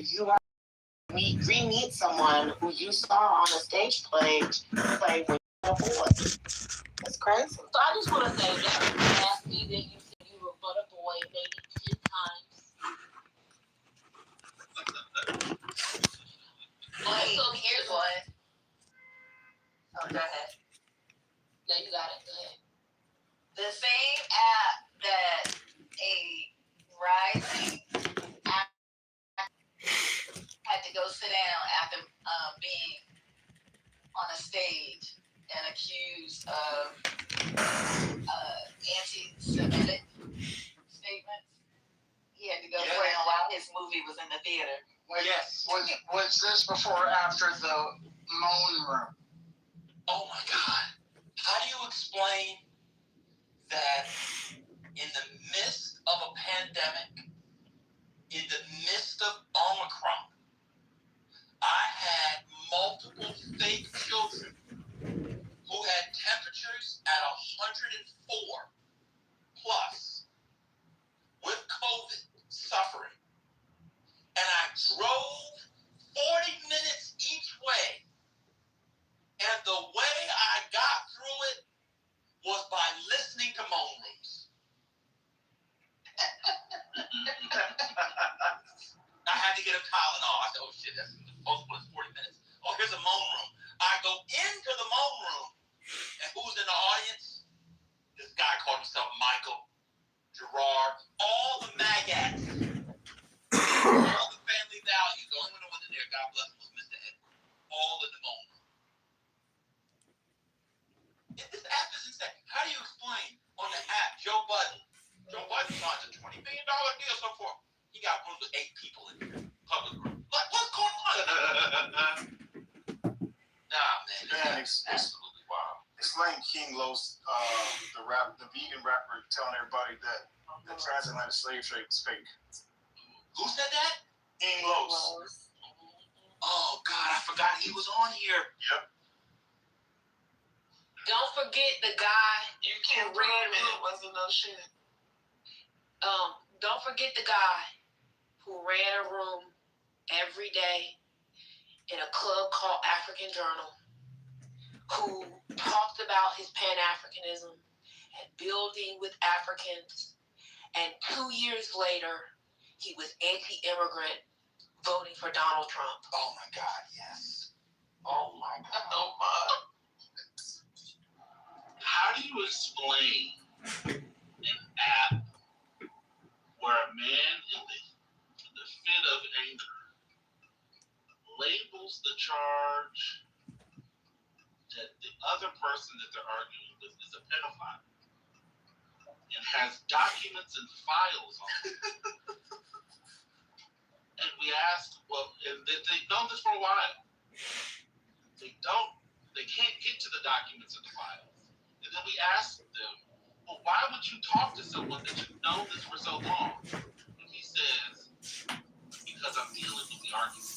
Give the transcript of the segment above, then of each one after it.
you are re-meet someone who you saw on a stage play with a boy. That's crazy. So I just want to say that nasty that you said you were but a boy maybe 10 times. Well, so here's one. Oh, go ahead. No, you got it. Go ahead. The same app that a rising had to go sit down after being on a stage and accused of anti-Semitic statements. He had to go sit down while his movie was in the theater. Yes. Was this before or after the moan room? Oh my God. How do you explain that in the midst of a pandemic, in the midst of Omicron, I had multiple fake children who had temperatures at 104 plus with COVID suffering. And I drove 40 minutes each way. And the way I got through it was by listening to moan rooms. I had to get a Tylenol. I said, oh shit, that's supposed to 40 minutes. Oh, here's a moan room. I go into the moan room, and who's in the audience? This guy called himself Michael, Gerard, all the magats, all the family values. The only one that wasn't there, God bless him, was Mr. Edward. All in the moan room. This app is insane. How do you explain on the app, Joe Budden signed a $20 million deal so far? He got rooms with 8 people in here. Public room. Like, what's going on? Nah, man. It's absolutely wild. Explain King Los, the vegan rapper, telling everybody that the transatlantic slave trade was fake. Who said that? King Los. Oh, God, I forgot he was on here. Yep. Don't forget the guy. You can't read it. It wasn't no shit. Don't forget the guy who ran a room every day in a club called African Journal, who talked about his Pan-Africanism and building with Africans. And 2 years later, he was anti-immigrant, voting for Donald Trump. Oh, my God, yes. Oh, my God. Oh, my. How do you explain an app where a man in the fit of anger labels the charge that the other person that they're arguing with is a pedophile and has documents and files on it? And we asked, well, and they've known this for a while. They can't get to the documents and the files. And then we asked them, well, why would you talk to someone that you've known this for so long? And he says, because I'm dealing with the argument.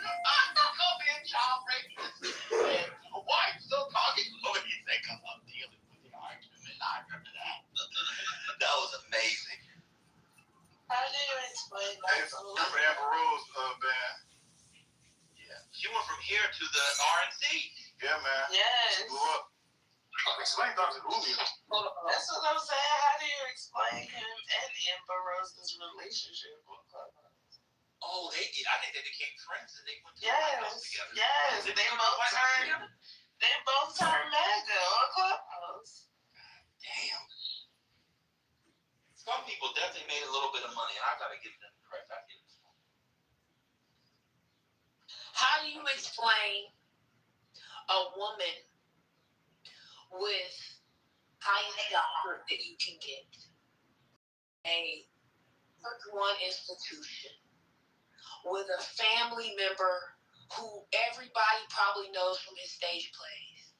I'm not going to be a child rapist. And why are you still talking? Oh, he said, because I'm dealing with the argument. I remember that. That was amazing. How do you explain that? Remember Amber Rose, man. She went from here to the RNC. Yeah, man. Yes. She blew up. Explain Dr. Julio. That's what I'm saying. How do you explain him and Amber Rose's relationship on Clubhouse? Oh, I think they became friends and they went to the Yes. White House together. Yes. They both turned MAGA on Clubhouse. Damn. Some people definitely made a little bit of money, and I gotta give them credit. I give them. How do you explain a woman with highest doctorate that you can get, a one institution, with a family member who everybody probably knows from his stage plays,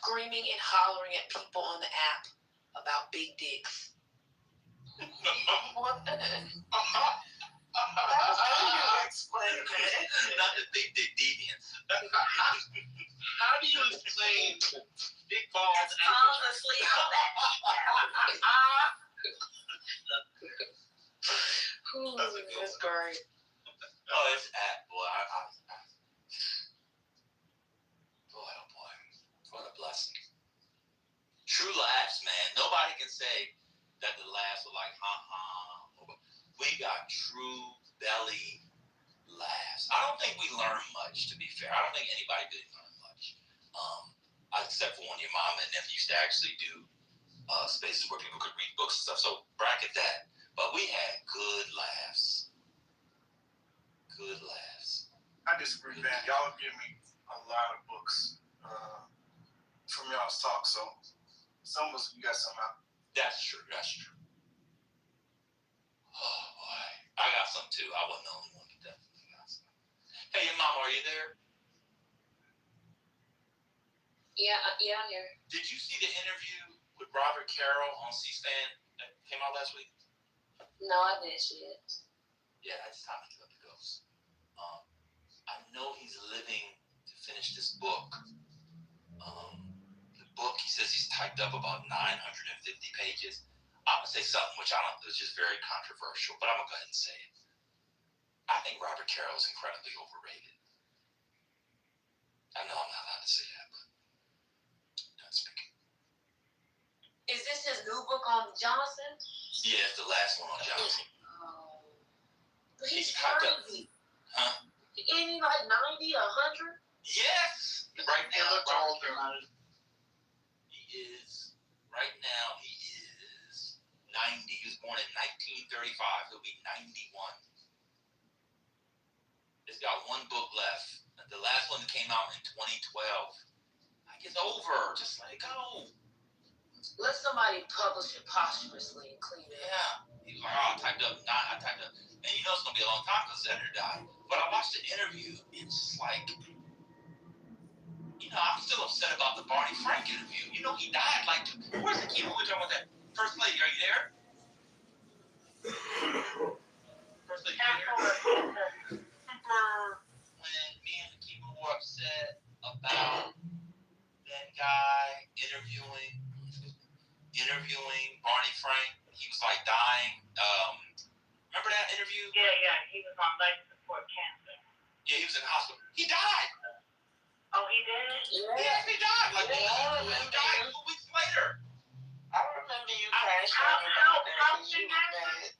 screaming and hollering at people on the app about big dicks? What? How do you explain that? Not that they did deviants. How do you explain big balls and Honestly, it. Oh, it's boy. Boy, oh boy, what a blessing. True laughs, man. Nobody can say that the laughs were like, We got true belly laughs. I don't think we learned much, to be fair. I don't think anybody really learned much. Except for when your mom and nephew used to actually do spaces where people could read books and stuff. So bracket that. But we had good laughs. Good laughs. I disagree, man. Y'all have given me a lot of books from y'all's talk, so some of us, you got some out. That's true. That's true. Oh, boy. I got some, too. I wasn't the only one, but definitely got some. Hey, your mom, are you there? Yeah, I'm here. Did you see the interview with Robert Carroll on C-SPAN that came out last week? No, I didn't see it. Yeah, it's time to give up the ghost. I know he's living to finish this book. The book, he says he's typed up about 950 pages. I'm going to say something which it's just very controversial, but I'm going to go ahead and say it. I think Robert Carroll is incredibly overrated. I know I'm not allowed to say that, but I'm not speaking. Is this his new book on Johnson? Yeah, it's the last one on Johnson. Oh. He's typed up. crazy. Huh? Ain't he like 90, 100? Yes! Right He now, looked older. Right now, he is 90. He was born in 1935. He'll be 91. He's got one book left. The last one came out in 2012. Like, it's over. Just let it go. Let somebody publish it posthumously and clean it. Yeah. He was like, I typed up. And you know it's going to be a long time because the editor died. But I watched the interview. It's just like, I'm still upset about the Barney Frank interview. He died like, where's the key? We're talking about that. First Lady, are you there? First Lady, are you there? Remember when me and Kitover were upset about that guy interviewing Barney Frank? He was like dying. Remember that interview? Yeah. He was on life support cancer. Yeah, he was in the hospital. He died. Oh, he did? Yeah, he died. Like, Yeah, he died 2 weeks later. I remember you crashed How you soon? were mad.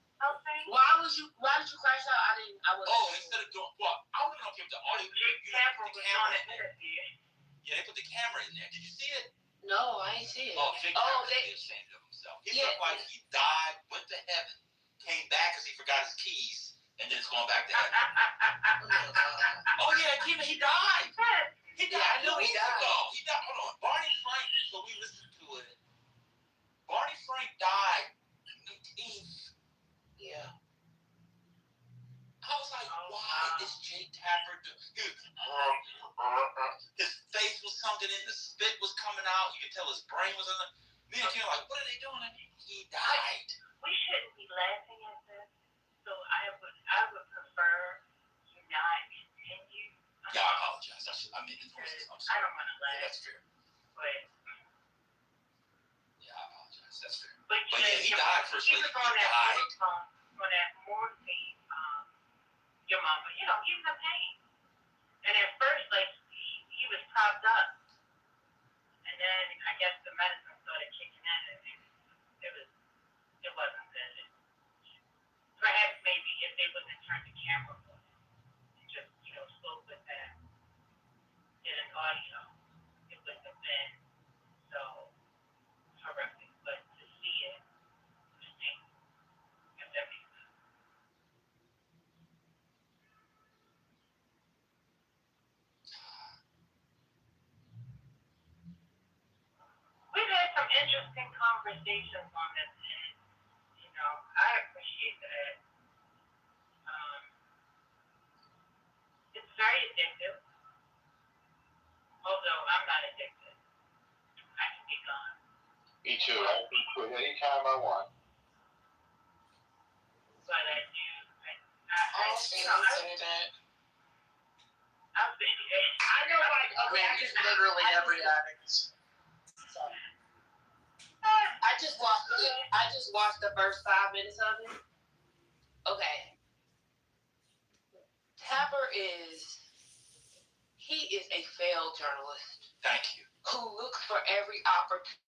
Why did you crash out? I wasn't. Instead of doing, I don't know if the audio. Tampa was on it. Yeah, they put the camera in there. Did you see it? No, I ain't see it. Jake Tapper's ashamed of himself. He looked like he died, went to heaven, came back because he forgot his keys, and then it's going back to heaven. Oh yeah, he died. He died. Yeah, I know he died. He died. Hold on, Barney Frank. So we listened to it. Barney Frank died. Yeah. I was like, why is Jake Tapper his face was sunken in, the spit was coming out, you could tell his brain was in the. Me and Kim like, what are they doing? He died. We shouldn't be laughing at this, so I would prefer you not continue. Yeah, I apologize. I made it noises. I'm sorry. I don't want to laugh. Yeah, that's fair. But yeah, I apologize. That's fair. But yeah, he died first. He was on that morphine. Your mama, he was in pain. And at first, like, he was propped up. And then I guess the medicine started kicking in, and it wasn't good. Perhaps maybe if they wouldn't have turned the camera on, and just, spoke with that, did an audio, it wouldn't have been so horrific. But to see it was painful. If that makes sense. We've had some interesting conversations on this, and I appreciate that. It's very addictive, although I'm not addicted. I can be gone. Me too. I can quit anytime I want. But I do. I say that. I know, like, okay, I just literally every addict. I just watched it. I just watched the first 5 minutes of it. Okay. Tapper is a failed journalist. Thank you. Who looks for every opportunity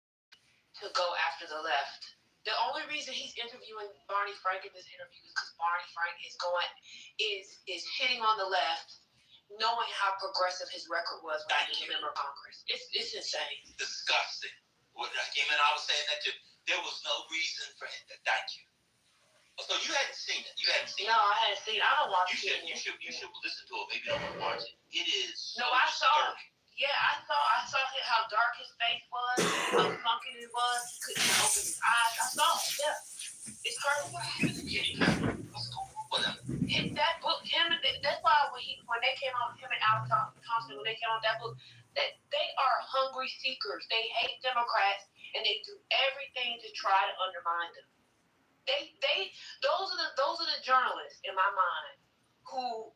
to go after the left. The only reason he's interviewing Barney Frank in this interview is because Barney Frank is shitting on the left, knowing how progressive his record was when he was a member of Congress. It's insane. Disgusting. I was saying that too. There was no reason for him to thank you. So you hadn't seen it. No, I hadn't seen it. I don't watch it. You should listen to it. Maybe don't watch it. It is no, I saw. Yeah, I saw how dark his face was, how sunken it was. He couldn't open his eyes. I saw it. Yeah, it's crazy. That book, that's why when they came on, him and Alex Thompson, when they came on that book, that they are hungry seekers. They hate Democrats and they do everything to try to undermine them. Those are the journalists in my mind who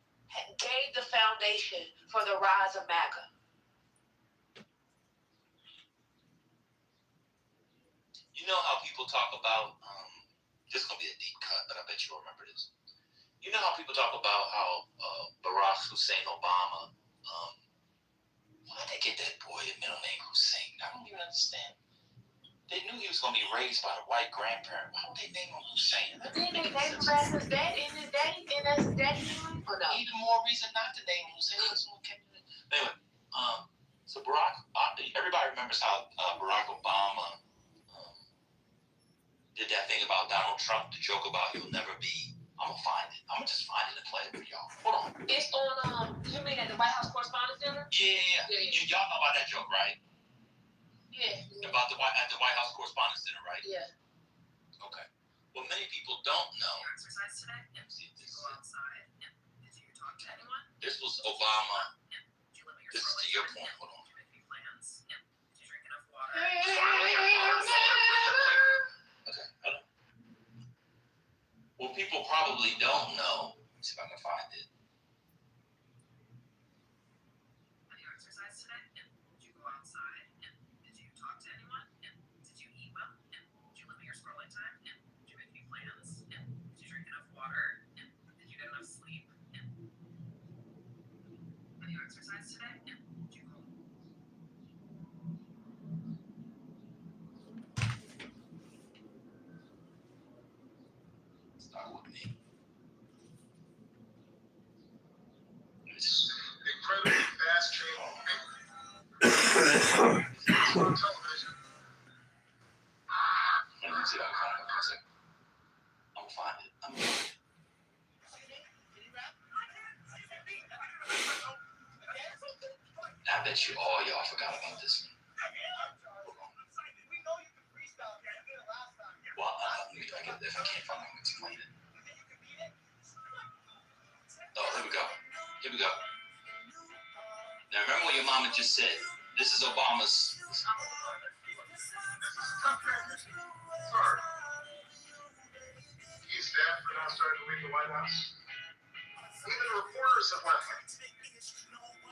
gave the foundation for the rise of MAGA. You know how people talk about this is gonna be a deep cut, but I bet you'll remember this. You know how people talk about how Barack Hussein Obama, why did they get that boy a middle name Hussein? I don't even understand. They knew he was going to be raised by a white grandparent. Why would they name him Hussein? Didn't they name him after his daddy and his daddy name? Or no? Even more reason not to name him Hussein. Anyway, so everybody remembers how Barack Obama did that thing about Donald Trump, the joke about he'll never be. I'm going to find it. I'm going to just find it and play it for y'all. Hold on. It's on, you mean at the White House Correspondents' Center? Yeah. Y'all know about that joke, right? Yeah. About at the White House Correspondents' Center, right? Yeah. Okay. What many people don't know. You exercise today? Did you go outside? Did you talk to anyone? This was Obama. Did you limit your This is to your point. Hold on. Did you make any plans? Did you drink enough water? Okay, hold on. What people probably don't know, let's see if I can find it. Have you exercised today? Did you go outside? Did you talk to anyone? Did you eat well? Did you limit your scrolling time? Did you make any plans? Did you drink enough water? Did you get enough sleep? Have you exercised today? Did you go? Start with me. Incredibly fast changing. On television. Let me see if I can find it. One second. I'm gonna find it. I bet you all y'all forgot about this one. Well, if I can't find it, I'm gonna explain it. Oh, here we go. Now remember what your mama just said. This is Obama's. Sorry. Key staff are now starting to leave the White House. Even reporters have left.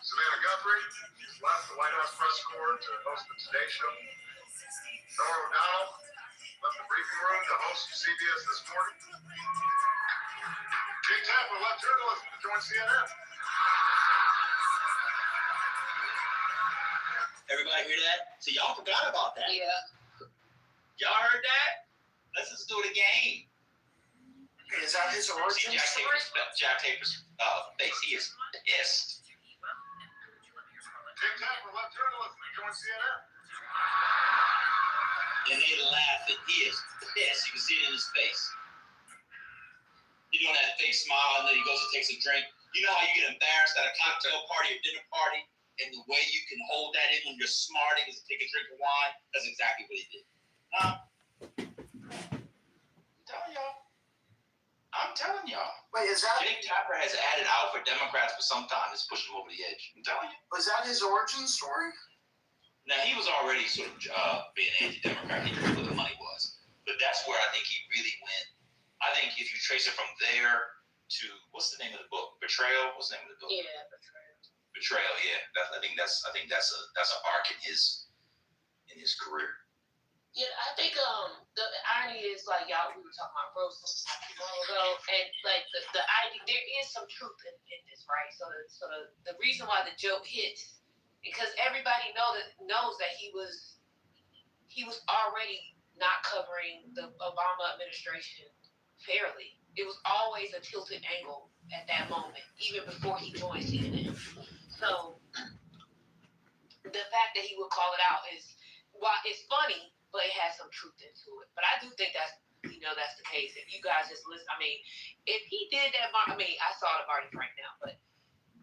Savannah Guthrie left the White House press corps to host the Today Show. Norah O'Donnell left the briefing room to host CBS This Morning. Jake Tapper left journalism to join CNN. Everybody hear that? So y'all forgot about that. Yeah. Y'all heard that? Let's just do it again. Is that his origin? See Jack Taper's face. He is pissed. Did you eat well? Did you limit your scrolling Jake time? Tapper left journalism to join CNN. And they laugh and he is pissed. You can see it in his face. He's doing that fake smile and then he goes and takes a drink. You know how you get embarrassed at a cocktail party or dinner party? And the way you can hold that in when you're smarting is to take a drink of wine. That's exactly what he did. I'm telling y'all. Wait, is that Jake Tapper has added out for Democrats for some time. It's pushed him over the edge. I'm telling you. was that his origin story? Now, he was already sort of being anti-Democrat. He knew where the money was. But that's where I think he really went. I think if you trace it from there to, what's the name of the book? Betrayal? What's the name of the book? Yeah, Betrayal. Betrayal, yeah. I think that's an arc in his career. Yeah, I think the irony is like y'all we were talking about Rose a while ago, and like the idea there is some truth in this, right? So the reason why the joke hits because everybody knows that he was already not covering the Obama administration fairly. It was always a tilted angle at that moment, even before he joined CNN. So the fact that he would call it out is while it's funny, but it has some truth into it. But I do think that's the case. If you guys just listen, I mean, if he did that, I mean, I saw the Barney Frank now, but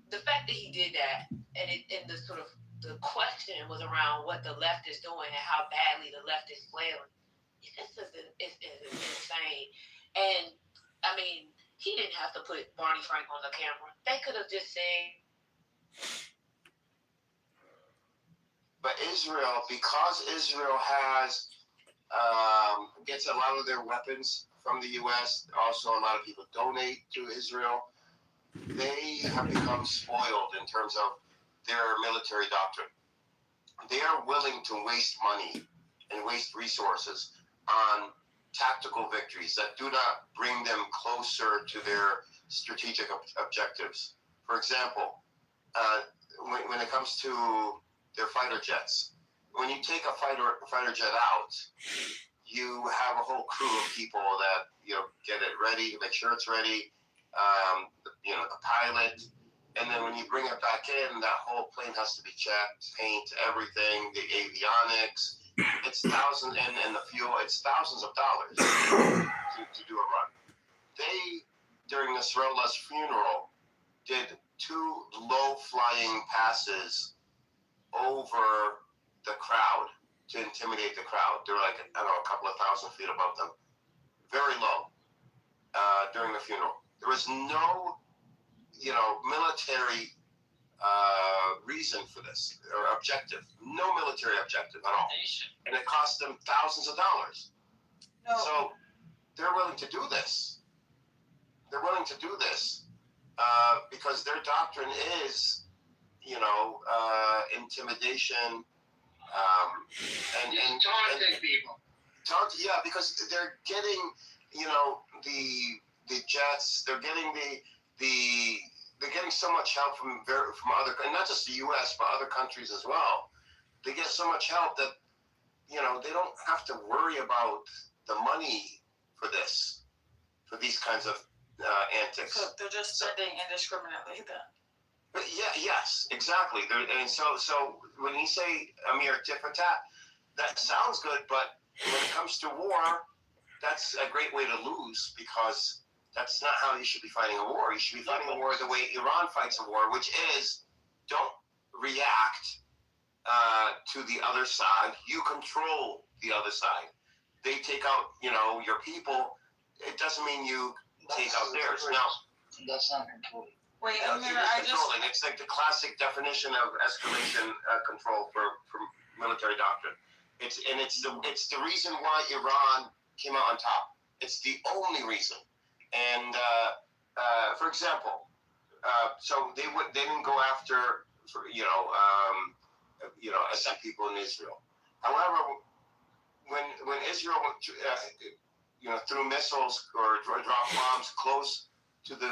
the fact that he did that and the sort of the question was around what the left is doing and how badly the left is flailing. It's insane. And I mean, he didn't have to put Barney Frank on the camera. They could have just said. But Israel, because Israel has gets a lot of their weapons from the U.S., also a lot of people donate to Israel, they have become spoiled in terms of their military doctrine. They are willing to waste money and waste resources on tactical victories that do not bring them closer to their strategic objectives. For example, when it comes to their fighter jets, when you take a fighter jet out, you have a whole crew of people that get it ready, make sure it's ready. The pilot, and then when you bring it back in, that whole plane has to be checked, paint, everything, the avionics. It's thousands, and the fuel. It's thousands of dollars to do a run. They, during Nasrallah's funeral, did 2 low-flying passes over the crowd to intimidate the crowd. They're like, I don't know, a couple of thousand feet above them. Very low during the funeral. There was no, military reason for this or objective. No military objective at all. And it cost them thousands of dollars. No. So they're willing to do this. They're willing to do this because their doctrine is, intimidation and taunting people. Yeah, because they're getting, the jets. They're getting they're getting so much help from other, and not just the U.S. but other countries as well. They get so much help that they don't have to worry about the money for these kinds of antics. So they're just spending indiscriminately then. But yes, exactly. And so when you say Amir tit for tat, that sounds good, but when it comes to war, that's a great way to lose because that's not how you should be fighting a war. You should be fighting a war the way Iran fights a war, which is don't react to the other side. You control the other side. They take out, your people. It doesn't mean you take out theirs. Now, that's not controlling. Wait, controlling. It's like the classic definition of escalation control for military doctrine. It's the reason why Iran came out on top. It's the only reason. And for example, so they didn't go after assassinate people in Israel. However, when Israel threw missiles or dropped bombs close to the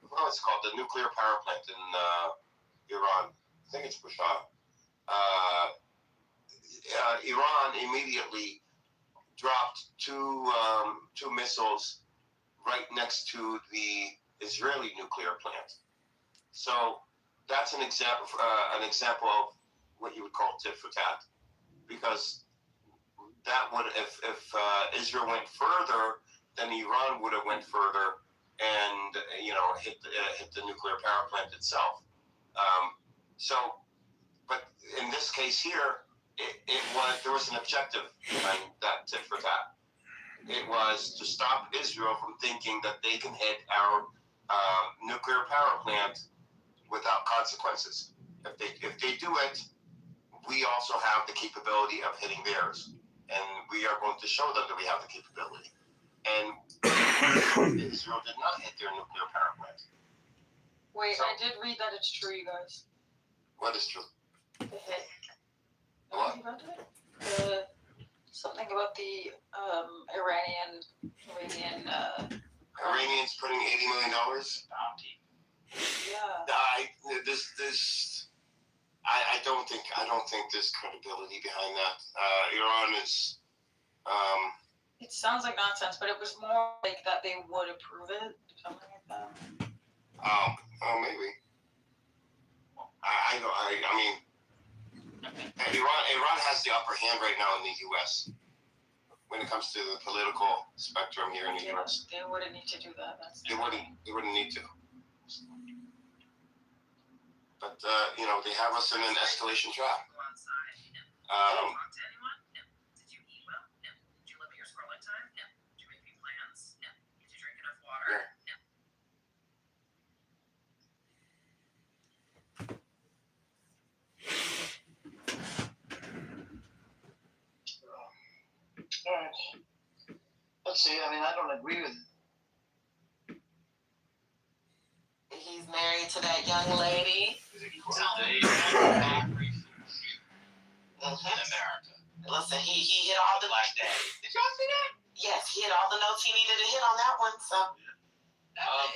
what's it called, the nuclear power plant in Iran. I think it's Bashar. Iran immediately dropped two missiles right next to the Israeli nuclear plant. So that's an example of what you would call tit for tat, because that would, if Israel went further, then Iran would have went further and hit the nuclear power plant itself. But in this case here, there was an objective behind that tit for tat. It was to stop Israel from thinking that they can hit our nuclear power plant without consequences. If they do it, we also have the capability of hitting theirs, and we are going to show them that we have the capability. And Israel did not hit their nuclear power plant. Wait, so, I did read that it's true, you guys. What is true? What? Something about the Iranians putting $80 million. Bounty. Yeah. I don't think there's credibility behind that. Iran is. It sounds like nonsense, but it was more like that they would approve it, something like that. Maybe. I mean, Iran has the upper hand right now in the U.S. when it comes to the political spectrum here in the U.S. They wouldn't need to do that. They wouldn't need to. But they have us in an escalation trap. All right. Let's see. I mean, I don't agree with. He's married to that young lady. In America. Listen, he hit all the Black Daddy. Did y'all see that? Yes, he hit all the notes he needed to hit on that one. So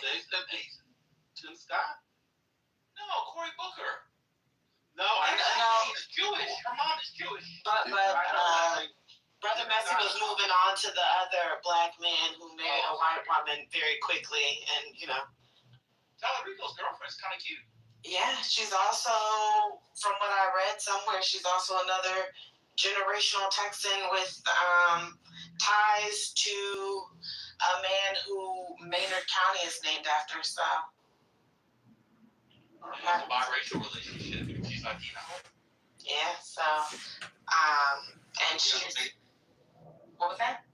They said Tim Scott? No, Cory Booker. No, He's Jewish. Her mom is Jewish. but Brother Messi was moving on to the other black man who married a white woman very quickly, and Tallarico's girlfriend's kind of cute. yeah, she's also, from what I read somewhere, she's also another generational Texan with ties to a man who Maynard County is named after. So It's a biracial relationship. She's Latina. yeah, so and she's. What was that?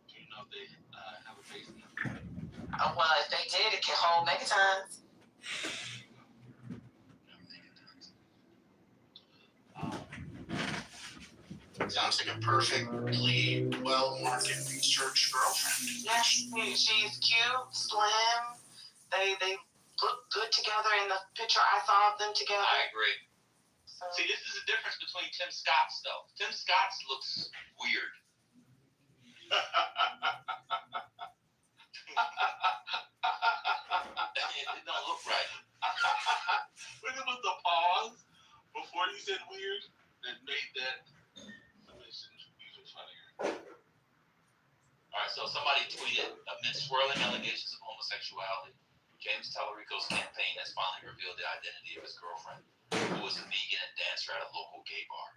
Do you know if they have a basement? Well, if they did, it can hold megatons. Sounds like a perfectly well-marketed research girlfriend. Yeah, she's cute, slim. They look good together in the picture I saw of them together. I agree. So, See, this is the difference between Tim Scott's though. Tim Scott's looks weird. It don't look right. Look at the pause before you said weird that made that submission even funnier. Alright, so somebody tweeted, amid swirling allegations of homosexuality, James Tallarico's campaign has finally revealed the identity of his girlfriend, who was a vegan and dancer at a local gay bar.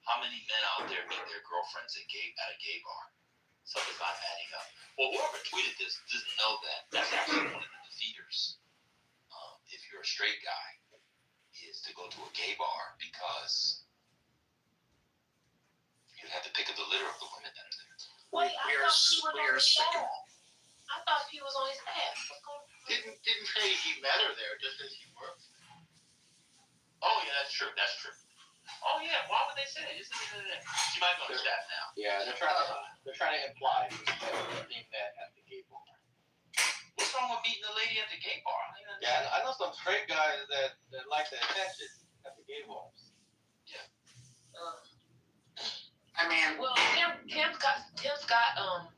How many men out there meet their girlfriends at a gay bar? Something's not adding up. Well, whoever tweeted this doesn't know that. That's actually one of the defeaters. If you're a straight guy, is to go to a gay bar because you have to pick up the litter of the women that are there. Wait, I thought he was on his ass. Didn't say he met her there, just as he worked. Oh yeah, that's true. Oh yeah, why would they say that? She might be on staff now. Yeah, they're trying to imply that being met at the gay bar. What's wrong with meeting a lady at the gay bar? Yeah, I know some straight guys that like the attention at the gay bars. Yeah. I mean, Well, Tim Scott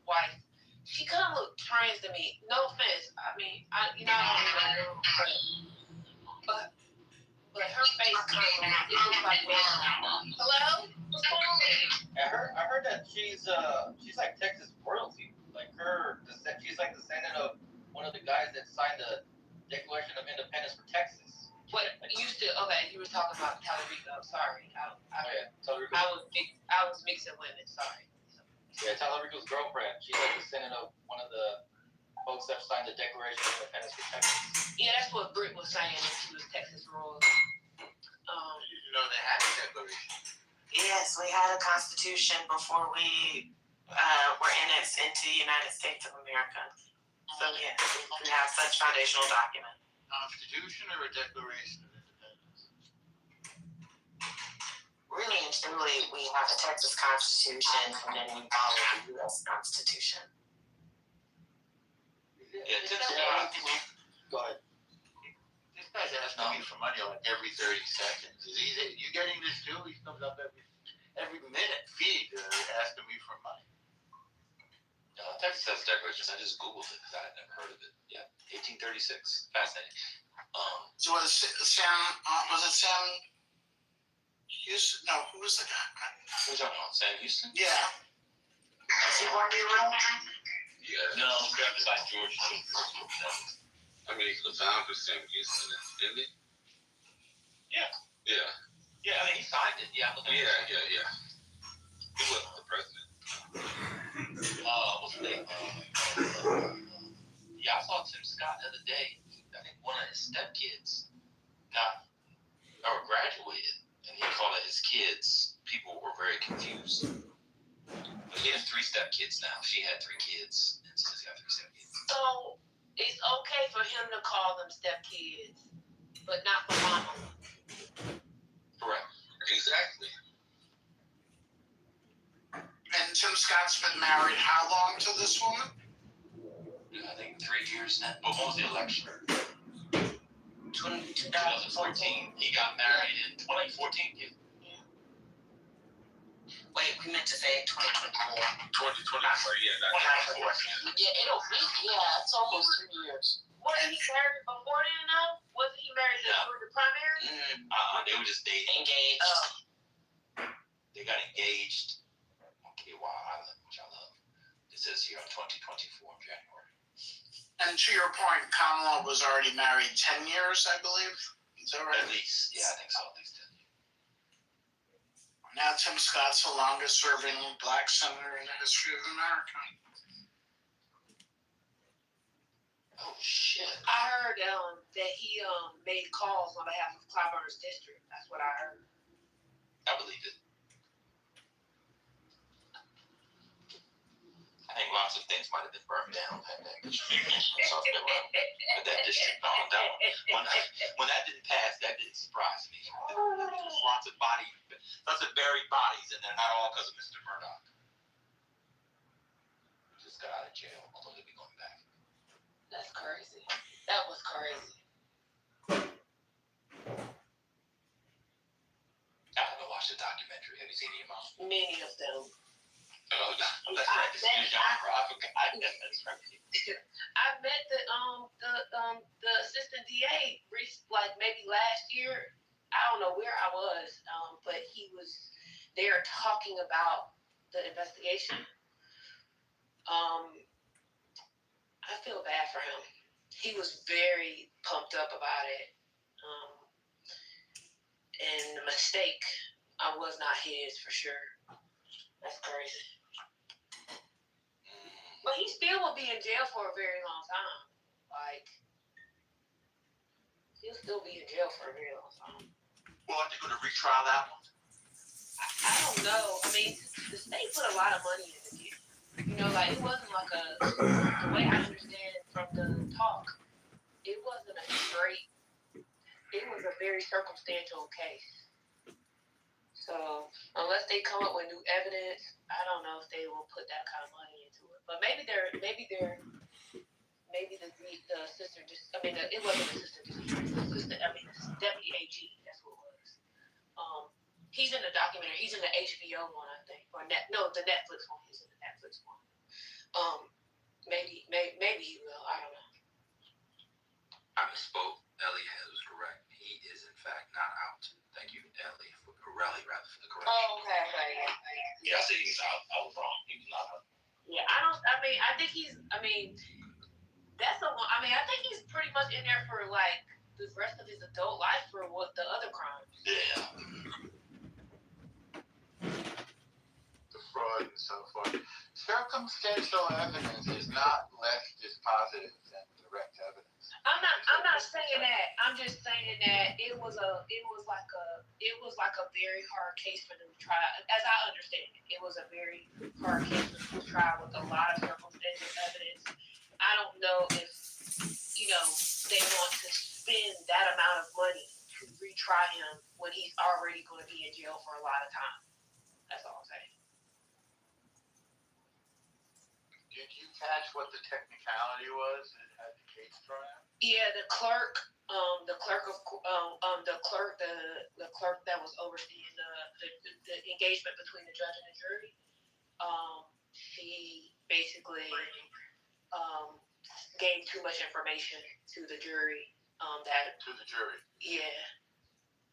wife, she kind of looked trans to me. No offense. I mean, I don't know, but her face kind of it looks like hello. What's going on? I heard that she's like Texas royalty. Like she's like descendant of one of the guys that signed the Declaration of Independence for Texas. What you were talking about Tallarico. Sorry, Tallarico. I was mixing women. Sorry. Yeah, Tallarico's girlfriend. She's like descendant of one of the folks that signed the Declaration of Independence for Texas. Yeah, that's what Britt was saying. She was Texas royal. You know they had a declaration. Yes, we had a constitution before we were annexed into the United States of America. So yeah, we have such foundational document. Constitution or a Declaration of Independence? Really and truly, we have a Texas Constitution, and then we follow the U.S. Constitution. Yeah, Go ahead. guy's asking me for money like every 30 seconds. You getting this too? He comes up every minute feed asking me for money. Texas has Declaration. I just Googled it because I had never heard of it. Yeah, 1836. Fascinating. So was it Sam? Was it Sam Houston? No, who was the guy? Who are you talking about? Sam Houston? Yeah. Is he one of the original? Yeah. No, grabbed by George. I mean, he was on for Sam Houston, didn't he? Yeah. Yeah. Yeah, I mean, he signed it. Yeah. Yeah. He wasn't the president. What's his name? Yeah, I saw Tim Scott the other day. I think one of his stepkids graduated, and he called it his kids. People were very confused. But he has 3 stepkids now. She had 3 kids, and so he's got 3 stepkids. So it's okay for him to call them stepkids, but not for mama. Correct. Exactly. And Tim Scott's been married how long to this woman? I think 3 years now. But what was the election? 2014. He got married in 2014. Yeah. Wait, we meant to say 2024. 2024, yeah, not 2024. Yeah, it'll be, it's almost 3 years. Wasn't he married before then, though? Wasn't he married during the primary? They were just dating. Engaged. They got engaged on KY Island, which I love. It says here on 2024 in January. And to your point, Kamala was already married 10 years, I believe. Is that right? At least, yeah, I think so. At least 10 years. Now Tim Scott's the longest serving black senator in the history of America. Oh, shit. I heard that he made calls on behalf of Clyburn's district. That's what I heard. I believe it. I think lots of things might have been burned down at that district. South Carolina. But that district bombed down. When that didn't pass, that didn't surprise me. There's lots of buried bodies in there, not all because of Mr. Murdoch. He just got out of jail, although he'll be going back. That's crazy. That was crazy. I haven't watched the documentary. Have you seen any of them? Many of them. Oh, that's right. This is genre. I forgot. That's right. I met the assistant DA like maybe last year. I don't know where I was, but he was there talking about the investigation. I feel bad for him. He was very pumped up about it. And the mistake was not his for sure. That's crazy. But he still will be in jail for a very long time. Like, he'll still be in jail for a very long time. Well, are they going to retrial that one? I don't know. I mean, the state put a lot of money into it. You know, like, it wasn't like the way I understand from the talk, it wasn't a straight, it was a very circumstantial case. So, unless they come up with new evidence, I don't know if they will put that kind of money into it. But maybe the assistant, it wasn't assistant, the deputy AG, that's what it was. He's in the documentary, he's in the HBO one, I think, the Netflix one, he's in the Netflix one. Maybe he will, I don't know. I misspoke. Ellie was correct. He is, in fact, not out. Thank you, Ellie, for the correction. Oh, okay. Yeah, I said he's out. I was wrong. He was not out. Yeah, I think he's pretty much in there for, like, the rest of his adult life for what the other crimes. Yeah. The fraud and so forth. Circumstantial evidence is not less dispositive than direct evidence. I'm not saying that. I'm just saying that it was like a very hard case for them to try. As I understand it, it was a very hard case for them to try with a lot of circumstantial evidence. I don't know if they want to spend that amount of money to retry him when he's already going to be in jail for a lot of time. That's all I'm saying. Did you catch what the technicality was at the case trial? Yeah, the clerk that was overseeing the engagement between the judge and the jury. She basically gave too much information to the jury.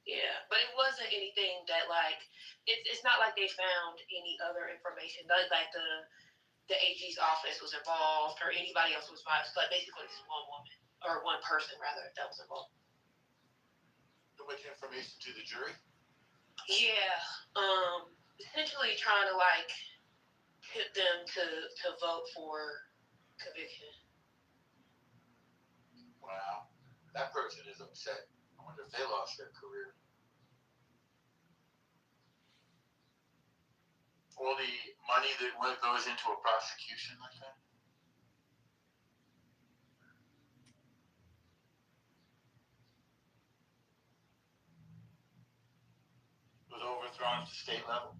Yeah, but it wasn't anything that it's not like they found any other information. Like the AG's office was involved or anybody else was involved. But basically, it's one woman or one person rather that was involved. Too much information to the jury? Yeah, essentially trying to get them to vote for conviction. Wow, that person is upset. I wonder if they lost their career. All the money that goes into a prosecution like that? Was overthrown at the state level?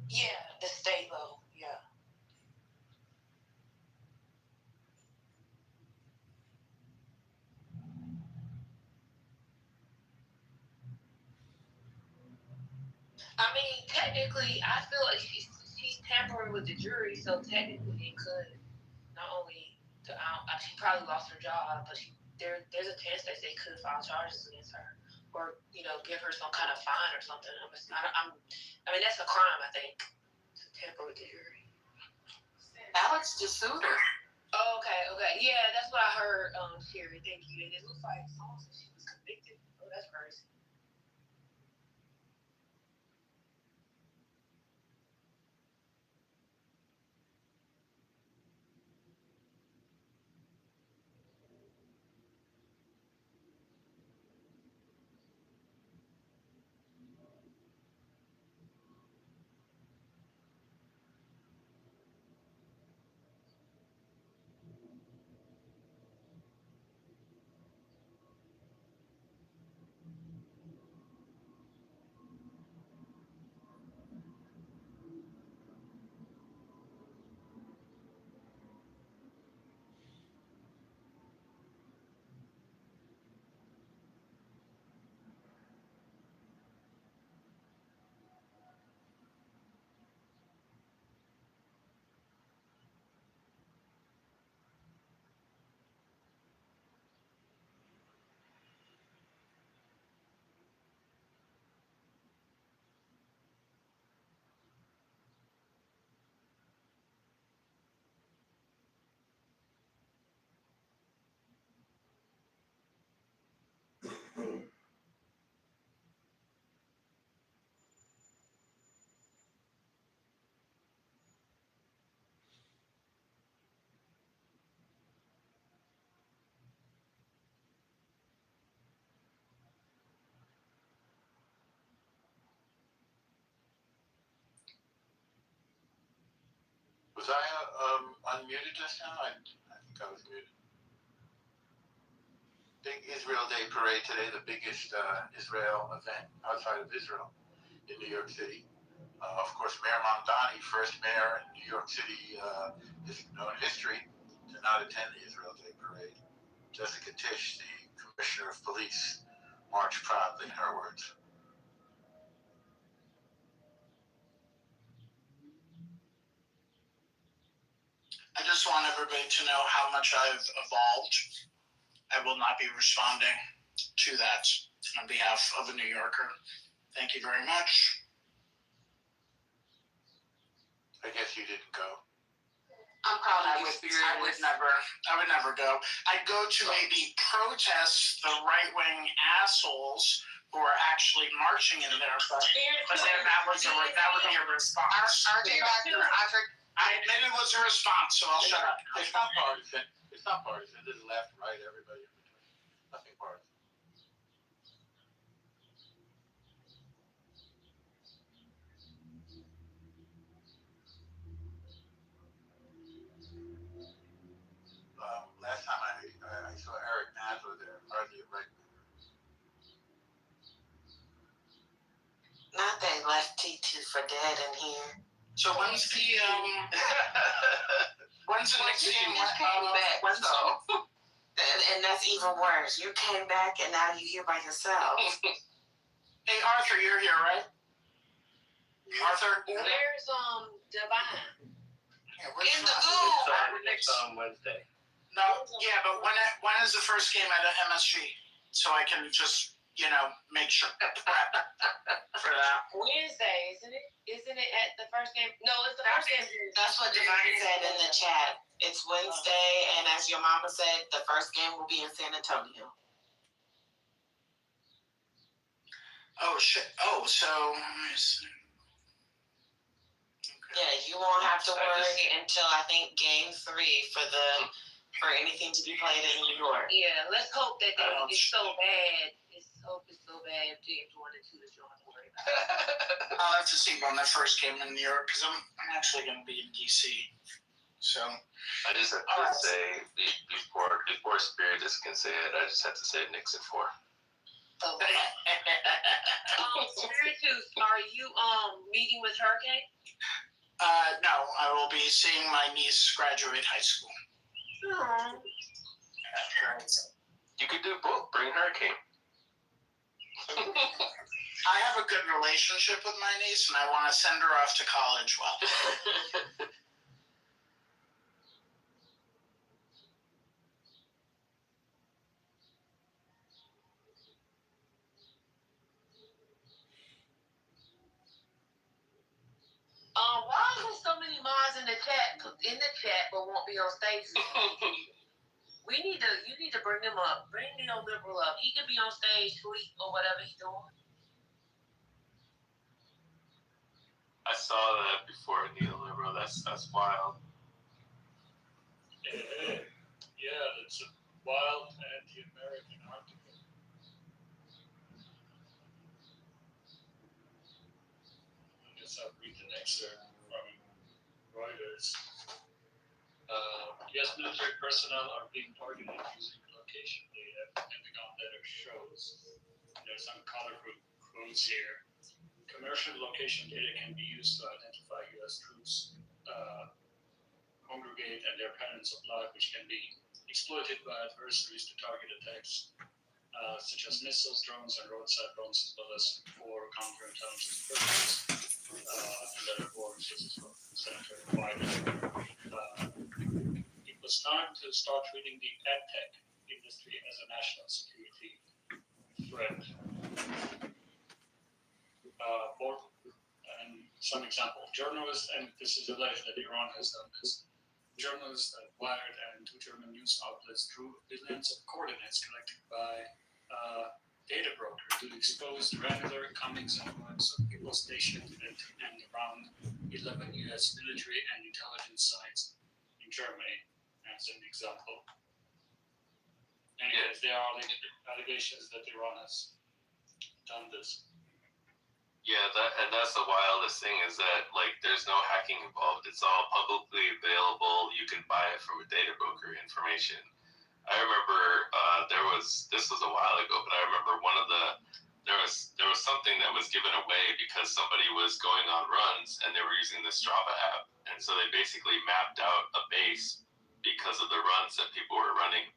Yeah, the state level. Yeah. I mean, technically, I feel like she's tampering with the jury, so technically it could not only she probably lost her job, but there's a chance that they could file charges against her, or give her some kind of fine or something. I mean, that's a crime, I think, to tamper with the jury. Alex just sued her. Oh, okay, yeah, that's what I heard. Sherry, thank you. And it looks like someone said she was convicted. Oh, that's crazy. Was I unmuted just now? I think I was muted. Big Israel Day parade today, the biggest Israel event outside of Israel in New York City. Of course, Mayor Mamdani, first mayor in New York City known history, to not attend the Israel Day parade. Jessica Tisch, the commissioner of police, marched proudly, in her words. I just want everybody to know how much I've evolved. I will not be responding to that on behalf of a New Yorker. Thank you very much. I guess you didn't go. I'm proud of you. I would never go. I'd go to maybe protest the right-wing assholes who are actually marching in there, but then that would be a response. I admit it was a response, so I'll shut up. It's not partisan. It's not partisan. There's left, right, everybody in between. Nothing partisan. Last time I saw Eric Nadler there, hardly a regular. Not that left TT for dead in here. So when's the next game? Wednesday. And that's even worse. You came back and now you're here by yourself. Hey Arthur, you're here, right? Arthur? Where's Divine? Yeah, where's In the Arthur? goo. It's on Wednesday. No, yeah, but when is the first game at MSG? So I can just, make sure to prep for that. Wednesday, isn't it? Isn't it at the first game? No, it's the first game. That's what Divine said in the chat. It's Wednesday, and as your mama said, the first game will be in San Antonio. Oh, shit. Oh, so... Yeah, you won't have to worry until I think game 3 for anything to be played in New York. Yeah, let's hope that it's so bad. Hope it's so bad if games 1 and 2 that you don't have to worry about. I'll have to see about my first game in New York because I'm actually going to be in DC. So I just have to say before Spiritus can say it, I just have to say Knicks in 4. Spiritus, are you meeting with Hurricane? No, I will be seeing my niece graduate high school. You could do both. Bring Hurricane. I have a good relationship with my niece, and I want to send her off to college well. Why are there so many mods in the chat but won't be on stage? You need to bring them up. Bring Neoliberal up. He could be on stage, tweet, or whatever he's doing. I saw that before Neoliberal. That's wild. Yeah, that's a wild anti-American article. I guess I'll read the excerpt from Reuters. Yes, military personnel are being targeted using location data. Pentagon letter shows. There's some colorful quotes here. Commercial location data can be used to identify U.S. troops congregate and their patterns of life, which can be exploited by adversaries to target attacks such as missiles, drones, and roadside drones, as well as for counterintelligence purposes. And that report, this is from Senator Biden. It was time to start treating the EdTech industry as a national security threat. And some example, journalists, and this is alleged that Iran has done this. Journalists at Wired and 2 German news outlets drew billions of coordinates collected by data brokers to expose regular comings and goings of people stationed at and around 11 U.S. military and intelligence sites in Germany, as an example. Anyways, there are allegations that Iran has done this. Yeah, that's the wildest thing is that there's no hacking involved. It's all publicly available. You can buy it from a data broker information. I remember this was a while ago, but I remember there was something that was given away because somebody was going on runs and they were using the Strava app, and so they basically mapped out a base because of the runs that people were running.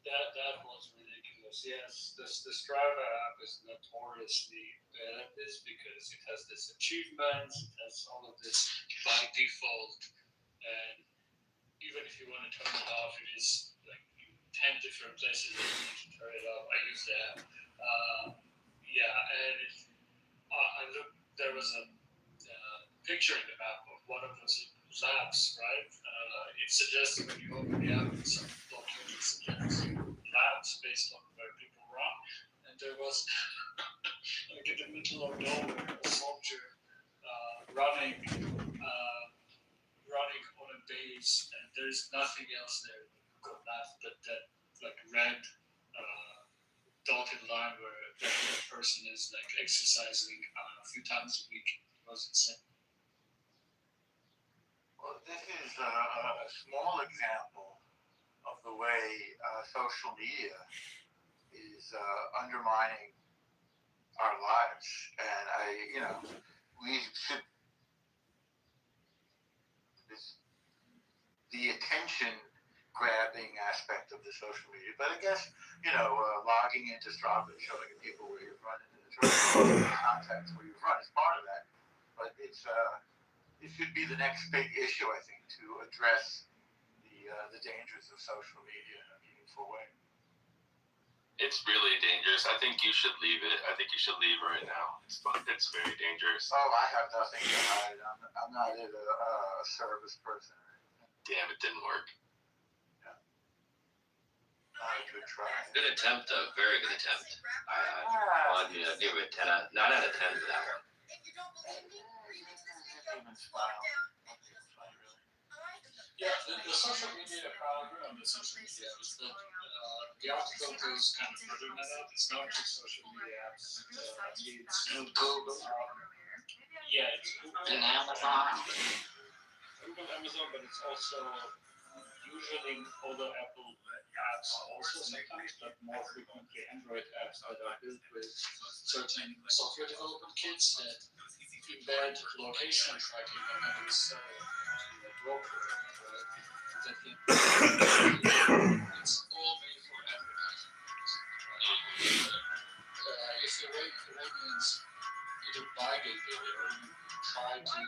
That was ridiculous. Yes, the Strava app is notoriously bad at this because it has this achievements, it has all of this by default, and even if you want to turn it off, it is 10 different places that you need to turn it off. I use the app. And I looked. There was a picture in the map of one of those labs, right? It suggests when you open the app, some documents suggests labs based on where people run, and there was in the middle of nowhere a soldier running on a base, and there's nothing else there but that red dotted line where that person is exercising a few times a week. It was insane. Well, this is a small example of the way social media is undermining our lives. And we should, the attention grabbing aspect of the social media. But I guess, logging into Strava and showing people where you've run into the contacts where you've run is part of that. But it should be the next big issue, I think, to address the dangers of social media in a meaningful way. It's really dangerous. I think you should leave it. I think you should leave right now. It's very dangerous. Oh, I have nothing to hide. I'm not a service person. Damn, it didn't work. Not a good try. Good attempt, though. Very good attempt. I'll give it 9 out of 10 for that one. Even smile. Yeah, the social media problem on the social media is that the article is kind of putting that out. It's not just social media apps. It's Google. Yeah, it's Google. And Amazon. Google, Amazon, but it's also usually other Apple apps also sometimes, but more frequently Android apps that are built with certain software development kits that embed location tracking and it's broker. It's all made for advertising. If the Iranians either buy the video or you try to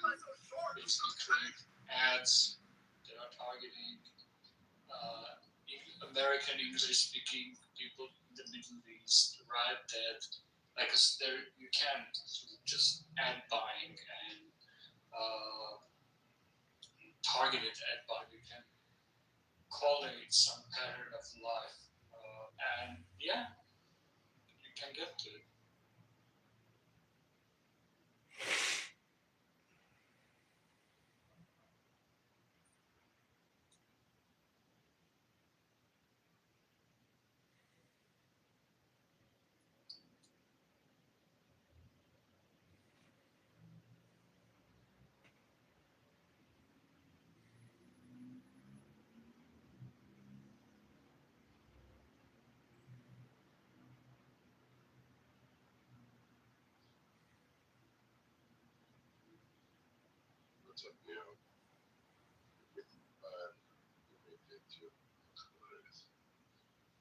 basically create ads that are targeting American English-speaking people in the Middle East, right? That there you can sort of just ad buying and targeted ad buying. You can collate some pattern of life, and yeah, you can get to it.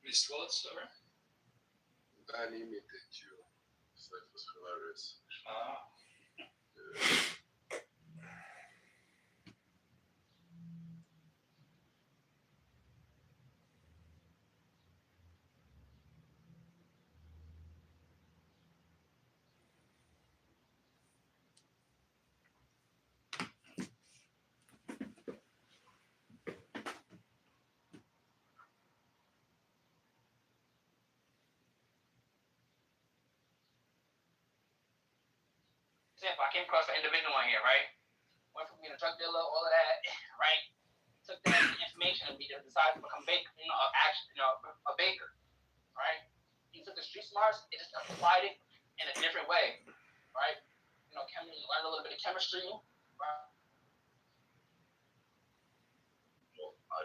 Missed what, sorry? Danny imitated you. So it was hilarious. Example, I came across an individual on here, right? Went from being a drug dealer, all of that, right? Took that information and decided to become a baker, a baker, right? He took the street smarts and just applied it in a different way, right? Learned a little bit of chemistry, right?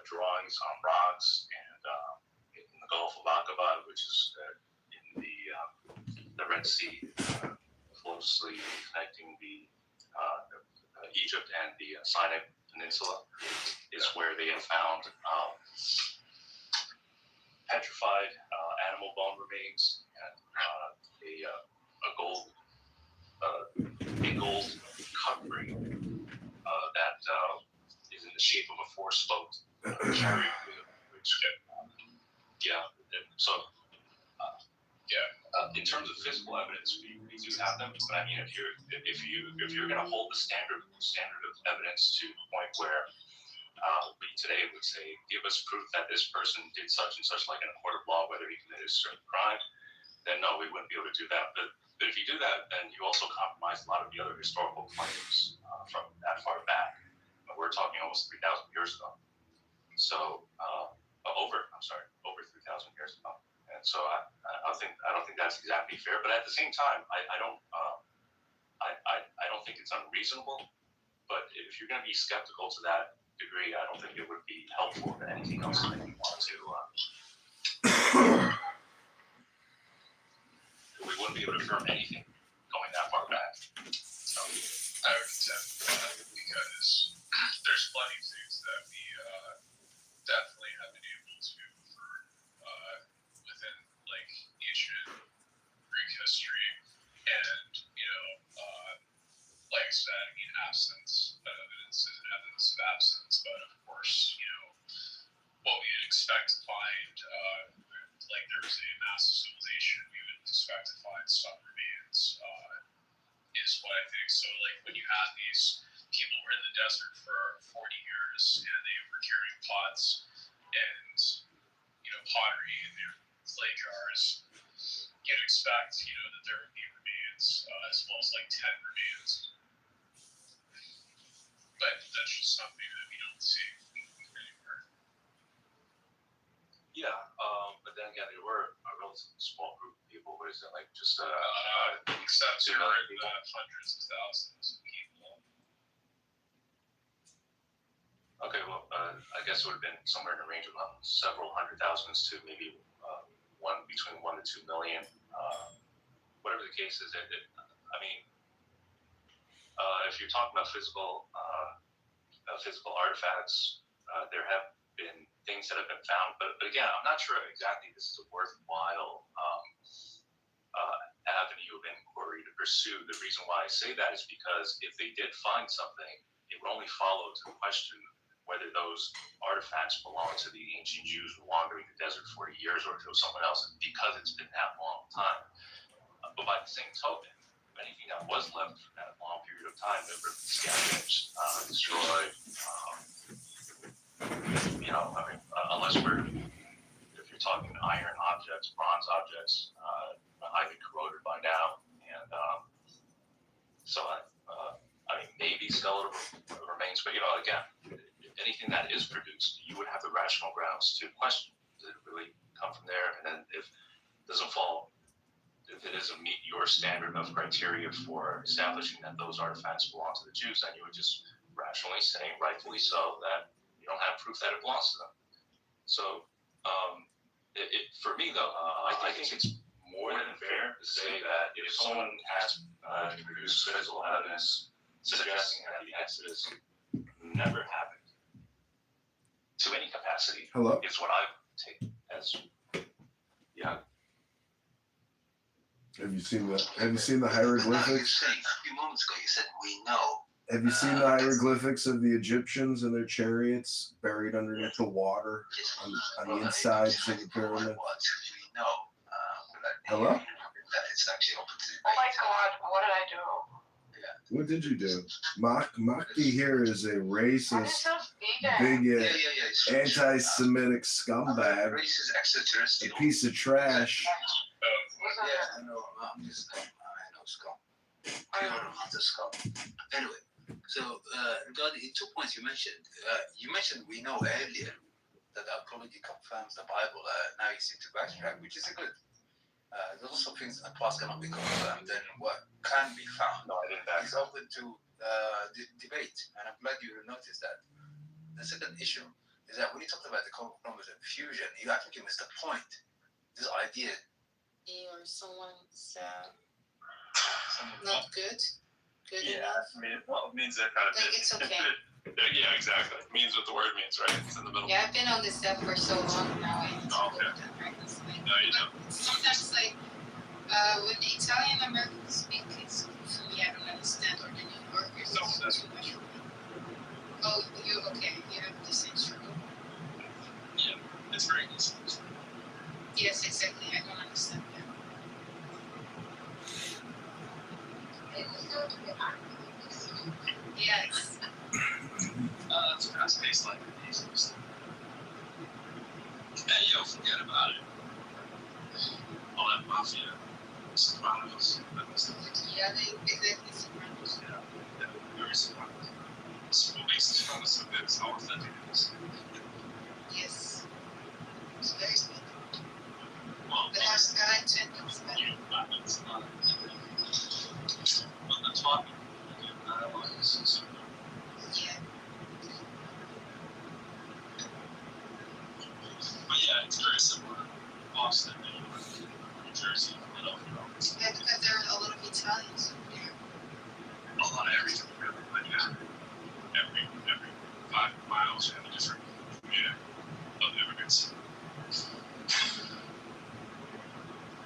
Drawings on rocks and in the Gulf of Aqaba, which is in the Red Sea, closely connecting the Egypt and the Sinai Peninsula, is where they have found petrified animal bone remains and a gold covering that is in the shape of a four-spoked chariot wheel, which in terms of physical evidence, we do have them. But I mean, if you're going to hold the standard of evidence to the point where we today would say, give us proof that this person did such and such, like in a court of law, whether he committed a certain crime, then no, we wouldn't be able to do that. But if you do that, then you also compromise a lot of the other historical claims from that far back. We're talking almost 3,000 years ago. So over 3,000 years ago. And so I don't think that's exactly fair. But at the same time, I don't think it's unreasonable. But if you're going to be skeptical to that degree, I don't think it would be helpful to anything else that you want to. We wouldn't be able to affirm anything going that far back. So I would contend because there's plenty of things that we definitely have been able to affirm within like ancient Greek history, and like I said, I mean, absence of evidence is evidence of absence, but of course, what we would expect to find, like there was a massive civilization, we would expect to find some remains, is what I think. So, like, when you had these people who were in the desert for 40 years and they were carrying pots and, pottery in their clay jars, you'd expect, that there would be remains, as well as like 10 remains. But that's just something that we don't see anywhere. yeah, but then again, there were a relatively small group of people. What is it, like just Except 2 million people? Hundreds of thousands of people. Okay, well, I guess it would have been somewhere in the range of several hundred thousands to maybe between 1 to 2 million. Whatever the case is, I mean, if you're talking about physical artifacts, there have been things that have been found, but again, I'm not sure exactly this is a worthwhile avenue of inquiry to pursue. The reason why I say that is because if they did find something, it would only follow to question whether those artifacts belong to the ancient Jews wandering the desert 40 years or to someone else, because it's been that long time. But by the same token, anything that was left for that long period of time that were scavenged, destroyed, unless if you're talking iron objects, bronze objects, highly corroded by now, and maybe skeletal remains, but again, anything that is produced, you would have the rational grounds to question: did it really come from there? And then if it doesn't meet your standard of criteria for establishing that those artifacts belong to the Jews, then you would just rationally say, rightfully so, that you don't have proof that it belongs to them. So, for me though, I think it's more than fair to say that if someone has produced physical evidence suggesting that the Exodus never happened to any capacity, is what I take as, yeah. Have you seen the hieroglyphics? A few moments ago, you said we know. Have you seen the hieroglyphics of the Egyptians and their chariots buried underneath the water on the insides of the pyramid? We know. Hello? That it's actually open to Oh my God, what did I do? What did you do? Mahdi here is a racist, bigot, anti-Semitic scumbag, Race is extraterrestrial. a piece of trash. Yeah, I know. I know scum. Pure hunter scum. Anyway, so regarding 2 points you mentioned. You mentioned we know earlier that the archaeology confirms the Bible. Now you seem to backtrack, which is a good. There's also things a class cannot be confirmed, then what can be found is open to debate, and I'm glad you noticed that. The second issue is that when you talked about the chromosome fusion, you actually missed the point. This idea. Or someone's not good enough. I mean, it means that kind of. Like, it's okay. Yeah, exactly. It means what the word means, right? It's in the middle. Yeah, I've been on this stuff for so long now. Okay. No, you don't. Sometimes, like, when the Italian Americans speak, it's for me, I don't understand, or the New Yorkers, it's too much for me. Oh, you okay? You have the same struggle. Yeah, it's very easy. Yes, exactly. I don't understand that. Yes. It's fast-paced like these. Hey, yo, forget about it. All that mafia, Sopranos, that kind of stuff. Yeah, exactly Sopranos. Yeah, very Sopranos. What makes Sopranos so good is how authentic it is. Yes. It's very good. Well, But I like Jenkins better. It's not. But the talking, so. Yeah. But yeah, it's very similar. Boston, New York, New Jersey, Yeah, because there are a lot of Italians over there. A lot of everything. Like that. Every 5 miles you have a different community of immigrants.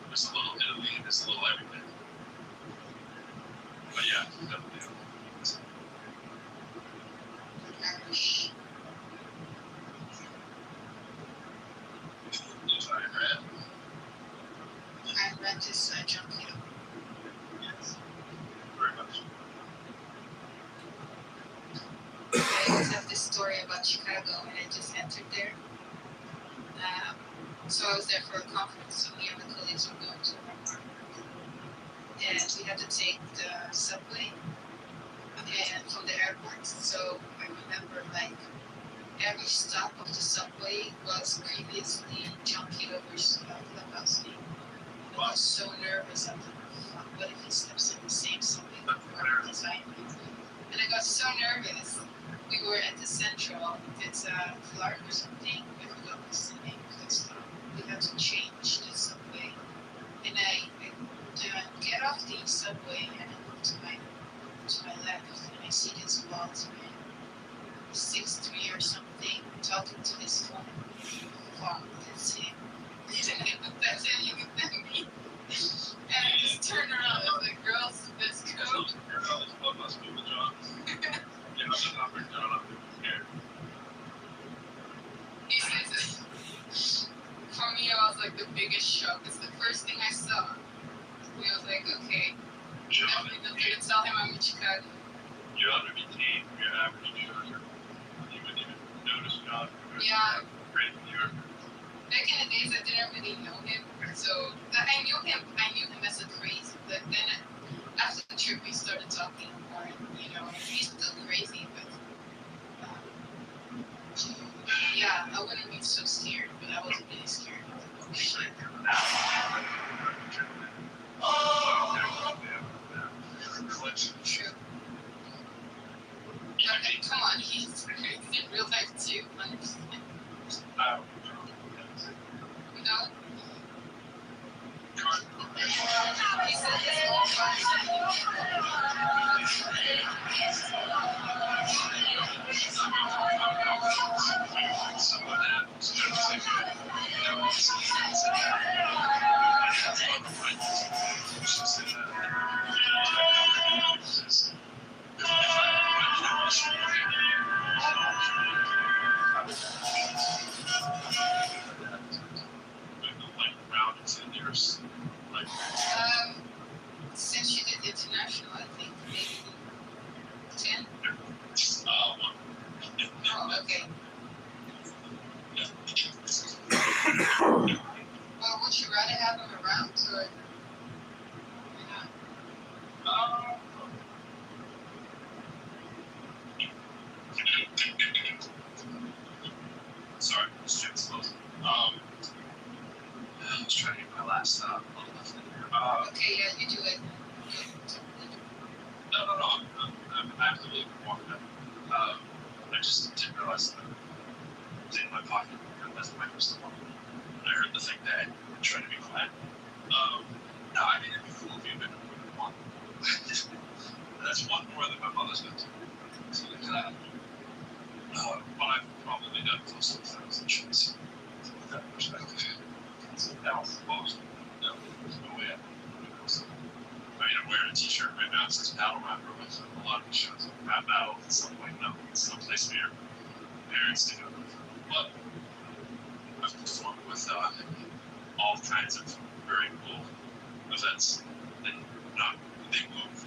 There's a little Italy, there's a little everything. But yeah, definitely. Irish. I read this John Kitover. Yes. Very much. I always have this story about Chicago, and I just entered there. So I was there for a conference, so me and the colleagues were going to an apartment. And we had to take the subway and from the airport. So I remember like every stop of the subway was previously John Kitover's clubhouse name. I was so nervous. I thought, fuck, what if he steps in the same subway before the time? And I got so nervous. We were at the Central. It's Clark or something. I forgot what's the name of the stop. We had to change the subway. And I get off the subway and I look to my left and I see this bald man, 6'3" or something, talking to his phone. Fuck, that's him. That's him, you can tell me. And I just turned around and I was like, girls, let's go. He says it. For me, it was like the biggest shock. It's the first thing I saw. We was like, okay, definitely not gonna tell him I'm in Chicago. You're under the team, your average New Yorker. You wouldn't even notice John. Yeah. Great New Yorker. Back in the days, I didn't really know him, so I knew him as a crazy. But then after the trip, we started talking more. You know, he's still crazy, but yeah, I wouldn't be so scared. But I was really scared. Oh shit. True. Okay, come on, he's crazy in real life too. Understand? No. He said his whole since you did international, I think maybe 10. Oh, okay. Well, would you rather have him around or not? Sorry, this shit's close. I was trying to get my last Okay, yeah, you do it. No. I'm actively walking up. I just didn't realize that it was in my pocket. That's my crystal ball. I heard the thing that I'm trying to be quiet. No, I mean, it'd be cool if you'd been one. That's one more than my mother's been to. So there's that. But I've probably done close to 1,000 shows. With that perspective. That was close. No, there's no way I could do close. I mean, I'm wearing a t-shirt right now. It says Battle Rapper with a lot of the shows. Rap Battle at some point, no. It's someplace for your parents to go. But I've performed with all kinds of very cool events. They moved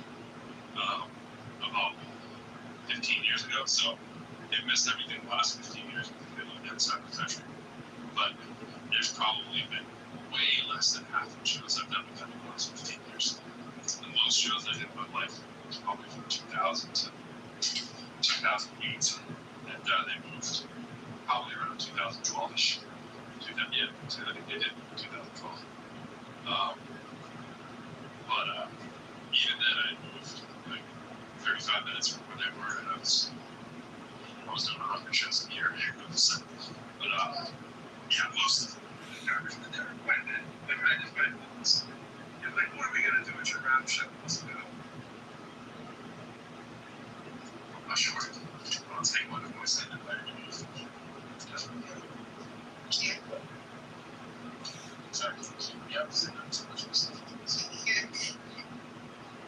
about 15 years ago, so they've missed everything the last 15 years because they lived outside the country. But there's probably been way less than half the shows I've done with them in the last 15 years. The most shows I did in my life was probably from 2000 to 2008, and they moved probably around 2012ish. I think they did 2012. But even then, I moved like 35 minutes from where they were, and I was doing 100 shows a year. But yeah, most of them are there quite a bit. They're right in the shit was ago. I'm not sure. I'll take one of my second layer. Yeah. Sorry. Yeah, I'm saying that too much stuff.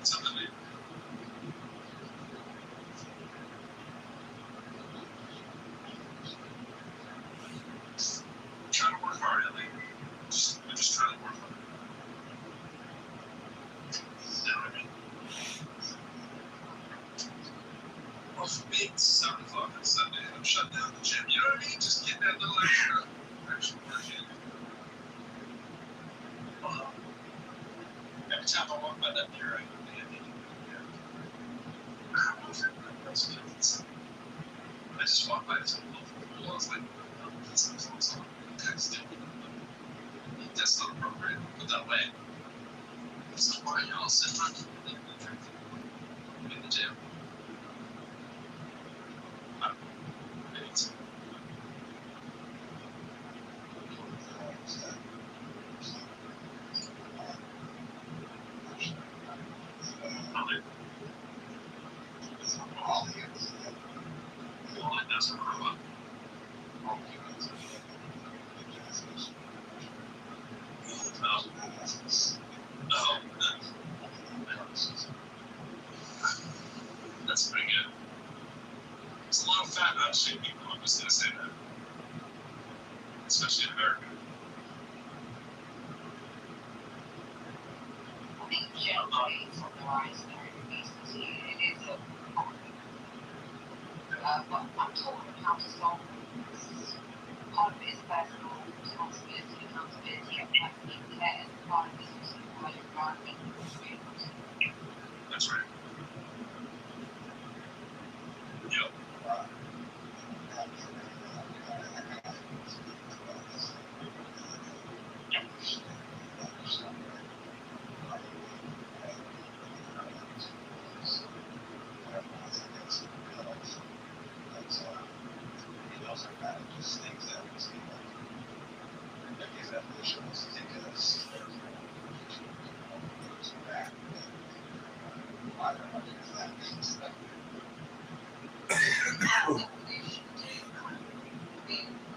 Something new. Trying to work hard, Ellie. We're just trying to work hard. You know what I mean? Well, for me, it's 7 o'clock on Sunday and I'm shutting down the gym. You know what I mean? Just get that little extra work in. Every time I walk by that mirror, I go, man, I don't know if everybody else feels it. I just walked by this little pool. I was like, oh, that's awesome. That's not appropriate. Put that away. So why are y'all sitting on in the gym? I don't know. Maybe it's well, it doesn't grow up. No, that's pretty good. There's a lot of fat, out of shape people. I'm just gonna say that, especially in America. I think generally from the rise in obesity, it is a but I'm told how to solve this. Part of it is personal responsibility, accountability, and personal care. Part of it is also wider environmental experience. That's right. Yep.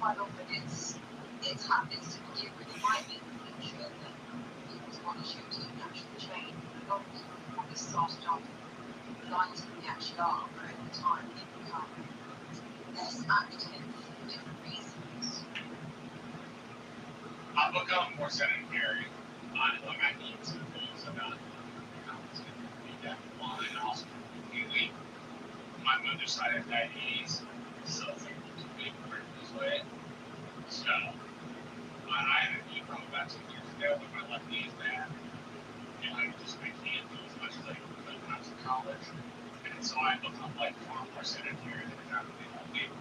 Quite often it's happens to begin with the right in the future that people's body shapes don't naturally change. A lot of people probably started off lighter than they actually are, but over time they become less active for different reasons. I've become more sedentary. Look, I need to lose about pounds and be that one and also completely. My mother's side has diabetes, so it's like too big for it this way. So, I had a knee problem about 2 years ago, but my left knee is bad. And I can't do as much as I could when I was in college. And so I become like far more sedentary than I've ever been.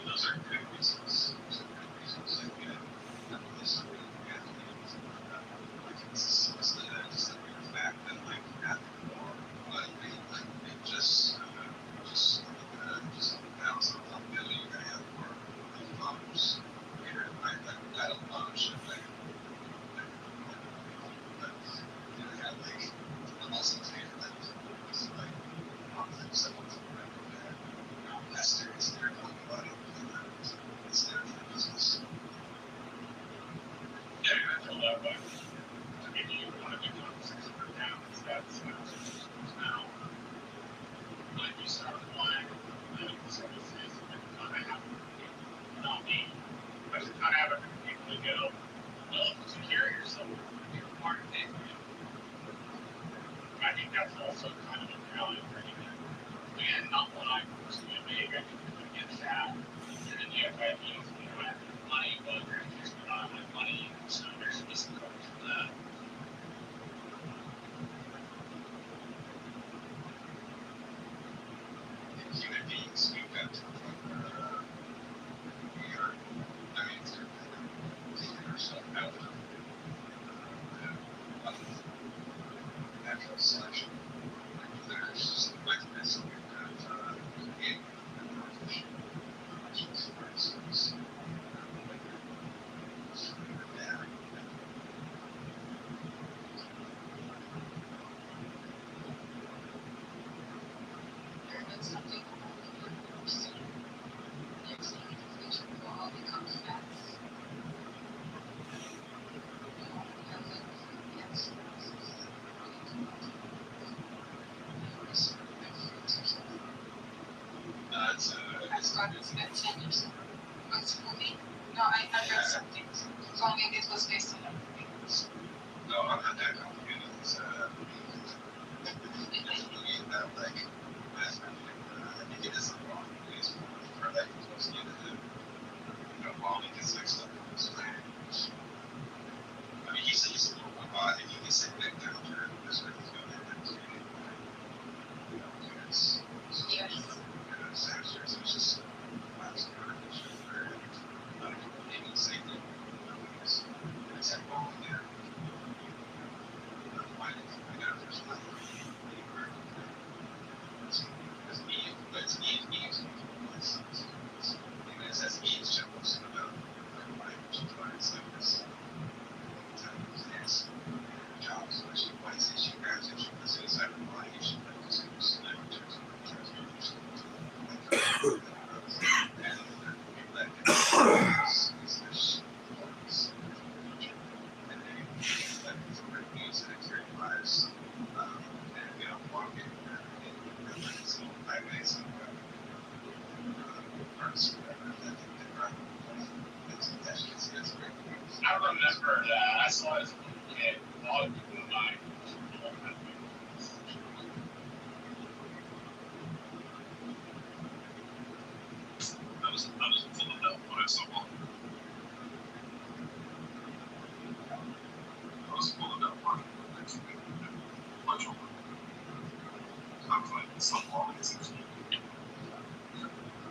Those are good reasons. Those are good reasons. Like, you know, this is really athletes. Like, it's just a real fact that, like, athlete more, but they just bounce on top of you. I have more lungs. I don't lunge. But, you know, I had, like, the muscles here that was, like, someone's that's they're talking about it. It's their business. Yeah, I feel that way. I mean, you want to become 600 pounds, that's now. Like, you start applying medical services and kind of have, not me, but you kind of have people to go, well, take care of yourself. You're part of it. I think that's also kind of a reality for you. Again, not what I personally make. I think you're going to get fat. And then you have diabetes and you don't have money, but you're just not have money. So there's this comes from that. Human beings, we've got to the point where we are, I mean, taking ourselves out of natural selection. There's mechanism that create artificial intelligence, for instance. confirming it was based on that. No, I'm not that complicated. It's that like that's I think it is a wrong place for like supposed to bombing and sex stuff. I mean, he's a little robot, and he can sit back down there. That's what he's going to do. Yes. It's just it's involved there. I remember that. I saw it as a kid. A lot of people in my I was full of that when I saw it. I was full of that one. Much older. I was like, so long as it's I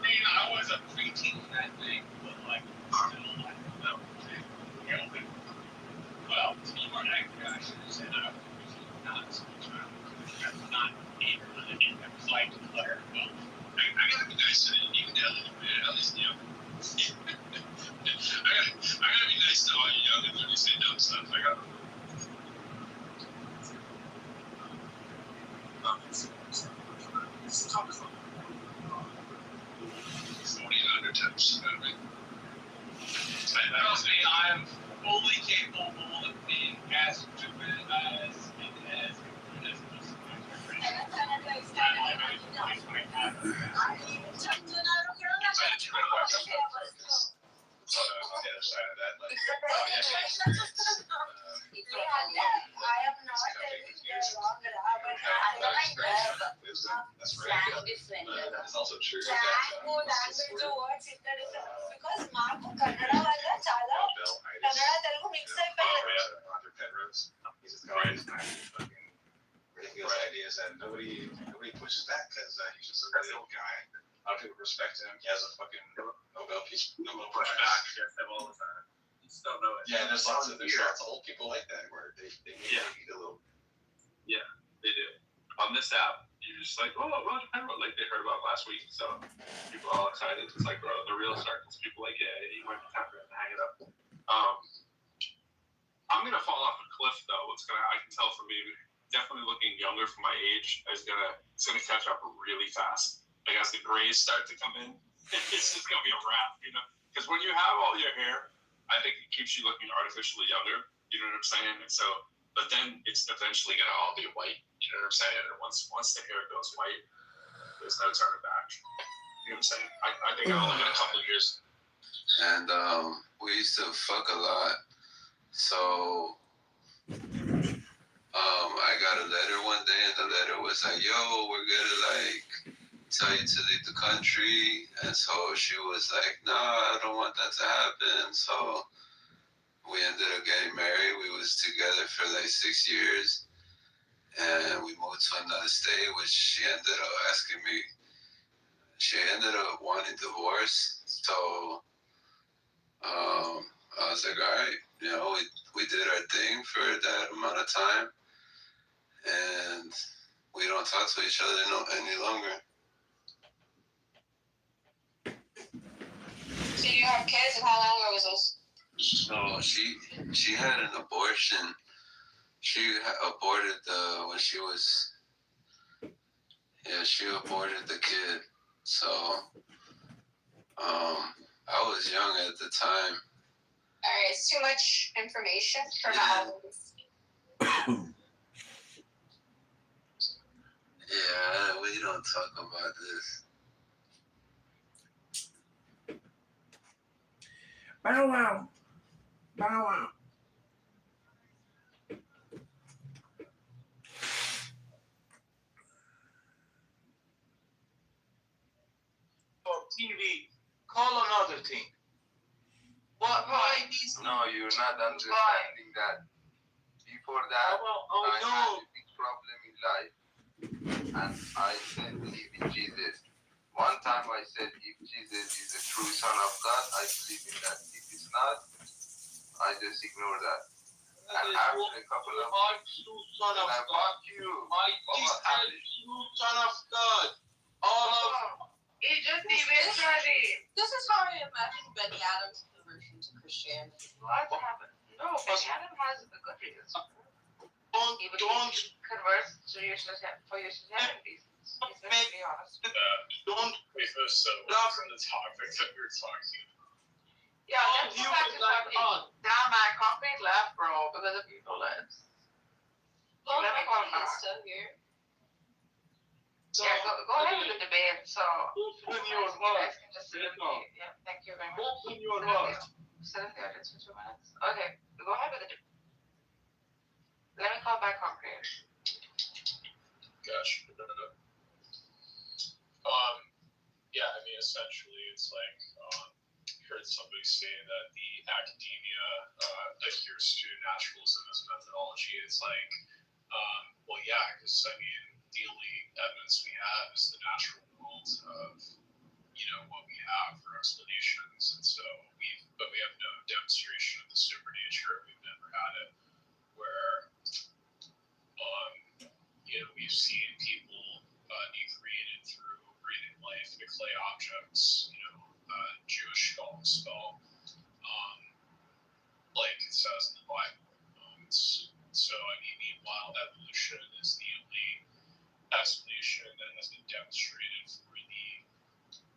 mean, I was a preteen in that thing, but like, still, like, that was well, to be more accurate, I should have said I was not so much. Not neighborhood. It was like clutter. Well, I gotta be nice to you can tell it, man. At least, I gotta be nice to all you youngins when you say dumb stuff. I gotta. Undertones, you know what I mean? That was me. I'm fully capable of being as stupid as That's also true. He's just going to fucking ridiculous ideas that nobody pushes back because he's just a really old guy. A lot of people respect him. He has a fucking Nobel Prize. Back against him all the time. You just don't know it. Yeah, there's lots of old people like that where they need a little. Yeah, they do. On this app, you're just like, oh, well, like they heard about last week, so people are all excited. It's like, bro, the real start is people like, yeah, you might be time to hang it up. I'm gonna fall off a cliff though. I can tell from me, definitely looking younger for my age, it's gonna catch up really fast. Like as the grays start to come in, it's just gonna be a wrap, Because when you have all your hair, I think it keeps you looking artificially younger. You know what I'm saying? And so, but then it's eventually gonna all be white. You know what I'm saying? And once the hair goes white, there's no turning back. You know what I'm saying? I think I'll only get a couple of years. And we used to fuck a lot. So I got a letter one day, and the letter was like, yo, we're gonna like tell you to leave the country. And so she was like, nah, I don't want that to happen. So we ended up getting married. We was together for like 6 years, and we moved to another state, which she ended up wanting divorce. So I was like, all right, we did our thing for that amount of time, and we don't talk to each other any longer. So you have kids, and how long ago was this? So she had an abortion. She aborted she aborted the kid. So I was young at the time. Alright, it's too much information for my audience. Yeah, we don't talk about this. Bow wow. Bow wow. Or TV, call another thing. What? Why these? No, you're not understanding that. Before that, I had a big problem in life, and I said, believe in Jesus. One time I said, if Jesus is the true Son of God, I believe in that. If it's not, I just ignore that. And after a couple of Son of God. fuck you. He said, true Son of God. All of. He just eventually. This is how I imagine Benny Adams' conversion to Christianity. What happened? No, Benny Adams has a good reasons. Don't. Converse to your for your Christianity reasons. Let's be honest. Don't. So from the topic that we were talking about. Yeah, let's go back to talking. Damn, my company left, bro, because of people left. Well, Let me call him he's back. still here. So, Yeah, go ahead with the debate. So, open your you heart. guys can just sit in the, yeah, thank you very much. Open your heart. Sit in the audience for 2 minutes. Okay, go ahead with the debate. Let me call back Concrete. Gotcha. Yeah, I mean, essentially, it's like I heard somebody say that the academia adheres to naturalism as a methodology. It's like, well, yeah, because I mean, the only evidence we have is the natural world of, you know, what we have for explanations, and so we have no demonstration of the supernature. We've never had it where, you know, we've seen people be created through breathing life into clay objects, you know, Jewish spell, like it says in the Bible. So, I mean, meanwhile, evolution is the only explanation that has been demonstrated for the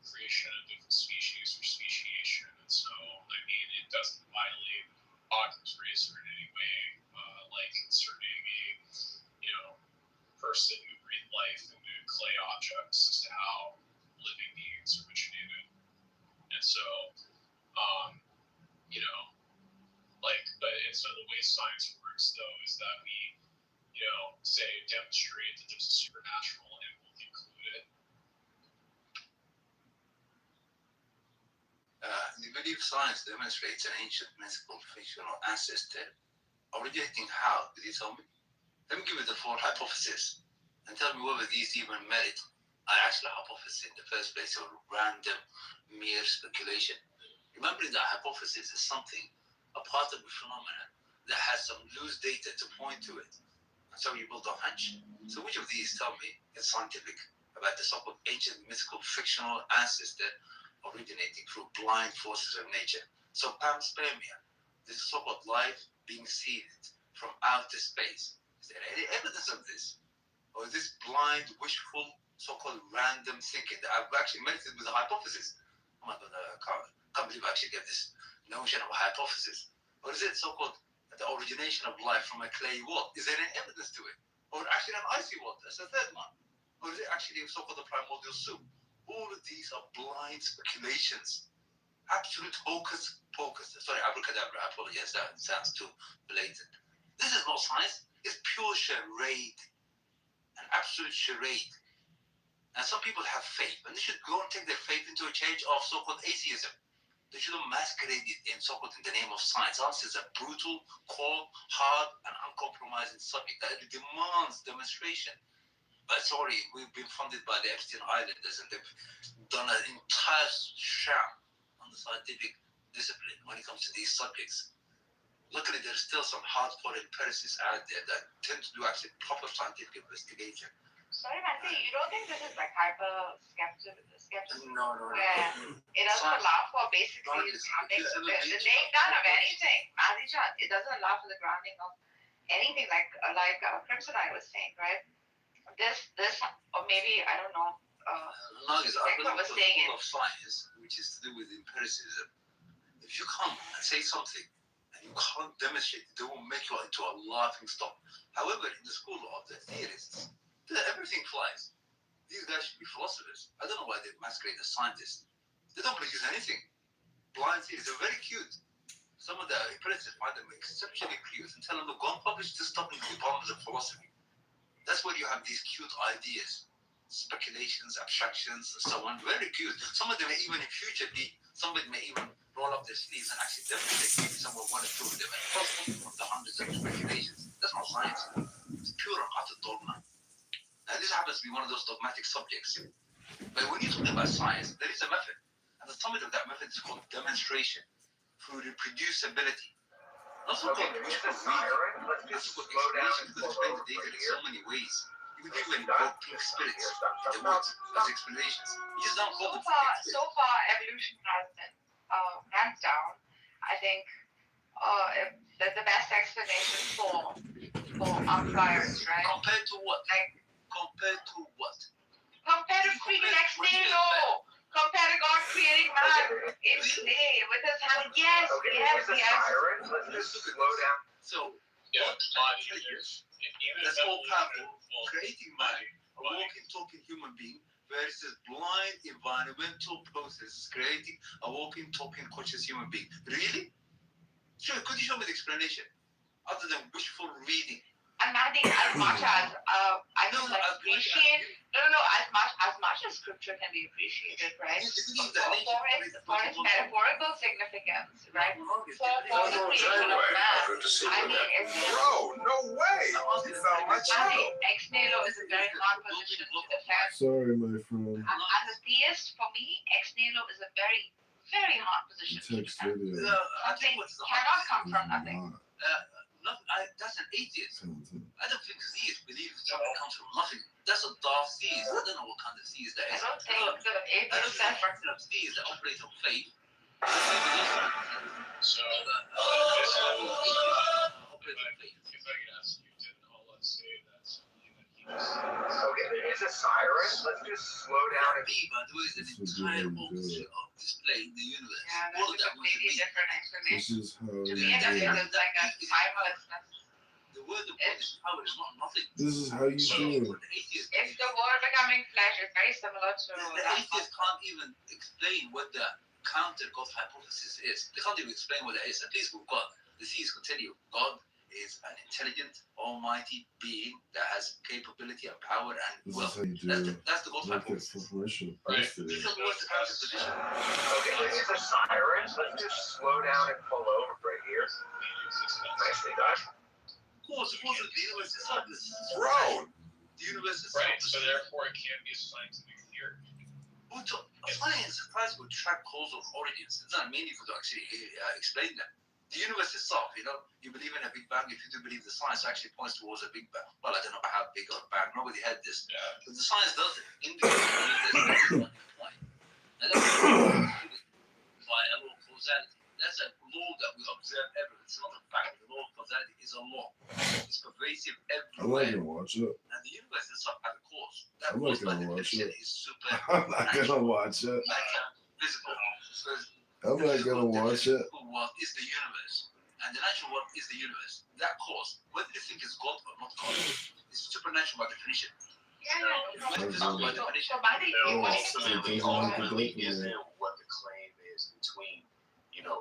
creation of different species or speciation. And so, I mean, it doesn't violate Occam's razor in any way, like concerning a, you know, person who breathed life into clay objects as to how living beings originated. And so, you know, like, and so the way science works, though, is that we, you know, say, demonstrate that there's a supernatural and we'll include it. The belief science demonstrates an ancient mythical fictional ancestor originating how? Did you tell me? Let me give you the 4 hypotheses and tell me whether these even merit an actual hypothesis in the first place or random, mere speculation. Remembering that hypothesis is something, a part of the phenomenon that has some loose data to point to it. And so you build a hunch. So which of these tell me is scientific about the so-called ancient mythical fictional ancestor originating through blind forces of nature? So panspermia, this so-called life being seeded from outer space. Is there any evidence of this? Or is this blind, wishful, so-called random thinking that I've actually meditated with a hypothesis? Oh my God, I can't believe I actually get this notion of a hypothesis. Or is it so-called the origination of life from a clay wall? Is there any evidence to it? Or actually an icy wall? That's the third one. Or is it actually so-called the primordial soup? All of these are blind speculations. Absolute hocus pocus. Sorry, abracadabra. I apologize. That sounds too blatant. This is not science. It's pure charade. An absolute charade. And some people have faith, and they should go and take their faith into a change of so-called atheism. They shouldn't masquerade it in so-called in the name of science. Science is a brutal, cold, hard, and uncompromising subject that demands demonstration. But sorry, we've been funded by the Epstein Islanders, and they've done an entire sham on the scientific discipline when it comes to these subjects. Luckily, there's still some hardcore empiricists out there that tend to do actually proper scientific investigation. Sorry, Matthew, you don't think this is like hyper skepticism? No. Where it doesn't allow for basically the laying down of anything. Madhijan, it doesn't allow for the grounding of anything like Crimson Eye was saying, right? This, or maybe, I don't know. I believe was the saying school of science, which is to do with empiricism, if you come and say something and you can't demonstrate it, they will make you into a laughing stock. However, in the school of the theorists, everything flies. These guys should be philosophers. I don't know why they masquerade as scientists. They don't produce anything. Blind theories are very cute. some of the presidents find them exceptionally cute and tell them, look, go and publish this stuff in the Department of Philosophy. That's where you have these cute ideas, speculations, abstractions, and so on. Very cute. Some of them may even in future be, somebody may even roll up their sleeves and actually demonstrate maybe someone one or two of them and cross from the hundreds of speculations. That's not science. It's pure and utter dogma. Now, this happens to be one of those dogmatic subjects. But when you're talking about science, there is a method. And the summit of that method is called demonstration through reproducibility. Not so called wishful reading. It's called explanation because explains the data in so many ways. You can even invoke pink spirits in the woods as explanations. You just don't call them So far, evolution has been, hands down, I think, the best explanation for outliers, right? Compared to what? Compared to what? Compared to freaking ex nihilo. Compared to God creating man in clay with his hand. Yes. Let's just slow down. So, Yeah, that's all powerful. Creating man, a walking, talking human being, versus blind environmental processes creating a walking, talking, conscious human being. Really? Sure, could you show me the explanation? Other than wishful reading. And I think as much as I don't appreciate, as much as scripture can be appreciated, right? For its metaphorical significance, right? For the creation of man. I mean, Bro, no way! You found my channel. Ex nihilo is a very hard position to defend. Sorry, my friend. As a theist, for me, ex nihilo is a very, very hard position to Text defend. video. Something cannot come from nothing. That's an atheist. I don't think theists believe something comes from nothing. That's a dark theist. I don't know what kind of theist that is. I don't think the I don't atheist think fraction of theists that operate on faith. So, Operate on faith. if I could ask you, didn't Allah say that something that he was Okay, there is a siren. Let's just slow down and Be, by the way, is an entire opposite of display in the universe. Yeah, All of that's a that was a completely beat. different This explanation. is how To you me, that do it. is like a timelessness. The word of God is power, is not nothing. This is how you do it. The atheist, It's the word becoming flesh. It's very similar to the atheist can't even explain what the counter God hypothesis is. They can't even explain what it is. At least with God, the theist can tell you God is an intelligent, almighty being that has capability and power and This is wealth. how you do it. That's the God Look at hypothesis. permission. Right. Posted You it. tell me what's the counter position. okay, there is a siren. Let's just slow down and pull over right here. Nicely done. Of course, the universe is not this. Bro, The universe is right, so therefore it can't be a scientific theory. Science tries to track causal origins. It's not meaningful to actually explain them. The universe itself, you believe in a Big Bang. If you do believe the science actually points towards a Big Bang. Well, I don't know about how big of a bang. Nobody had this. Yeah. But the science does it. Indicate there's a point. And that's by a law of causality. That's a law that we observe everywhere. It's not a fact. The law of causality is a law. It's pervasive I'm not everywhere. gonna watch it. And the universe itself has a cause. That I'm not cause, by gonna watch definition, it. is super I'm not gonna watch it. matter, physical. So I'm not gonna watch it. the physical world is the universe. And the natural world is the universe. That cause, whether you think is God or not God, is supernatural by definition. Metaphysical by definition. So my thing Oh, is, it doesn't ultimately make a isn't difference. what the claim is between,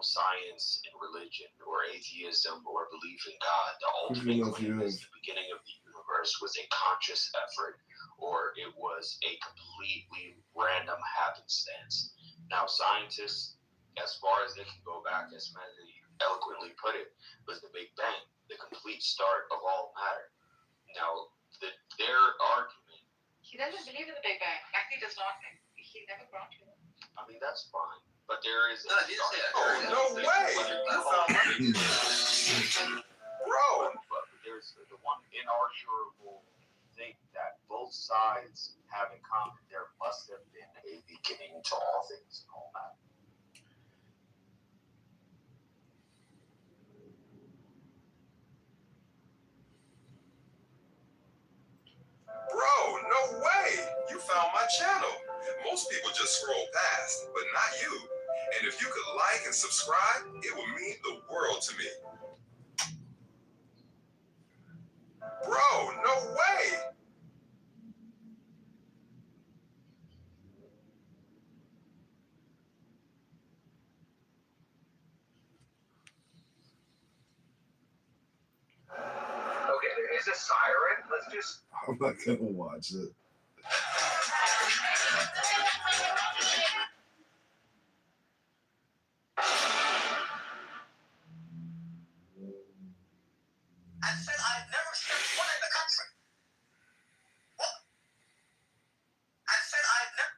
science and religion, or atheism, or belief in God. The ultimate claim is the beginning of the universe was a conscious effort, or it was a completely random happenstance. Now, scientists, as far as they can go back, as Manly eloquently put it, was the Big Bang, the complete start of all matter. Now, their argument, he doesn't believe in the Big Bang. He does not. He never brought you. I mean, that's fine, but there is. No, I didn't say that. Oh, no way! Bro! But there's the one inarguable thing that both sides have in common. There must have been a beginning to all things and all that. Bro, no way! You found my channel. Most people just scroll past, but not you. And if you could like and subscribe, it would mean the world to me. Bro, no way! I'm not gonna watch it. And said I've never stepped foot in the country. What? And said I've never.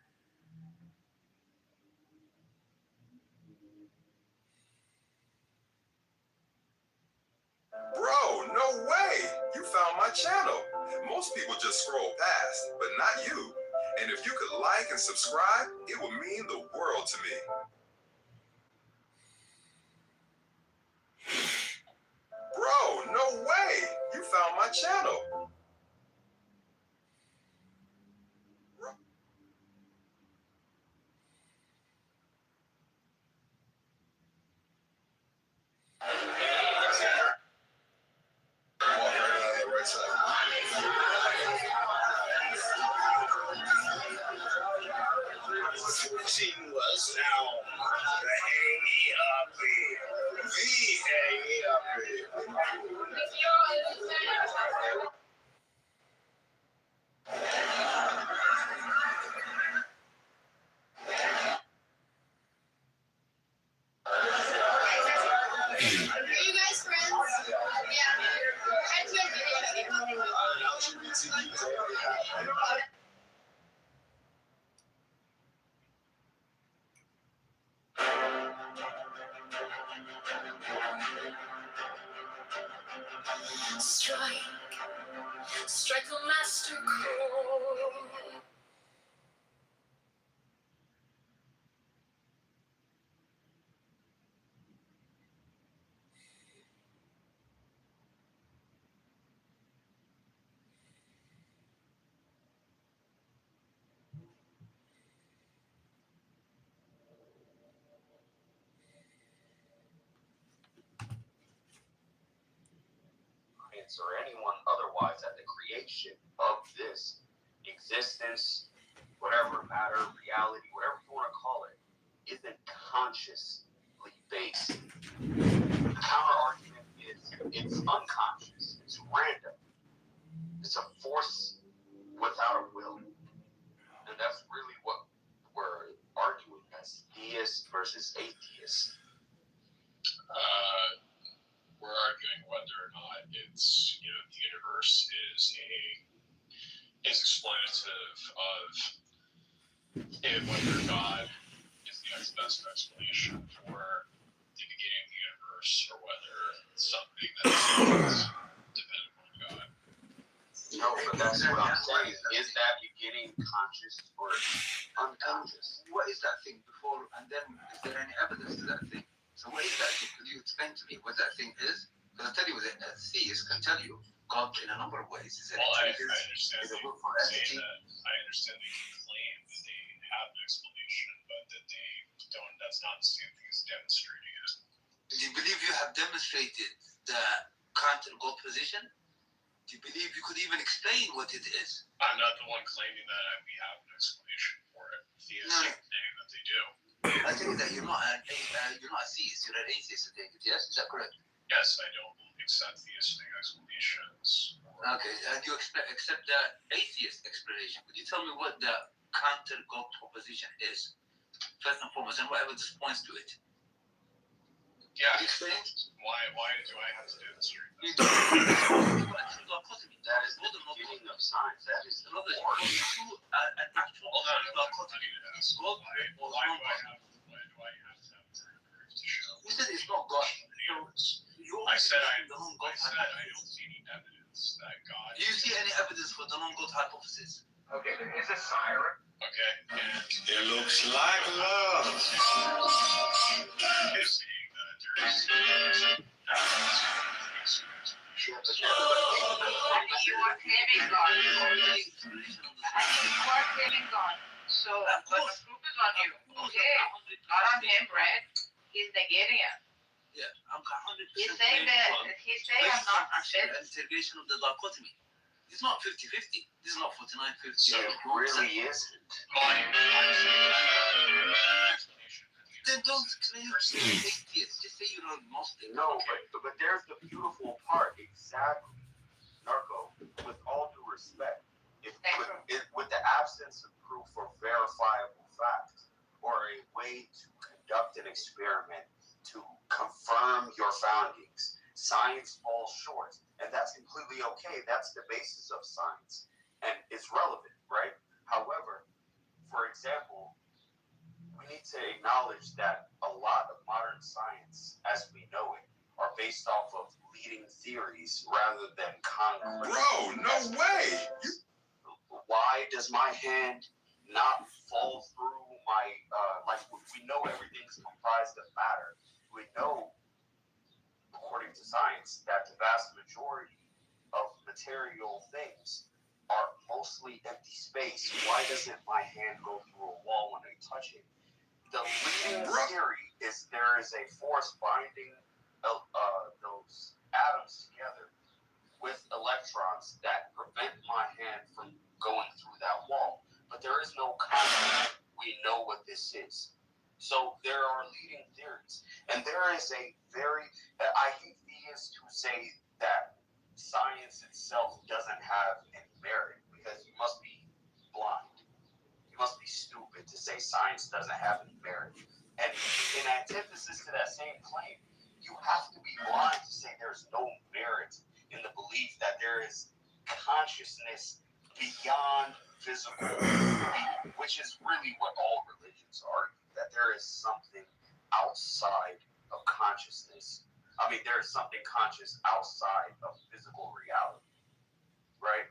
Bro, no way! You found my channel. Most people just scroll past, but not you. And if you could like and subscribe, it would mean the world to me. Bro, no way! You found my channel. She was now the Are you guys friends? Yeah. I do Strike a master chord. Or anyone otherwise at the creation of this existence, whatever matter, reality, whatever you want to call it, isn't consciously based. The counter argument is it's unconscious, it's random, it's a force without a will. And that's really what we're arguing as theists versus atheists. We're arguing whether or not it's, the universe is exploitative of it, whether God is the best explanation for the beginning of the universe, or whether it's something that's dependent on God. No, but that's what I'm saying. Is that beginning conscious or unconscious? What is that thing before, and then is there any evidence to that thing? So what is that thing? Could you explain to me what that thing is? Because I tell you, a theist can tell you God in a number of ways. Is it I understand they saying that. I understand they can claim that they have an explanation, but that they don't. That's not the same thing as demonstrating it. Do you believe you have demonstrated the counter-God position? Do you believe you could even explain what it is? I'm not the one claiming that we have an explanation for it. Theists are saying that they do. I tell you that you're not a theist, you're an atheist, I take it, yes? Is that correct? Yes, I don't accept theistic explanations. Okay, and you accept the atheist explanation. Could you tell me what the counter-God proposition is? First and foremost, and whatever this points to it. Yeah. Could you explain? Why do I have to demonstrate that? That is the beginning of science. That is the an actual dichotomy. Why do I have to have proof to show? You said it's not God. I said I don't see any evidence that God. Do you see any evidence for the non-God hypothesis? Okay, there is a siren. Okay, and it looks like love. You're saying that there is. You are claiming God. You are claiming God. So, but the proof is on you. Okay, not on him, right? He's negating it. Yeah, I'm 100%. He's saying I'm not actually an integration of the dichotomy. It's not 50-50. This is not 49-50. So it really isn't. Then don't claim to be atheist. Just say you're agnostic. No, but there's the beautiful part. Exactly. Narco, with all due respect. With the absence of proof or verifiable facts, or a way to conduct an experiment to confirm your findings, science falls short. And that's completely okay. That's the basis of science. And it's relevant, right? However, for example, we need to acknowledge that a lot of modern science, as we know it, are based off of leading theories rather than concrete. Bro, no way! Why does my hand not fall through my, we know everything's comprised of matter. We know, according to science, that the vast majority of material things are mostly empty space. Why doesn't my hand go through a wall when I touch it? The leading theory is there is a force binding those atoms together with electrons that prevent my hand from going through that wall. But there is no concept. We know what this is. So there are leading theories. And there is a I hate theists who say that science itself doesn't have any merit, because you must be blind. You must be stupid to say science doesn't have any merit. And in antithesis to that same claim, you have to be blind to say there's no merit in the belief that there is consciousness beyond physical, which is really what all religions argue, that there is something outside of consciousness. I mean, there is something conscious outside of physical reality, right?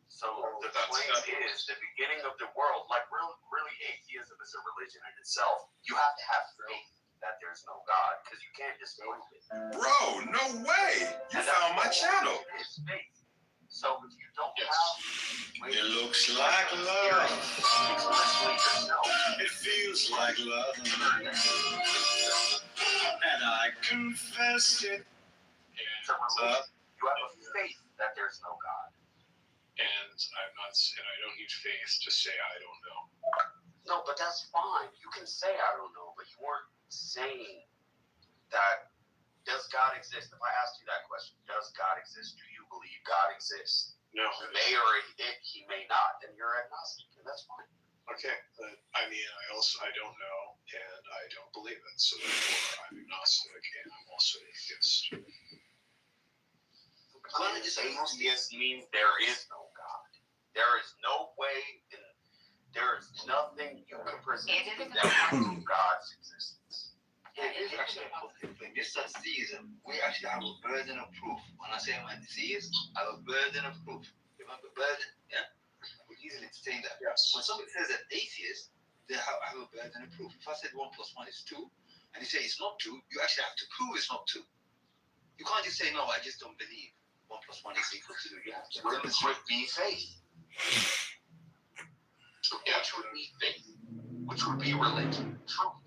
So the claim is the beginning of the world, like really atheism is a religion in itself. You have to have faith that there's no God, because you can't disprove it. Bro, no way! You found my channel. It's faith. So if you don't have... It looks like love. It feels like love. And I confessed it. You have a faith that there's no God. And I don't need faith to say I don't know. No, but that's fine. You can say I don't know, but you weren't saying that. Does God exist? If I asked you that question, does God exist? Do you believe God exists? No. He may or he may not. Then you're agnostic, and that's fine. Okay, but I mean, I don't know, and I don't believe it, so therefore I'm agnostic, and I'm also an atheist. Atheist means there is no God. There is no way, there is nothing you can present that proves God's existence. It is actually a positive thing. Just as theism, we actually have a burden of proof. When I say I'm a theist, I have a burden of proof. Remember, burden, yeah? We easily explain that. Yes. When somebody says an atheist, they have a burden of proof. If I said 1 + 1 is 2, and you say it's not 2, you actually have to prove it's not 2. You can't just say, no, I just don't believe 1 + 1 is equal to 2. You have to Which would be faith. Which would be faith. Which would be religion. Truth.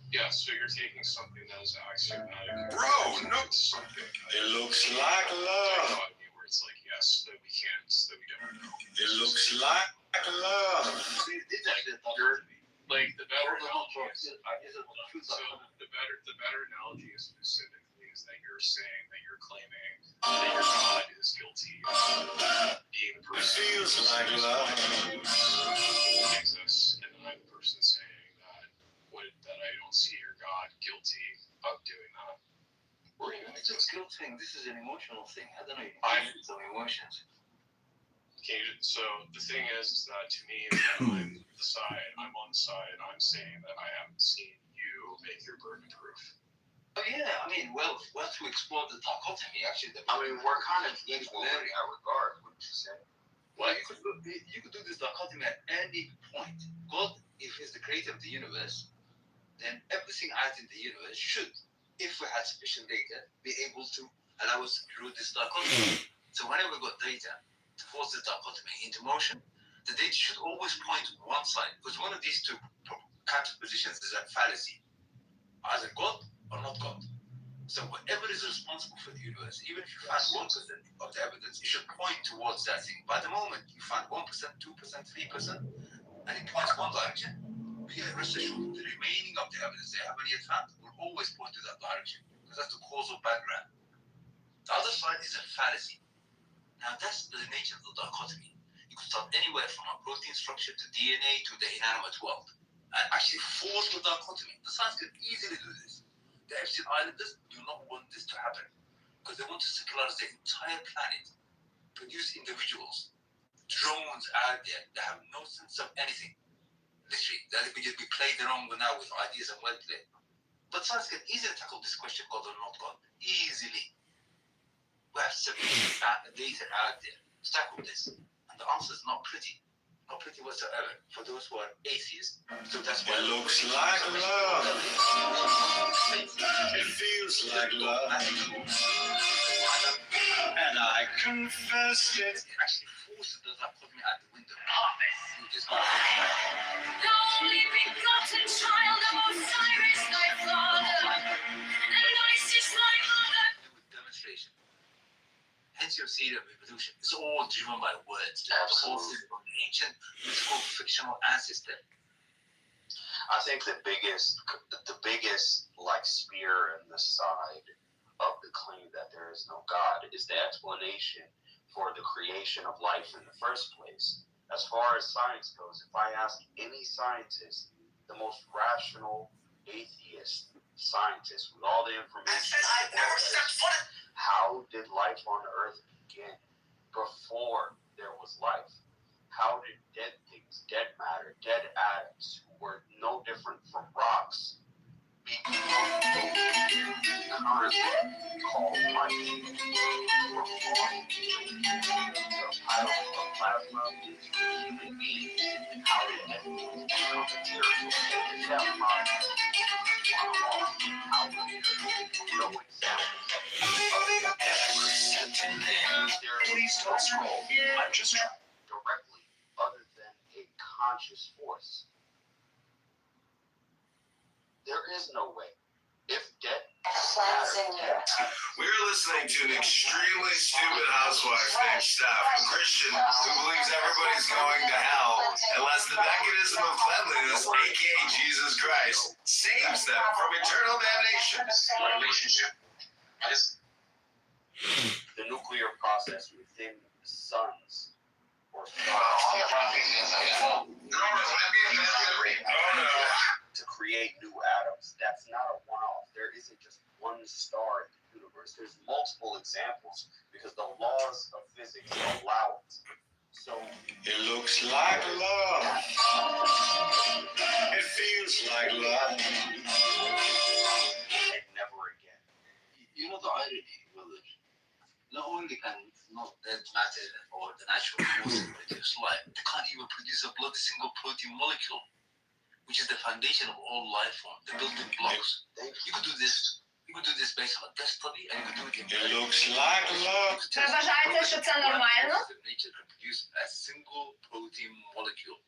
Yeah, so you're taking something that is axiomatic. Bro, no. Something. It looks like love. Where it's like, yes, that we can't, that we don't know. It looks like love. Like the better analogy is, the better analogy is specifically is that you're saying that you're claiming that your God is guilty of being the person. It feels like love. Exists, and I'm the person saying that I don't see your God guilty of doing that. Or even it's a guilt thing. This is an emotional thing. I don't know. You some emotions. Okay, so the thing is that to me, I'm on the side. I'm saying that I haven't seen you make your burden proof. Oh yeah, I mean, well, once we explore the dichotomy, actually, we're kind of equal in that regard. Wouldn't you say? Well, you could do this dichotomy at any point. God, if He's the creator of the universe, then everything out in the universe should, if we had sufficient data, be able to allow us to draw this dichotomy. So whenever we've got data to force the dichotomy into motion, the data should always point to one side, because one of these two counterpositions is a fallacy, either God or not God. So whatever is responsible for the universe, even if you find 1% of the evidence, it should point towards that thing. By the moment you find 1%, 2%, 3%, and it points one direction, rest assured, the remaining of the evidence they haven't yet found will always point to that direction, because that's the causal background. The other side is a fallacy. Now that's the nature of the dichotomy. You could start anywhere from a protein structure to DNA to the inanimate world. And actually force the dichotomy. The science can easily do this. The Epstein Islanders do not want this to happen because they want to secularize the entire planet, produce individuals, drones out there that have no sense of anything. Literally, that they could just be played around now with ideas and wordplay. But science can easily tackle this question, God or not God, easily. We have sufficient data out there to tackle this. And the answer is not pretty. Not pretty whatsoever for those who are atheists. So that's why It looks like love. It feels like love. And I confess it. It actually forces the dichotomy out the window. The only begotten child of Osiris, thy father, and Isis, thy mother. With demonstration. Hence your theory of evolution. It's all driven by words. Absolutely. From the ancient mythical fictional ancestor. I think the biggest like spear in the side of the claim that there is no God is the explanation for the creation of life in the first place. As far as science goes, if I ask any scientist, the most rational atheist scientist with all the information, how did life on Earth begin before there was life? How did dead things, dead matter, dead atoms, who were no different from rocks, become currently called life? From formed the piles of plasma into human beings. How did dead things become material? Is that possible? How did no examples Please don't scroll. I'm just directly other than a conscious force. There is no way. If dead We're listening to an extremely stupid housewife named Steph, a Christian who believes everybody's going to hell unless the mechanism of cleanliness, aka Jesus Christ, saves them from eternal damnation. Relationship is the nuclear process within the suns or to create new atoms. That's not a one-off. There isn't just one star in the universe. There's multiple examples because the laws of physics allow it. So it looks like love. It feels like love. And never again. You know the irony, brother. Not only can not dead matter or the natural forces produce life, they can't even produce a bloody single protein molecule, which is the foundation of all life form, the building blocks. You could do this. You could do this based on a test study, and you could do it in. It looks like love. Ви вважаєте, що це нормально? Nature can produce a single protein molecule.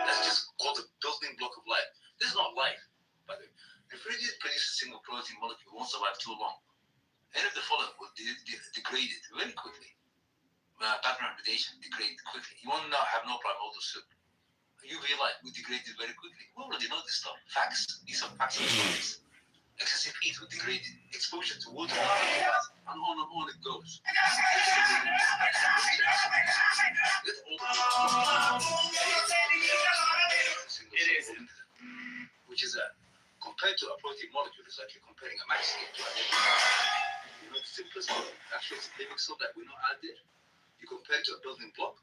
That's just called the building block of life. This is not life, by the way. If we did produce a single protein molecule, it won't survive too long. Any of the fallout will degrade it very quickly. Background radiation degrade quickly. You won't have no primordial soup. UV light will degrade it very quickly. We already know this stuff. Facts. These are facts and stories. Excessive heat will degrade it. Exposure to water and on it goes. It is. Which is compared to a protein molecule, it's like you're comparing a matchstick to a living. You know, the simplest actual living cell that we know out there, you compare it to a building block.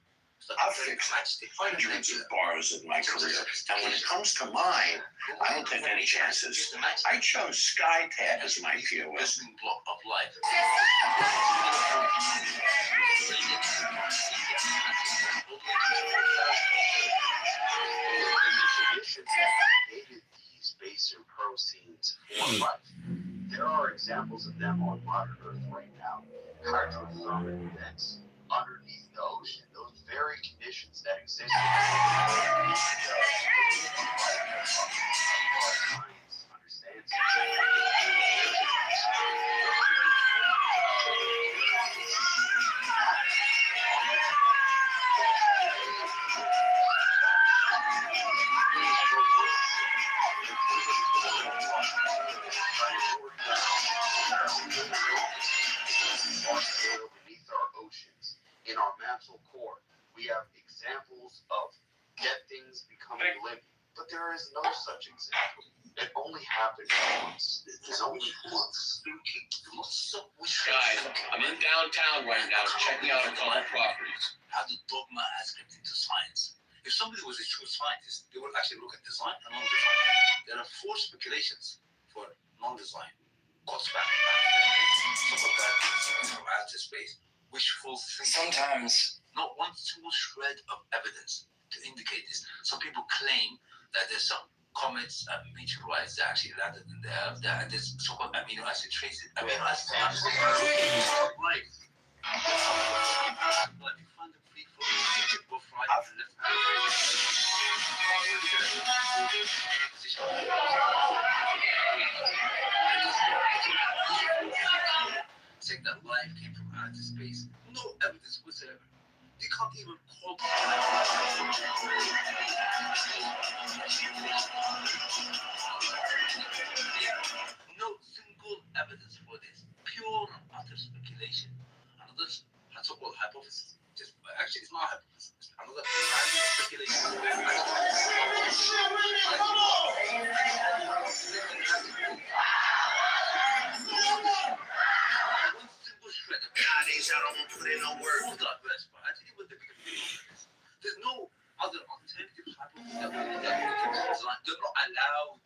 I've fixed hundreds of bars in my career, and when it comes to mine, I don't take any chances. I chose SkyTab as my POS. Building block of life. Created these baser proteins for life. There are examples of them on modern Earth right now. Hydrothermal vents underneath the ocean. Those very conditions that exist. Science understands. Beneath our oceans is no such example. It only happened once. There's only once. Guys, I'm in downtown right now checking out a couple properties. How the dogma has crept into science. If somebody was a true scientist, they would actually look at design and non-design. There are 4 speculations for non-design. God's back. Some of that is from outer space. Wishful thinking. Sometimes. Not one single shred of evidence to indicate this. Some people claim that there's some comets and meteorites that actually landed in the Earth, that there's so-called amino acid traces. Amino acid traces. Life. But you find them free for both right and left hand. Saying that life came from outer space. No evidence whatsoever. They can't even call it. No single evidence for this. Pure and utter speculation. Another so-called hypothesis. Actually, it's not a hypothesis. It's another random speculation. Nowadays, I don't put in no work. Hold on, I tell you what the bigger thing is. There's no other alternative hypothesis that design. They're not allowed.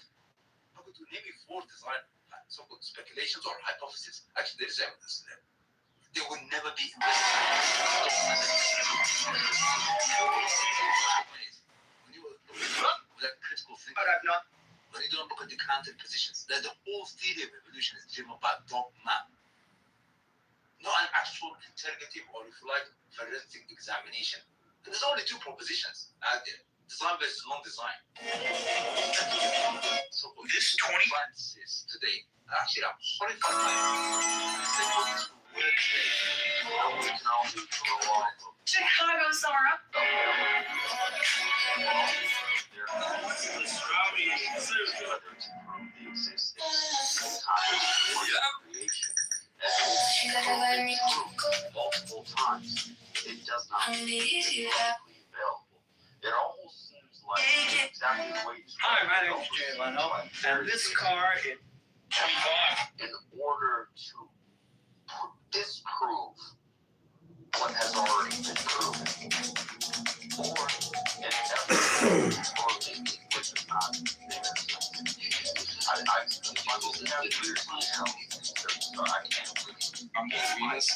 I'm going to name you 4 design so-called speculations or hypotheses. Actually, there is evidence to them. They will never be investigated. When you look at critical thinking, when you don't look at the counter positions, that the whole theory of evolution is driven by dogma. Not an actual interrogative or, if you like, forensic examination. And there's only 2 propositions out there: design versus non-design. So this 20 scientists today, actually, I'm horrified by it. Chicago, Sora. Multiple times, it does not be available. It almost seems like exactly the way you Hi, my name is Jay Leno, and this car is in order to disprove what has already been proven, or an evidence, or maybe which is not there. I I'm Venus.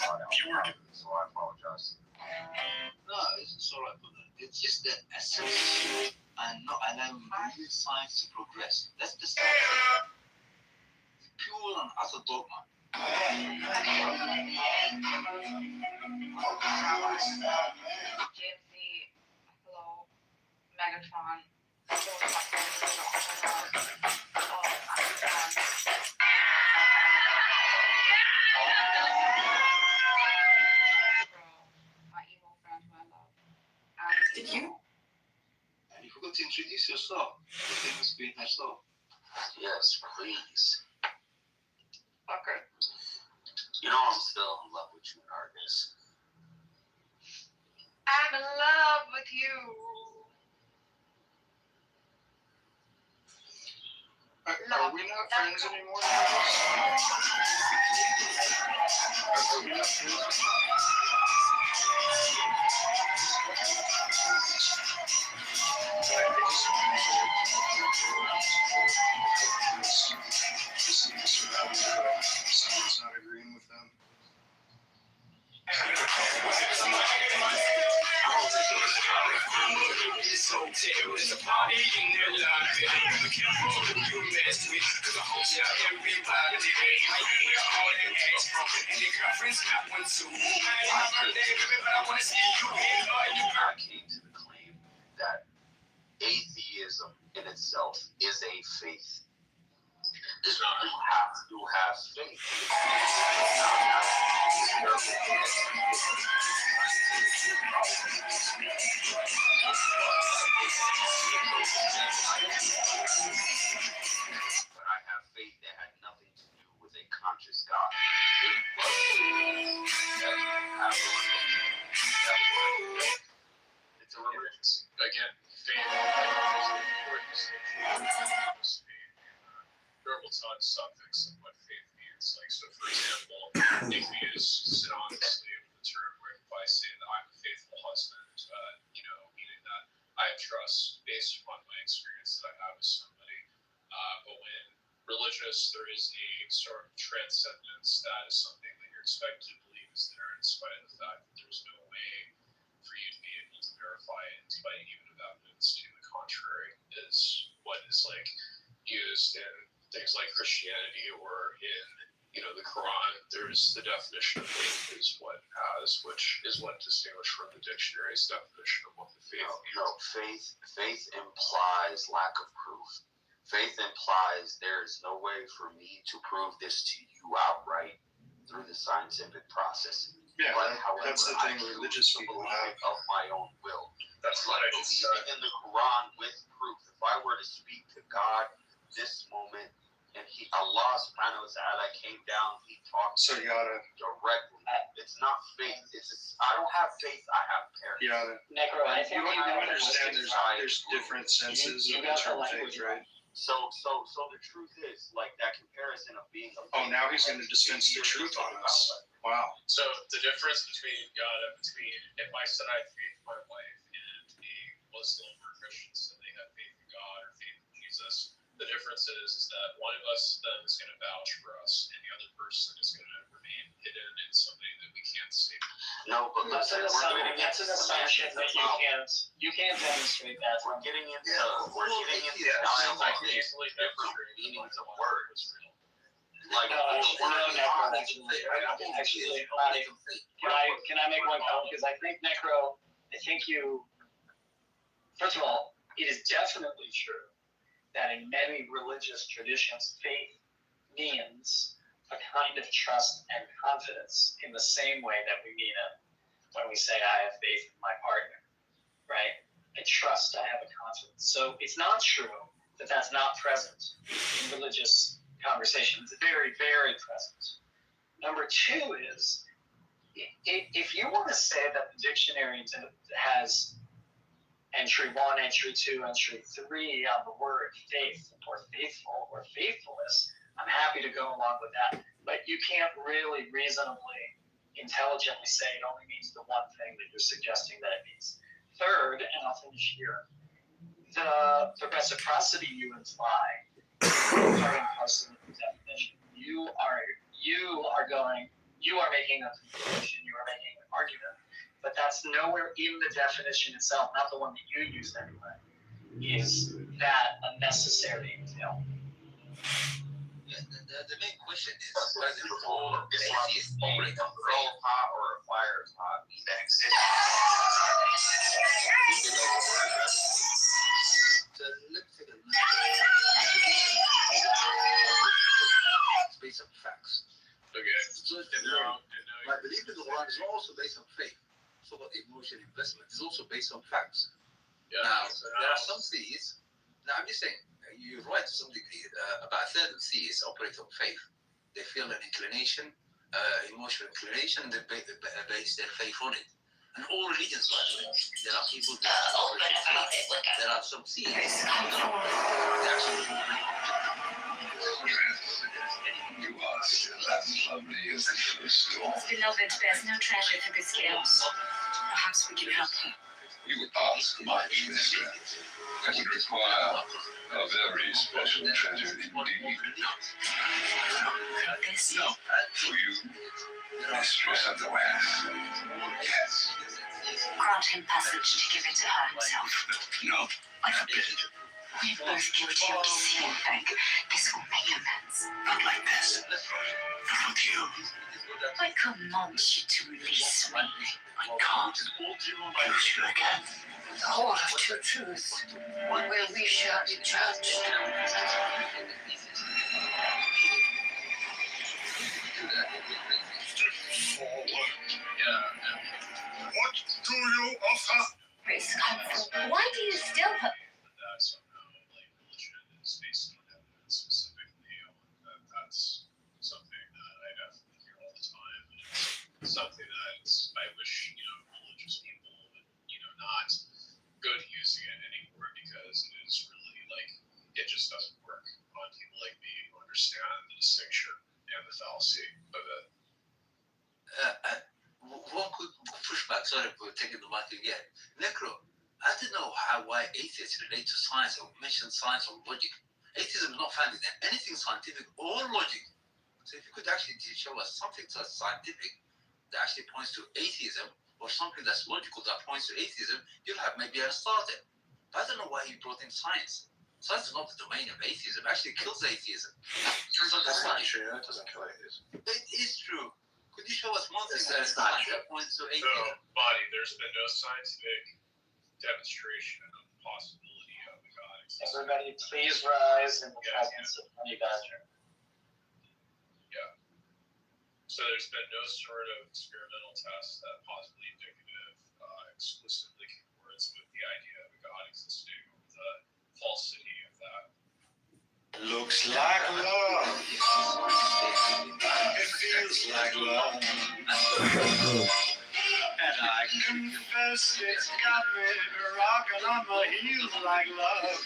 So I apologize. No, it's all right, brother. It's just that essence and not allowing real science to progress. That's the stuff. It's pure and utter dogma. JMC, hello, Megatron. Did you? And you forgot to introduce yourself. The famous Queen herself. Yes, please. Okay. You know I'm still in love with you, Argus. I'm in love with you. Are we not friends anymore? Are we not friends? Someone's not agreeing with them. This hotel is a party in their life. Be careful who you mess with, cause I hope everybody. We're all in ass broken, and your girlfriend's got one too. I ain't my birthday, baby, but I wanna see you in love. I came to the claim that atheism in itself is a faith. You have to have faith. But I have faith that had nothing to do with a conscious God. It was It's a religion. Again, faith is important. example, atheists synonymously with the term where if I say that I'm a faithful husband, meaning that I have trust based upon my experience that I have with somebody. But when religious, there is a sort of transcendence that is something that you're expected to believe is there, in spite of the fact that there's no way for you to be able to verify it, in spite even of evidence to the contrary, is what is like used in things like Christianity or in the Quran. There's the definition of faith is what it has, which is what distinguished from the dictionary's definition of what the faith means. No, faith implies lack of proof. Faith implies there is no way for me to prove this to you outright through the scientific process. Yeah, however, that's the thing religious people have. Of my own will. That's like believing in the Quran with proof. If I were to speak to God this moment, and Allah subhanahu wa ta'ala came down, he talked so you gotta directly. It's not faith. I don't have faith, I have prayer. You gotta Necro, I think you understand there's different senses of the term faith, right? So the truth is, like that comparison of being a oh, now he's going to dispense the truth on us. Wow. So the difference between if I said I have faith in my wife and a Muslim or Christian said they have faith in God or faith in Jesus, the difference is that one of us then is going to vouch for us, and the other person is going to remain hidden in something that we can't see. No, but that's an assumption that you can't demonstrate that. We're getting into dialogue easily different meanings of words. Like actually, can I make one comment? Because I think first of all, it is definitely true that in many religious traditions, faith means a kind of trust and confidence in the same way that we mean it when we say, I have faith in my partner, right? I trust, I have a confidence. So it's not true that that's not present in religious conversation. It's very, very present. Number two is, if you want to say that the dictionary has entry 1, entry 2, entry 3 on the word faith or faithful or faithfulness, I'm happy to go along with that. But you can't really reasonably, intelligently say it only means the one thing that you're suggesting that it means. Third, and I'll finish here, the reciprocity you imply is part and parcel of the definition. You are making a conclusion, you are making an argument. But that's nowhere in the definition itself, not the one that you used anyway. Is that a necessary detail? Yeah, the main question is whether all atheists operate on roll hot or a fire is hot. It's based on facts. Okay. So my belief in the Quran is also based on faith. So emotional investment is also based on facts. Yeah, now, there are some theists. Now, I'm just saying, you're right to some degree. About a third of theists operate on faith. They feel an inclination, emotional inclination, and they base their faith on it. And all religions, by the way, there are people that operate on faith. There are some theists. You are still as lovely as the first dawn. Beloved bears no treasure for this guilt. Perhaps we can help her. You would ask much, mister. That would require a very special treasure indeed. This? No. For you, mistress of the West. Yes. Grant him passage to give it to her himself. No. I forbid it. We are both guilty of deceiving Beck. This will make amends. Not like this. Not with you. I command you to release me. I can't. Use you again. Hold of two truths. One will we shall be judged. What do you offer? Praise God. Why do you still put... That somehow, religion is based on evidence specifically. That's something that I definitely hear all the time. And it's something that I wish, religious people would, not go to using it anymore, because it is really, it just doesn't work on people like me who understand the distinction. understand the fallacy of it. One quick pushback, sorry for taking the mic again. Necro, I don't know why atheists relate to science or mention science or logic. Atheism is not founded in anything scientific or logic. So if you could actually show us something that's scientific that actually points to atheism, or something that's logical that points to atheism, you'll have maybe a started. But I don't know why you brought in science. Science is not the domain of atheism. It actually kills atheism. That's not true. That doesn't kill atheism. It is true. Could you show us one thing That's not true. that points to So, atheism? Body, there's been no scientific demonstration of the possibility of a God existing. Everybody, please rise in the presence of Honey Badger. Yeah. So there's been no sort of experimental test that possibly indicative exclusively concords with the idea of a God existing, or the falsity of that. Looks like love. It feels like love. And I confess it's got me rocking on my heels like love.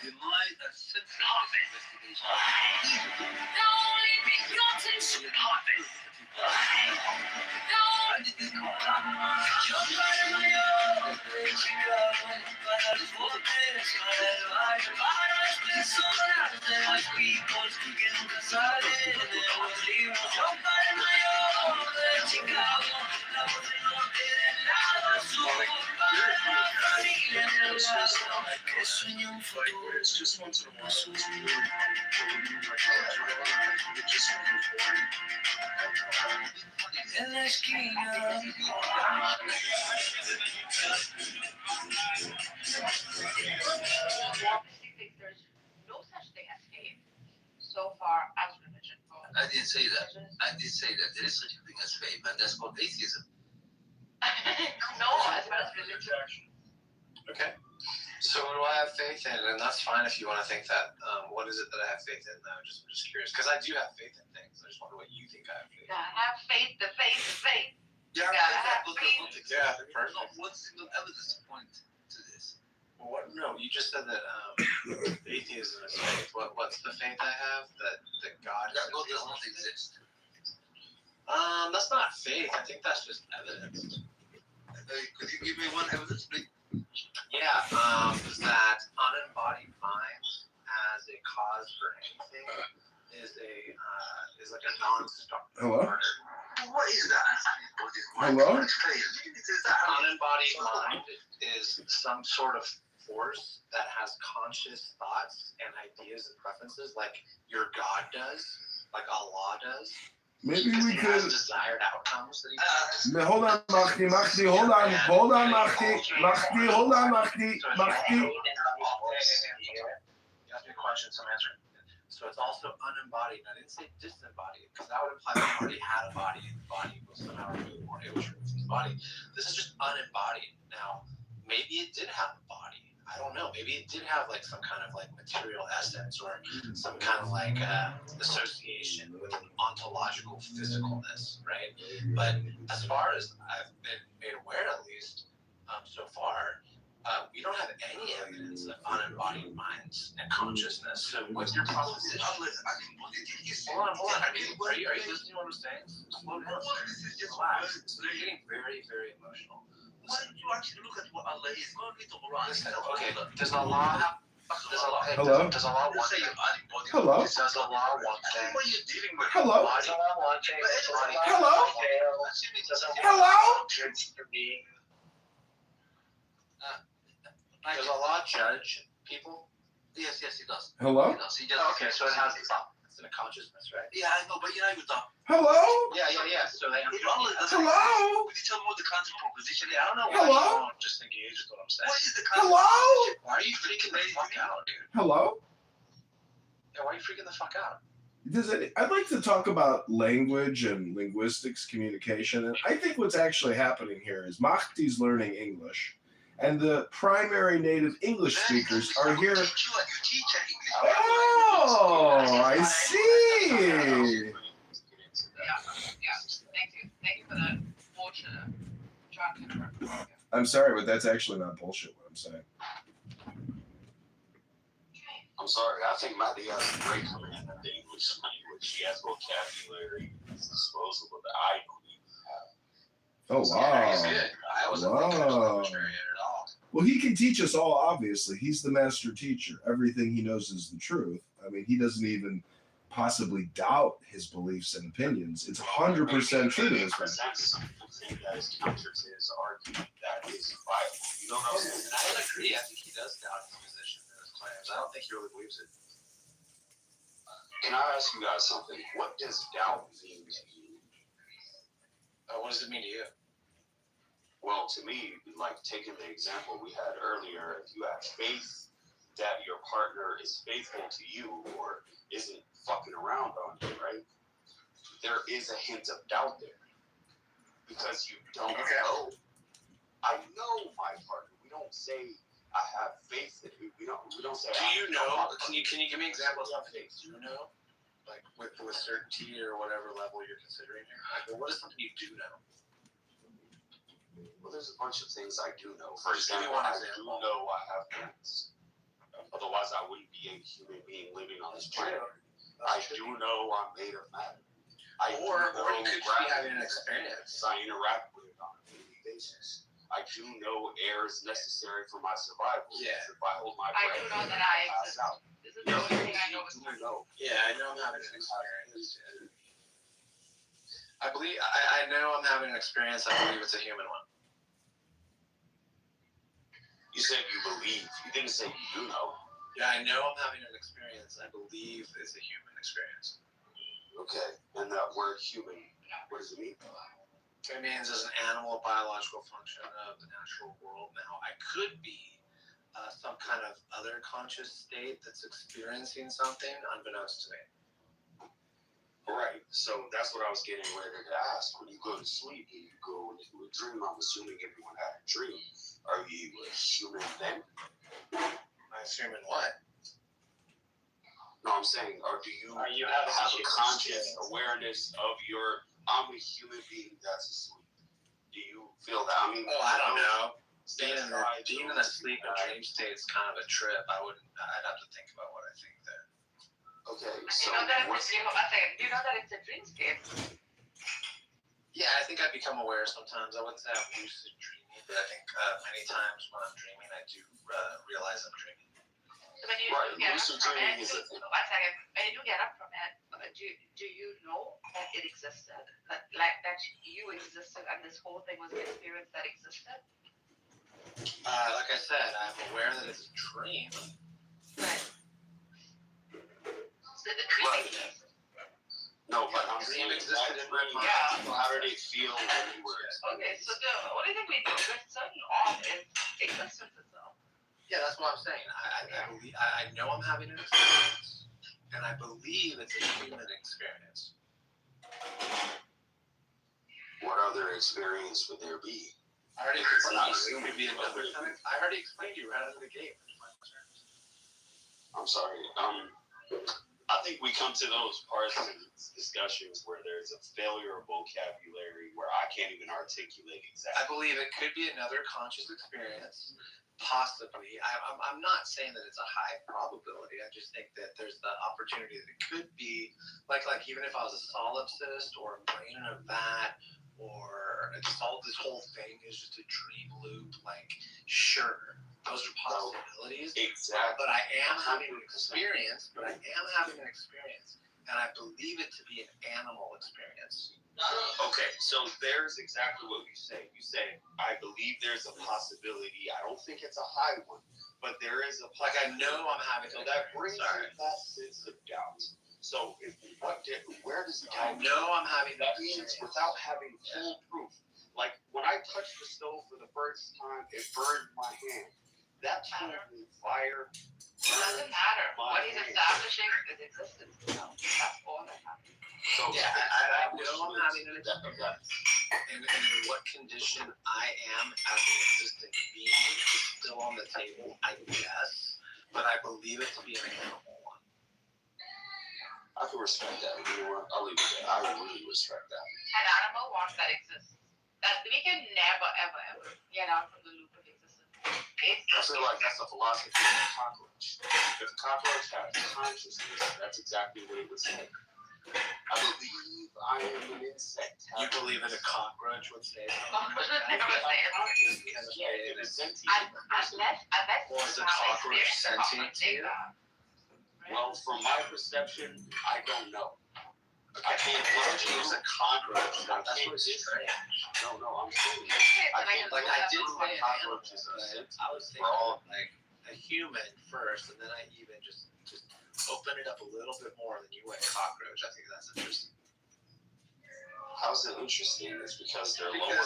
Deny a central investigation. The only begotten puppet. It's just once in a while. It's really it just En la esquina. Obviously think there's no such thing as faith so far as religion goes. I didn't say that. I did say that there is such a thing as faith, and that's called atheism. No, as far as religion. Okay. So what do I have faith in? And that's fine if you want to think that. What is it that I have faith in? I'm just curious. Because I do have faith in things. I just wonder what you think I have faith in. Yeah, have faith, the faith. Yeah, have but faith. Yeah, there's perfect. not one single evidence to point to this. Well, what? No, you just said that atheism is faith. What's the faith I have? That God That God does not exist. That's not faith. I think that's just evidence. Could you give me one evidence, please? Yeah, that unembodied mind as a cause for anything is like a non-starter. Hello? What is that? Hello? Unembodied mind is some sort of force that has conscious thoughts and ideas and preferences, like your God does, like Allah does. Maybe Because we he has could. desired outcomes that he Hold on, Mahdi, hold on, Mahdi, hold on, Mahdi. You asked me a question, so I'm answering. So it's also unembodied. And I didn't say disembodied, because that would imply that it already had a body, and the body was somehow removed, or it was removed from his body. This is just unembodied. Now, maybe it did have a body. I don't know. Maybe it did have like some kind of like material essence, or some kind of like association with an ontological physicalness, right? But as far as I've been made aware, at least so far, we don't have any evidence of unembodied minds and consciousness. So what's your proposition? Hold on. Are you listening to what I'm saying? Slow down. Relax. You're getting very, very emotional. Why don't you actually look at what Allah is? Go read the Quran. Listen, okay, does Allah have... Hello? Does Allah want things? Hello? Does Allah want things? What are you dealing with? Hello? Does Allah want things? Hello? Hello? Does Allah judge people? Yes, he does. Hello? He does. He just, Okay, so it has a thought. It's in a consciousness, right? Yeah, I know, but you know you're dumb. Hello? Yeah. So they If Allah doesn't Hello? exist, could you tell me what the counter proposition is? I don't know Hello? why you don't just engage with what I'm saying. What is the counter Hello? Why are you freaking the fuck out, dude? Hello? Yeah, why are you freaking the fuck out? I'd like to talk about language and linguistics communication, and I think what's actually happening here is Mahdi's learning English, and the primary native English speakers are here. Oh, I see. Yeah. Thank you for that bullshit. I'm sorry, but that's actually not bullshit what I'm saying. I'm sorry. I think Matty has a great command of the English language. He has vocabulary. He's disposable that I don't even have. Oh, wow. He's good. I wasn't thinking of contrarian at all. Well, he can teach us all, obviously. He's the master teacher. Everything he knows is the truth. I mean, he doesn't even possibly doubt his beliefs and opinions. It's 100% true to his fact. Something that is counter to his argument that is Bible. You know what I'm saying? I would agree. I think he does doubt his position and his claims. I don't think he really believes it. Can I ask you guys something? What does doubt mean to you? What does it mean to you? Well, to me, like taking the example we had earlier, if you have faith that your partner is faithful to you or isn't fucking around on you, right? There is a hint of doubt there because you don't know. I know my partner. We don't say I have faith in you. We don't say. Do you know? Can you give me examples of faith? Do you know? Like with certainty or whatever level you're considering here. Like, well, what is something you do know? Well, there's a bunch of things I do know. For example, I do know I have parents. Otherwise, I wouldn't be a human being living on this planet. I do know I'm made of matter. Or you could be having an experience. I interact with it on a daily basis. I do know air is necessary for my survival. Yeah. If I hold my I breath, do know that I pass exist. out. This is the only thing I know. Yeah, I know I'm having an experience. I know I'm having an experience. I believe it's a human one. You said you believe. You didn't say you do know. Yeah, I know I'm having an experience. I believe it's a human experience. Okay, and that word human, what does it mean? It means as an animal, biological function of the natural world. Now, I could be some kind of other conscious state that's experiencing something unbeknownst to me. Right, so that's what I was getting ready to ask. When you go to sleep and you go into a dream, I'm assuming everyone had a dream. Are you a human then? I assume in what? No, I'm saying, or do you have a conscious awareness of your, I'm a human being that's asleep? Do you feel that? I mean, I don't know. Being in a sleep and dream state is kind of a trip. I'd have to think about what I think there. Okay, You so know that it's a dream state? Yeah, I think I become aware sometimes. I wouldn't say I'm lucid dreaming, but I think many times when I'm dreaming, I do realize I'm dreaming. So when you do get up from it, when you do get up from it, do you know that it existed? Like that you existed and this whole thing was an experience that existed? Like I said, I'm aware that it's a dream. Right. So the dream exists. No, but I'm dream saying existed in my mind. Yeah. How did it feel when you were? Okay, so the only thing we do with certain of is existence itself. Yeah, that's what I'm saying. I know I'm having an experience, and I believe it's a human experience. What other experience would there be? I already explained. It could be another time. I already explained to you right out of the gate. I'm sorry. I think we come to those parts of discussions where there's a failure of vocabulary where I can't even articulate exactly. I believe it could be another conscious experience, possibly. I'm not saying that it's a high probability. I just think that there's the opportunity that it could be, like even if I was a solipsist or a brain in a vat, or just all this whole thing is just a dream loop. Like, sure, those are possibilities. Exactly. But I am having an experience. And I believe it to be an animal experience. Okay, so there's exactly what you say. You say, I believe there's a possibility. I don't think it's a high one, but there is a possibility. Like, I know I'm having so that brings in that sense of doubt. So where does the doubt? I know I'm having that means without having full proof. Like when I touched the stove for the first time, it burned my hand. That told me fire. It doesn't matter. What he's establishing is existence. That's all that matters. So yeah, I know I'm having an experience. And in what condition I am as an existing being is still on the table, I guess. But I believe it to be an animal one. I can respect that. You know what? I'll leave it there. I really respect that. An animal one that exists. That we can never, ever, ever get out from the loop of existence. I feel like that's a philosophy of a cockroach. If a cockroach had consciousness, that's exactly what it would say. I believe I am an insect. You believe that a cockroach would say that? Unless Or is a cockroach sentient to you? Well, from my perception, I don't know. I can't use a cockroach. That's what's strange. No, I'm saying I can't Like I did prove a say cockroach is a sentient. I was thinking like a human first, and then I even just open it up a little bit more than you went cockroach. I think that's interesting. How's it interesting? It's because they're Because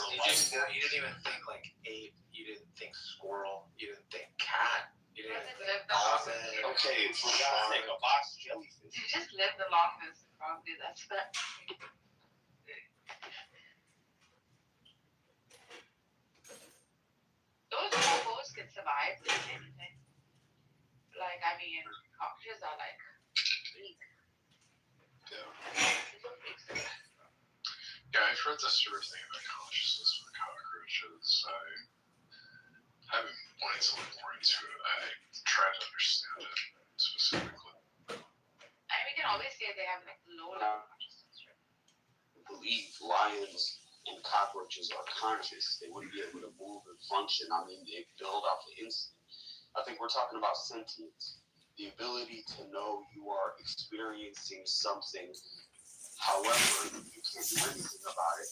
lower you didn't even think like ape. You didn't think squirrel. You didn't think cat. You didn't think dolphin. Okay, for God's sake, a box jellyfish. You just live the longest, probably. That's that. Those mofos can survive like anything. Like, I mean, cockroaches are like weak. Yeah, I've heard this sort of thing about consciousness with cockroaches. I haven't wanted to look more into it. I try to understand it specifically. And we can always say they have like low level consciousness, right? I believe lions and cockroaches are conscious. They wouldn't be able to move and function. I mean, they build off of instinct. I think we're talking about sentience. The ability to know you are experiencing something. However, you can't do anything about it.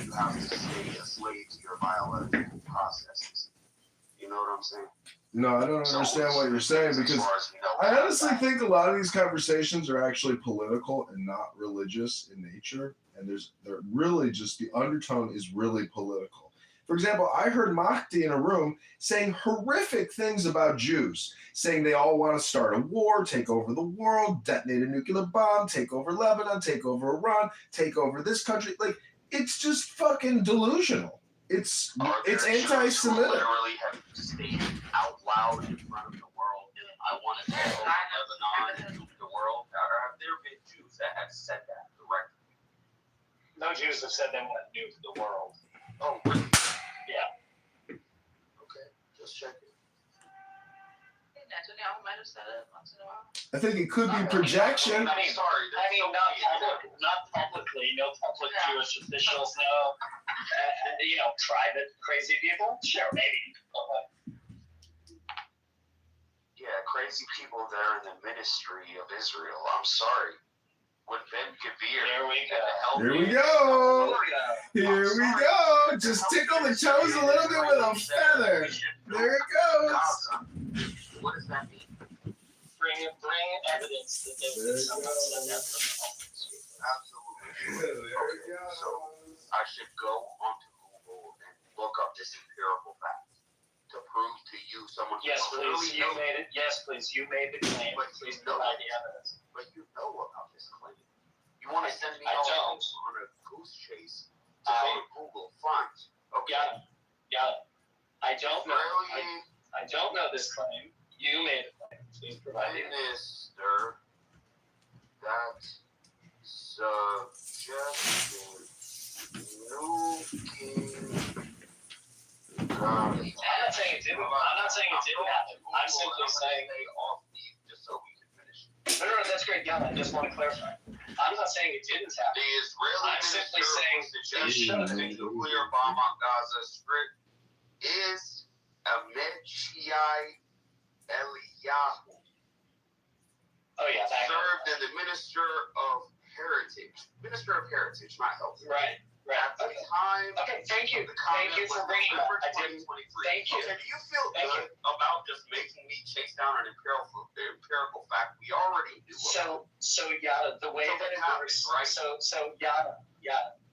You have to stay a slave to your biological processes. You know what I'm saying? No, I don't understand what you're saying because I honestly think a lot of these conversations are actually political and not religious in nature. And they're really just the undertone is really political. For example, I heard Mahdi in a room saying horrific things about Jews, saying they all want to start a war, take over the world, detonate a nuclear bomb, take over Lebanon, take over Iran, take over this country. Like, it's just fucking delusional. It's anti-Semitic. Literally have stated out loud in front of the world, I want to take over Lebanon and nuke the world. Have there been Jews that have said that directly? No Jews have said they want to nuke the world. Oh, really? Yeah. Okay, just checking. Netanyahu might have said it once in a while. I think it could be projection. I'm sorry. Not publicly. No public Jewish officials. No, private crazy people. Sure, maybe. Yeah, crazy people there in the ministry of Israel. I'm sorry. When Ben Gavir. Here we go. Here we go. Just tickle the toes a little bit with a feather. There it goes. What does that mean? Bring evidence that someone said that from the office. Absolutely. Okay, so I should go onto Google and look up this empirical fact to prove to you someone. Yes, please. You made it. Yes, please. You made the claim. But please provide the evidence. But you know about this claim. You want to send me on a goose chase to go to Google? Fine. Okay. Got it. I don't know. I don't know this claim. You made it. Please provide it. Minister that suggested nuking. I'm not saying it didn't. I'm not saying it didn't happen. I'm simply saying just so we can finish. No, that's great. Yeah, I just want to clarify. I'm not saying it didn't happen. The Israeli I'm simply saying suggestion a nuclear bomb on Gaza Strip is Amichai Eliyahu. Oh yeah, served as the Minister of Heritage. Minister of Heritage, not health. Right. At the time. Okay, thank you. Thank you for bringing it up. I did. Thank you. Okay, do you feel good about just making me chase down an empirical fact we already knew about? So Yada, the way that it works, right? So Yada.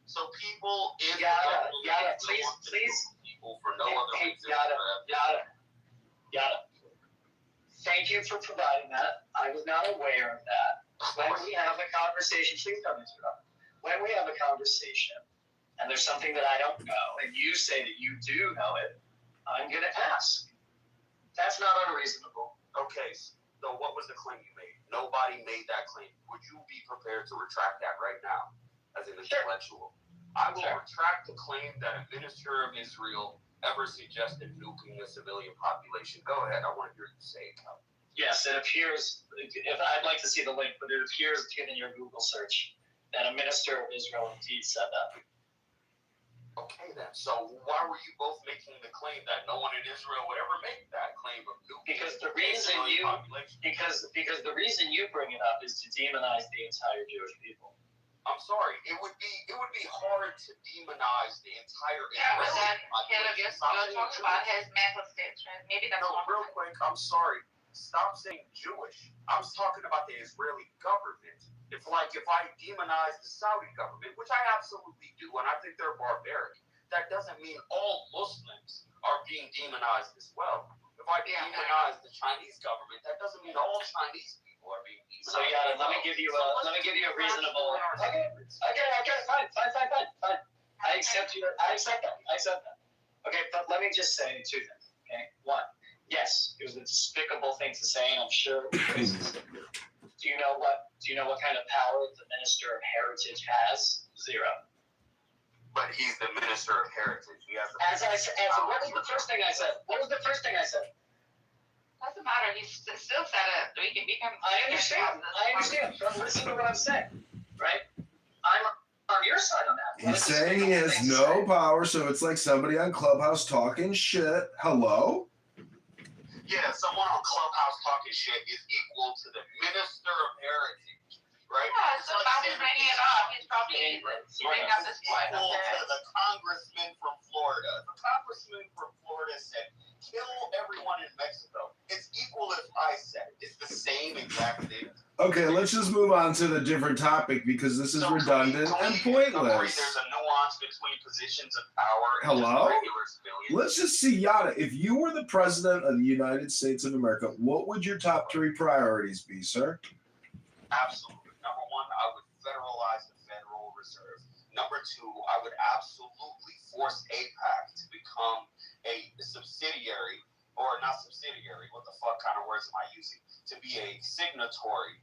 So people in Yada, please. People for no other reason. Yada. Thank you for providing that. I was not aware of that. When we have a conversation, please don't interrupt. When we have a conversation, and there's something that I don't know, and you say that you do know it, I'm going to ask. That's not unreasonable. Okay, so what was the claim you made? Nobody made that claim. Would you be prepared to retract that right now as an intellectual? I will retract the claim that a minister of Israel ever suggested nuking the civilian population. Go ahead. I want to hear you say it, Cal. Yes, it appears, if I'd like to see the link, but it appears, given your Google search, that a minister of Israel indeed said that. Okay then. So why were you both making the claim that no one in Israel would ever make that claim of nuking? Because the reason the reason you bring it up is to demonize the entire Jewish people. I'm sorry. It would be hard to demonize the entire Yeah, but Israeli then Caleb, you're population. talking about his mental state, right? Maybe that's No, real quick, I'm sorry. Stop saying Jewish. I was talking about the Israeli government. It's like if I demonize the Saudi government, which I absolutely do, and I think they're barbaric, that doesn't mean all Muslims are being demonized as well. If I demonize the Chinese government, that doesn't mean all Chinese people are being demonized. So yeah, let me give you a reasonable. Okay, fine. I accept that. Okay, but let me just say two things. Okay, one, yes, it was a despicable thing to say, and I'm sure it was racist. Do you know what kind of power the Minister of Heritage has? Zero. But he's the Minister of Heritage. He has what was the first thing I said? Doesn't matter. He still said it. We can. I understand. But listen to what I'm saying, right? I'm on your side on that. He's saying he has no power, so it's like somebody on Clubhouse talking shit. Hello? Yeah, someone on Clubhouse talking shit is equal to the Minister of Heritage, right? Yeah, so now he's bringing it up. He's probably bringing up this point. Equal to the Congressman from Florida. The Congressman from Florida said, kill everyone in Mexico. It's equal if I said it. It's the same exact thing. Okay, let's just move on to the different topic because this is redundant and pointless. There's a nuance between positions of power and Hello? just regular civilians. Let's just see, Yada, if you were the president of the United States of America, what would your top 3 priorities be, sir? Absolutely. Number 1, I would federalize the Federal Reserve. Number 2, I would absolutely force AIPAC to become a subsidiary, or not subsidiary, what the fuck kind of words am I using? To be a signatory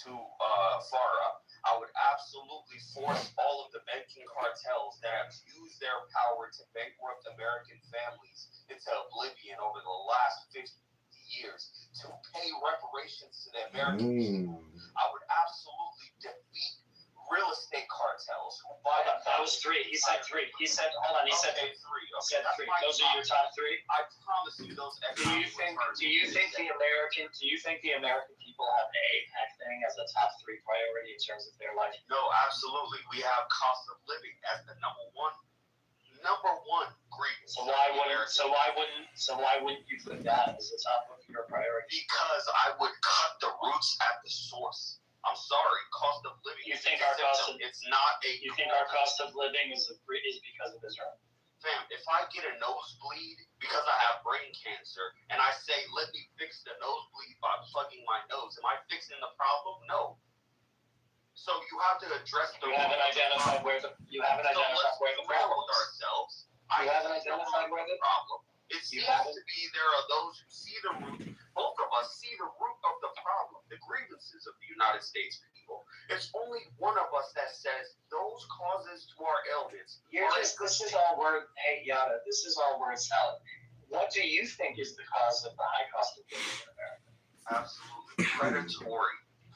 to FARA. I would absolutely force all of the banking cartels that have used their power to bankrupt American families into oblivion over the last 50 years to pay reparations to the American people. I would absolutely defeat real estate cartels who buy. That was 3. He said 3. He said 3. Okay, 3. Okay, those are your top 3. I promise you those. Do you think the American people have the AIPAC thing as a top 3 priority in terms of their life? No, absolutely. We have cost of living as the number one grievance. So why wouldn't you put that as the top of your priority? Because I would cut the roots at the source. I'm sorry, cost of living. You think our cost of living is because of Israel? Fam, if I get a nosebleed because I have brain cancer and I say, let me fix the nosebleed by plugging my nose, am I fixing the problem? No. So you have to address the You haven't identified where the problem is. ourselves. You haven't identified where the problem. It seems to be there are those who see the root. Both of us see the root of the problem, the grievances of the United States people. It's only one of us that says those causes to our ailments. This is all word. Hey, Yada, this is all word salad. What do you think is the cause of the high cost of living in America? Absolutely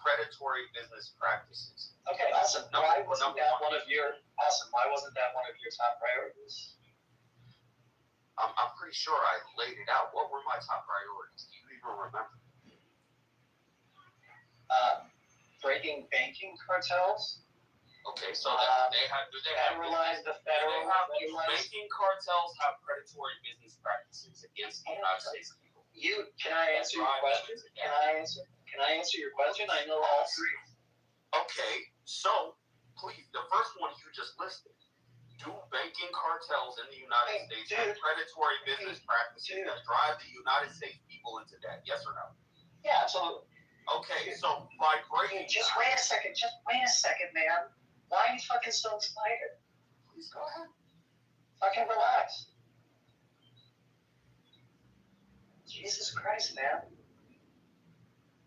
predatory business practices. Okay, awesome. Why wasn't that one of your top priorities? I'm pretty sure I laid it out. What were my top priorities? Do you even remember? Breaking banking cartels. Okay, so banking cartels have predatory business practices against the United States people. Can I answer your question? Can I answer your question? I know all 3. Okay, so please, the first one you just listed. Do banking cartels in the United States have predatory business practices that drive the United States people into debt? Yes or no? Yeah, absolutely. Okay, so by breaking... Just wait a second, man. Why are you fucking so excited? Please go ahead. Fucking relax. Jesus Christ, man.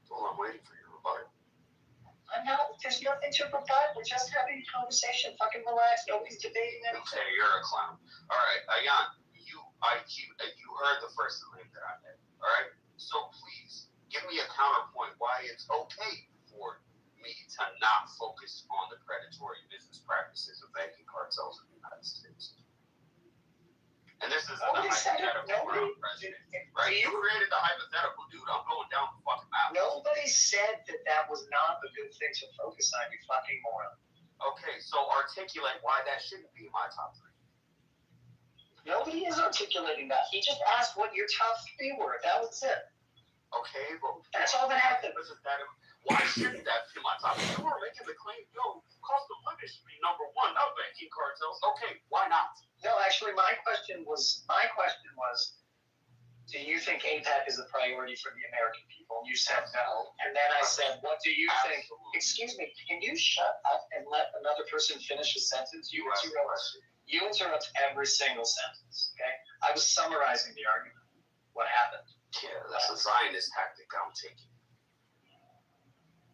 Well, I'm waiting for your rebuttal. There's nothing to rebut. We're just having a conversation. Fucking relax. Nobody's debating anything. Okay, you're a clown. All right, Ayan, you You heard the first claim that I made, all right? So please give me a counterpoint why it's okay for me to not focus on the predatory business practices of banking cartels in the United States. And this is a hypothetical where I'm president, right? You created the hypothetical, dude. I'm going down the fucking map. Nobody said that was not a good thing to focus on, you fucking moron. Okay, so articulate why that shouldn't be my top 3. Nobody is articulating that. He just asked what your top 3 were. That was it. Okay, but that's all that happened. Why shouldn't that be my top 3? You were making the claim, cost of living should be number 1, not banking cartels. Okay, why not? No, actually, my question was, do you think APAC is a priority for the American people? And you said no. And then I said, what do you think? Excuse me, can you shut up and let another person finish a sentence? You interrupt every single sentence, okay? I was summarizing the argument. What happened? Yeah, that's a Zionist tactic I'm taking.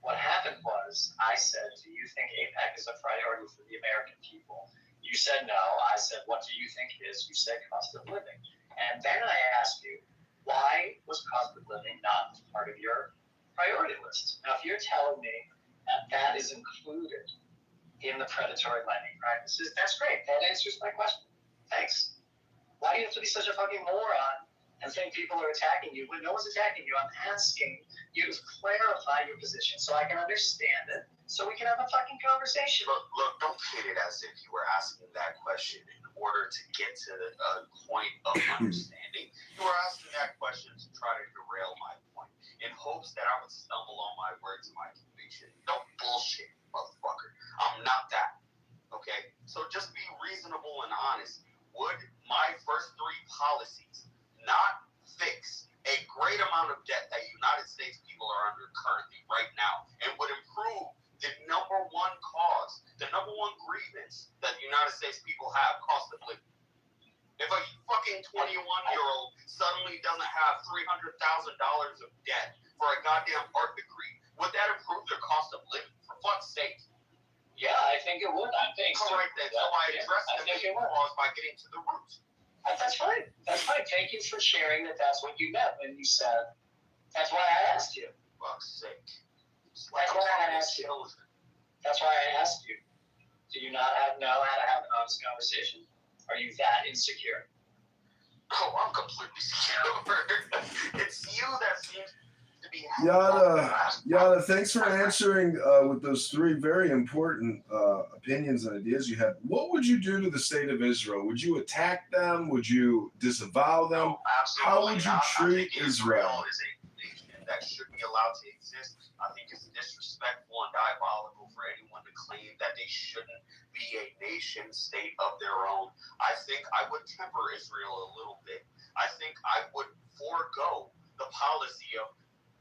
What happened was, I said, do you think APAC is a priority for the American people? You said no. I said, what do you think it is? You said cost of living. And then I asked you, why was cost of living not part of your priority list? Now, if you're telling me that is included in the predatory lending practices, that's great. That answers my question. Thanks. Why do you have to be such a fucking moron and think people are attacking you when no one's attacking you? I'm asking you to clarify your position so I can understand it, so we can have a fucking conversation. Look, don't treat it as if you were asking that question in order to get to a point of understanding. You were asking that question to try to derail my point in hopes that I would stumble on my words and my conviction. Don't bullshit, motherfucker. I'm not that. Okay? So just be reasonable and honest. Would my first 3 policies not fix a great amount of debt that United States people are under currently right now and would improve the number 1 cause, the number 1 grievance that the United States people have, cost of living? If a fucking 21-year-old suddenly doesn't have $300,000 of debt for a goddamn art degree, would that improve their cost of living? For fuck's sake. Yeah, I think it would. I think so. Correct that. So I addressed the main cause by getting to the root. That's fine. That's fine. Thank you for sharing that that's what you meant when you said, that's why I asked you. Fuck's sake. That's why I asked you. That's why I asked you. Do you not know how to have an honest conversation? Are you that insecure? Oh, I'm completely secure. It's you that seems to be... Yada, thanks for answering with those 3 very important opinions and ideas you had. What would you do to the state of Israel? Would you attack them? Would you disavow them? No, absolutely. How would you treat Israel? Is a nation that should be allowed to exist. I think it's disrespectful and diabolical for anyone to claim that they shouldn't be a nation state of their own. I think I would temper Israel a little bit. I think I would forego the policy of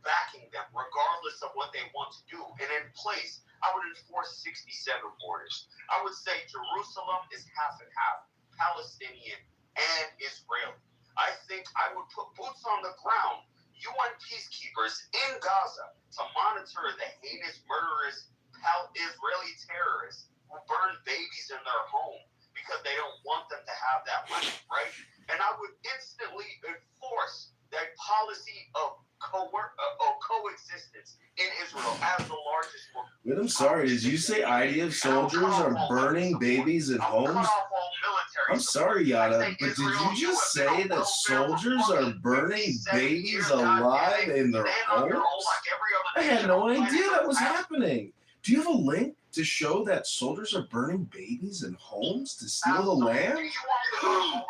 backing them regardless of what they want to do. And in place, I would enforce 67 borders. I would say Jerusalem is half and half, Palestinian and Israeli. I think I would put boots on the ground, UN peacekeepers in Gaza to monitor the heinous, murderous Israeli terrorists who burn babies in their home because they don't want them to have that money, right? And I would instantly enforce that policy of coexistence in Israel as the largest one. Wait, I'm sorry. Did you say IDF soldiers are burning babies in homes? I'm sorry, Yada, but did you just say that soldiers are burning babies alive in their homes? I had no idea that was happening. Do you have a link to show that soldiers are burning babies in homes to steal the land? Oh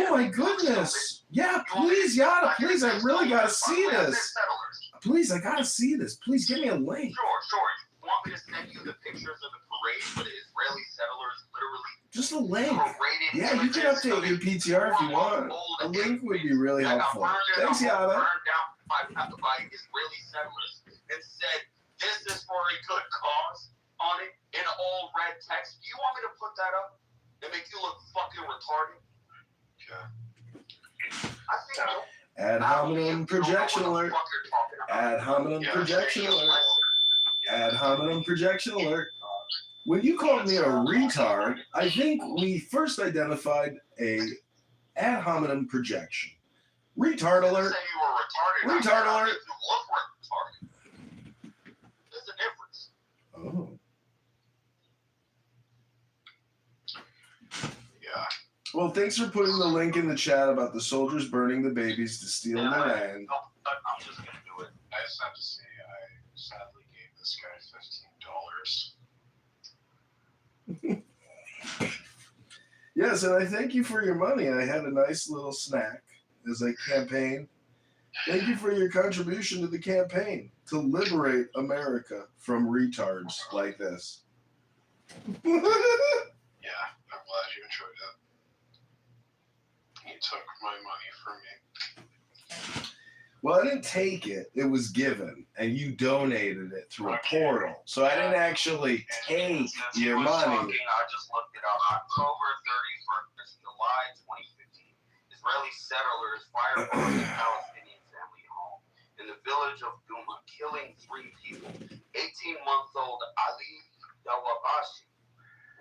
my goodness. Yeah, please, Yada, please, I really gotta see this. Please, I gotta see this. Please give me a link. Sure. You want me to send you the pictures of the parade where the Israeli settlers literally... Just a link. Yeah, you can update your PTR if you want. A link would be really helpful. Thanks, Yada. Burned down by Israeli settlers and said, this is for a good cause on it in old red text. Do you want me to put that up and make you look fucking retarded? I think Ad hominem projection alert. Ad hominem projection alert. Ad hominem projection alert. When you called me a retard, I think we first identified a ad hominem projection. Retard alert. Say you were retarded. Retard alert. You look retarded. There's a difference. Oh. Yeah. Well, thanks for putting the link in the chat about the soldiers burning the babies to steal their land. I'm just gonna do it. I just have to say, I sadly gave this guy $15. Yes, and I thank you for your money. I had a nice little snack as I campaigned. Thank you for your contribution to the campaign to liberate America from retards like this. Yeah, I'm glad you enjoyed it. You took my money from me. Well, I didn't take it. It was given, and you donated it through a portal. So I didn't actually take your money. I just looked it up. October 31st, July 2015. Israeli settlers firebombed a Palestinian family home in the village of Duma, killing 3 people. 18-month-old Ali Dawabashi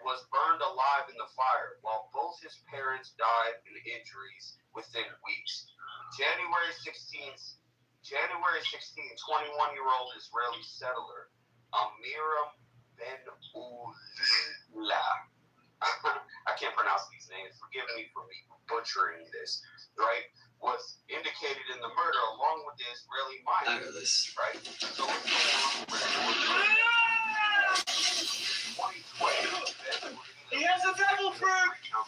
was burned alive in the fire, while both his parents died in injuries within weeks. January 16th, 21-year-old Israeli settler Amiram Ben Ula. I can't pronounce these names. Forgive me for me butchering this. Right? Was indicated in the murder along with the Israeli miners. Right? So what's going on? 2012. He has a devil fruit! Oh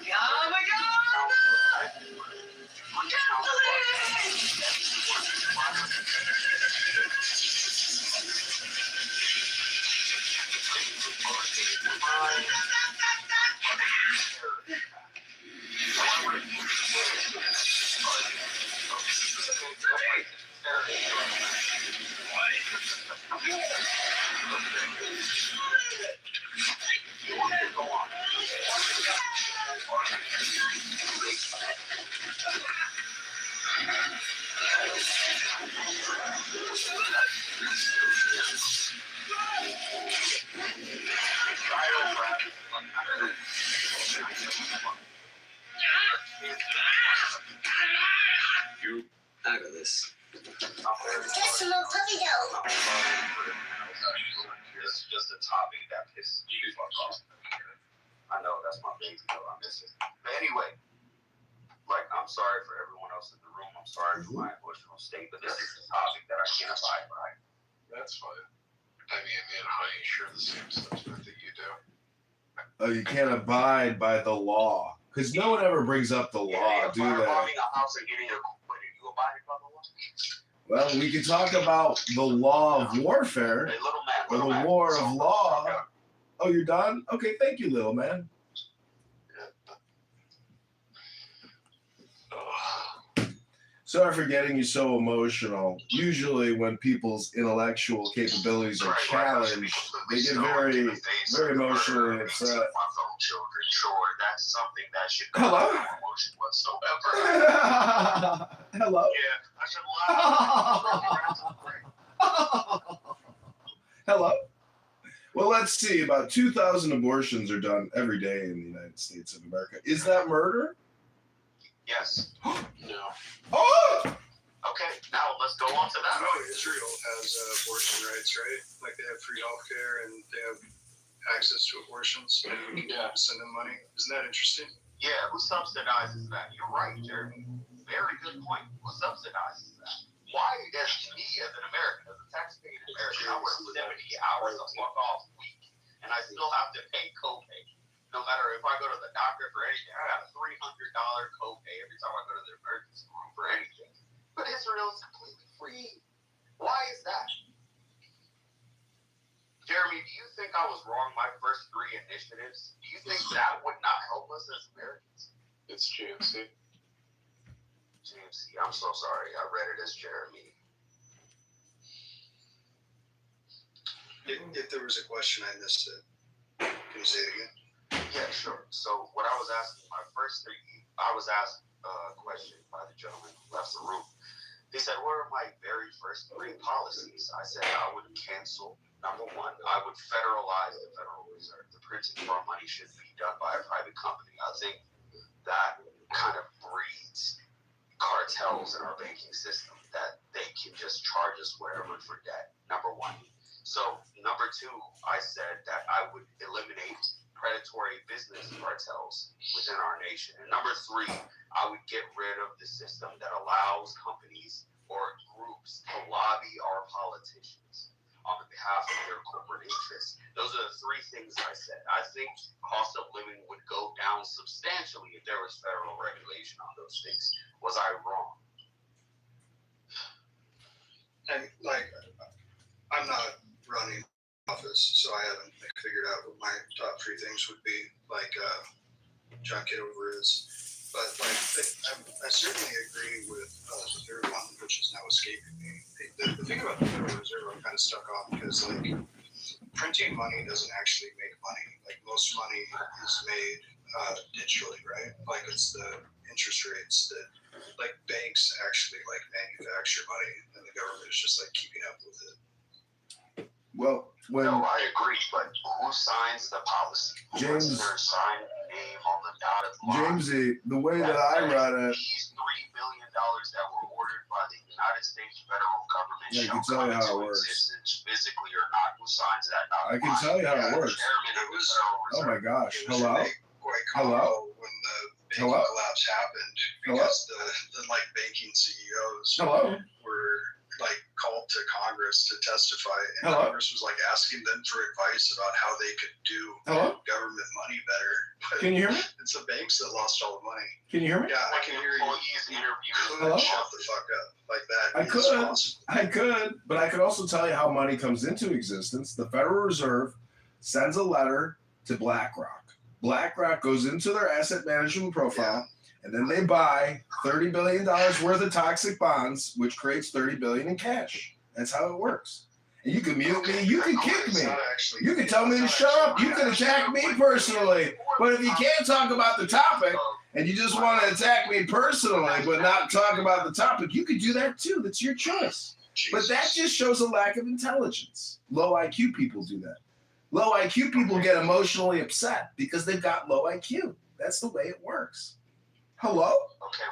my god! I got this. Just a little puppy dog. This is just a topic that pisses me the fuck off. I know that's my baby though. I miss it. But anyway, like I'm sorry for everyone else in the room. I'm sorry for my emotional state, but this is a topic that I can't abide by. That's fine. I mean, me and Honey share the same sentiment that you do. Oh, you can't abide by the law. Because no one ever brings up the law, do they? Firebombing a house and getting acquitted. You abiding by the law? Well, we can talk about the law of warfare, Hey, or the war of law. Oh, you're done? Okay, thank you, little man. Sorry for getting you so emotional. Usually when people's intellectual capabilities are challenged, they get very, very emotional and upset. That's something that should Hello? not have emotion whatsoever. Hello? Yeah, I should laugh. Hello? Well, let's see. About 2,000 abortions are done every day in the United States of America. Is that murder? Yes. No. Oh! Okay, now let's go on to that. I know Israel has abortion rights, right? Like they have free healthcare and they have access to abortions, and you can send them money. Isn't that interesting? Yeah, who subsidizes that? You're right, Jeremy. Very good point. Who subsidizes that? Why, as me, as an American, as a taxpaying American, I work 70 hours a fuck off week, and I still have to pay copay. No matter if I go to the doctor for anything, I got a $300 copay every time I go to the emergency room for anything. But Israel is completely free. Why is that? Jeremy, do you think I was wrong my first 3 initiatives? Do you think that would not help us as Americans? It's GMC. GMC, I'm so sorry. I read it as Jeremy. If there was a question, I missed it. Can you say it again? Yeah, sure. So what I was asking, my first 3, I was asked a question by the gentleman who left the room. He said, what are my very first 3 policies? I said I would cancel, number 1, I would federalize the Federal Reserve. The printing of our money should be done by a private company. I think that kind of breeds within our nation. And number three, I would get rid of the system that allows companies or groups to lobby our politicians on behalf of their corporate interests. Those are the three things I said. I think cost of living would go down substantially if there was federal regulation on those things. Was I wrong? And like, I'm not running office, so I haven't figured out what my top three things would be. Like John Kitover is, but like I certainly agree with the third one, which is now escaping me. The thing about the Federal Reserve, I'm kind of stuck on because like printing money doesn't actually make money. Like most money is made digitally, right? Like it's the interest rates that like banks actually like manufacture money, and the government is just like keeping up with it. Well, no, I agree, but who signs the policy? Who puts their signed name on the dotted line? Jamesy, the way that I run it, these $3 billion that were ordered by the United States federal government I can shall tell come you how into it works. existence physically or not. Who signs that dotted I can line? tell you how it works. Chairman of the Federal Oh Reserve. my gosh! Hello, Quite hello, comical when the banking hello, collapse happened because the like banking CEOs hello. were like called to Congress to testify, and Hello? Congress was like asking them for advice about how they could do Hello? government money better. But Can you hear me? it's the banks that lost all the money. Can you hear me? Yeah, I can hear you. Hello? Shut the fuck up like that. I is could, possible. I could, but I could also tell you how money comes into existence. The Federal Reserve sends a letter to BlackRock. BlackRock goes into their asset management profile, and then they buy $30 billion worth of toxic bonds, which creates $30 billion in cash. That's how it works. And you can mute me, you can kick me, you can tell me to shut up, you can attack me personally. But if you can't talk about the topic and you just want to attack me personally, but not talk about the topic, you can do that too. That's your choice. But that just shows a lack of intelligence. Low IQ people do that. Low IQ people get emotionally upset because they've got low IQ. That's the way it works. Hello? Okay.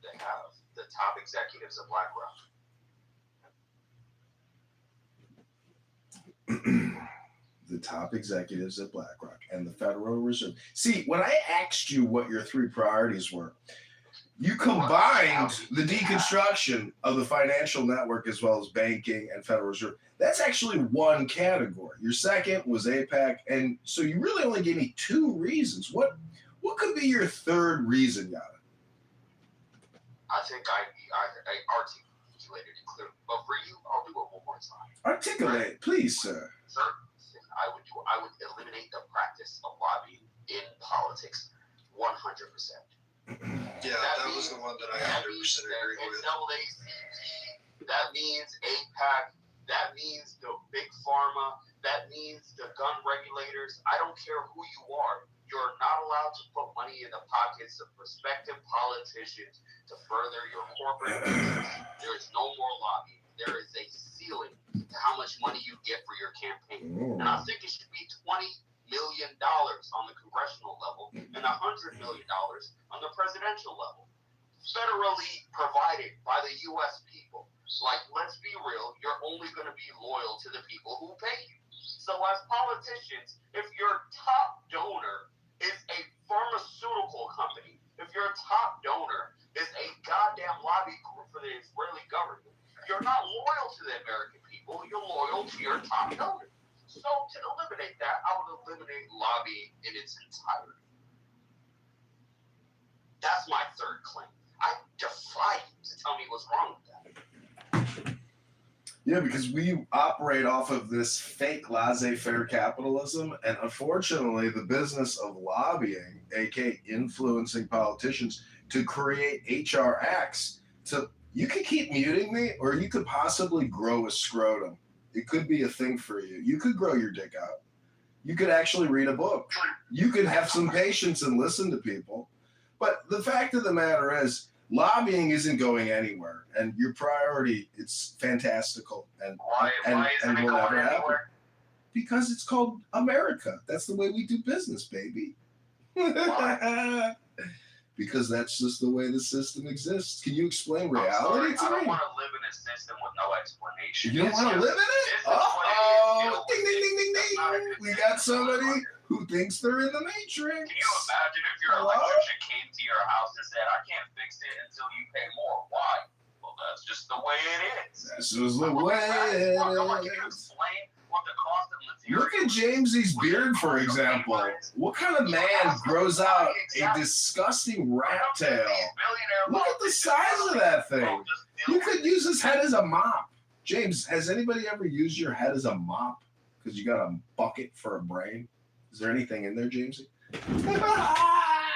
They have the top executives of BlackRock. The top executives at BlackRock and the Federal Reserve. See, when I asked you what your three priorities were, you combined the deconstruction of the financial network as well as banking and Federal Reserve. That's actually one category. Your second was APAC, and so you really only gave me two reasons. What could be your third reason, Yada? I think I articulated it clearly, but for you, I'll do it one more time. Articulate, please, sir. Third thing I would eliminate the practice of lobbying in politics 100%. Yeah, that was the one that I 100% agree with. That means APAC. That means the big pharma. That means the gun regulators. I don't care who you are. You're not allowed to put money in the pockets of prospective politicians to further your corporate business. There is no more lobbying. There is a ceiling to how much money you get for your campaign. And I think it should be $20 million on the congressional level and $100 million on the presidential level. Federally provided by the U.S. people. Like, let's be real, you're only going to be loyal to the people who pay you. So as politicians, if your top donor is a pharmaceutical company, if your top donor is a goddamn lobby group for the Israeli government, you're not loyal to the American people, you're loyal to your top donor. So to eliminate that, I would eliminate lobbying in its entirety. That's my third claim. I defy you to tell me what's wrong with that. Yeah, because we operate off of this fake laissez-faire capitalism, and unfortunately, the business of lobbying, aka influencing politicians, to create HR acts. You could keep muting me, or you could possibly grow a scrotum. It could be a thing for you. You could grow your dick out. You could actually read a book. You could have some patience and listen to people. But the fact of the matter is, lobbying isn't going anywhere, and your priority, it's fantastical, and will never happen. Because it's called America. That's the way we do business, baby. Because that's just the way the system exists. Can you explain reality to me? I don't want to live in a system with no explanation. You don't want to live in it? Uh-oh! Ding, ding, ding, ding, ding. We got somebody who thinks they're in the Matrix. Can you imagine if your electrician came to your house and said, I can't fix it until you pay more? Why? Well, that's just the way it is. That's just the way it is. What the cost of material. Look at Jamesy's beard, for example. What kind of man grows out a disgusting rat tail? Look at the size of that thing. You could use his head as a mop. James, has anybody ever used your head as a mop? Because you got a bucket for a brain? Is there anything in there, Jamesy? I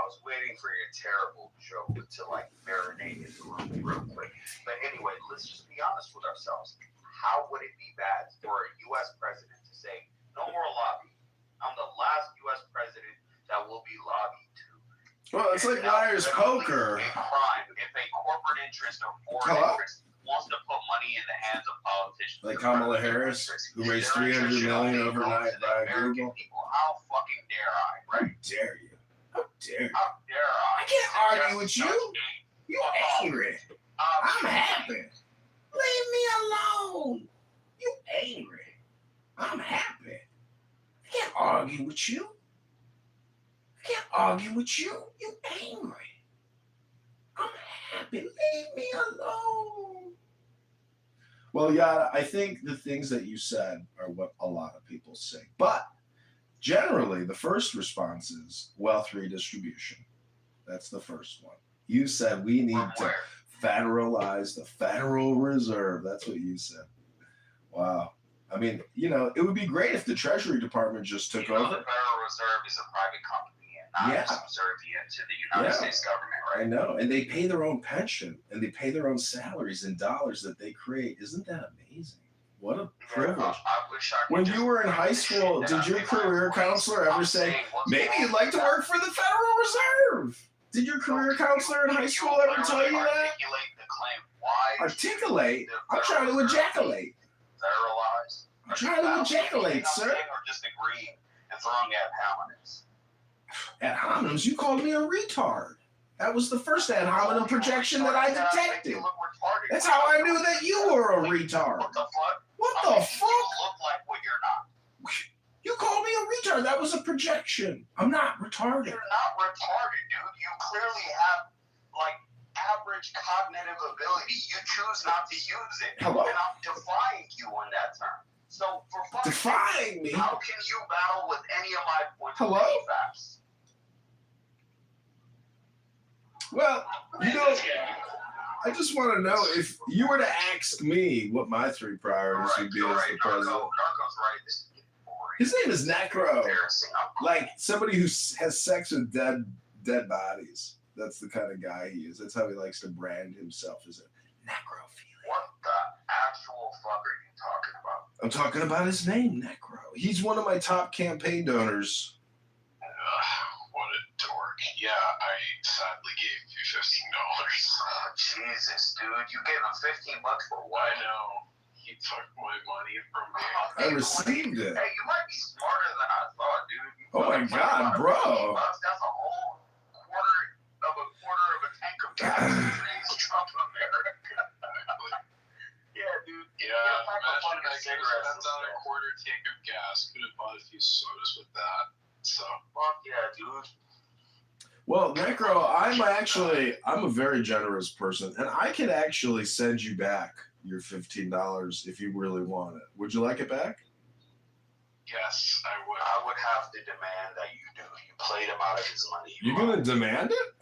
was waiting for your terrible joke to marinate in the room real quick. But anyway, let's just be honest with ourselves. How would it be bad for a U.S. president to say, no more lobbying? I'm the last U.S. president that will be lobbied to. Well, it's like liar's poker. A crime if a corporate interest or foreign interest wants to put money in the hands of politicians. Like Kamala Harris, who raised $300 million overnight by Google. How fucking dare I, right? How dare you? How dare you? How dare I? I can't argue with you. You angry. I'm happy. Leave me alone. You angry. I'm happy. I can't argue with you. I can't argue with you. You angry. I'm happy. Leave me alone. Well, yeah, I think the things that you said are what a lot of people say. But generally, the first response is wealth redistribution. That's the first one. You said we need to federalize the Federal Reserve. That's what you said. Wow. I mean, it would be great if the Treasury Department just took over. The Federal Reserve is a private company and not subservient to the United States government, right? I know. And they pay their own pension and they pay their own salaries in dollars that they create. Isn't that amazing? What a privilege. I wish I could when you were in high school, did your career counselor ever say, maybe you'd like to work for the Federal Reserve? Did your career counselor in high school ever tell you that? Articulate? I'm trying to ejaculate. Federalized. I'm trying to ejaculate, sir. Or just agreeing and throwing ad hominems. Ad hominems? You called me a retard. That was the first ad hominem projection that I detected. That's how I knew that you were a retard. What the fuck? What the fuck? You look like what you're not. You called me a retard. That was a projection. I'm not retarded. You're not retarded, dude. You clearly have, average cognitive ability. You choose not to use it. Hello? And I'm defying you on that term. So, for fuck's defying me? How can you battle with any of my points Hello? of any facts? Well, I just want to know if you were to ask me what my three priorities would be as the president. Narco's right. His name is Necro. Like somebody who has sex with dead bodies. That's the kind of guy he is. That's how he likes to brand himself as a necrophiliac. What the actual fuck are you talking about? I'm talking about his name, Necro. He's one of my top campaign donors. What a dork. Yeah, I sadly gave you $15. Oh, Jesus, dude. You gave him $15 for what? I know. He took my money from me. I received it. Hey, you might be smarter than I thought, dude. Oh my God, bro. That's a whole quarter of a tank of gas in today's Trump America. Yeah, dude. Yeah, imagine I could have spent on a quarter tank of gas. Could have bought a few sodas with that. So, fuck yeah, dude. Well, Necro, I'm a very generous person, and I can actually send you back your $15 if you really want it. Would you like it back? Yes, I would. I would have to demand that you do. You played him out of his money. You're going to demand it?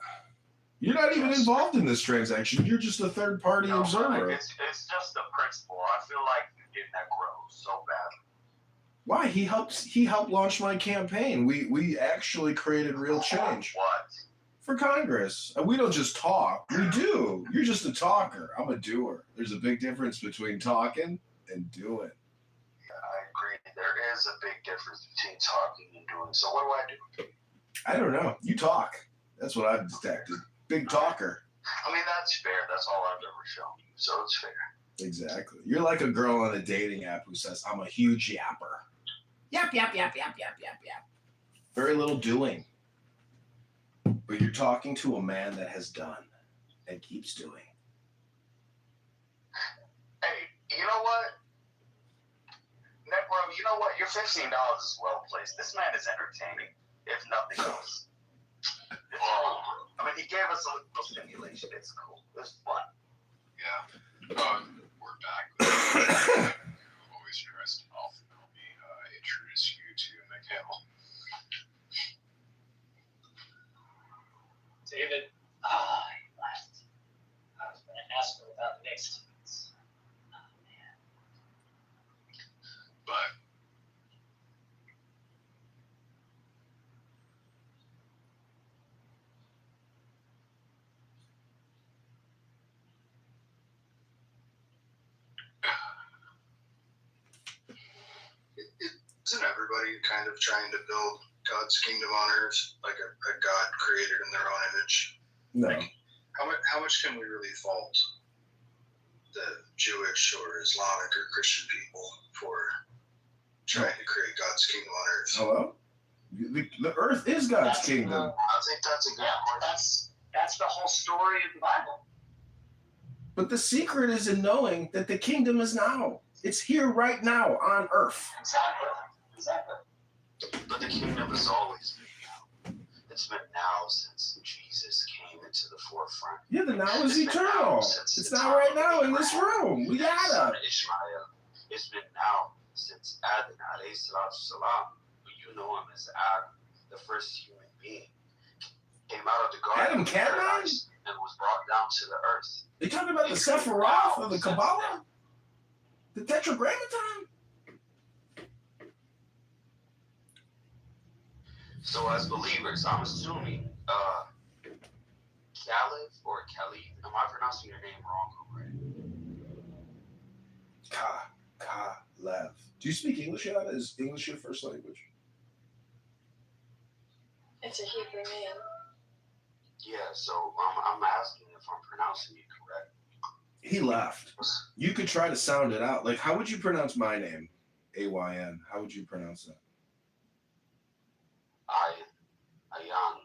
You're not even involved in this transaction. You're just a third-party observer. It's just the principle. I feel like you did Necro so badly. Why? He helped launch my campaign. We actually created real change. What? For Congress. And we don't just talk. We do. You're just a talker. I'm a doer. There's a big difference between talking and doing. Yeah, I agree. There is a big difference between talking and doing. So what do? I don't know. You talk. That's what I've detected. Big talker. I mean, that's fair. That's all I've ever shown you. So it's fair. Exactly. You're like a girl on a dating app who says, I'm a huge yapper. Yap, yap, yap, yap, yap, yap, yap. Very little doing. But you're talking to a man that has done and keeps doing. Hey, you know what? Necro, you know what? Your $15 is well placed. This man is entertaining, if nothing else. It's cool. I mean, he gave us a little stimulation. It's cool. It's fun. Yeah. We're back. Always dressed off. Let me introduce you to Mikhail. David. Ah, he left. I was going to ask her about the next tickets. Oh, man. But isn't everybody kind of trying to build God's kingdom on earth, like a God created in their own image? No. Like, how much can we really fault the Jewish or Islamic or Christian people for trying to create God's kingdom on earth? Hello? The earth is God's kingdom. I think that's a good point. That's the whole story of the Bible. But the secret is in knowing that the kingdom is now. It's here right now on earth. Exactly. But the kingdom has always been now. It's been now since Jesus came into the forefront. Yeah, the now is eternal. It's not right now in this room. We gotta. Ishmael. It's been now since Adam, alayhi salatu salam, but you know him as Adam, the first human being, came out of the garden Adam Catman? and was brought down to the earth. Are you talking about the Sephiroth of the Kabbalah? The Tetragrammaton? So as believers, I'm assuming Caliph or Khalid, am I pronouncing your name wrong or right? Kalev. Do you speak English yet? Is English your first language? It's a Hebrew name. Yeah, so I'm asking if I'm pronouncing it correct. He left. You could try to sound it out. Like, how would you pronounce my name? Ayn. How would you pronounce that? Ayan.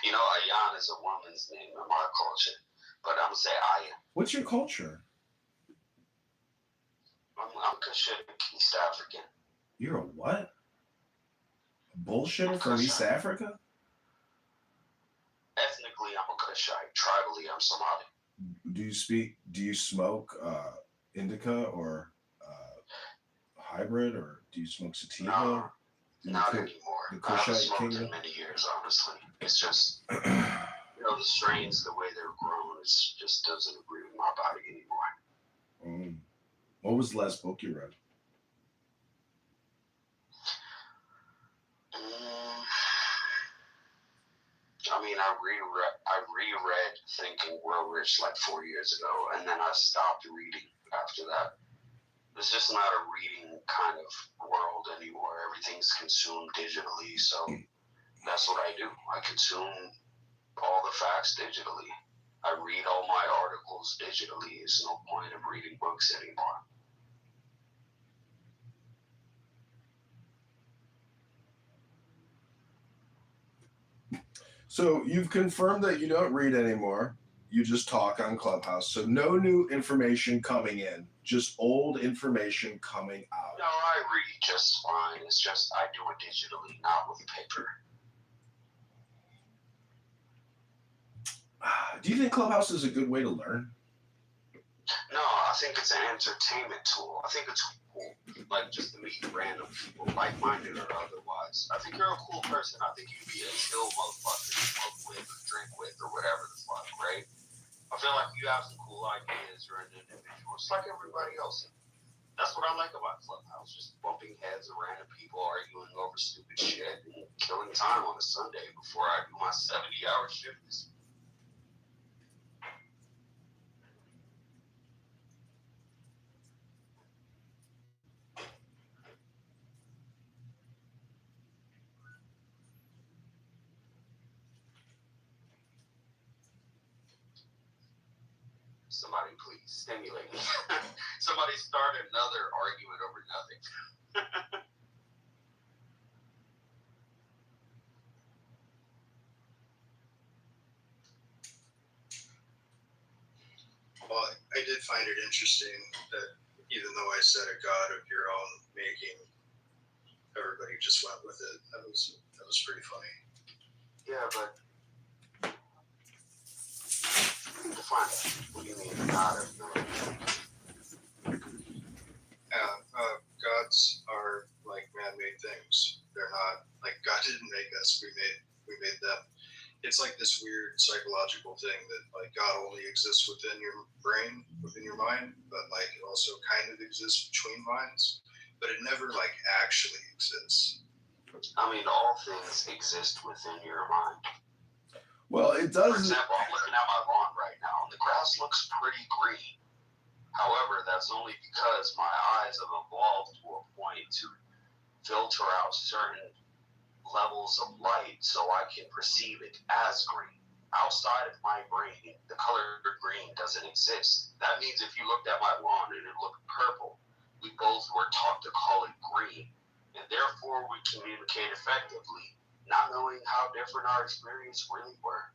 You know, Ayan is a woman's name in my culture, but I'm gonna say Ayan. What's your culture? I'm Cushitic, East African. You're a what? A bullshitter from East Africa? Ethnically, I'm a Cushite. Tribally, I'm Somali. Do you smoke indica or hybrid, or do you smoke sativa? No, not anymore. The I haven't Kushite smoked kingdom? in many years, honestly. It's just, the strains, the way they're grown, it just doesn't agree with my body anymore. What was the last book you read? I mean, I reread Think and Grow Rich like 4 years ago, and then I stopped reading after that. It's just not a reading kind of world anymore. Everything's consumed digitally, so that's what I do. I consume all the facts digitally. I read all my articles digitally. There's no point of reading books anymore. So you've confirmed that you don't read anymore. You just talk on Clubhouse. So no new information coming in, just old information coming out. No, I read just fine. It's just I do it digitally, not with paper. Do you think Clubhouse is a good way to learn? No, I think it's an entertainment tool. I think it's cool, like just to meet random people, like-minded or otherwise. I think you're a cool person. I think you'd be a chill motherfucker to smoke with or drink with or whatever the fuck, right? I feel like you have some cool ideas. You're an individual. It's like everybody else. That's what I like about Clubhouse. Just bumping heads of random people arguing over stupid shit and killing time on a Sunday before I do my 70-hour shift. Somebody please stimulate me. Somebody start another argument over nothing. Well, I did find it interesting that even though I said a God of your own making, everybody just went with it. That was pretty funny. Yeah, but define it. What do you mean, God of your own? Gods are like man-made things. They're not like God didn't make us. We made them. It's like this weird psychological thing that like God only exists within your brain, within your mind, but like it also kind of exists between minds, but it never like actually exists. I mean, all things exist within your mind. Well, it For doesn't. example, I'm looking at my lawn right now, and the grass looks pretty green. However, that's only because my eyes have evolved to a point to filter out certain levels of light so I can perceive it as green. Outside of my brain, the color green doesn't exist. That means if you looked at my lawn and it looked purple, we both were taught to call it green, and therefore we communicate effectively, not knowing how different our experience really were.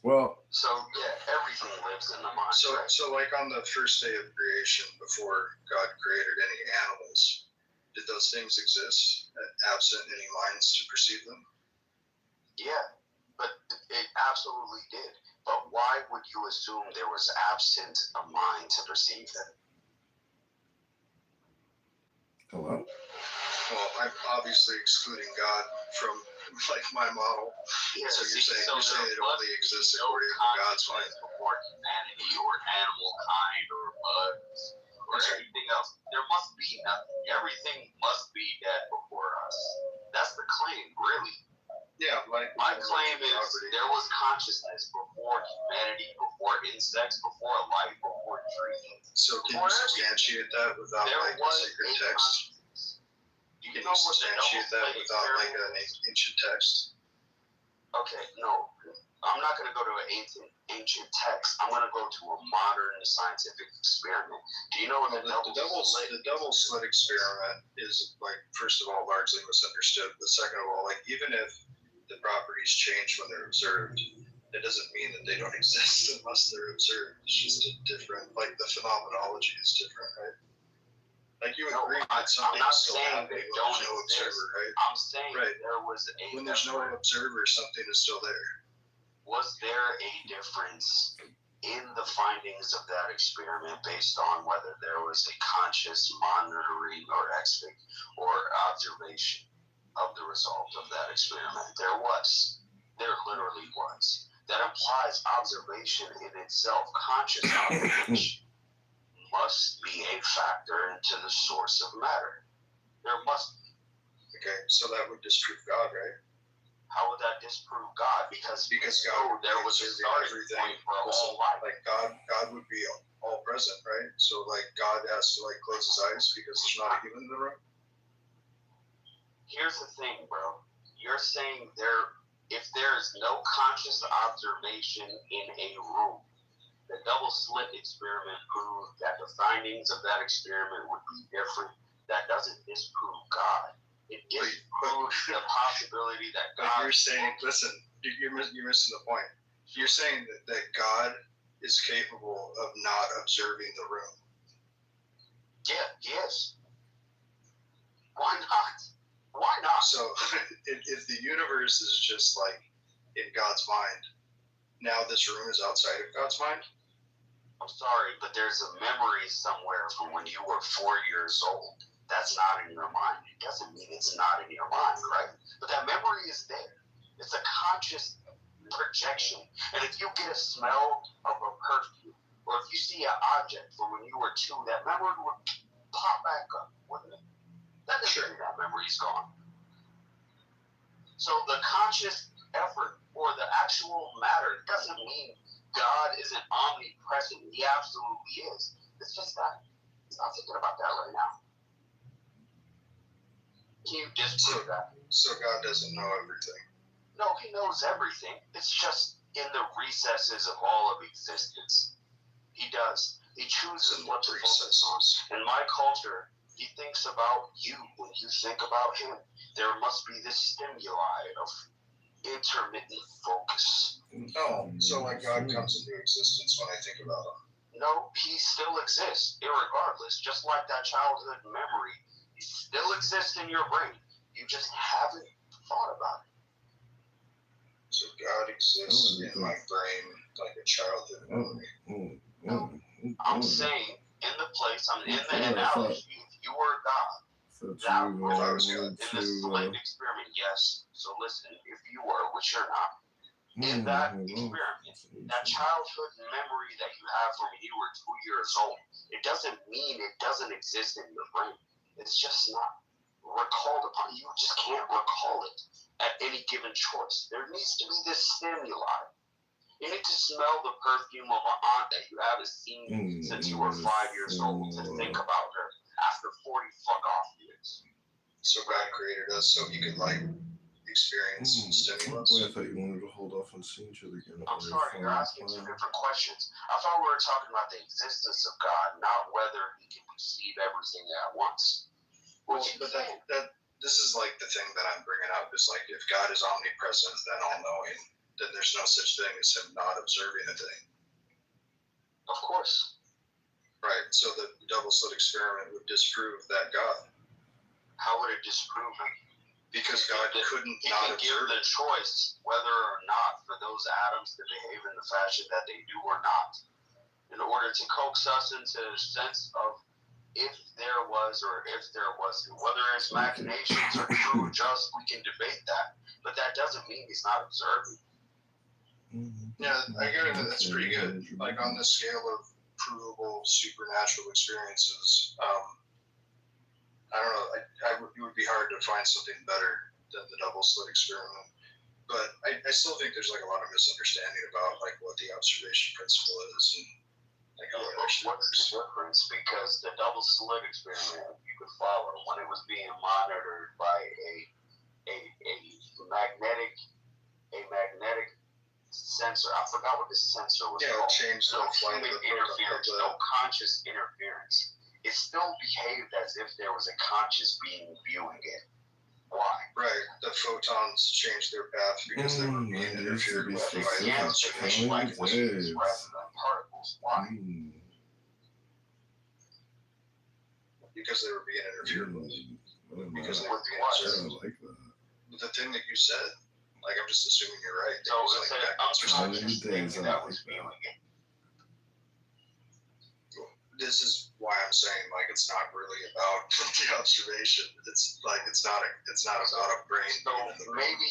Well, so yeah, everything lives in the mind. So like on the first day of creation, before God created any animals, did those things exist absent any minds to perceive them? Yeah, but it absolutely did. But why would you assume there was absent a mind to perceive them? Hello? Well, I'm obviously excluding God from like my model. Yeah, so you're saying it only exists according to God's mind. Before humanity or animal kind or bugs or anything else. There must be nothing. Everything must be dead before us. That's the claim, really. Yeah, like my claim is there was consciousness before humanity, before insects, before life, before trees. So can you substantiate that without like a sacred text? Can you substantiate that without like an ancient text? Okay, no. I'm not going to go to an ancient text. I'm going to go to a modern scientific experiment. Do you know what the double slit experiment is? Like, first of all, largely misunderstood. But second of all, like even if the properties change when they're observed, it doesn't mean that they don't exist unless they're observed. It's just a different, like the phenomenology is different, right? Like you agree that something is still happening when there's no observer, right? I'm saying there was when there's no observer, something is still there. Was there a difference in the findings of that experiment based on whether there was a conscious monitoring or observation of the result of that experiment? There was. There literally was. That implies observation in itself. Conscious observation must be a factor into the source of matter. There must be. Okay, so that would disprove God, right? How would that disprove God? Because God, there was a starting point for all life. Like God would be all present, right? So like God has to like close his eyes because there's not a human in the room. Here's the thing, bro. You're saying if there's no conscious observation in a room, the double slit experiment proved that the findings of that experiment would be different. That doesn't disprove God. It disproves the possibility that God. But you're saying, listen, you're missing the point. You're saying that God is capable of not observing the room. Yeah. Yes. Why not? Why not? So, if the universe is just like in God's mind, now this room is outside of God's mind? I'm sorry, but there's a memory somewhere from when you were 4 years old. That's not in your mind. It doesn't mean it's not in your mind, right? But that memory is there. It's a conscious projection. And if you get a smell of a perfume, or if you see an object from when you were 2, that memory would pop back up, wouldn't it? That doesn't mean that memory's gone. So the conscious effort or the actual matter doesn't mean God isn't omnipresent. He absolutely is. It's just that he's not thinking about that right now. Can you disprove that? So God doesn't know everything. No, he knows everything. It's just in the recesses of all of existence. He does. He chooses what to focus on. In my culture, he thinks about you when you think about him. There must be this stimuli of intermittent focus. No, so like God comes into existence when I think about him. No, he still exists, irregardless. Just like that childhood memory, he still exists in your brain. You just haven't thought about it. So God exists in my brain like a childhood memory. I'm saying, in the place, I'm in the analogy, if you were God, that was in the slave experiment, yes. So listen, if you were, which you're not, in that experiment, that childhood memory that you have from when you were 2 years old, it doesn't mean it doesn't exist in your brain. It's just not recalled upon. You just can't recall it at any given choice. There needs to be this stimuli. You need to smell the perfume of an aunt that you haven't seen since you were 5 years old to think about her after 40 fuck off years. So God created us so he could like experience stimulus. Boy, I thought you wanted to hold off on seeing each other again. I'm sorry, you're asking two different questions. I thought we were talking about the existence of God, not whether he can perceive everything at once. Well, but that this is like the thing that I'm bringing up is like if God is omnipresent, then all-knowing, then there's no such thing as him not observing a thing. Of course. Right. So the double slit experiment would disprove that God. How would it disprove it? Because God couldn't He not can give observe the it. choice whether or not for those atoms to behave in the fashion that they do or not. In order to coax us into a sense of if there was or if there wasn't. Whether his machinations are true or just, we can debate that. But that doesn't mean he's not observing. Yeah, I get it. That's pretty good. Like on the scale of provable supernatural experiences, I don't know. It would be hard to find something better than the double slit experiment. But I still think there's like a lot of misunderstanding about like what the observation principle is and like how it actually What's the difference? Because the double slit experiment you could follow when it was being monitored by a magnetic sensor. I forgot what the sensor was called. changed No the flight human of the interference, no conscious interference. It still behaved as if there was a conscious being viewing it. Why? Right. The photons changed their path because they were being interfered with by the observation. Like waves rather than particles. Why? Because they were being interfered with. Because they were being What? observed. I like that. With the thing that you said, like I'm just assuming you're right. So it's an unconscious thing that was viewing it. This is why I'm saying like it's not really about the observation. It's like it's not about a brain. So maybe,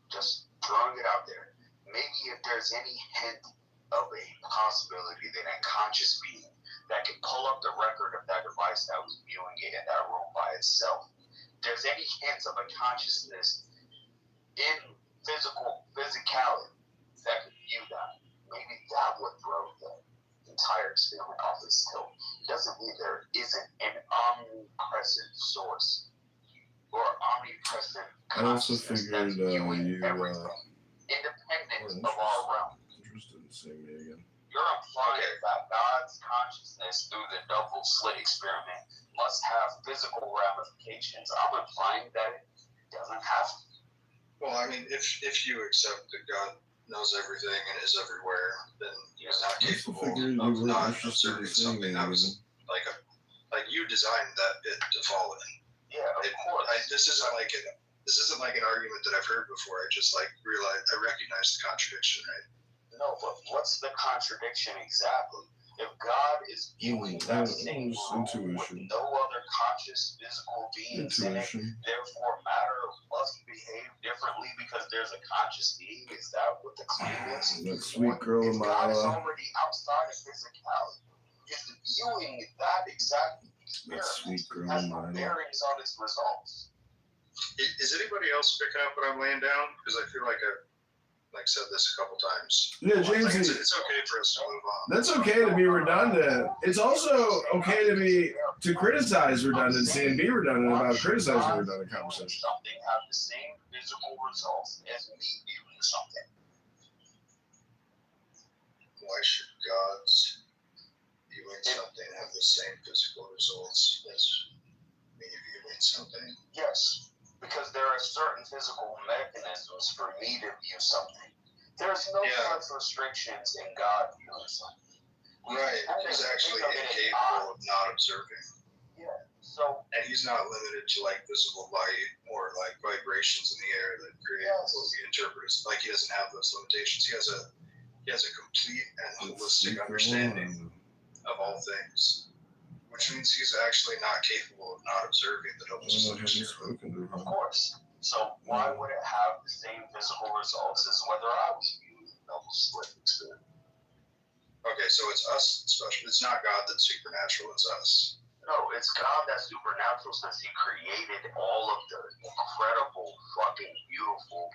just throwing it out there. Maybe if there's any hint of a possibility that a conscious being that can pull up the record of that device that was viewing it in that room by itself, there's any hint of a consciousness in physicality that could view that. Maybe that would throw the entire experiment off its tilt. It doesn't mean there isn't an omnipresent source or omnipresent I also consciousness figured that's viewing you everything, independent of our realm. interested in seeing me again. You're implying that God's consciousness through the double slit experiment must have physical ramifications. I'm implying that it doesn't have to. Well, I mean, if you accept that God knows everything and is everywhere, then he's not capable of not observing something that was like you designed that bit to fall in. Yeah, of course. This isn't like an argument that I've heard before. I just like realized I recognize the contradiction, right? No, but what's the contradiction exactly? If God is viewing that same room with no other conscious physical beings in it, therefore matter must behave differently because there's a conscious being. Is that what the claim is? That sweet girl in my God is already outside of physicality. Is viewing that exact experience has no bearings on its results. Is anybody else picking up what I'm laying down? Because I feel like I've said this a couple times. Yeah, James, like it's okay for us to move on. That's okay to be redundant. It's also okay to criticize redundancy and be redundant about criticizing redundant conversation. Something have the same physical results as me viewing something. Why should God's viewing something have the same physical results as me viewing something? Yes, because there are certain physical mechanisms for me to view something There's no Yeah. such restrictions in God views. Right. He's actually incapable of not observing. Yeah. So. And he's not limited to like visible light or like vibrations in the air that create what we interpret as like he doesn't have those limitations. He has a complete and holistic understanding of all things, which means he's actually not capable of not observing the double split. Of course. So why would it have the same physical results as whether I was viewing the double split experiment? Okay, so it's us special. It's not God that's supernatural. It's us. No, it's God that's supernatural since He created all of the incredible, fucking beautiful.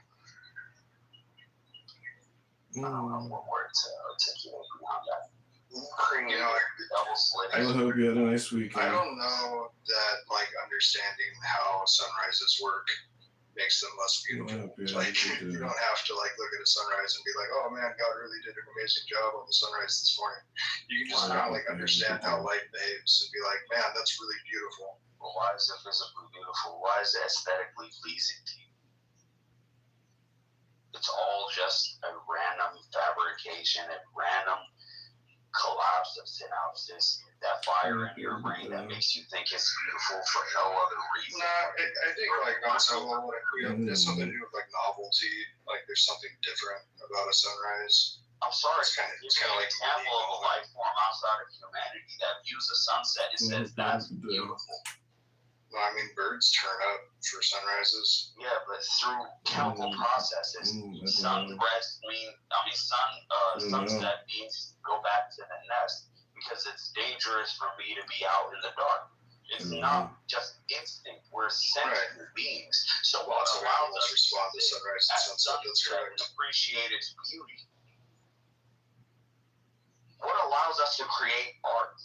I don't know what word to articulate beyond that. He created the double slit. I hope you had a nice weekend. I don't know that like understanding how sunrises work makes them less beautiful. Like you don't have to like look at a sunrise and be like, oh man, God really did an amazing job on the sunrise this morning. You can just kind of like understand how light behaves and be like, man, that's really beautiful. Well, why is it physically beautiful? Why is it aesthetically pleasing to you? It's all just a random fabrication, a random collapse of synapses, that fire in your brain that makes you think it's beautiful for no other reason. Nah, I think like on some level there's something to do with like novelty. Like there's something different about a sunrise. I'm sorry, it's kind of like an example of a life form outside of humanity that views the sunset and says that's beautiful. Well, I mean, birds turn up for sunrises. Yeah, but through chemical processes, sunset means go back to the nest because it's dangerous for me to be out in the dark. It's not just instinct. We're sentient beings. So what allows us to respond to sunrise and sunset? That's correct. And appreciate its beauty. What allows us to create art?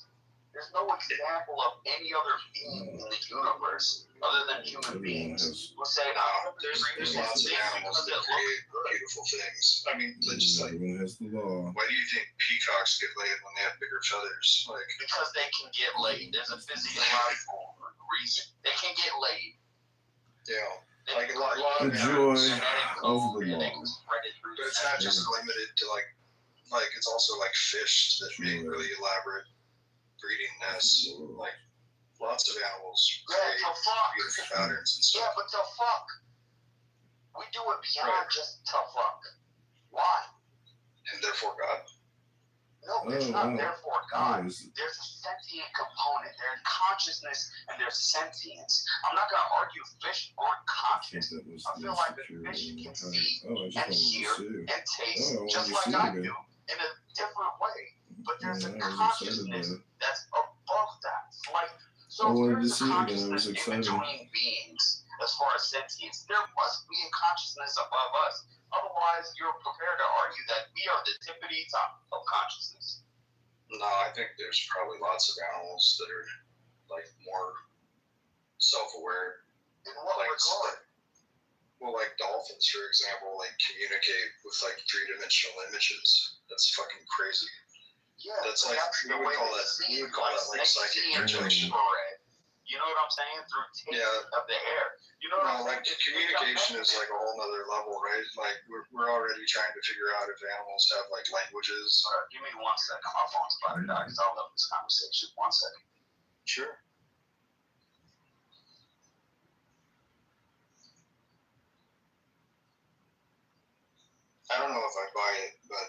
There's no example of any other being in the universe other than human beings who say, there's lots of animals that create beautiful things. I mean, just like, why do you think peacocks get laid when they have bigger feathers? Like, because they can get laid. There's a physiological reason. They can get laid. Yeah. Like a lot the of joy animals, of the law. but it's not just limited to like it's also like fish that make really elaborate breeding nests. Like lots of animals create beautiful patterns and stuff. Yeah, but to fuck. We do it beyond just to fuck. Why? And therefore God? No, it's not therefore God. There's a sentient component. There's consciousness and there's sentience. I'm not going to argue fish aren't conscious. I feel like a fish can see and hear and taste just like I do in a different way. But there's a consciousness that's above that. Like, so there's a consciousness in between beings as far as sentience. There must be a consciousness above us. Otherwise, you're prepared to argue that we are the tippity top of consciousness. No, I think there's probably lots of animals that are like more self-aware. In what regard? Well, like dolphins, for example, like communicate with like three-dimensional images. That's fucking crazy. Yeah, that's like we would call that like psychic projection. You know what I'm saying? Through taste of the air. You know what I'm like saying? Communication is like a whole nother level, right? Like we're already trying to figure out if animals have like languages. Give me 1 second. My phone's about to die because I love this conversation. 1 second. Sure. I don't know if I buy it, but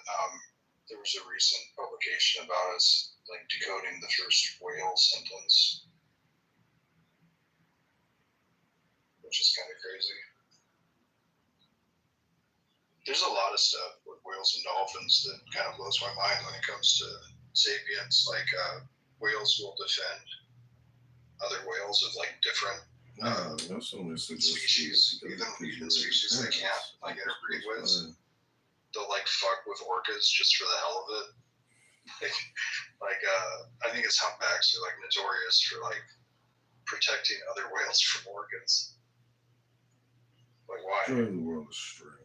there was a recent publication about us like decoding the first whale sentence, which is kind of crazy. There's a lot of stuff with whales and dolphins that kind of blows my mind when it comes to sapiens. Like whales will defend other whales of like different species, even species they can't like interbreed with. They'll like fuck with orcas just for the hell of it. I think it's humpbacks are like notorious for like protecting other whales from orcas. Like why? Join the world of strength.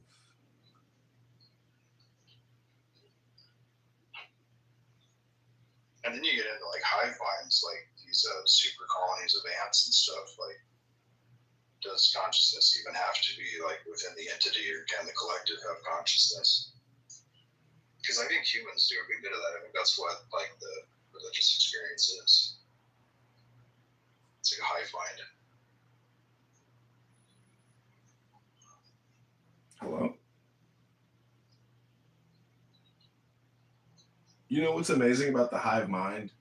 And then you get into like hive minds, like these super colonies of ants and stuff. Like, does consciousness even have to be like within the entity, or can the collective have consciousness? Because I think humans do a good bit of that. I think that's what like the religious experience is. It's like a hive mind. Hello? You know what's amazing about the hive mind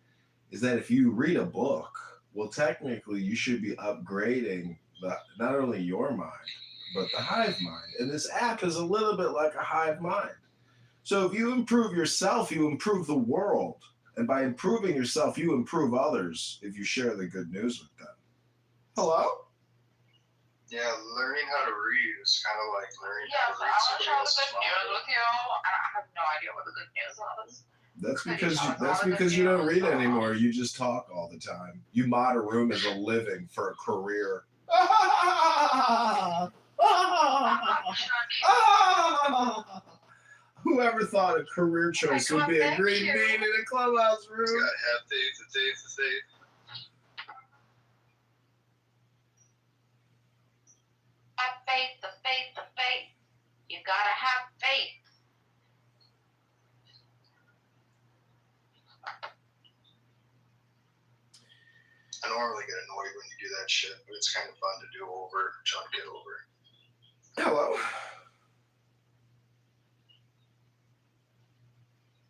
is that if you read a book, well, technically you should be upgrading not only your mind, but the hive mind. And this app is a little bit like a hive mind. So if you improve yourself, you improve the world. And by improving yourself, you improve others if you share the good news with them. Hello? Yeah, learning how to read is kind of like learning Yeah, how to so I read want to somebody share the else's good news mind. with you. I have no idea what the good news is. That's because you don't read anymore. You just talk all the time. You mod a room as a living for a career. Whoever thought a career choice would be a green bean in a clubhouse room? You gotta have faith, the faith, the faith. Have faith, the faith, the faith. You gotta have faith. I normally get annoyed when you do that shit, but it's kind of fun to do over, trying to get over. Hello.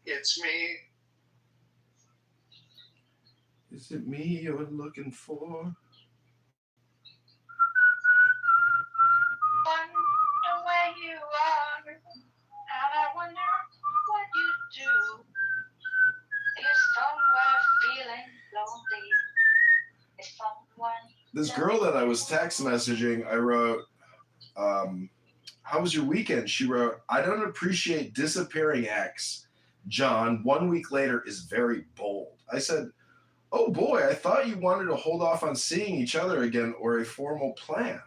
It's me. Is it me you're looking for? Wonder where you are, and I wonder what you do. You're somewhere feeling lonely. Is someone This girl that I was text messaging, I wrote, how was your weekend? She wrote, I don't appreciate disappearing ex. John, 1 week later is very bold. I said, oh boy, I thought you wanted to hold off on seeing each other again or a formal plan.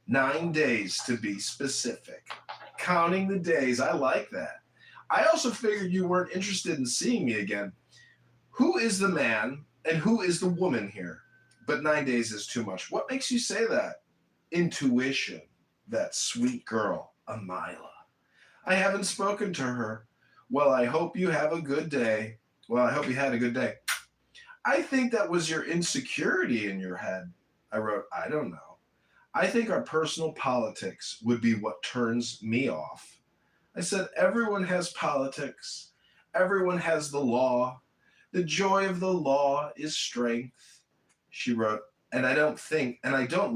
9 days to be specific. Counting the days, I like that. I also figured you weren't interested in seeing me again. Who is the man and who is the woman here? But 9 days is too much. What makes you say that? Intuition. That sweet girl, Amila. I haven't spoken to her. Well, I hope you have a good day. Well, I hope you had a good day. I think that was your insecurity in your head. I wrote, I don't know. I think our personal politics would be what turns me off. I said, everyone has politics. Everyone has the law. The joy of the law is strength. She wrote, and I don't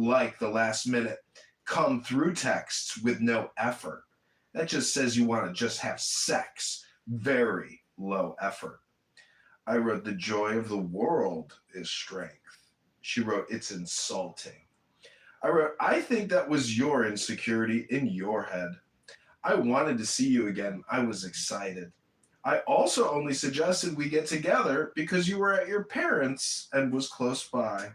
like the last minute come through texts with no effort. That just says you want to just have sex. Very low effort. I wrote, the joy of the world is strength. She wrote, it's insulting. I wrote, I think that was your insecurity in your head. I wanted to see you again. I was excited. I also only suggested we get together because you were at your parents' and was close by.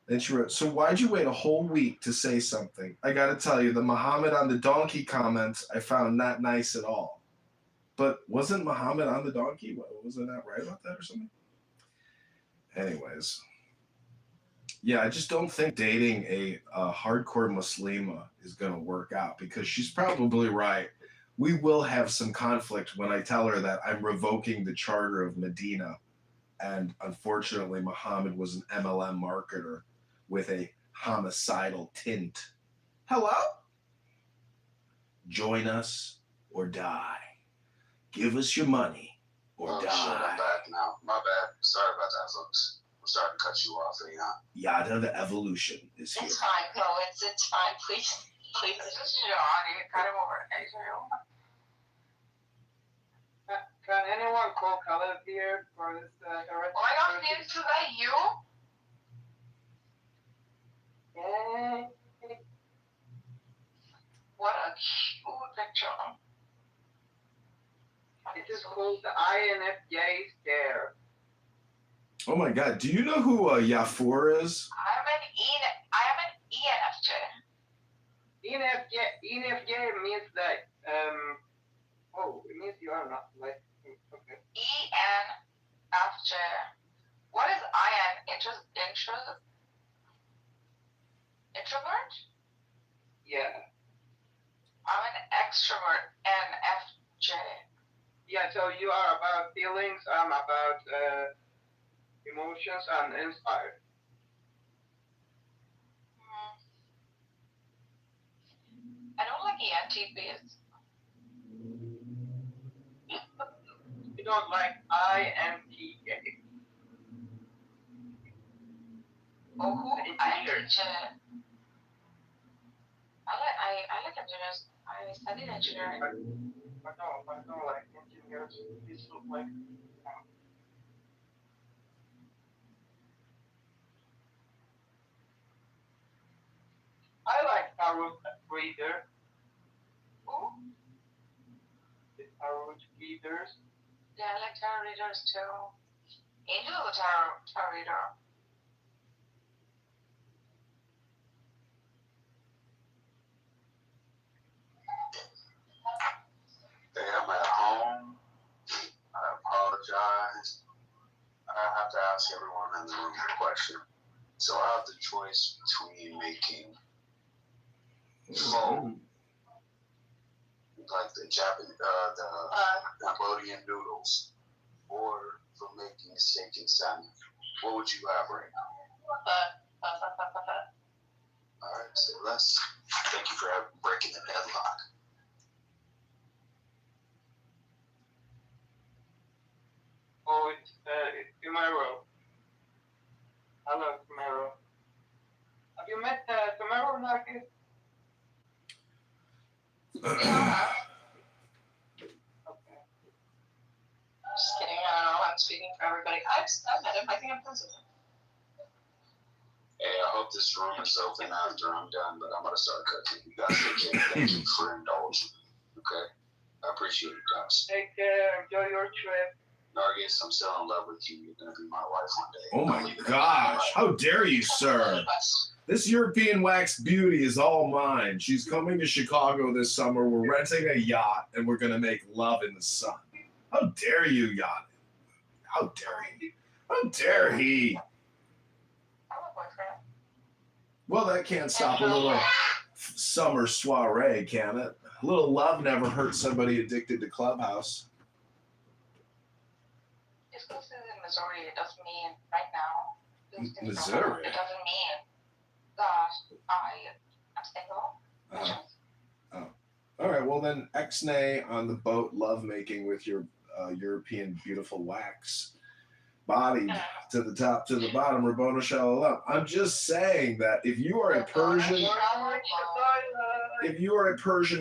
Then she wrote, so why'd you wait a whole week to say something? I gotta tell you, the Muhammad on the donkey comments I found not nice at all. But wasn't Muhammad on the donkey? Wasn't that right about that or something? Anyways. Yeah, I just don't think dating a hardcore Muslima is going to work out because she's probably right. We will have some conflict when I tell her that I'm revoking the charter of Medina. And unfortunately, Muhammad was an MLM marketer with a homicidal tint. Hello? Join us or die. Give us your money or die. Shit, I'm back now. My bad. Sorry about that, folks. I'm sorry to cut you off, Yada the evolution is here. It's fine, no, it's fine. Please. This is Johnny. Cut him over. Can anyone call color here for this direct? Oh my God, is that you? Yay. What a cute picture. It is called the INFJ stare. Oh my God, do you know who Yafur is? I am an ENFJ. ENFJ means that it means you are not like okay. ENFJ. What is IN? Introvert? Yeah. I'm an extrovert. NFJ. Yeah, so you are about feelings, I'm about emotions and inspired. I don't like ENTPs. You don't like INTJ. Oh, who? I like engineers. I studied engineering. I don't like engineers. These look like. I like tarot reader. Who? The tarot readers. Yeah, I like tarot readers too. Angel or tarot reader? Hey, I'm at home. I apologize. I have to ask everyone in the room a question. So I have the choice between making pho, like the Japanese, the Cambodian noodles, or for making steak and salmon. What would you have right now? All right, say less. Thank you for breaking the deadlock. Oh, it's Camaro. Hello, Camaro. Have you met Camaro, Marcus? Just kidding. I don't know. I'm speaking for everybody. I've met him. I think I'm friends with him. Hey, I hope this room is open after I'm done, but I'm gonna start cooking. You guys take care. Thank you for indulging. Okay? I appreciate it, guys. Take care. Enjoy your trip. Nargis, I'm still in love with you. You're gonna be my wife one day. Oh my gosh! How dare you, sir? This European wax beauty is all mine. She's coming to Chicago this summer. We're renting a yacht, and we're gonna make love in the sun. How dare you, yacht? How dare he? How dare he? Well, that can't stop a little summer soiree, can it? A little love never hurt somebody addicted to Clubhouse. Just because it's in Missouri, it doesn't mean right now. Missouri? It doesn't mean that I'm single. All right, well then, ex-nay on the boat lovemaking with your European beautiful wax. Bodied to the top, to the bottom, Rabbona Shalom. I'm just saying that if you are a Persian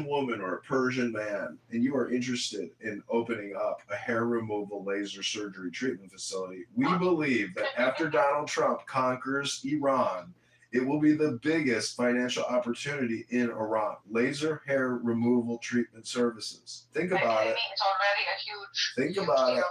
woman or a Persian man, and you are interested in opening up a hair removal laser surgery treatment facility, we believe that after Donald Trump conquers Iran, it will be the biggest financial opportunity in Iran. Laser hair removal treatment services. Think about it. It's already a huge. Think about it.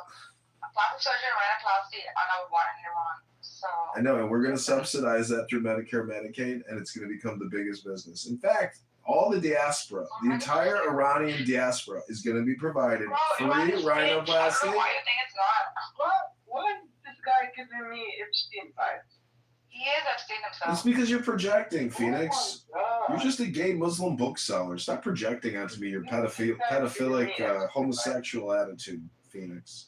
Plastic surgery, rhinoplasty, and I would want it in Iran. So. I know, and we're going to subsidize that through Medicare, Medicaid, and it's going to become the biggest business. In fact, all the diaspora, the entire Iranian diaspora, is going to be provided free rhinoplasty. I don't know why you think it's not. What is this guy giving me Epstein vibes? He is Epstein himself. It's because you're projecting, Phoenix. Oh You're just a gay Muslim bookseller. Stop projecting onto me your pedophilic, homosexual attitude, Phoenix.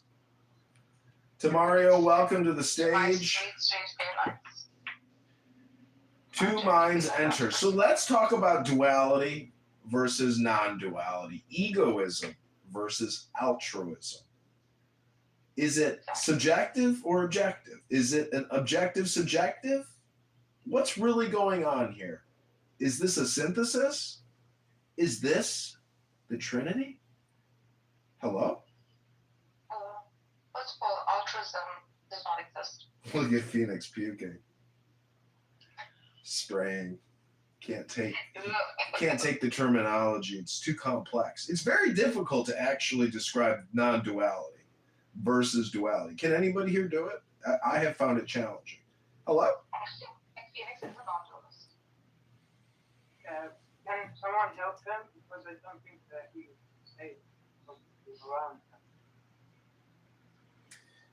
Tamario, welcome to the stage. Two minds enter. So let's talk about duality versus non-duality, egoism versus altruism. Is it subjective or objective? Is it an objective subjective? What's really going on here? Is this a synthesis? Is this the Trinity? Hello? First of all, altruism does not exist. Look at Phoenix puking. Spraying. Can't take the terminology. It's too complex. It's very difficult to actually describe non-duality versus duality. Can anybody here do it? I have found it challenging. Hello? Phoenix is a non-dualist. Can someone help him? Because I don't think that he will stay around.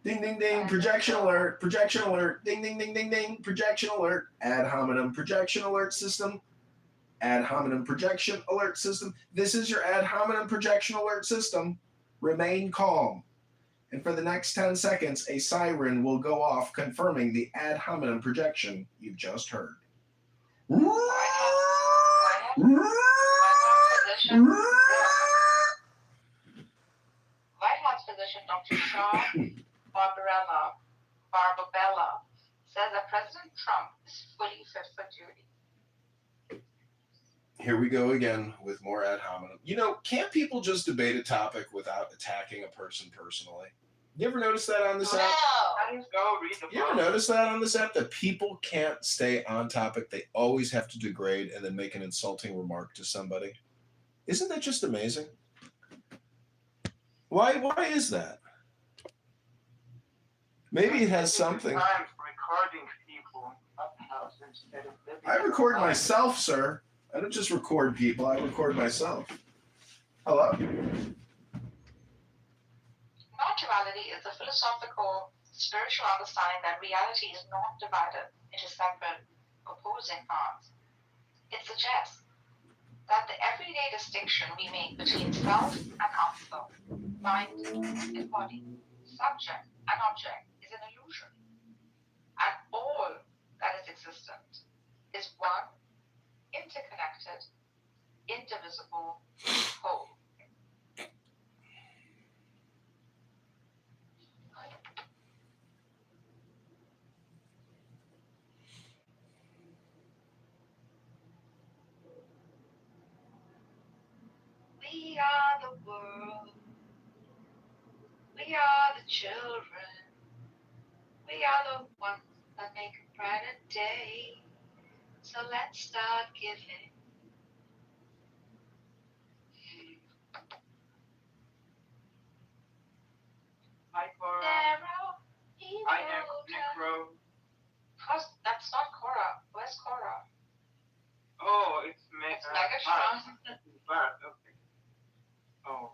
Ding, ding, ding, projection alert, ding, ding, ding, ding, ding, projection alert, ad hominem projection alert system, ad hominem projection alert system. This is your ad hominem projection alert system. Remain calm. And for the next 10 seconds, a siren will go off confirming the ad hominem projection you've just heard. White House physician Dr. Sean Barbabella says that President Trump is fully fit for duty. Here we go again with more ad hominem. You know, can't people just debate a topic without attacking a person personally? You ever notice that on this app? You ever notice that on this app, that people can't stay on topic? They always have to degrade and then make an insulting remark to somebody. Isn't that just amazing? Why is that? Maybe it has something. Recording people up house instead of living. I record myself, sir. I don't just record people. I record myself. Hello? Non-duality is a philosophical, spiritual understanding that reality is not divided into separate, opposing parts. It suggests that the everyday distinction we make between self and non-self, mind and body, subject and object is an illusion. And all that is existent is one, interconnected, indivisible whole. We are the world. We are the children. We are the ones that make a brighter day. So let's start giving. Hi, Cora. Narrow, Hi, Necro. That's not Cora. Where's Cora? Oh, it's Megatron. Bart, okay. Oh,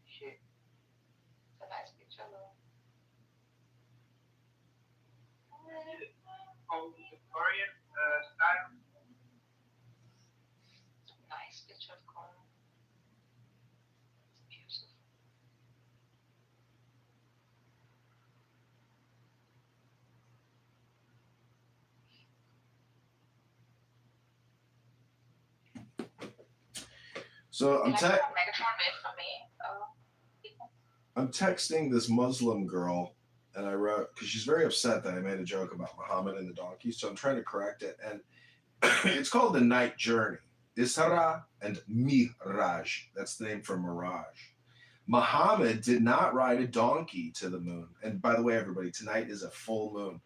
shit. It's a nice picture though. Oh, Victorian style. Nice picture of Cora. It's beautiful. So Megatron made for me. I'm texting this Muslim girl, and I wrote, because she's very upset that I made a joke about Muhammad and the donkey, so I'm trying to correct it. And it's called The Night Journey. Isra and Miraj. That's the name for Mirage. Muhammad did not ride a donkey to the moon. And by the way, everybody, tonight is a full moon.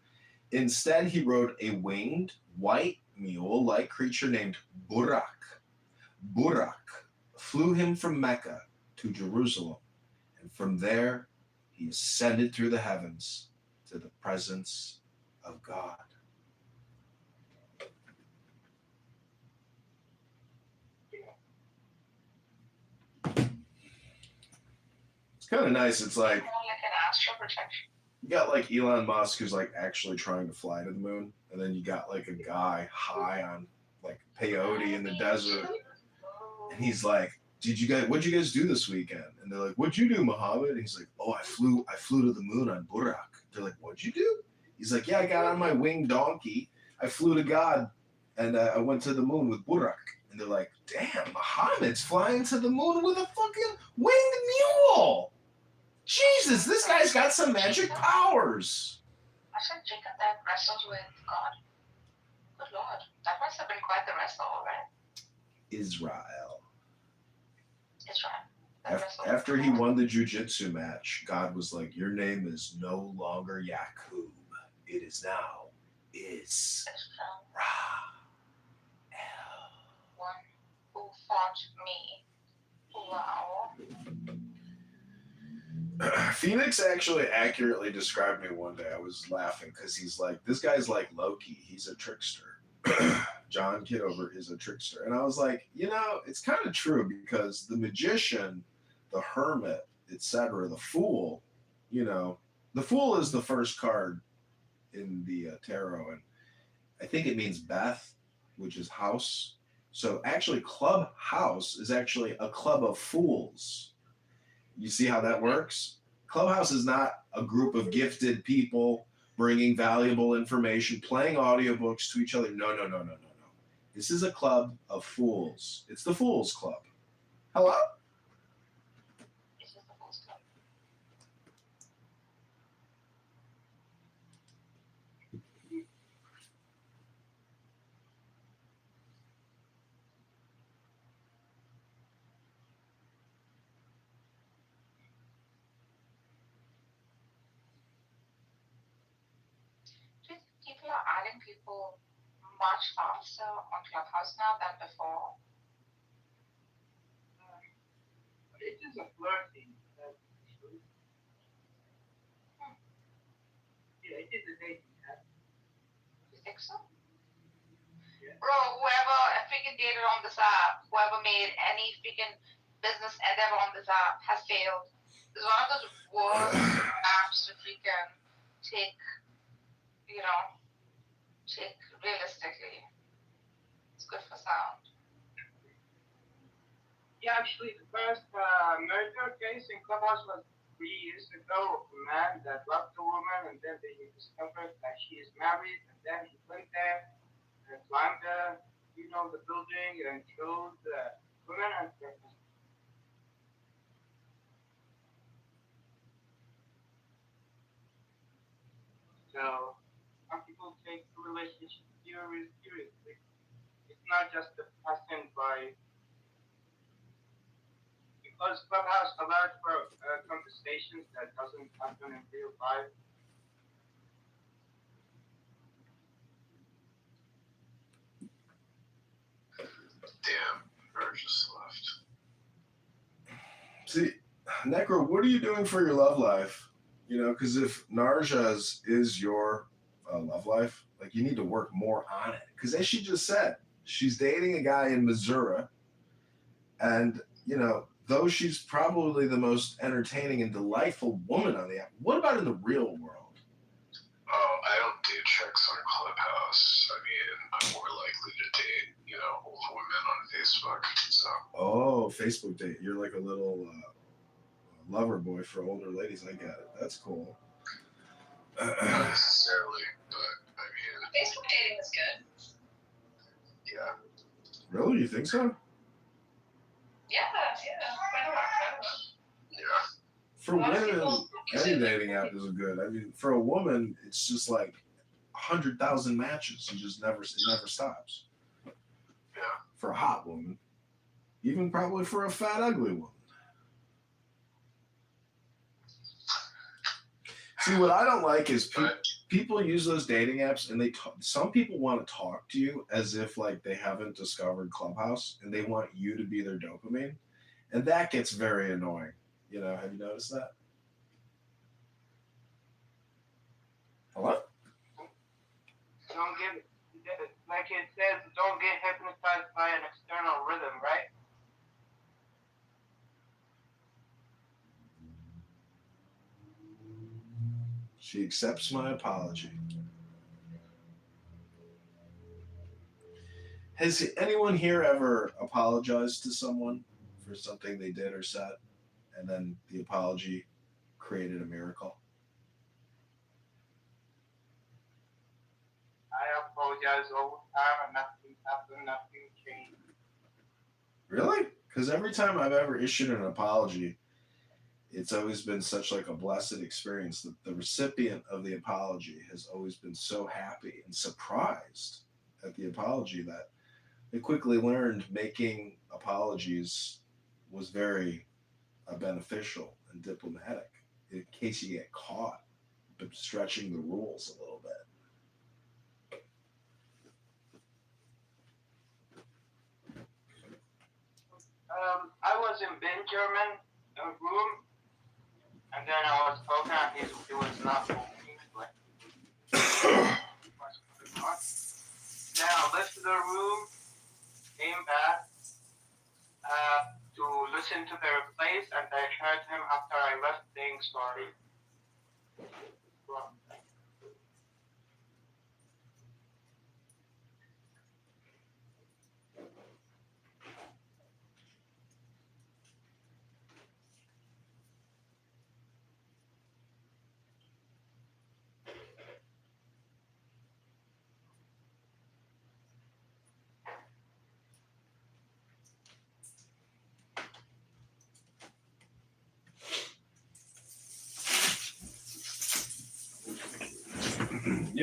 Instead, he rode a winged, white, mule-like creature named Burak. Burak flew him from Mecca to Jerusalem. And from there, he ascended through the heavens to the presence of God. It's kind of nice. It's like, Like an astral projection. you got like Elon Musk who's like actually trying to fly to the moon. And then you got like a guy high on like peyote in the desert. And he's like, what'd you guys do this weekend? And they're like, what'd you do, Muhammad? And he's like, oh, I flew to the moon on Burak. They're like, what'd you do? He's like, yeah, I got on my winged donkey. I flew to God, and I went to the moon with Burak. And they're like, damn, Muhammad's flying to the moon with a fucking winged mule. Jesus, this guy's got some magic powers. I said Jacob that wrestled with God. Good Lord. That must have been quite the wrestle, right? Israel. Israel. After he won the jiu-jitsu match, God was like, your name is no longer Yakub. It is now Israel. One who fought me. Wow. Phoenix actually accurately described me one day. I was laughing because he's like, this guy's like Loki. He's a trickster. John Kitover is a trickster. And I was like, it's kind of true because the magician, the hermit, etc., the fool, the fool is the first card in the tarot. And I think it means Beth, which is house. So actually, club house is actually a club of fools. You see how that works? Clubhouse is not a group of gifted people bringing valuable information, playing audiobooks to each other. No. This is a club of fools. It's the Fools Club. Hello? It's just the Fools Club. Do you think people are adding people much faster on Clubhouse now than before? It is a flirting. Yeah, it is a dating app. You think so? Yeah. Bro, whoever freaking dated on this app, whoever made any freaking business endeavor on this app has failed. It's one of those worst apps to freaking take realistically. It's good for sound. Yeah, actually, the first murder case in Clubhouse was 3 years ago of a man that loved a woman, and then they discovered that she is married, and then he went there and climbed the building and killed the woman and her husband. So some people take the relationship seriously. It's not just a passing by. Because Clubhouse allows for conversations that doesn't happen in real life. Damn, Bird just left. See, Necro, what are you doing for your love life? You know, because if Narja's is your love life, like you need to work more on it. Because as she just said, she's dating a guy in Missouri, and though she's probably the most entertaining and delightful woman on the app, what about in the real world? Oh, I don't do chicks on Clubhouse. I mean, I'm more likely to date, old women on Facebook. So. Oh, Facebook date. You're like a little lover boy for older ladies. I get it. That's cool. Not necessarily, but I mean. Facebook dating is good. Yeah. Really? You think so? Yeah. Why not? Yeah. For women, any dating app is good. I mean, for a woman, it's just like 100,000 matches. You just it never stops. Yeah. For a hot woman, even probably for a fat, ugly woman. See, what I don't like is people use those dating apps, and some people want to talk to you as if like they haven't discovered Clubhouse, and they want you to be their dopamine, and that gets very annoying. Have you noticed that? Hello? Don't get, like it says, don't get hypnotized by an external rhythm, right? She accepts my apology. Has anyone here ever apologized to someone for something they did or said, and then the apology created a miracle? I apologize all the time and nothing happened, nothing changed. Really? Because every time I've ever issued an apology, it's always been such like a blessed experience that the recipient of the apology has always been so happy and surprised at the apology that they quickly learned making apologies was very beneficial and diplomatic in case you get caught stretching the rules a little bit. I was in Ben German room, and then I was talking, and it was not working. Then I left the room, came back to listen to the replays, and I heard him after I left saying sorry.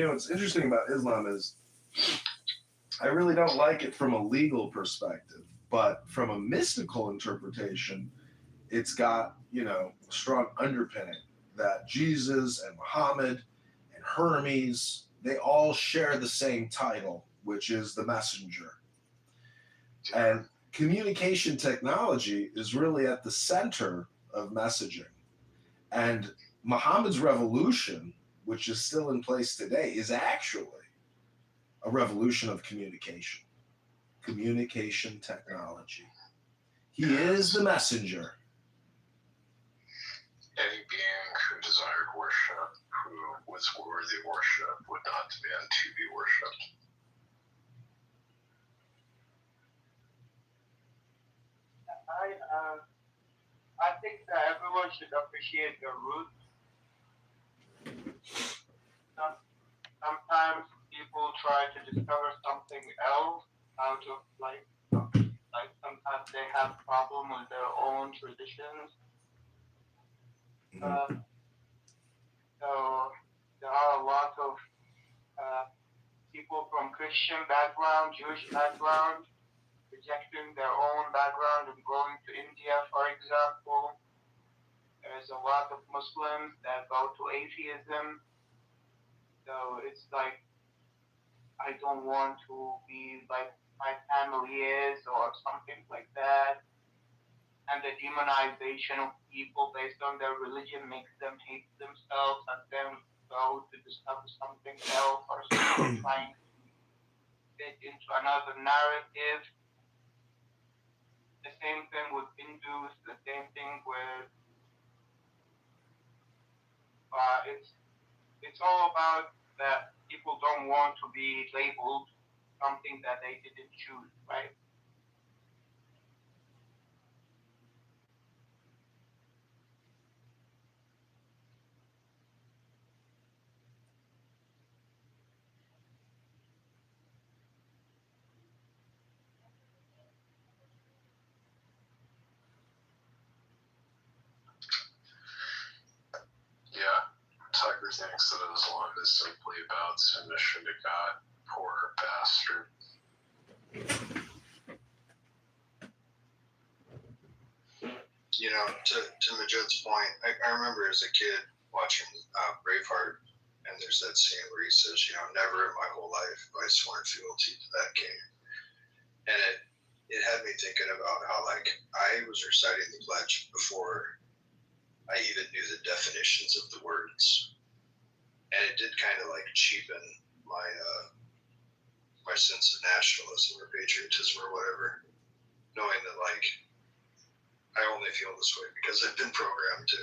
What's interesting about Islam is I really don't like it from a legal perspective, but from a mystical interpretation, it's got, strong underpinning that Jesus and Muhammad and Hermes, they all share the same title, which is the messenger. And communication technology is really at the center of messaging. And Muhammad's revolution, which is still in place today, is actually a revolution of communication technology. He is the messenger. Any being who desired worship, who was worthy of worship, would not demand to be worshipped. I think that everyone should appreciate their roots. Sometimes people try to discover something else out of like sometimes they have problem with their own traditions. So there are a lot of people from Christian background, Jewish background, rejecting their own background and going to India, for example. There's a lot of Muslims that go to atheism. So it's like, I don't want to be like my family is or something like that. And the demonization of people based on their religion makes them hate themselves and then go to discover something else or something trying to fit into another narrative. The same thing with Hindus, the same thing with it's all about that people don't want to be labeled something that they didn't choose, right? Yeah, Tucker thinks that Islam is simply about submission to God. Poor bastard. To Majid's point, I remember as a kid watching Braveheart, and there's that scene where he says, never in my whole life have I sworn fealty to that king. And it had me thinking about how, I was reciting the pledge before I even knew the definitions of the words. And it did kind of, cheapen my my sense of nationalism or patriotism or whatever, knowing that, I only feel this way because I've been programmed to,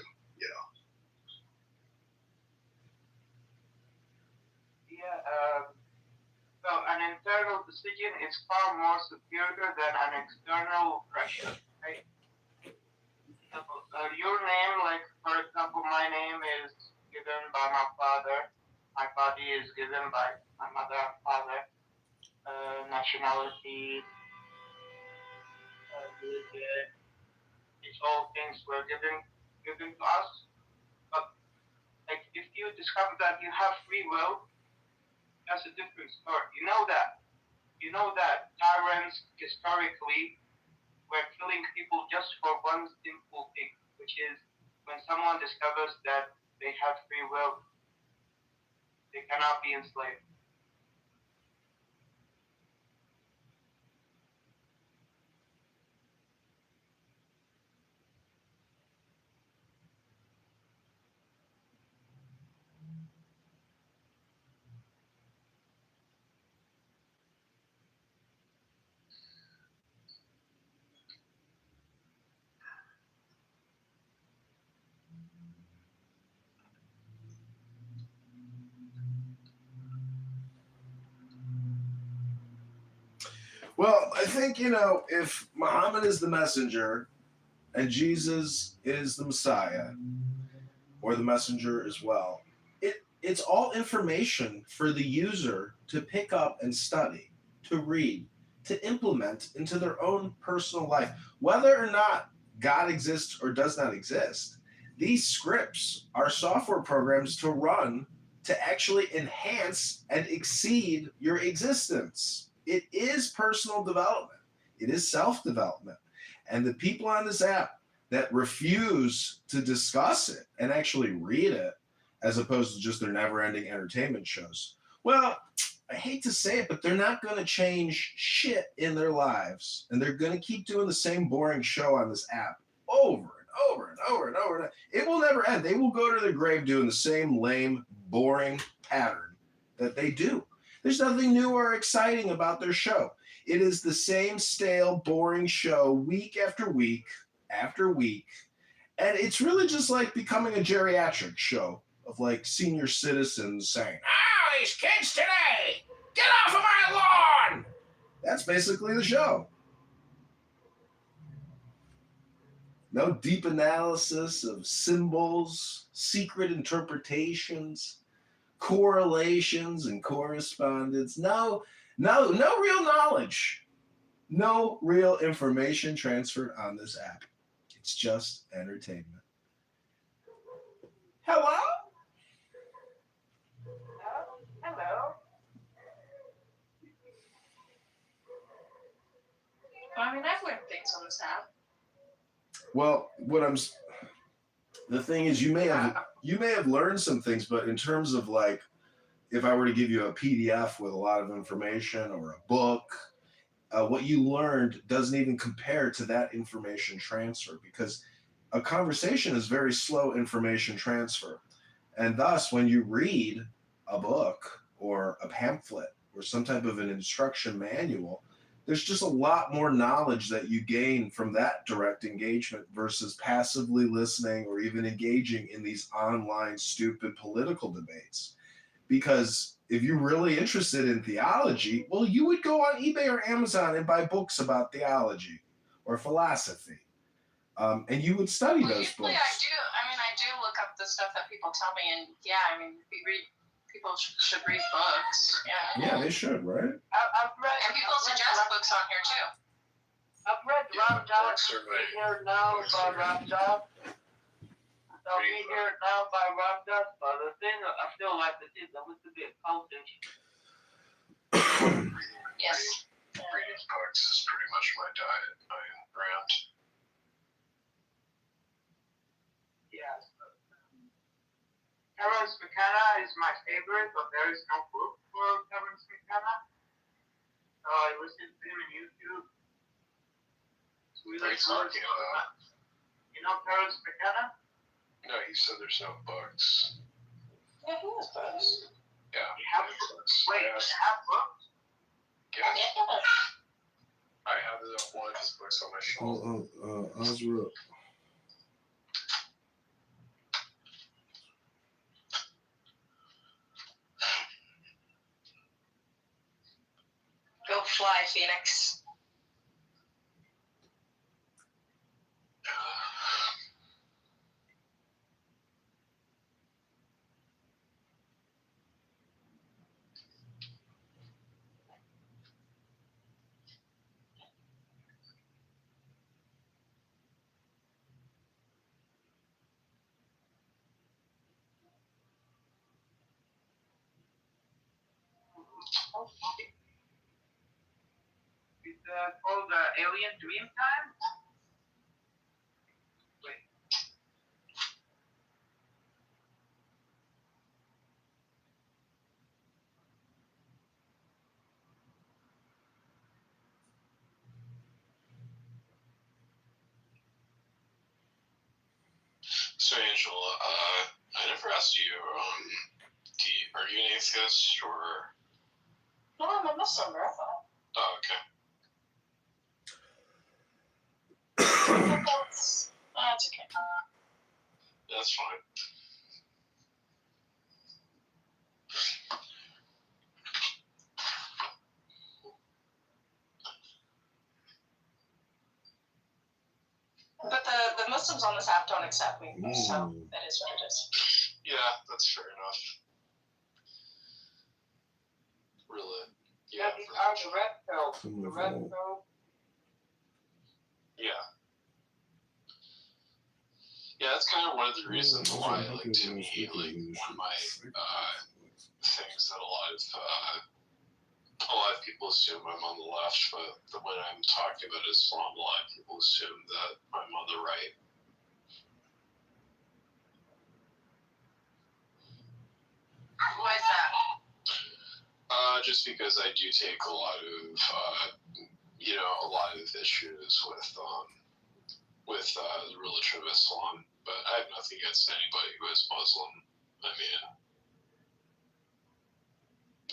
Yeah, so an internal decision is far more superior than an external pressure, right? Your name, for example, my name is given by my father. My body is given by my mother and father. Nationality, religion, these all things were given to us. But if you discover that you have free will, that's a different story. You know that tyrants historically were killing people just for one simple thing, which is when someone discovers that they have free will, they cannot be enslaved. Well, I think, if Muhammad is the messenger and Jesus is the Messiah or the messenger as well, it's all information for the user to pick up and study, to read, to implement into their own personal life. Whether or not God exists or does not exist, these scripts are software programs to run to actually enhance and exceed your existence. It is personal development. It is self-development. And the people on this app that refuse to discuss it and actually read it, as opposed to just their never-ending entertainment shows, well, I hate to say it, but they're not going to change shit in their lives. And they're going to keep doing the same boring show on this app over and over and over and over. It will never end. They will go to their grave doing the same lame, boring pattern that they do. There's nothing new or exciting about their show. It is the same stale, boring show week after week after week. And it's really just like becoming a geriatric show of like senior citizens saying, "Ah, these kids today, get off of my lawn!" That's basically the show. No deep analysis of symbols, secret interpretations, correlations and correspondence. No real knowledge. No real information transferred on this app. It's just entertainment. Hello? Hello. I mean, I've learned things on this app. Well, the thing is, you may have learned some things, but in terms of like, if I were to give you a PDF with a lot of information or a book, what you learned doesn't even compare to that information transfer, because a conversation is very slow information transfer. And thus, when you read a book or a pamphlet or some type of an instruction manual, there's just a lot more knowledge that you gain from that direct engagement versus passively listening or even engaging in these online stupid political debates. Because if you're really interested in theology, well, you would go on eBay or Amazon and buy books about theology or philosophy. And you would study those books. Usually I do look up the stuff that people tell me, and yeah, I mean, people should read books. Yeah, they should, right? I've read, and people suggest books on here too. I've read Rob Dobbs, Be Here Now by Rob Dobbs. So Be Here Now by Rob Dobbs, but the thing I feel like it is a little bit foundation. Yes. Reading books is pretty much my diet. I am Grant. Yes. Terence McKenna is my favorite, but there is no book for Terence McKenna. So I listen to him on YouTube. What are you talking about? You know Terence McKenna? No, he said there's no books. Yeah, he has books. Yeah. You have books? Wait, you have books? Yeah. I have one of his books on my shelf. Osra. Go fly, Phoenix. It's called Alien Dream Time. Wait. So, Angel, I never asked you, are you an atheist or? No, I'm a Muslim, bro. Oh, okay. That's okay. That's fine. But the Muslims on this app don't accept me, so that is what it is. Yeah, that's fair enough. Really? Yeah. These are the red pill. The red pill. Yeah. Yeah, that's kind of one of the reasons why I like to me, like one of my things that a lot of people assume I'm on the left, but when I'm talking about Islam, a lot of people assume that I'm on the right. Why is that? Just because I do take a lot of issues with the religion of Islam, but I have nothing against anybody who is Muslim. I mean,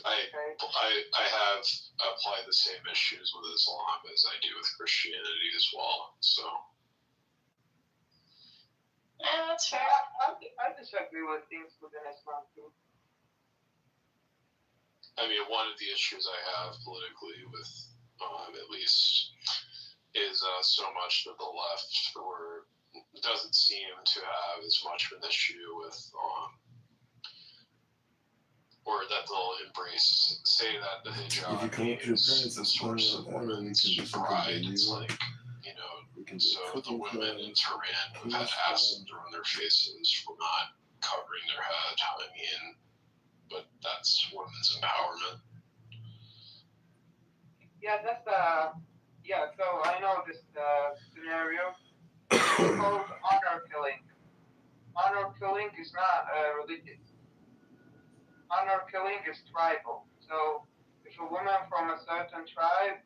I have applied the same issues with Islam as I do with Christianity as well. So. Yeah, that's fair. I disagree with things within Islam too. I mean, one of the issues I have politically with, at least, is so much that the left doesn't seem to have as much of an issue with, or that they'll say that the hijab is the source of women's pride. It's like, so the women in Tehran who've had acid thrown in their faces for not covering their head. I mean, but that's women's empowerment. Yeah, so I know this scenario. It's called honor killing. Honor killing is not religious. Honor killing is tribal. So if a woman from a certain tribe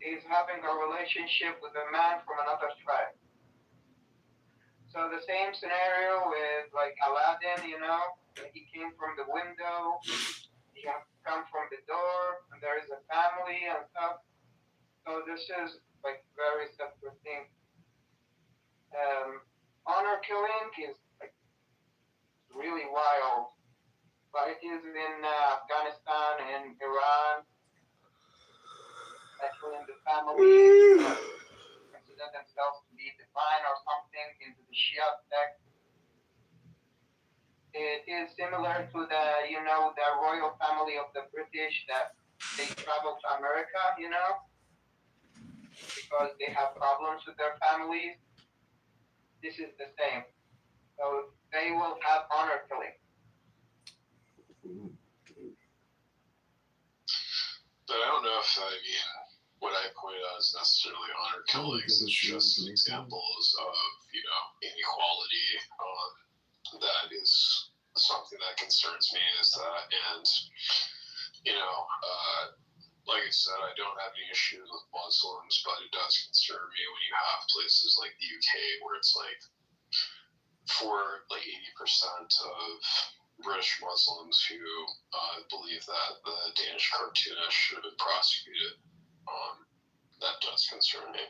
is having a relationship with a man from another tribe. So the same scenario with like Aladdin, he came from the window, he has come from the door, and there is a family and stuff. So this is like very separate thing. Honor killing is like really wild. But it is in Afghanistan and Iran, especially in the families consider themselves to be divine or something into the Shia sect. It is similar to the royal family of the British that they travel to America, because they have problems with their families. This is the same. So they will have honor killing. But I don't know if, what I pointed out is necessarily honor killings. It's just examples of, inequality. That is something that concerns me, and, like I said, I don't have any issues with Muslims, but it does concern me when you have places like the UK where it's like, for like 80% of British Muslims who believe that the Danish cartoonist should have been prosecuted. That does concern me.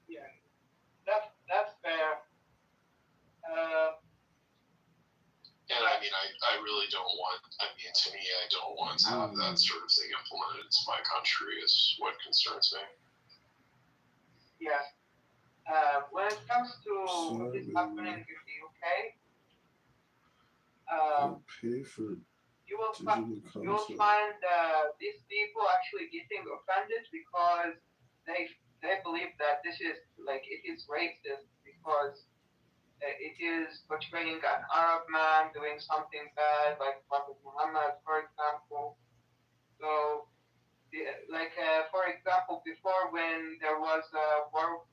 Yeah, that's fair. And I really don't want, to me, I don't want to have that sort of thing implemented into my country is what concerns me. Yeah. When it comes to what is happening in the UK, you will find these people actually getting offended because they believe that this is it is racist because it is portraying an Arab man doing something bad, like Prophet Muhammad, for example. So, for example, before when there was World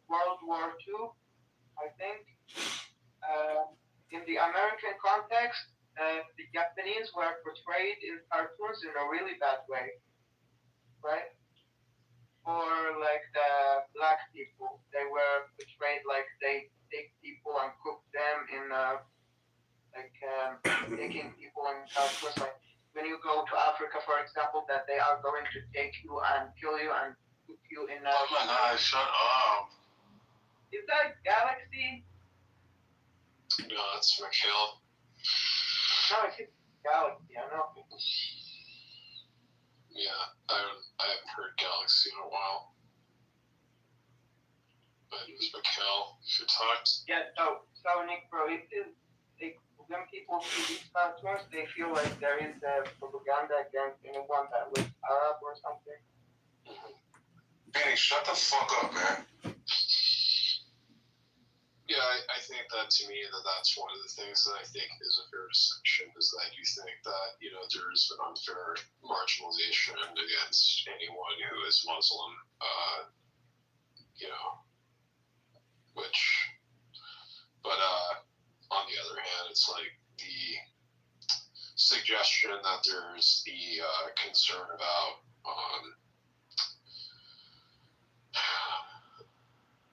War II, I think, in the American context, the Japanese were portrayed in cartoons in a really bad way, right? Or like the black people, they were portrayed like they take people and cook them in taking people in cartoons. Like when you go to Africa, for example, that they are going to take you and kill you and cook you in. Oh my God! Shut up. Is that Galaxy? No, that's Mikhail. No, it's Galaxy. I know. Yeah, I haven't heard Galaxy in a while. But it was Mikhail who talked. Yeah, so Nick, bro, it is when people see these cartoons, they feel like there is propaganda against anyone that looks Arab or something. Benny, shut the fuck up, man. Yeah, I think that to me that's one of the things that I think is a fair distinction is that you think that, there's an unfair marginalization against anyone who is Muslim, but on the other hand, it's like the suggestion that there's the concern about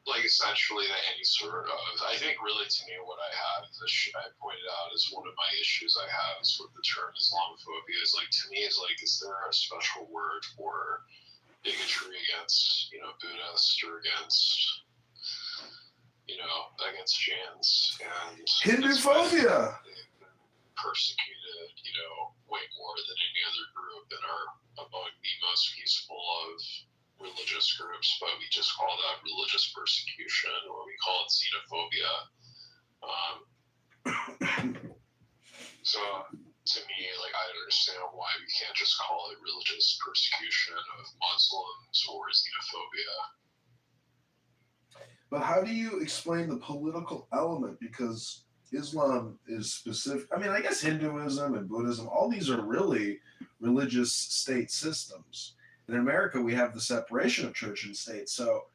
like essentially that any sort of, I think really to me what I have is I pointed out is one of my issues I have is with the term Islamophobia is like, to me is like, is there a special word for bigotry against, Buddhists or against, against Jains and Hinduphobia. They've been persecuted, way more than any other group and are among the most peaceful of religious groups, but we just call that religious persecution, or we call it xenophobia. So to me, like, I don't understand why we can't just call it religious persecution of Muslims or xenophobia. But how do you explain the political element? Because Islam is specific. I mean, I guess Hinduism and Buddhism, all these are really religious state systems. In America, we have the separation of church and state. So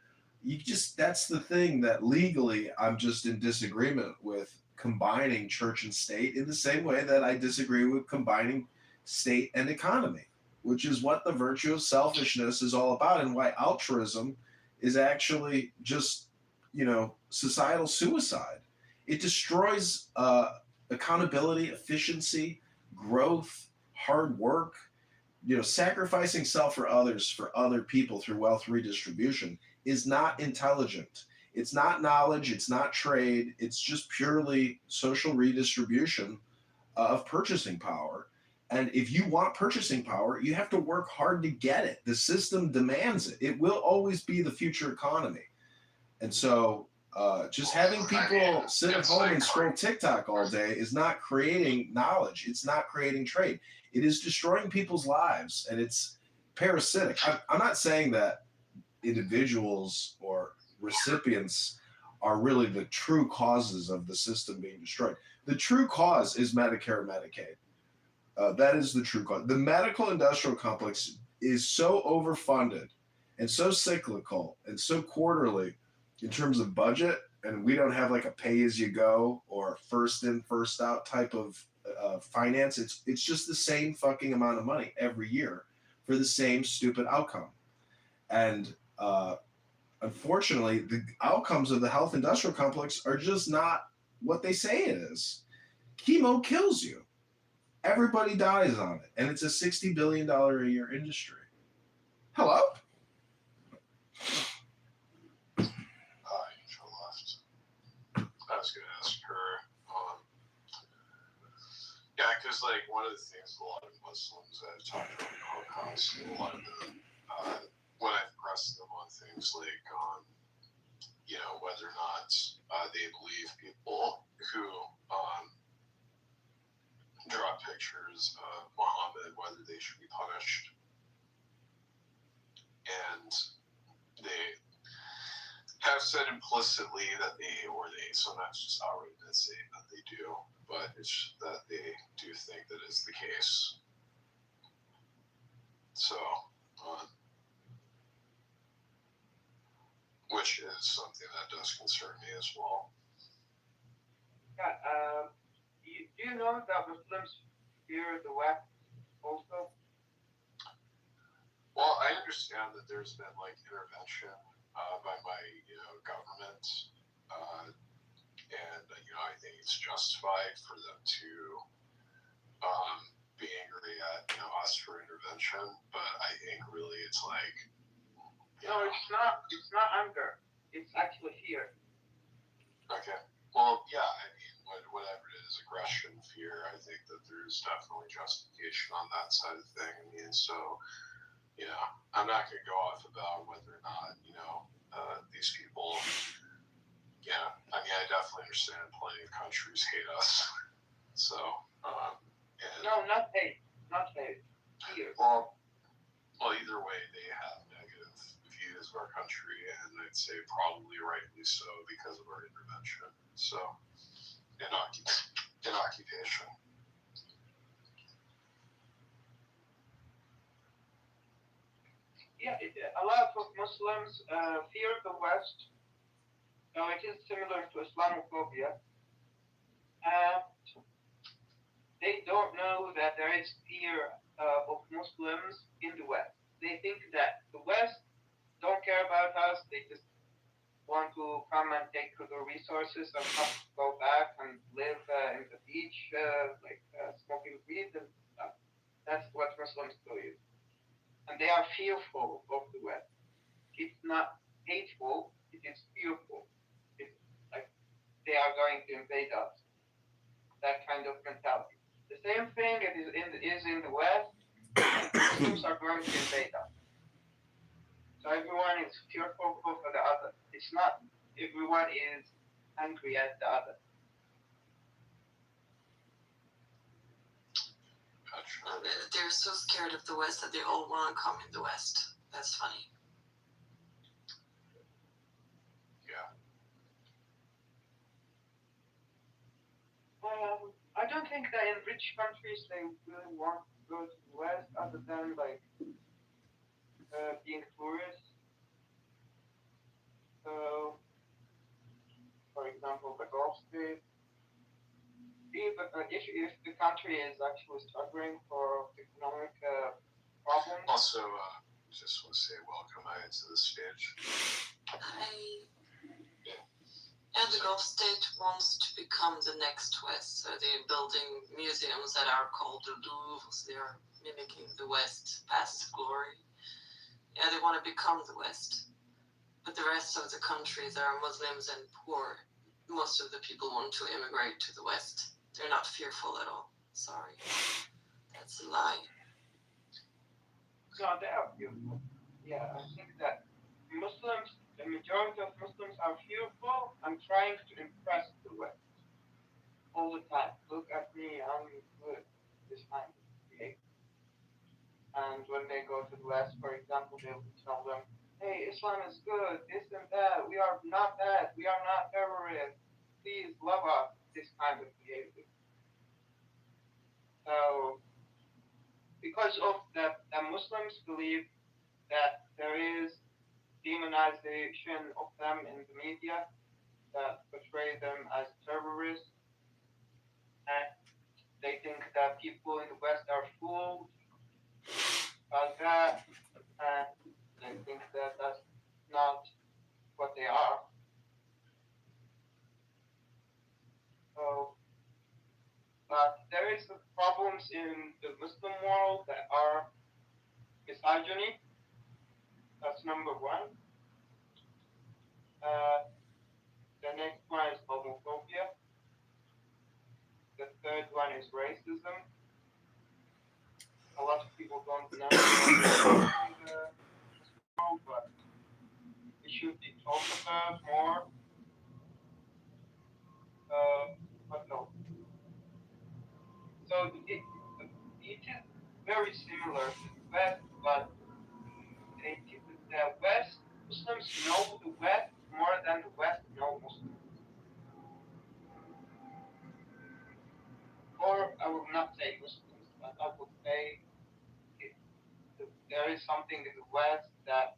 that's the thing that legally I'm just in disagreement with combining church and state in the same way that I disagree with combining state and economy, which is what the virtue of selfishness is all about and why altruism is actually just, societal suicide. It destroys accountability, efficiency, growth, hard work. Sacrificing self for others, for other people through wealth redistribution is not intelligent. It's not knowledge. It's not trade. It's just purely social redistribution of purchasing power. And if you want purchasing power, you have to work hard to get it. The system demands it. It will always be the future economy. And so just having people sit at home and scroll TikTok all day is not creating knowledge. It's not creating trade. It is destroying people's lives, and it's parasitic. I'm not saying that individuals or recipients are really the true causes of the system being destroyed. The true cause is Medicare and Medicaid. That is the true cause. The medical industrial complex is so overfunded and so cyclical and so quarterly in terms of budget, and we don't have like a pay-as-you-go or first in, first out type of finance. It's just the same fucking amount of money every year for the same stupid outcome. And unfortunately, the outcomes of the health industrial complex are just not what they say it is. Chemo kills you. Everybody dies on it, and it's a $60 billion a year industry. Hello? I was going to ask her, because like one of the things a lot of Muslims I've talked about the Holocaust, a lot of them, when I've pressed them on things like whether or not they believe people who draw pictures of Muhammad, whether they should be punished, and they have said implicitly that they sometimes just outright say that they do, but it's that they do think that is the case. So, which is something that does concern me as well. Yeah, do you know that Muslims fear the West also? Well, I understand that there's been like intervention by my government, and I think it's justified for them to be angry at us for intervention. But I think really it's like no, it's not. It's not anger. It's actually fear. Okay. Well, yeah. I mean, whatever it is, aggression, fear. I think that there's definitely justification on that side of thing. I mean, so. I'm not going to go off about whether or not, these people, I mean, I definitely understand plenty of countries hate us. So, no, not hate. Fear. Well, either way, they have negative views of our country, and I I'd say probably rightly so because of our intervention. So, in occupation. Yeah, a lot of Muslims fear the West. So it is similar to Islamophobia. And they don't know that there is fear of Muslims in the West. They think that the West don't care about us. They just want to come and take the resources and go back and live in the beach, smoking weed and stuff. That's what Muslims believe. And they are fearful of the West. It's not hateful, it is fearful. It's like they are going to invade us. That kind of mentality. The same thing is in the West. Muslims are going to invade us. So everyone is fearful of the other. It's not everyone is angry at the other. They're so scared of the West that they all want to come in the West. That's funny. Yeah. I don't think that in rich countries they really want to go to the West other than being tourists. So, for example, the Gulf States. If the country is actually struggling for economic problems. Also, just want to say welcome to the stage. Hi. And the Gulf State wants to become the next West. So they're building museums that are called the Louvre. They're mimicking the West past glory. Yeah, they want to become the West. But the rest of the countries are Muslims and poor. Most of the people want to immigrate to the West. They're not fearful at all. Sorry. That's a lie. No, they are fearful. Yeah, I think that Muslims, the majority of Muslims are fearful and trying to impress the West all the time. Look at me, I'm good. This kind of behavior. And when they go to the West, for example, they will tell them, hey, Islam is good, this and that, we are not bad, we are not terrorists, please love us, this kind of behavior. So, because of that, the Muslims believe that there is demonization of them in the media that portray them as terrorists, and they think that people in the West are fooled by that, and they think that that's not what they are. So, but there is problems in the Muslim world that are misogyny. That's number one. The next one is homophobia. The third one is racism. A lot of people don't know in the world, but it should be talked about more. But no. So it is very similar to the West, but the West, Muslims know the West more than the West know Muslims. Or I will not say Muslims, but I would say there is something in the West that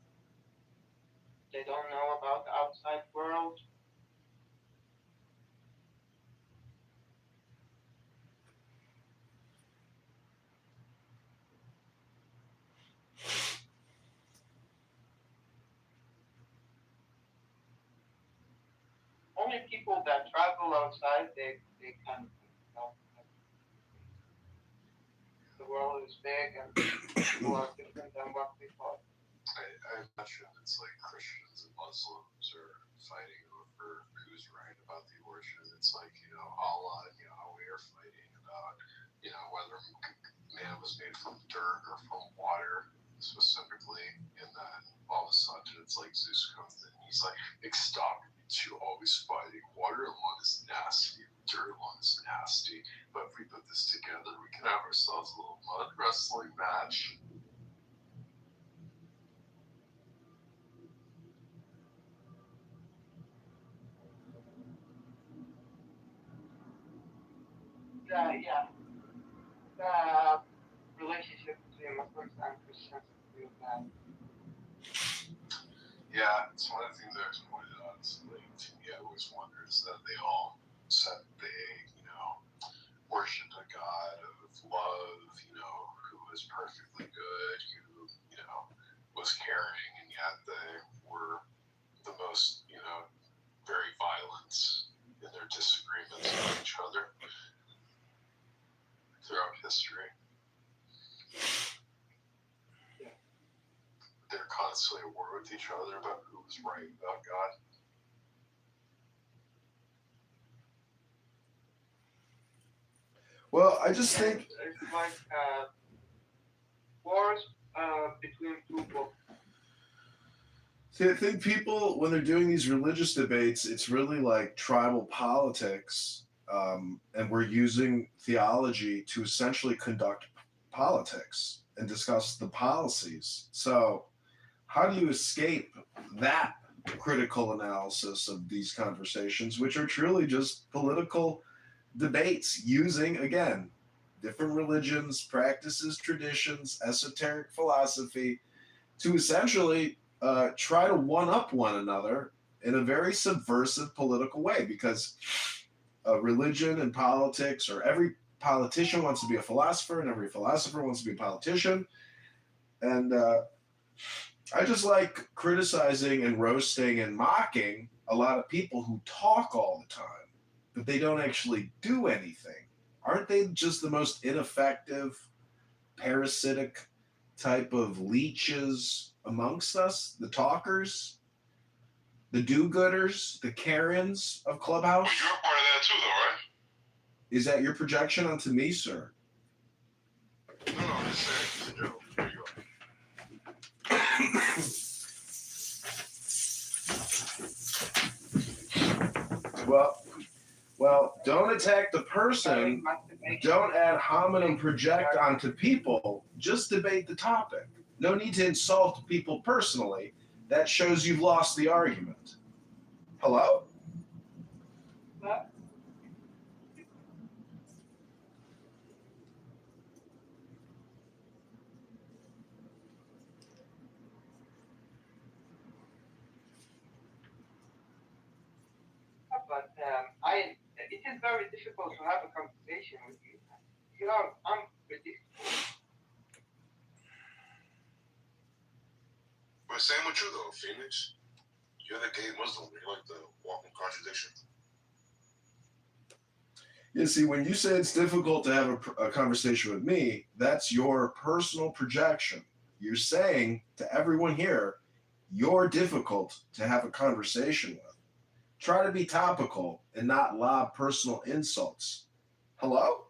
they don't know about the outside world. Only people that travel outside, they can, the world is big and people are different than what we thought. I imagine it's like Christians and Muslims are fighting over who's right about the abortion. It's like, Allah and Yahweh are fighting about, whether man was made from dirt or from water, specifically. And then all of a sudden it's like Zeus comes in and he's like, stop, you always fighting. Water alone is nasty, dirt alone is nasty. But if we put this together, we can have ourselves a little mud wrestling match. the relationship between Muslims and Christians is really bad. Yeah, it's one of the things I always pointed out. It's like, to me, I always wonder is that they all said they, worshipped a God of love, who was perfectly good, who, was caring, and yet they were the most, very violent in their disagreements with each other throughout history. They're constantly at war with each other about who was right about God. Well, I just think it's like wars between two books. See, I think people, when they're doing these religious debates, it's really like tribal politics, and we're using theology to essentially conduct politics and discuss the policies. So, how do you escape that critical analysis of these conversations, which are truly just political debates using, again, different religions, practices, traditions, esoteric philosophy to essentially try to one-up one another in a very subversive political way, because religion and politics, or every politician wants to be a philosopher and every philosopher wants to be a politician. And I just like criticizing and roasting and mocking a lot of people who talk all the time, but they don't actually do anything. Aren't they just the most ineffective, parasitic type of leeches amongst us, the talkers, the do-gooders, the Karens of Clubhouse? But you're a part of that too, though, right? Is that your projection onto me, sir? No, I'm just saying, it's a joke. There you Well, don't attack the person. Don't ad hominem project onto people. Just debate the topic. No need to insult people personally. That shows you've lost the argument. Hello? But it is very difficult to have a conversation with you. You are unpredictable. But same with you, though, Phoenix. You're the gay Muslim. You're like the walking contradiction. You see, when you say it's difficult to have a conversation with me, that's your personal projection. You're saying to everyone here, you're difficult to have a conversation with. Try to be topical and not lob personal insults. Hello?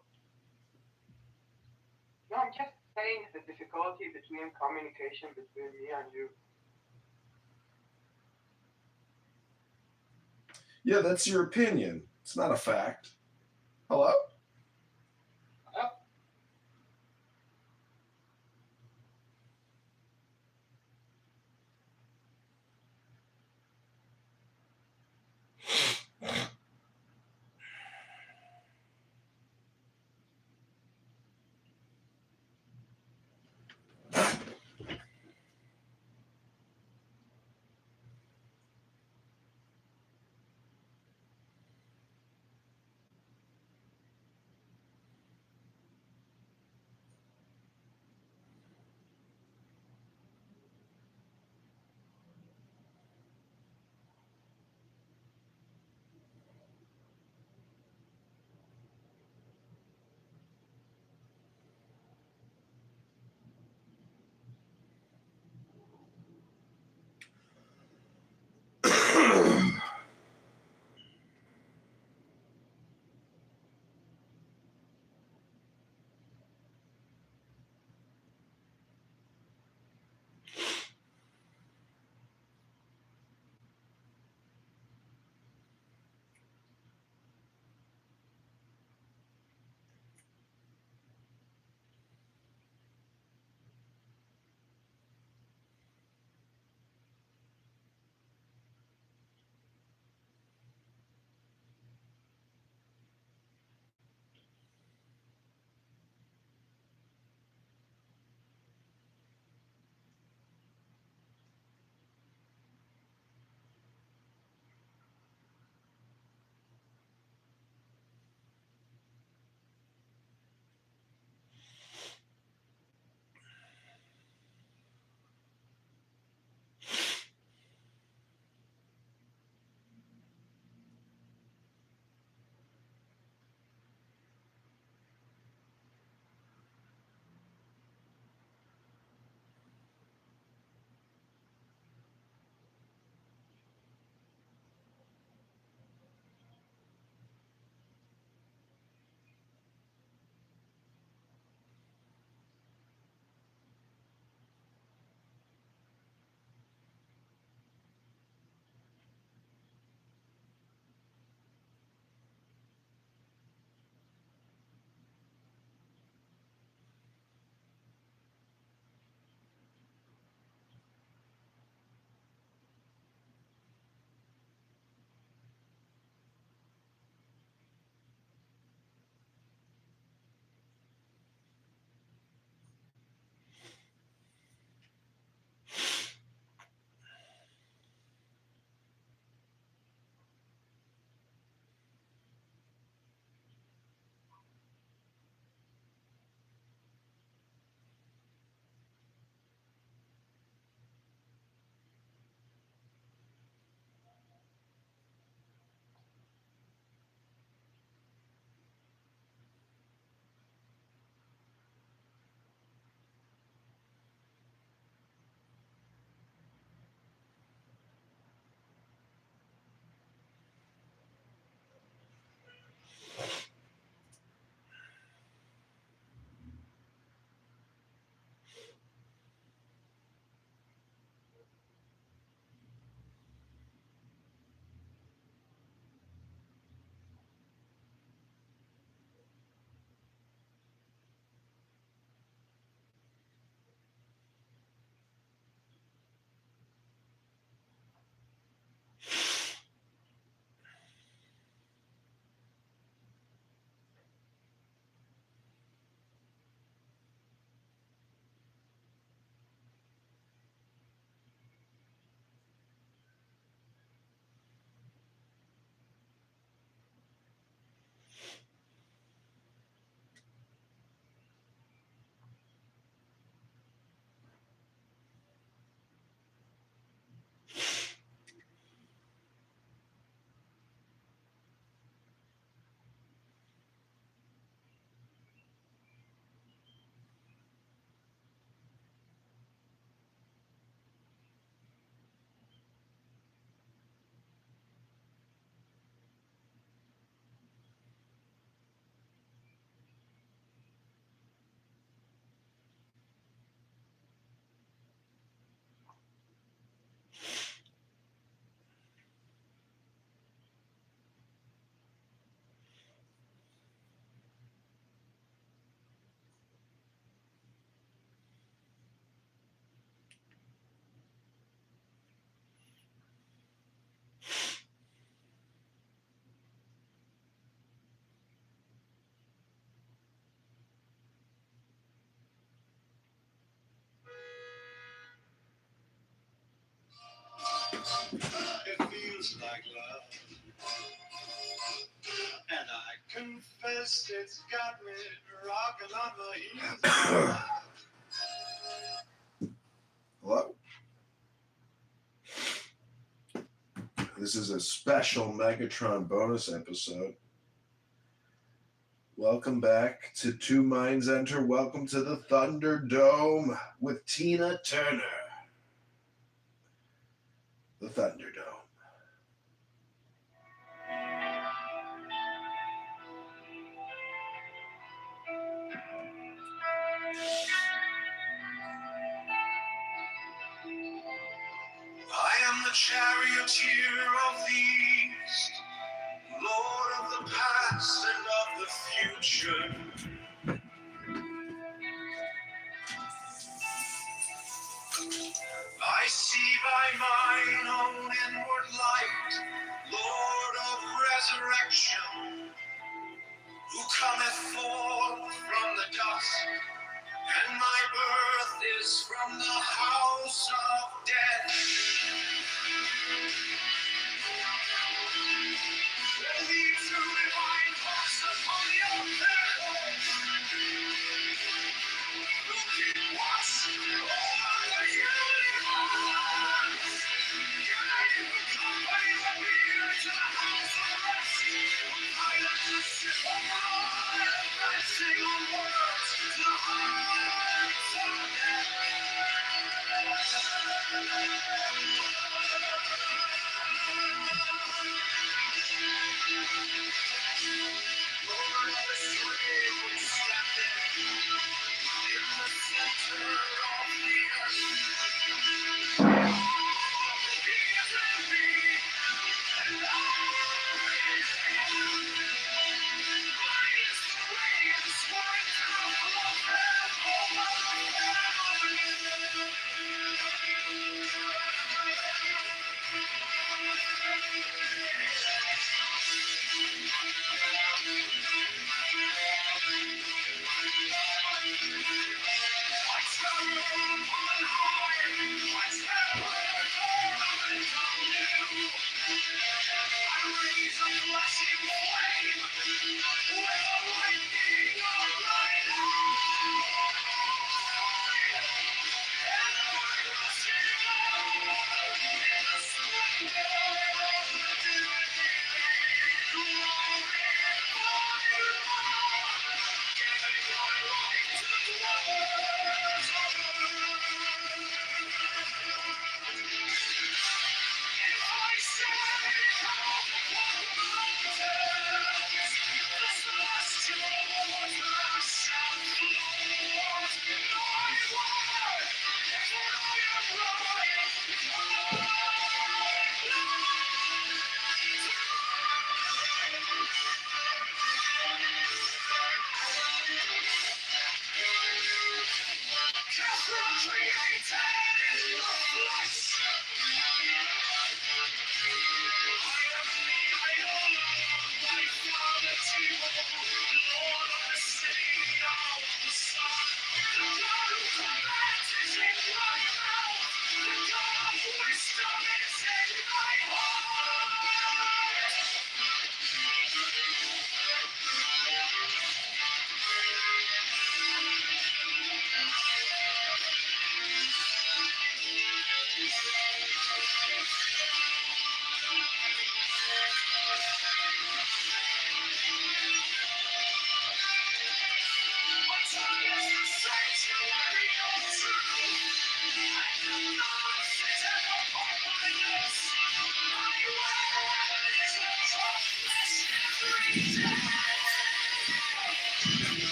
No, I'm just saying the difficulty between communication between me and you. Yeah, that's your opinion. It's not a fact. Hello? like love. And I confess it's got me rocking on the heels. Hello? This is a special Megatron bonus episode. Welcome back to Two Minds Enter. Welcome to the Thunderdome with Tina Turner. The Thunderdome. I am the charioteer of the east, Lord of the past and of the future. I see by mine own inward light, Lord of resurrection, who cometh forth from the dust, and my birth is from the house of death.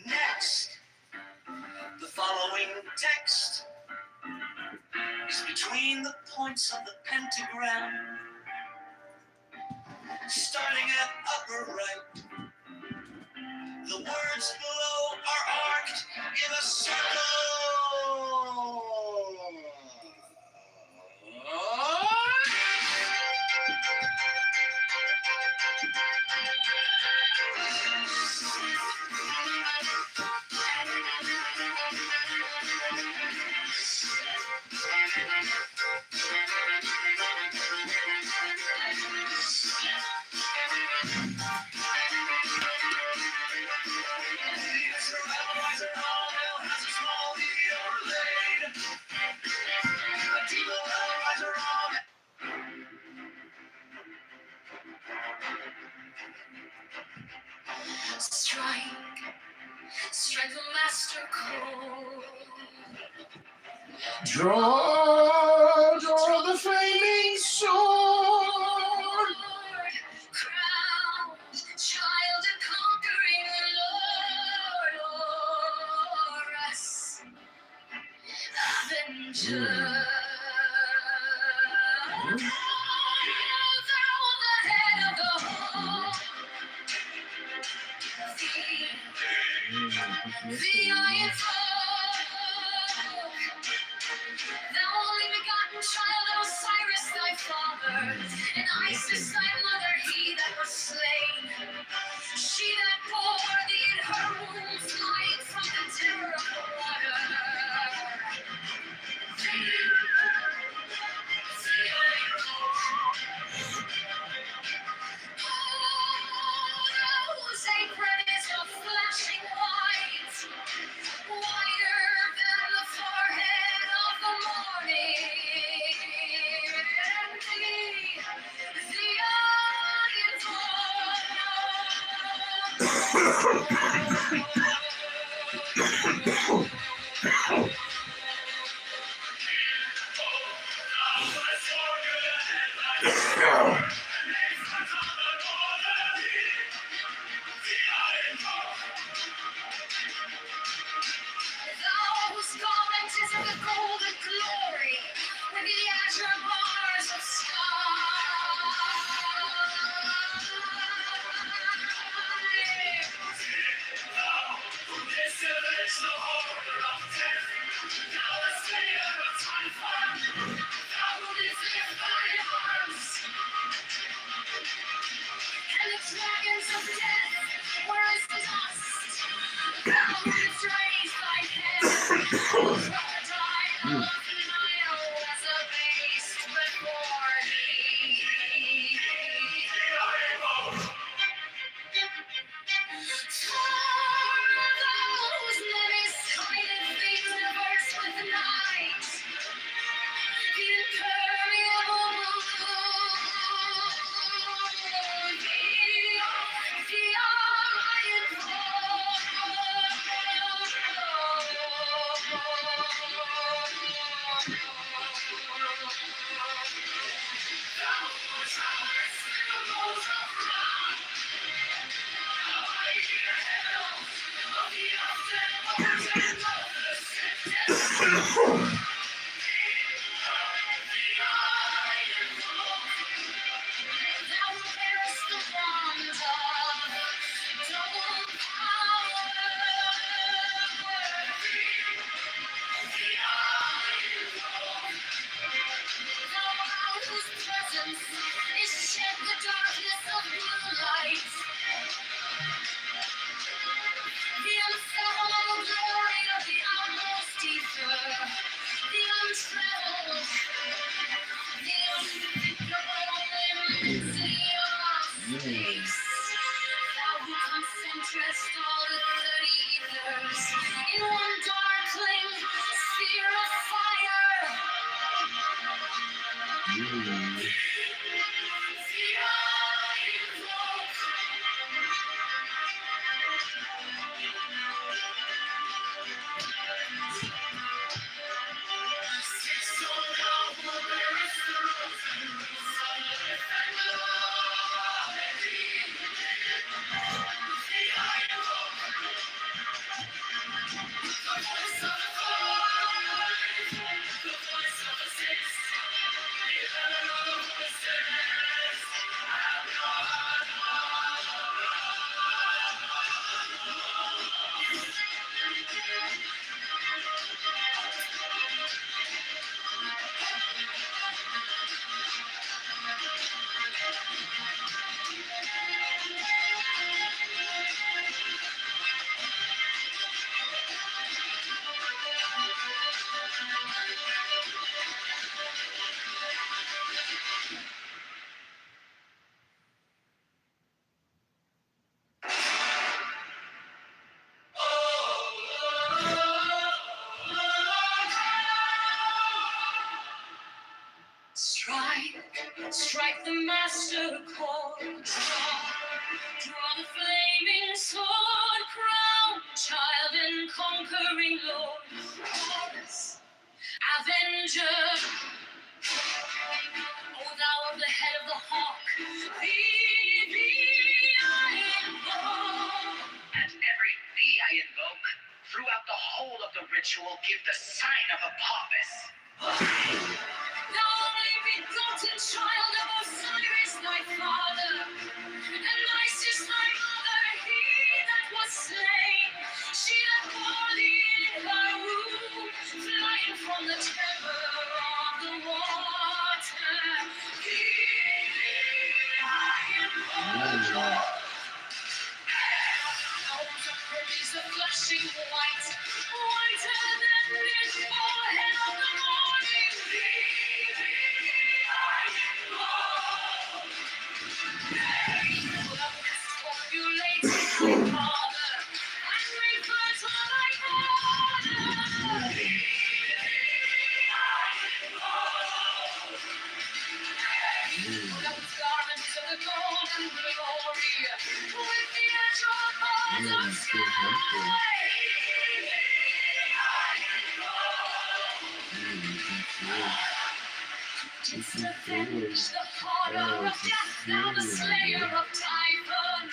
Next, the following text is between the points of the pentagram, starting at upper right. The words below are arced in a circle. Draw the flaming sword. Crowned child and conquering Lord o'er us, Avenger. Thou the head of the home, the iron folk, thou only begotten child of Osiris thy father, and Isis thy mother, he that was slain, she that bore thee in her womb, flying from the terror of the water. Whose apron is a flashing white, whiter than the forehead of the morning. The whose garment is of the golden glory, with the azure bars of this is the horror of death. Thou hast slayer of time fire. Thou who lift thy arms. And the dragons of death were as dust. Thou wouldst raise thy head. Crocodile of Nile was abased before thee. Those many-sided things diverse with night, the impermeable moon, the iron is shed the darkness of moonlight. The unfathomable glory of the outmost ether, the untraveled, the unthinkable immensity of space. Thou who concentrest all the 30 ethers in one darkling sphere of fire. Strike the master chord, draw the flaming sword, crown child and conquering lord. Chorus, Ave the ritual give the sign of Apophis. The only begotten child of Osiris, thy father, and Isis, thy mother, he that was slain. She that bore thee in her womb, flying from the terror of the water. Is the flashing white, whiter than this forehead of the morning. Thou hast populated thy father, and referred to thy father. Those garments of the golden glory, with the azure bars of sky. Didst avenge the horror of death, thou the slayer of Typhon.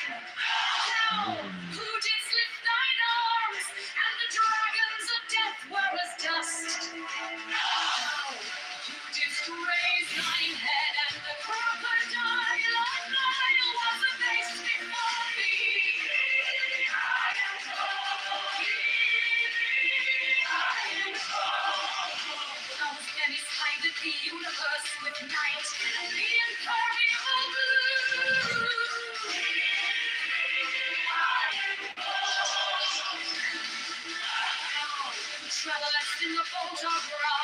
Thou who didst lift thine arms, and the dragons of death were as dust. Thou who didst raise thine head, and the crocodile of Nile was abased before thee. Thou then is hideth the universe with night, the impermeable blue. Travelest in the boat of Ra,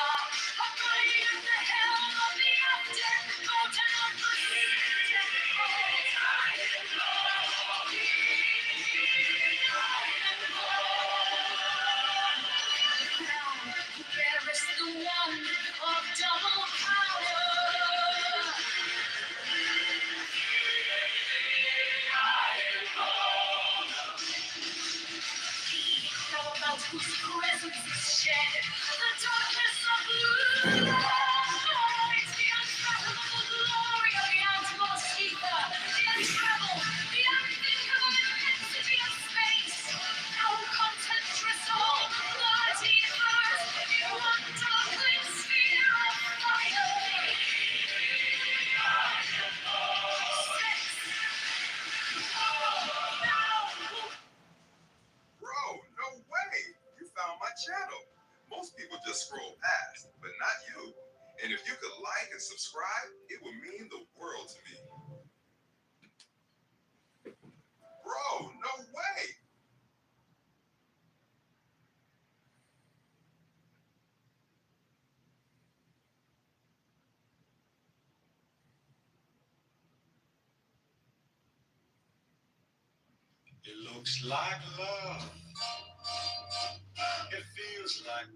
abiding at the helm of the after, boat and of the who bearest the wand of double power. About whose presence is shed the darkness of blue. Oh, it's the unfathomable glory of the outmost ether, the untraveled, the unthinkable immensity of space. No contemptuous soul, bloody first, in one darkling sphere of fire. Bro, no way! You found my channel. Most people just scroll past, but not you. And if you could like and subscribe, it would mean the world to me. Bro, no way! It looks like love. It feels like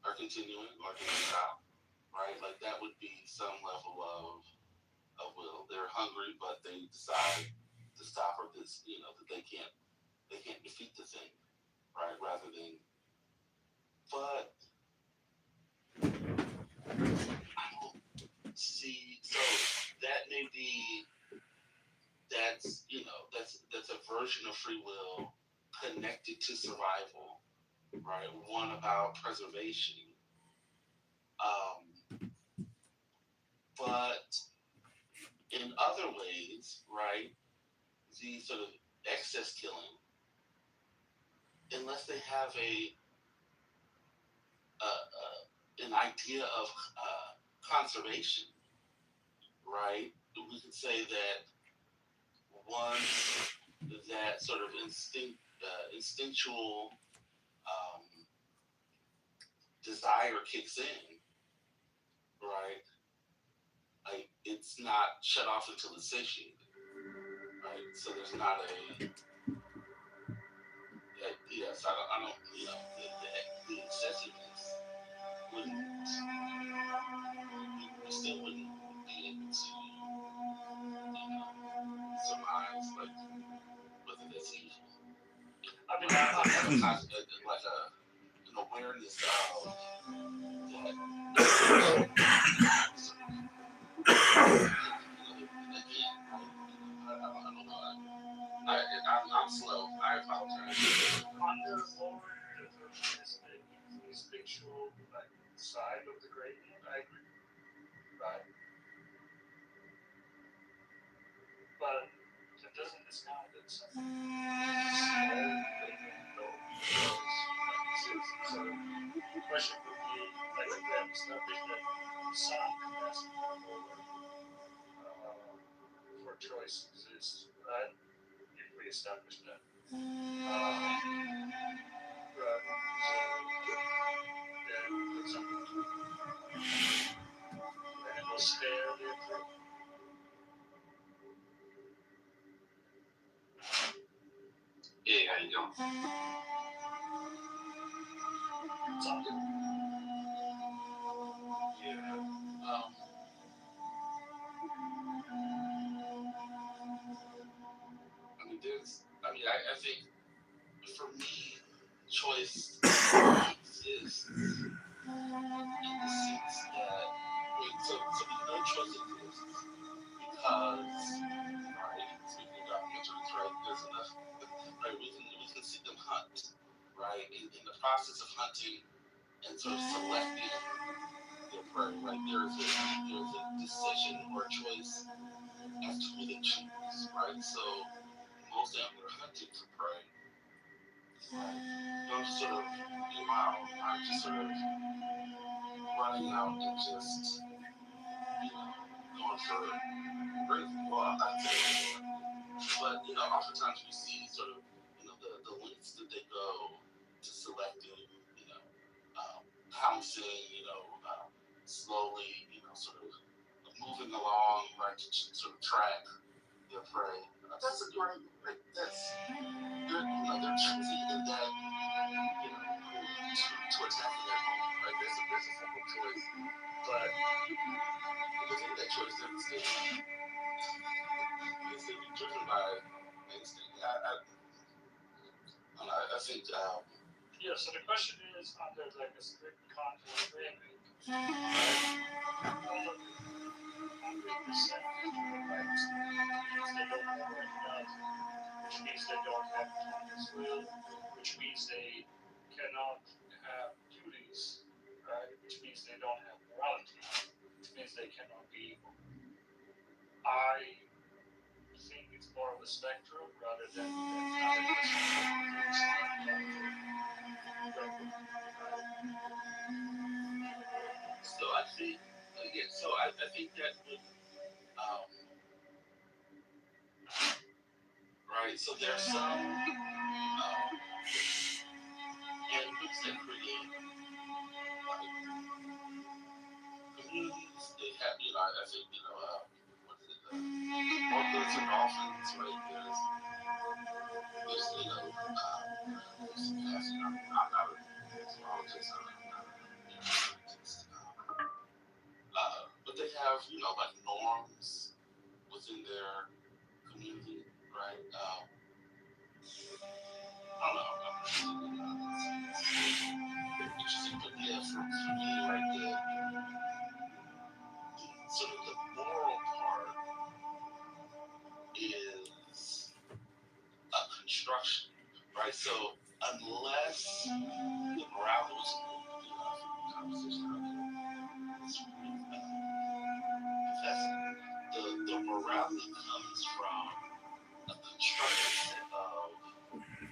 are continuing or do they stop, right? Like that would be some level of will. They're hungry, but they decide to stop or this, that they can't defeat the thing, right? Rather than, but I don't see. So that may be that's a version of free will connected to survival, right? One about preservation. But in other ways, right, the sort of excess killing, unless they have an idea of conservation, right, we could say that once that sort of instinctual desire kicks in, right, like it's not shut off until it's satiated, right? So there's not yes, I don't, the an awareness of that. I'm slow. I apologize. On the lower spiritual side of the gradient, I agree. Right. But it doesn't discount that some small gradient though exists. So the question would be, like we have established that some capacity for choice exists, right? If we establish that. Right. So then put something to it. And it will spare the approach. Yeah, how you doing? Something. Yeah. I think for me, choice exists in the sense that so we know choice exists because, right, speaking of documentaries, right, there's enough, right, we can see them hunt, right, in the process of hunting and sort of selecting their prey, right, there's a decision or a choice as to who they choose, right, so most of them are hunting for prey, right, don't just sort of be wild, right, just sort of running out and just, going for grazing. Well, I'm not saying but, oftentimes we see sort of, the lengths that they go to selecting, pouncing, slowly, sort of moving along, right, to sort of track their prey. That's a great, right, they're choosing in that, to attack in that moment, right? There's a simple choice, but within that choice, they're still be driven by instinct. I think, yeah, so the question is, under like a strict conflict framework, 100% rights means they don't have any love, which means they don't have conscious will, which means they cannot have duties, right? Which means they don't have morality, which means they cannot be evil. I think it's more of a spectrum rather than 100%. So I think, again, I think that would, right, so there's some groups that create communities. They have, I think, what is it, orcas and dolphins, right? There's some capacity. I'm not a zoologist, I'm not a scientist. But they have, like norms within their community, right? I don't know. It's interesting, but yeah, for me, right, the sort of the moral part is a construction, right? So unless the morality was conversation the morality comes from a constructed set of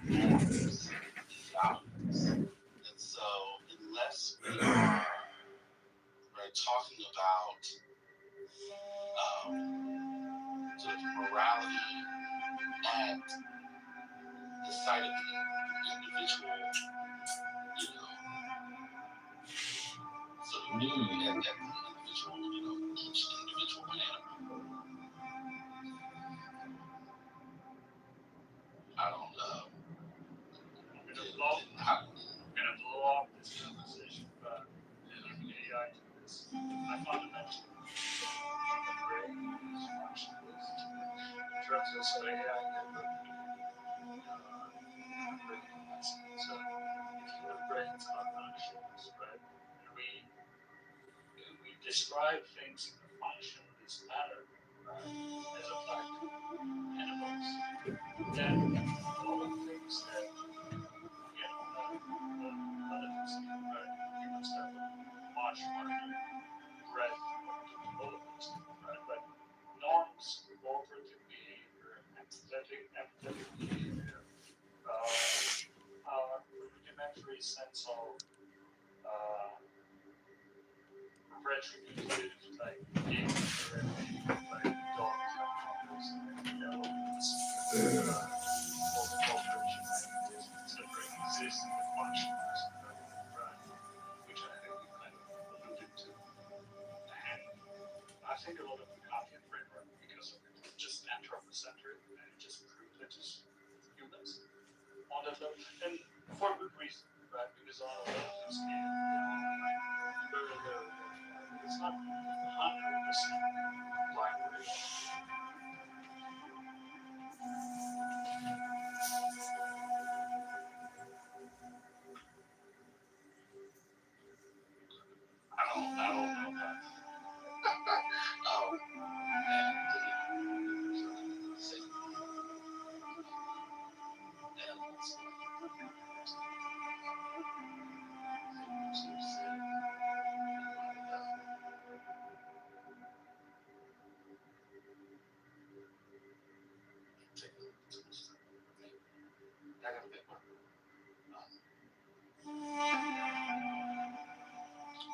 norms and values. And so unless we are talking about sort of morality at the side of the individual, sort of being at the individual, each individual animal. I don't know. I'm gonna blow off this conversation about using AI to this. I fundamentally agree with functionalist in terms of AI capability. So describe things in a functionalist manner as applied to animals, then a lot of things that humans have much further breadth of development, right? But non-cooperative behavior, empathetic behavior, rudimentary sense of retributive like behavior, like dogs and others, elements of cooperation mechanisms that exist in the functionalist right? Which I think you kind of alluded to. And I think a lot of the Kantian framework, because of it, is just anthropocentric and it just privileges humans on that level. And for good reason, right? Because all of those can very, very, it's not 100% primary. I don't know that.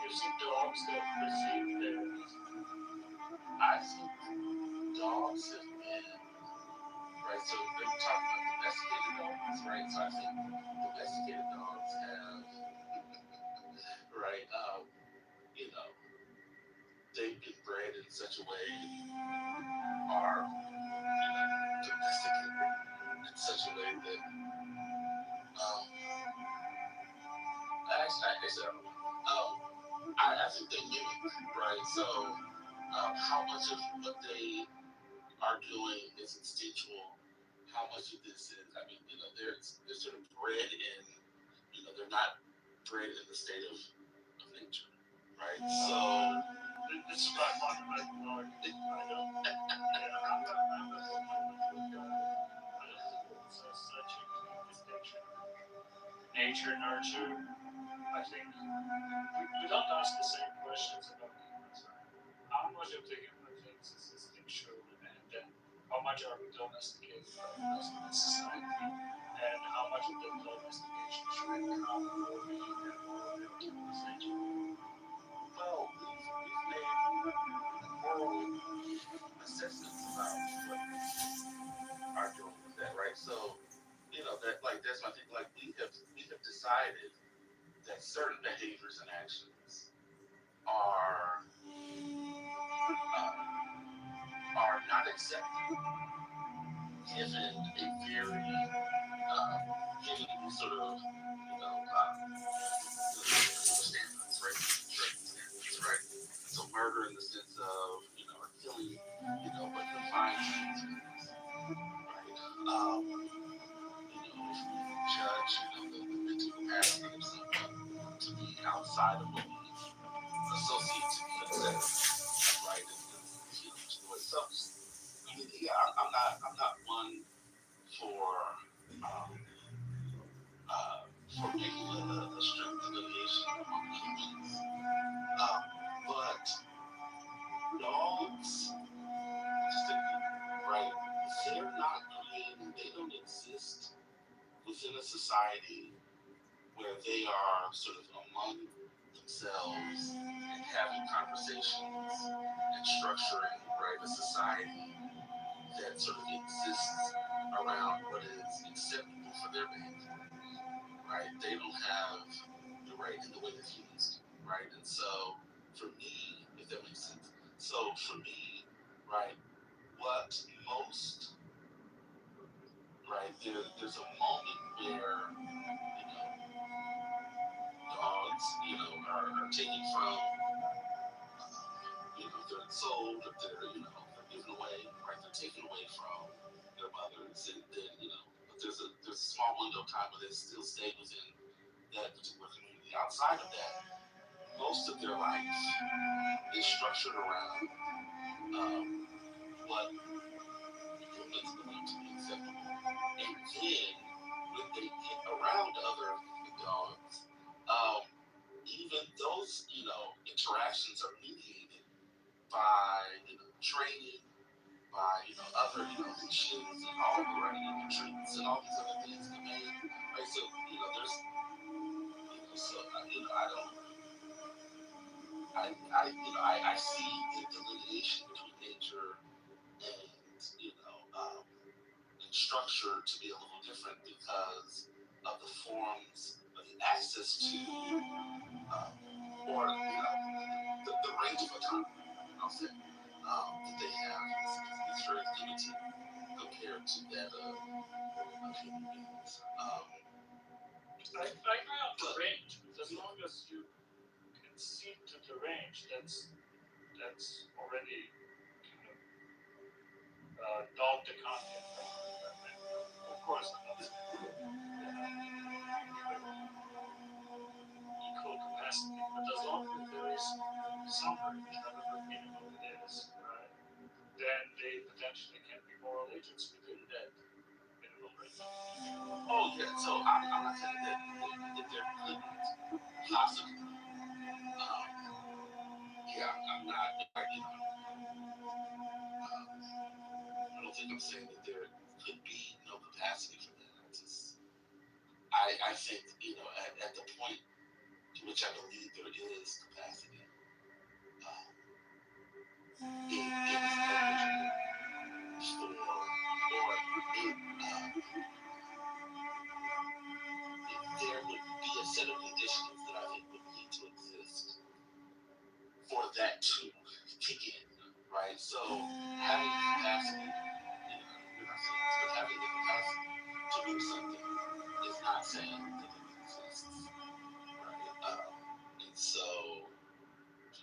You see dogs that perceive their. I think dogs have been right. So they were talking about domesticated dogs, right? So I think domesticated dogs have right. You know, they've been bred in such a way, are domesticated in such a way that I think they mimic, right? So how much of what they are doing is instinctual? How much of this is, I mean, they're sort of bred in, they're not bred in the state of nature, right? So this is what I like about I don't. Such a key distinction. Nature, nurture. I think we don't ask the same questions about humans, right? How much of the human things is instinctual, and then how much are we domesticated by us in this society, and how much of the domestication should come for being a moral optimization? Well, we've made moral assessments about what we are doing with that, right? So, that's my thing. Like we have decided that certain behaviors and actions are not accepted given a very given sort of standards, right? Certain standards, right? So murder in the sense of or killing, what defines things, right? If we judge the mental capacity of someone to be outside of what we associate to be acceptable, right? And so I mean, yeah, I'm not one for making a strict delineation among humans, but dogs, right? They're not created. They don't exist within a society where they are sort of among themselves and having conversations and structuring, right, a society that sort of exists around what is acceptable for their behavior, right? They don't have the right in the way that humans do, right? And so, for me, if that makes sense, so for me, right, what most, right, there's a moment where, dogs, are taken from, they're sold, they're given away, right? They're taken away from their mothers, and then, but there's a small window of time where they still stay within that particular community. Outside of that, most of their life is structured around what humans believe to be acceptable. And then when they get around other dogs, even those, interactions are mediated by, training, by, other, leashes and all the right, treats and all these other things that may, right? So, there's, I see the delineation between nature and structure to be a little different because of the forms of the access to, or the range of autonomy, I'll say, that they have is very limited compared to that of human beings. I agree on the range, as long as you can see to the range, that's already kind of dog economy. Of course, I'm not saying equal capacity, but as long as there is some range, however minimal it is, right, then they potentially can be moral agents within that minimal range. Oh yeah, so I'm not saying that there couldn't possibly. I'm not. I don't think I'm saying that there could be no capacity for that. I think at the point to which I believe there is capacity, it is negligible or there would be a set of conditions that I think would need to exist for that to kick in, right? So having the capacity, we're not saying this, but having the capacity to do something is not saying that it exists, right? And so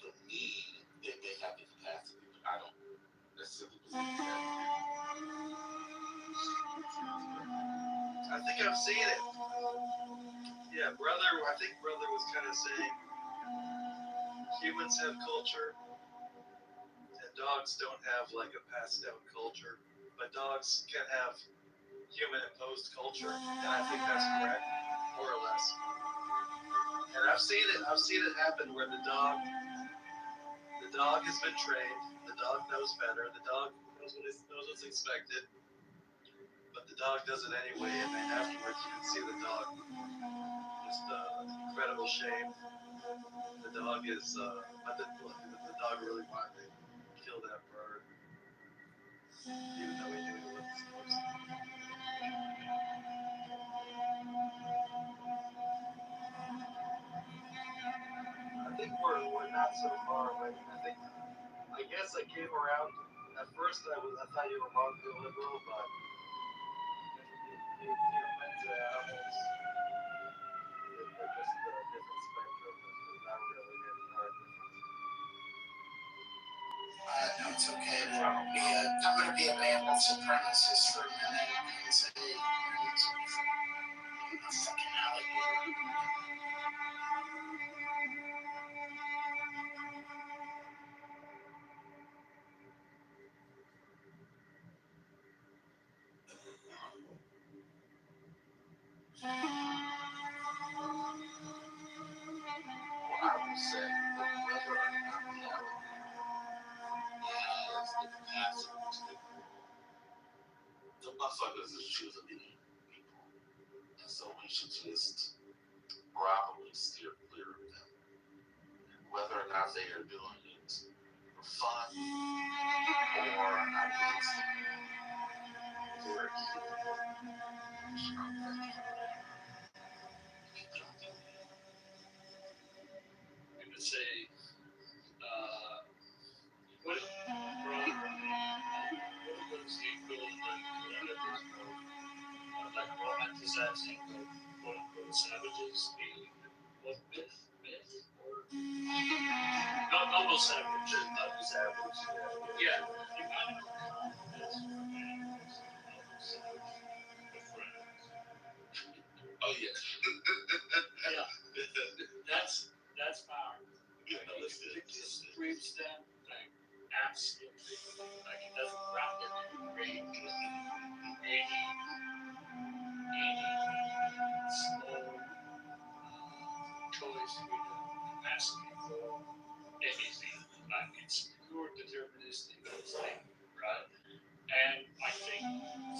for me, they may have the capacity, but I don't necessarily believe that. I think I've seen it. Yeah, I think brother was kind of saying humans have culture and dogs don't have like a passed down culture, but dogs can have human imposed culture, and I think that's correct, more or less. And I've seen it happen where the dog has been trained, the dog knows better, the dog knows what's expected, but the dog does it anyway, and then afterwards you can see the dog just incredible shame. The dog is, but the dog really wanted to kill that bird, even though he knew he wasn't supposed to. I think we're not so far away. I guess I came around. At first, I thought you were hardcore liberal, but humans and animals, they're just a different spectrum. There's not really any hard difference. No, it's okay to be I'm going to be a mammal supremacist for a minute and say humans are different. A fucking alligator. I would say that whether or not the alligator has the capacity to, the motherfuckers is choosing many people, and so we should just probably steer clear of them. And whether or not they are doing it for fun or not least, they're evil. We would say, what if was the equivalent of like romanticizing the quote unquote savages being what myth or not noble savage, not the savage. Yeah. Oh yeah. Yeah. That's power. separates them, like absolutely. Like it doesn't ground them in rage or any small choice with a capacity for anything. Like it's pure deterministic thing, right? And I think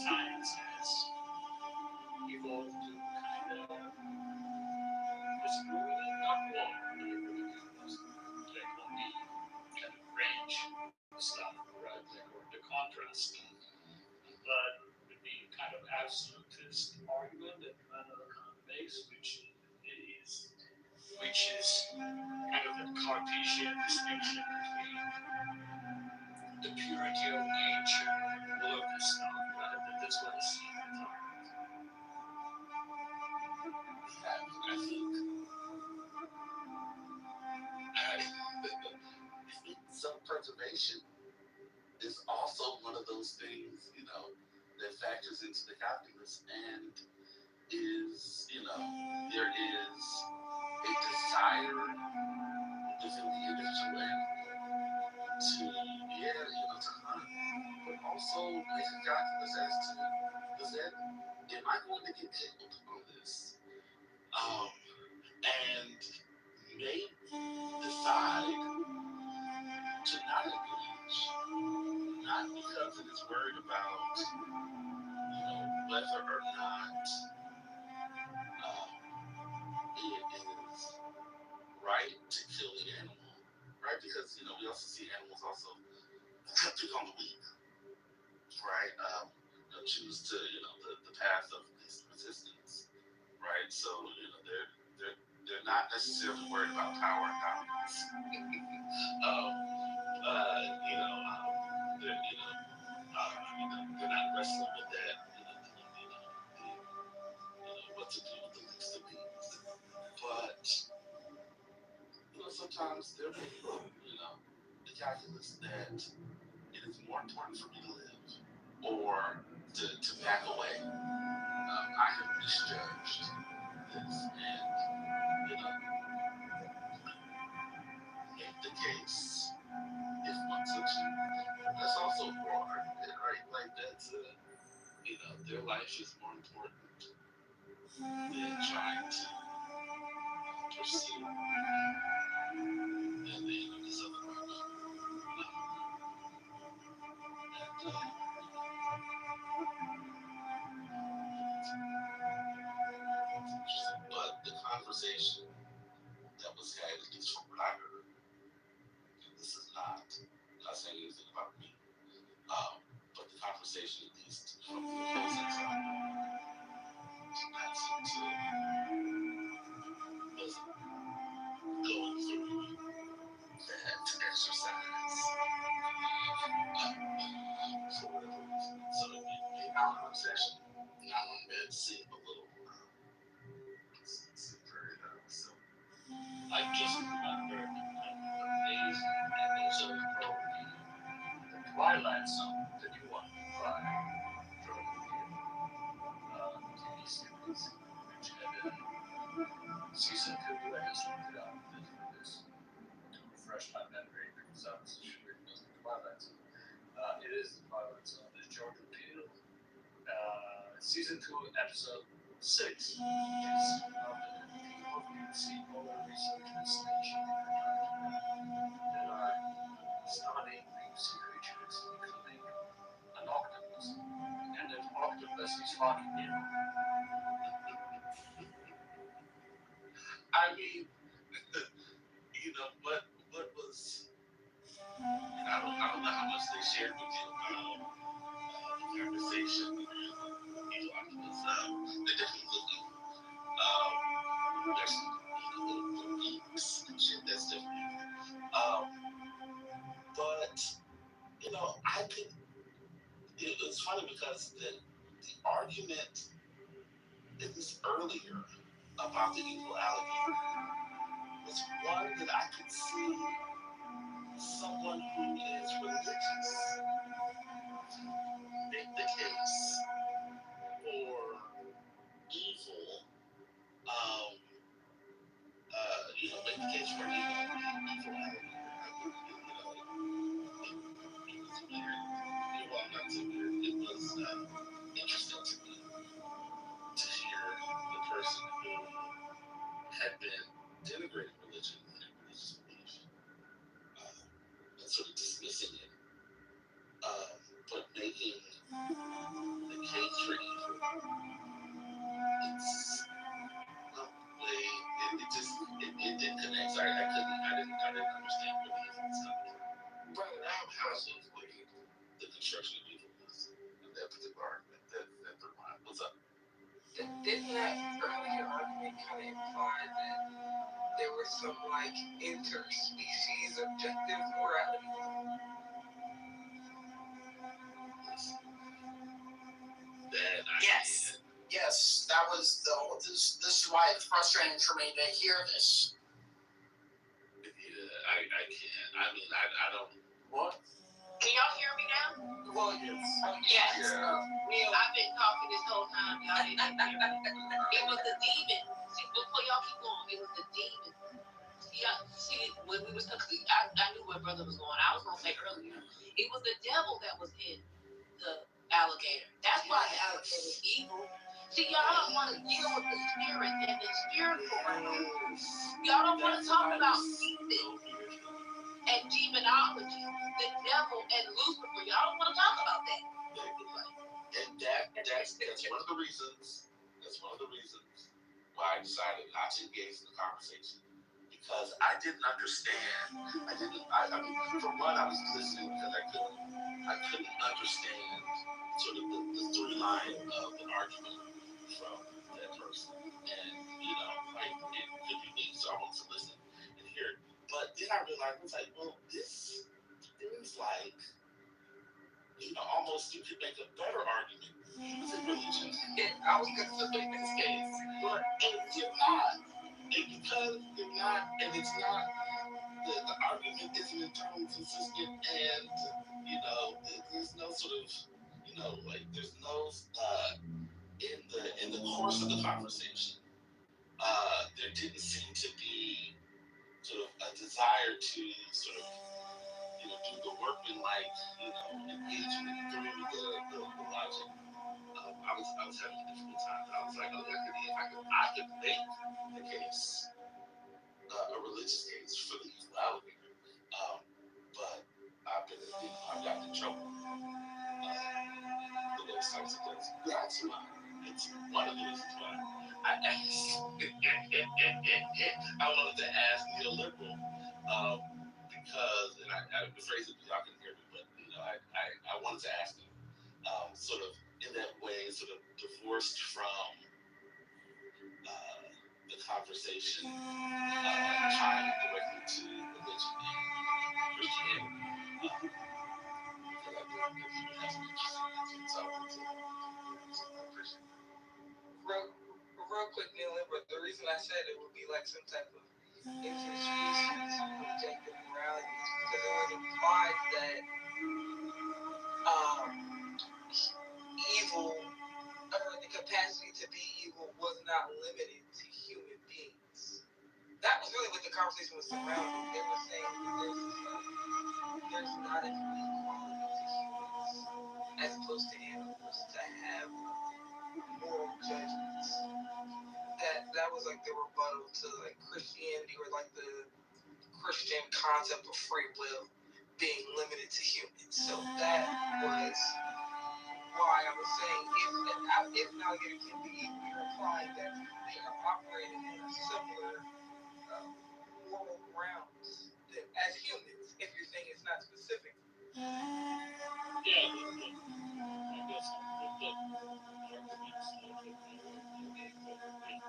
science has evolved to kind of disagree with it, not one, but it really is like on the kind of range stuff, right? Like or the contrast stuff. But with the kind of absolutist argument that Emmanuel Kant makes, which is kind of the Cartesian distinction between the purity of nature and all of this stuff, right? That's what I see in the I think self-preservation is also one of those things, that factors into the calculus and is, there is a desire within the individual to, to hunt, but also make a calculus as to, am I going to get killed on this? And may decide to not engage, not because it is worried about, whether or not it is right to kill the animal, right? Because, we also see animals also pick on the weak, right? Choose to, the path of least resistance, right? So, they're not necessarily worried about power and dominance. They're not wrestling with that, what to do with the least of these. But, sometimes there may be, the calculus that it is more important for me to live or to back away. I have misjudged this and, make the case if one such. That's also for argument, right? Like that's, their life is more important than trying to pursue than this other life. But the conversation that was had, at least from what I heard, this is not saying anything about me, but the conversation, at least from the opposing side, not seem to was going through that exercise for whatever reason. So the conversation now and then seemed a little so. I just remember an amazing episode of the Twilight Zone, the new one, from the TV series, which had season 2. I just looked it up to refresh my memory because I was sure it was the Twilight Zone. It is the Twilight Zone. It's Jordan Peele. Season 2, episode 6, which is about the deep sea polar research station that are studying deep sea creatures, including an octopus. And that octopus is fucking him. I mean, what was, and I don't know how much they shared with you about the conversation and octopus. They definitely look like there's little beaks and shit that's different. But I think it's funny because the argument, at least earlier, about the evil alligator was one that I could see someone who is religious make the case for evil, make the case for evil alligator. kind of implied that there was some like interspecies objective morality. Yes. Yes, that was this is why it's frustrating for me to hear this. Yeah, I can't. I mean, I don't. What? Can y'all hear me now? Well, Yes. Yeah. I've been talking this whole time. Y'all didn't hear me. It was the demon. See, before y'all keep going, it was the demon. See, when we was talking, I knew where brother was going. I was gonna say earlier, it was the devil that was in the alligator. That's why the alligator is evil. See, y'all don't want to deal with the spirit and the spiritual realm. Y'all don't want to talk about demons and demonology, the devil and Lucifer. Y'all don't want to talk about that. And that's one of the reasons. That's one of the reasons why I decided not to engage in the conversation, because I didn't understand. I mean, for one, I was listening because I couldn't understand sort of the through line of an argument from that person, and like it could be me, so I wanted to listen and hear it. But then I realized, I was like, well, this seems like, almost you could make a better argument using religion. I was considering this case, but you're not. And because you're not, and it's not, the argument isn't internally consistent, and, there's no sort of, like, there's no, in the course of the conversation, there didn't seem to be sort of a desire to sort of, do the workmanlike, engagement through the logic. I was having a difficult time, but I was like, okay, I could make the case, a religious case for the evil alligator, but I've gotten in trouble for those types of things. That's why. It's one of the reasons why I asked. I wanted to ask neoliberal, because, and I phrase it, y'all can hear me, but I wanted to ask you, sort of in that way, sort of divorced from the conversation, tying directly to religion and Christianity, because I think that you have some interesting answers. So I wanted to appreciate that. Real quick, Neil, but the reason I said it would be like some type of interspecies objective morality is because it would imply that evil, or the capacity to be evil, was not limited to human beings. That was really what the conversation was surrounding. They were saying that there's not a unique quality to humans as opposed to animals to have moral judgments. That was like the rebuttal to like Christianity, or like the Christian concept of free will being limited to humans. So that was why I was saying if an alligator can be evil, you're implying that they are operating in a similar moral grounds as humans. If you're saying it's not specific. Yeah, I guess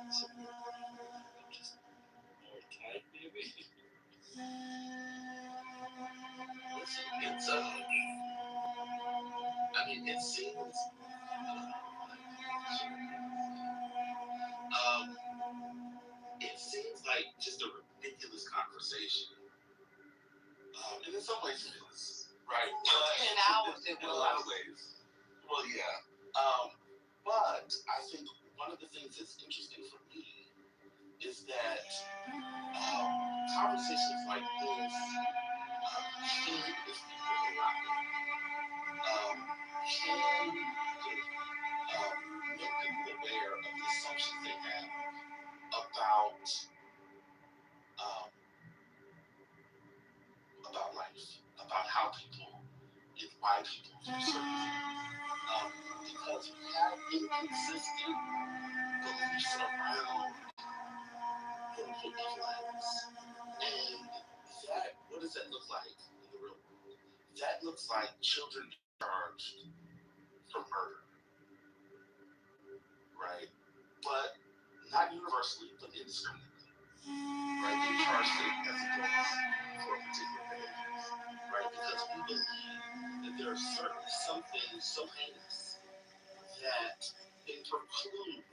just more type, maybe. It's I mean, it seems, it seems like just a ridiculous conversation, and in some ways it is, right? For 10 hours it in was. a lot of ways. Well, yeah. But I think one of the things that's interesting for me is that conversations like this change people a lot. Can make people aware of the assumptions they have about life, about how people and why people do certain things. Because we have inconsistent beliefs around quote-unquote violence. And what does that look like in the real world? That looks like children charged for murder, right? But not universally, but indiscriminately, right? They charge it as adults for a particular behavior, right? Because we believe that there are certainly some things so heinous that they preclude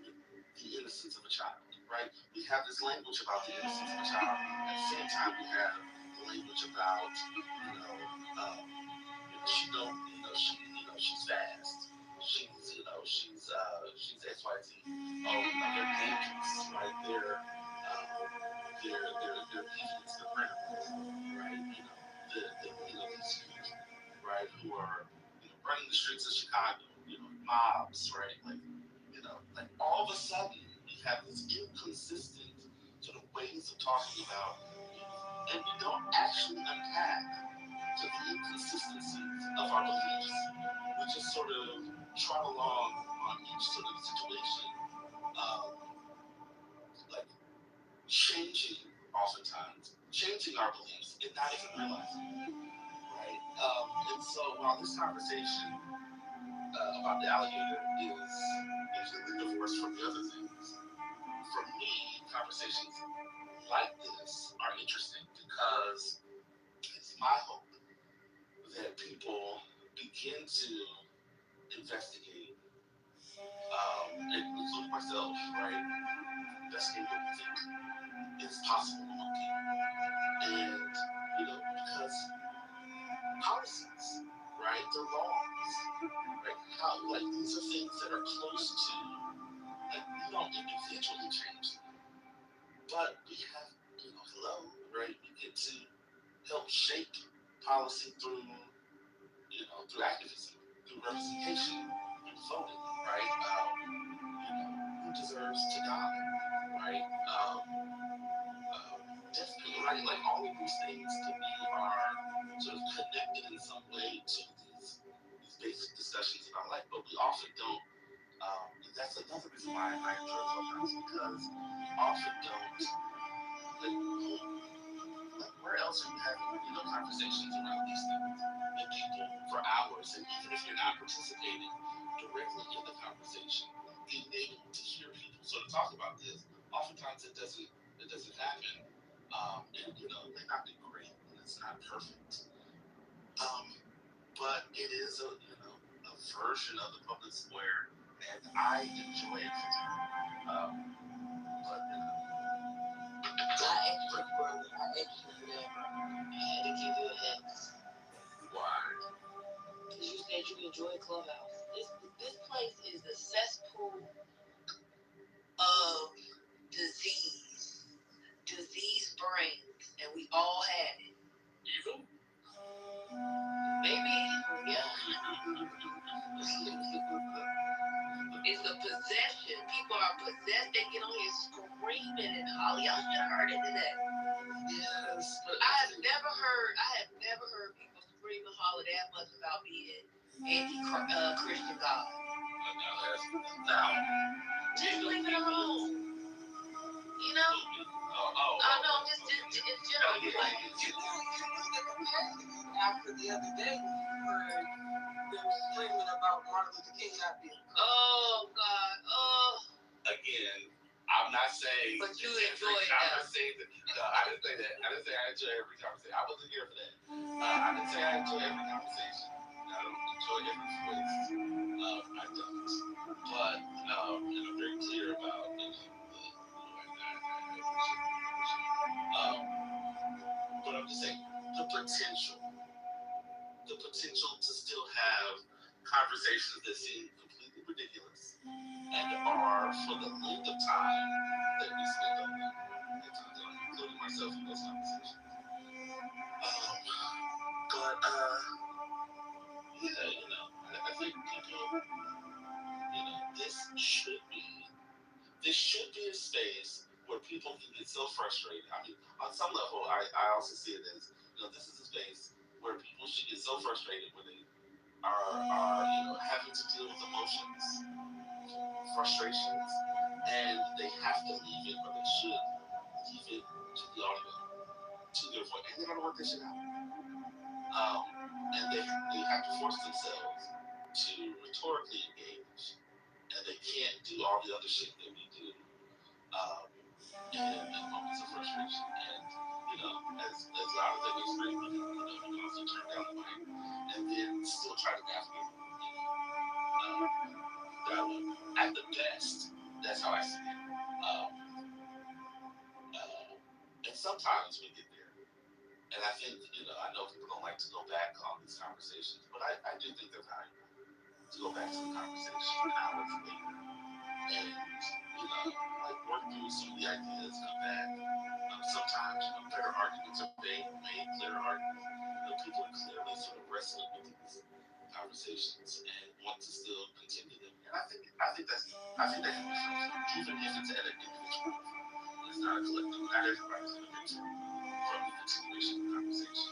the innocence of a child, right? We have this language about the innocence of a child. At the same time, we have the language about, she don't, she's fast. She's X, Y, Z. Oh, they're dangerous, right? They're evil. It's the predators, right? These youth, right, who are, running the streets of Chicago, mobs, right? Like all of a sudden we have this inconsistent sort of ways of talking about youth, and we don't actually unpack to the inconsistencies of our beliefs. We just sort of trot along on each sort of situation, like changing our beliefs and not even realizing it, right? And so while this conversation about the alligator is completely divorced from the other things, for me, conversations like this are interesting because it's my hope that people begin to investigate, and including myself, right? Investigate what we think is possible among people. And, because policies, right? They're laws, right? These are things that are close to, we don't individually change them, but we have, right? We get to help shape policy through activism, through representation, through voting, right? Who deserves to die, right? Death penalty, right? Like all of these things to me are sort of connected in some way to these basic discussions about life, but we often don't. And that's another reason why I enjoy Clubhouse, because we often don't. Where else are you having, conversations around these things with people for hours? And even if you're not participating directly in the conversation, being able to hear people sort of talk about this, oftentimes it doesn't happen. And it may not be great, and it's not perfect. But it is a version of the public square, and I enjoy it. But I actually had to give you a heads. why? Because you said you enjoy Clubhouse. This place is a cesspool of disease. Disease brings, and we all had it. Evil? Maybe, yeah. It's a possession. People are possessed. They get on here screaming and hollering. Y'all should have heard it today. Yes. I have never heard people scream and holler that much about being anti-Christian God. Now, just leave it alone. Just in general. After the other day, where they were screaming about Martin Luther King not being. Oh God. Oh. Again, I'm not saying. But you enjoy it. No, I didn't say that. I didn't say I enjoy every conversation. I wasn't here for that. I didn't say I enjoy every conversation. I don't enjoy every voice. I don't. But I'm very clear about but I'm just saying the potential to still have conversations that seem completely ridiculous and are for the length of time that we spend on them, including myself in those conversations. But I think people, this should be a space where people can get so frustrated. I mean, on some level, I also see it as, this is a space where people should get so frustrated when they are having to deal with emotions, frustrations, and they have to leave it, or they should leave it to the audio, to their voice, and they gotta work this shit out. And they have to force themselves to rhetorically engage, and they can't do all the other shit that we do and moments of frustration. And, as loud as they may scream, you can also turn down the mic and then still try to navigate, dialogue. At the best, that's how I see it. And sometimes we get there. And I think, I know people don't like to go back on these conversations, but I do think they're valuable to go back to the conversation hours later and, work through some of the ideas, come back. Sometimes, better arguments are made, clearer arguments. People are clearly sort of wrestling with these conversations and want to still continue them. And I think that can be fruitful, even if it's at an individual level. It's not a collective. Not everybody's going to benefit from the continuation of the conversation.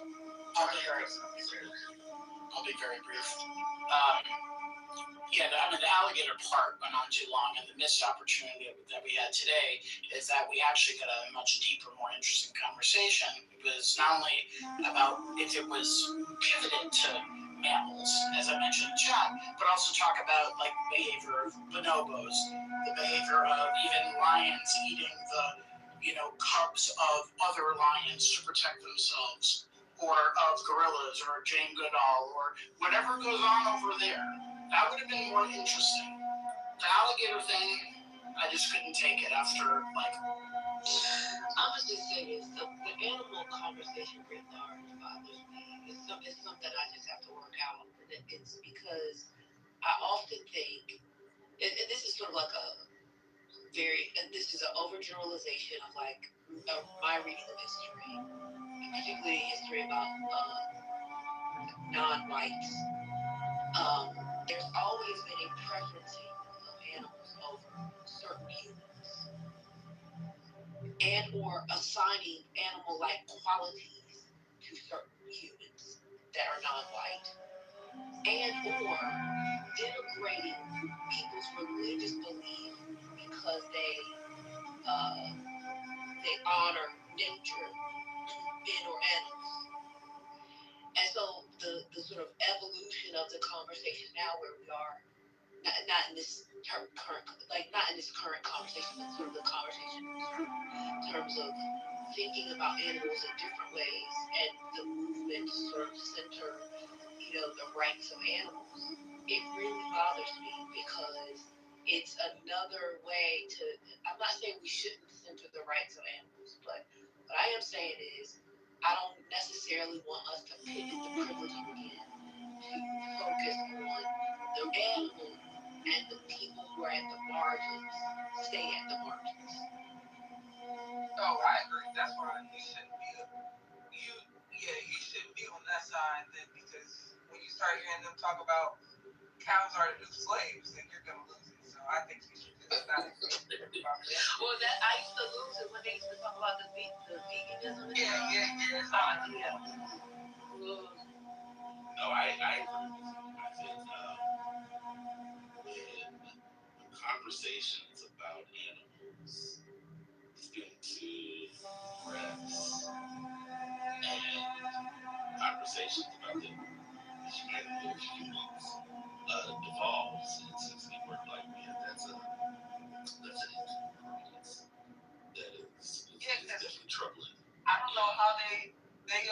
I'll be very brief. The alligator part went on too long, and the missed opportunity that we had today is that we actually got a much deeper, more interesting conversation. It was not only about if it was pivoted to mammals, as I mentioned in the chat, but also talk about the behavior of bonobos, the behavior of even lions eating the cubs of other lions to protect themselves, or of gorillas, or Jane Goodall, or whatever goes on over there. That would have been more interesting. The alligator thing, I just couldn't take it after, I'm just saying this, the animal conversation writ large bothers me. It's something I just have to work out. And it's because I often think, and this is sort of this is an overgeneralization of my reading of history, particularly history about non-whites. There's always been a preferencing of animals over certain humans, and or assigning animal-like qualities to certain humans that are non-white, and or denigrating people's religious belief because they honor nature, men or animals. And so the sort of evolution of the conversation now, where we are, not in this current conversation, but sort of the conversation in terms of thinking about animals in different ways, and the movement to sort of center, the rights of animals. It really bothers me because it's another way to. I'm not saying we shouldn't center the rights of animals, but what I am saying is I don't necessarily want us to pivot the privileging again to focus on the animal, and the people who are at the margins stay at the margins. Oh, I agree. That's why you shouldn't be you shouldn't be on that side then, because when you start hearing them talk about cows are the new slaves, then you're gonna lose it. So I think you should just not. Well, that I used to lose it when they used to talk about the veganism. Yeah. No, I agree. I think when conversations about animals begin to progress and conversations about the humanity of humans evolves into the work like man, that's an incongruence that is definitely troubling. I don't know how they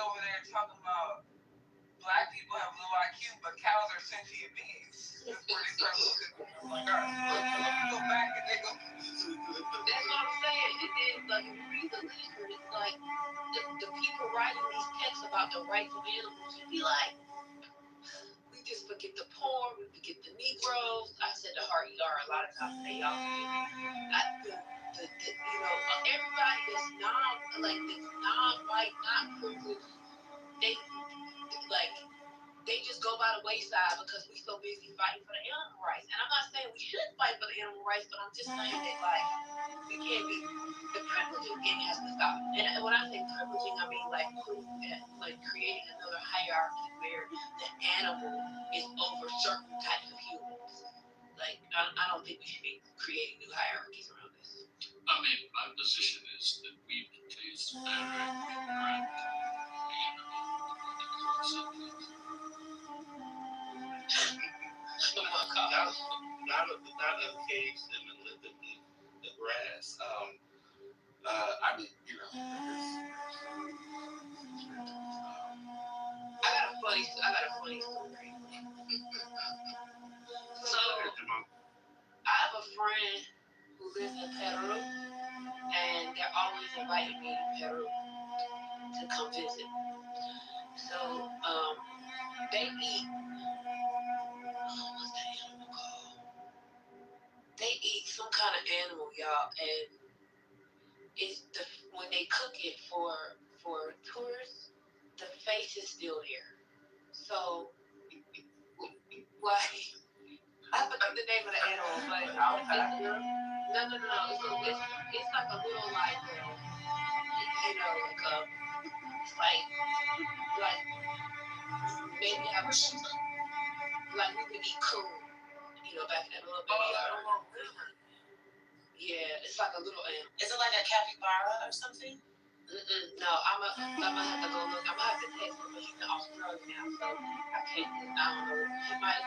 over there talking about black people have low IQ, but cows are sentient beings. That's where they start losing. I'm like, all right, go back and they go. That's what I'm saying. It is if you read the literature, it's like the people writing these texts about the rights of animals, you'd be like, we just forget the poor, we forget the Negroes. I said the hard ER a lot of times. They y'all everybody that's non-white, not privileged, they just go by the wayside because we so busy fighting for the animal rights. And I'm not saying we shouldn't fight for the animal rights, but I'm just saying that we can't be, the privileging thing has to stop. And when I say privileging, I mean creating another hierarchy where the animal is over certain types of humans. I don't think we should be creating new hierarchies around this. I mean, my position is that we taste very correct not uncage them and let them eat grass. I mean, you know, I got a funny story. So I have a friend who lives in Peru, and they're always inviting me to Peru to come visit. So they eat. What's that animal called? They eat some kind of animal, y'all, and it's when they cook it for tourists, the face is still there. So, like, I forgot the name of the animal, but no. It's like a little like, you know, like maybe have a like we could eat coon, you know, back in that little baby. Yeah, it's like a little animal. Is it like a capybara or something? No, I'm gonna have to go look. I'm gonna have to text him, but he's in Australia now, so I can't. I don't know. He might.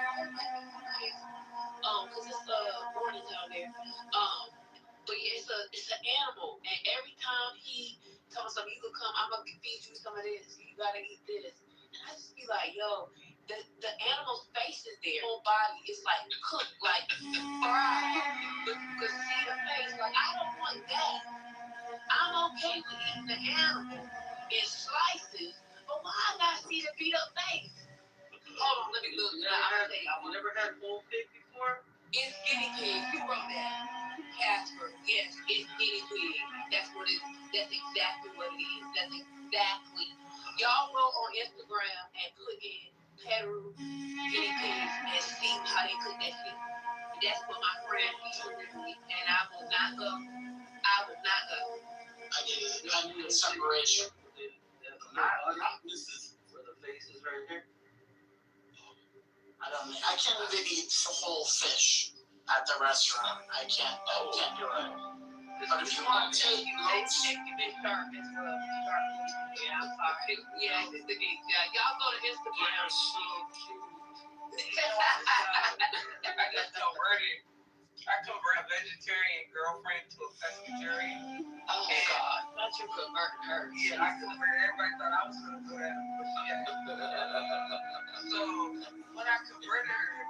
Cause it's warning down there. But yeah, it's an animal, and every time he tells me, you could come, I'm gonna feed you some of this. You gotta eat this, and I just be like, yo, the animal's face is there. Whole body is like cooked, like fried, but you can see the face. Like I don't want that. I'm okay with eating the animal in slices, but why I gotta see the beat up face? Hold on, let me look. I'm gonna tell you. I've never had whole pig before. It's guinea pig. Who wrote that? Casper. Yes, it's guinea pig. That's exactly what it is. That's exactly. Y'all go on Instagram and put in Peru guinea pigs and see how they cook that shit. That's what my friend featured me, and I will not go. I need a separation. This is where the face is right here. I can't even eat whole fish at the restaurant. I can't do it. But if you want to take notes, yeah, I'm sorry. Yeah, y'all go to Instagram. So I just converted a vegetarian girlfriend to a pescatarian. Oh God, not you converting her. Yeah, I converted. Everybody thought I was gonna do that, but so when I converted her,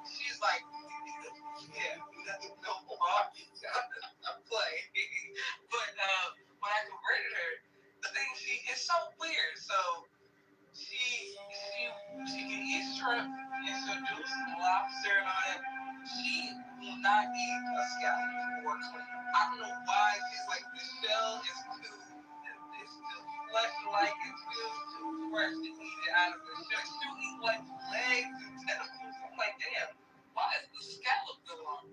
she's like, yeah, no more. Play. But when I converted her, the thing it's so weird. So she can eat shrimp and she'll do some lobster and all that. She will not eat a scallop or clam. I don't know why. She's like, the shell is it's too flesh-like, it's too fresh to eat it out of the shell. She'll eat like legs and tentacles. I'm like, damn, why is the scallop still on?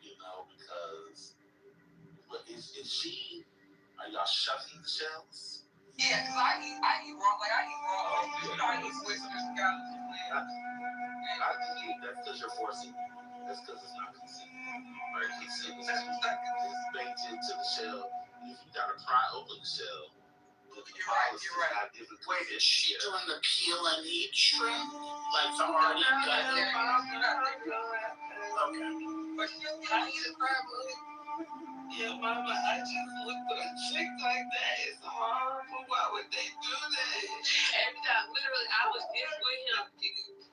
You know, because is she? Are y'all shucking the shells? Yeah, because I eat raw. Like I eat raw. You know, I eat oysters, scallops, and clams. That's because you're forcing. That's because it's not conceived. Right? It's baked into the shell. If you gotta pry open the shell, you're right. Wait, is she doing the peel and eat shrimp? Like the already gut? Okay. But she'll eat a crab leg. Yeah, Mama, I just looked at a chick like that. It's horrible. Why would they do that? Every time, literally, I was just with him.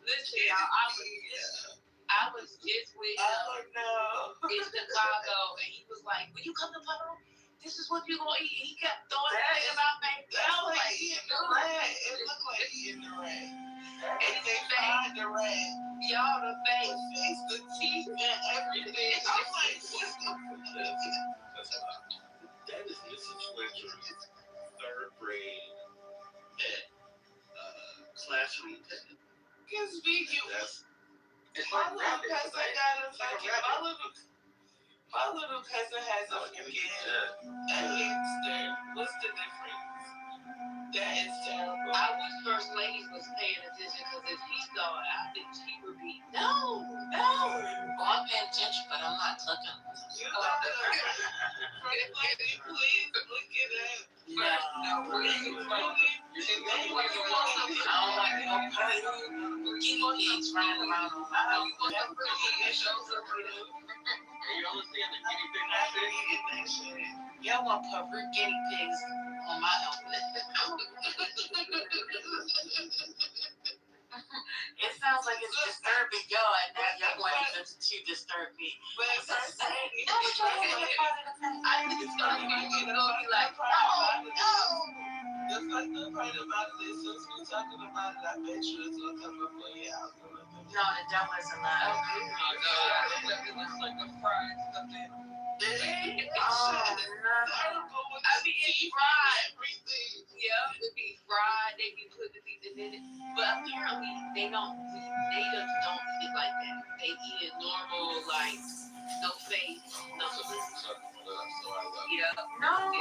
Listen, y'all, I was just with him. Oh, no. In Chicago, and he was like, "When you come to Peru, this is what you're gonna eat." He kept throwing that in my face. That's like eating the rat. It looked like eating the rat. And they fried the rat. Y'all, the face. The face, the teeth, and everything. I'm like, what's the that is Mrs. Fletcher's third grade pet classroom pet. Because speaking, It's my like little rabbit. cousin got a fucking, my little cousin has a fucking a hamster. What's the difference? That is terrible. I wish First Lady was paying attention, because if he saw it, I think she would be, no. Well, I'm paying attention, but I'm not looking. You know, please look it up. No, please. I don't like no guinea pigs running around on my house. You understand the guinea pig I said? Y'all want to put guinea pigs on my outfit. It sounds like it's disturbing y'all, and now y'all want it to disturb me. But it's not saying I think it's gonna be, be like, no. Just like the part about it is, since we're talking about it, I bet you it's gonna come up for you. No, the devil is alive. It looks like a fried stuff in. I mean, it's fried. Everything. Yeah, it be fried. They be putting things in it. But apparently, they don't eat it like that. They eat it normal, like, no face, no lips. Yeah. No.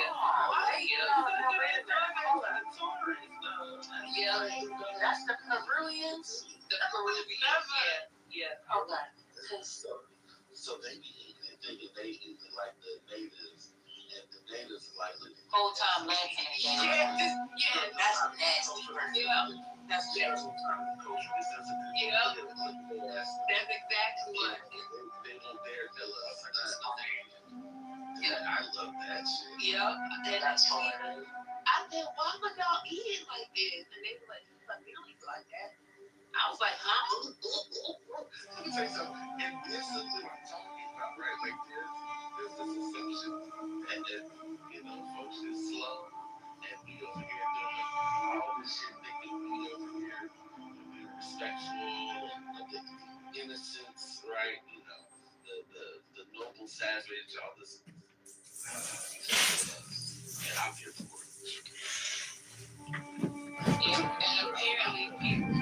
Yeah. That's the Peruvians. The Peruvians. Yeah. Okay. So they be eating it, thinking they eating like the natives, and the natives like whole time laughing at that. Yeah, that's nasty. Yeah. That's terrible. Yeah. That's exactly what. They won't dare tell us. Yeah, I love that shit. Yeah. And that's hilarious. I said, why would y'all eat it like this? And they were like, we don't eat it like that. I was like, huh? Let me tell you something. And this is what I'm talking about, right? Like there's this assumption that you know, folks is slow and we over here doing all this shit thinking we over here being respectful and the innocence, right? You know, the noble savage, all this. And I'm here for it. Yeah, and apparently people,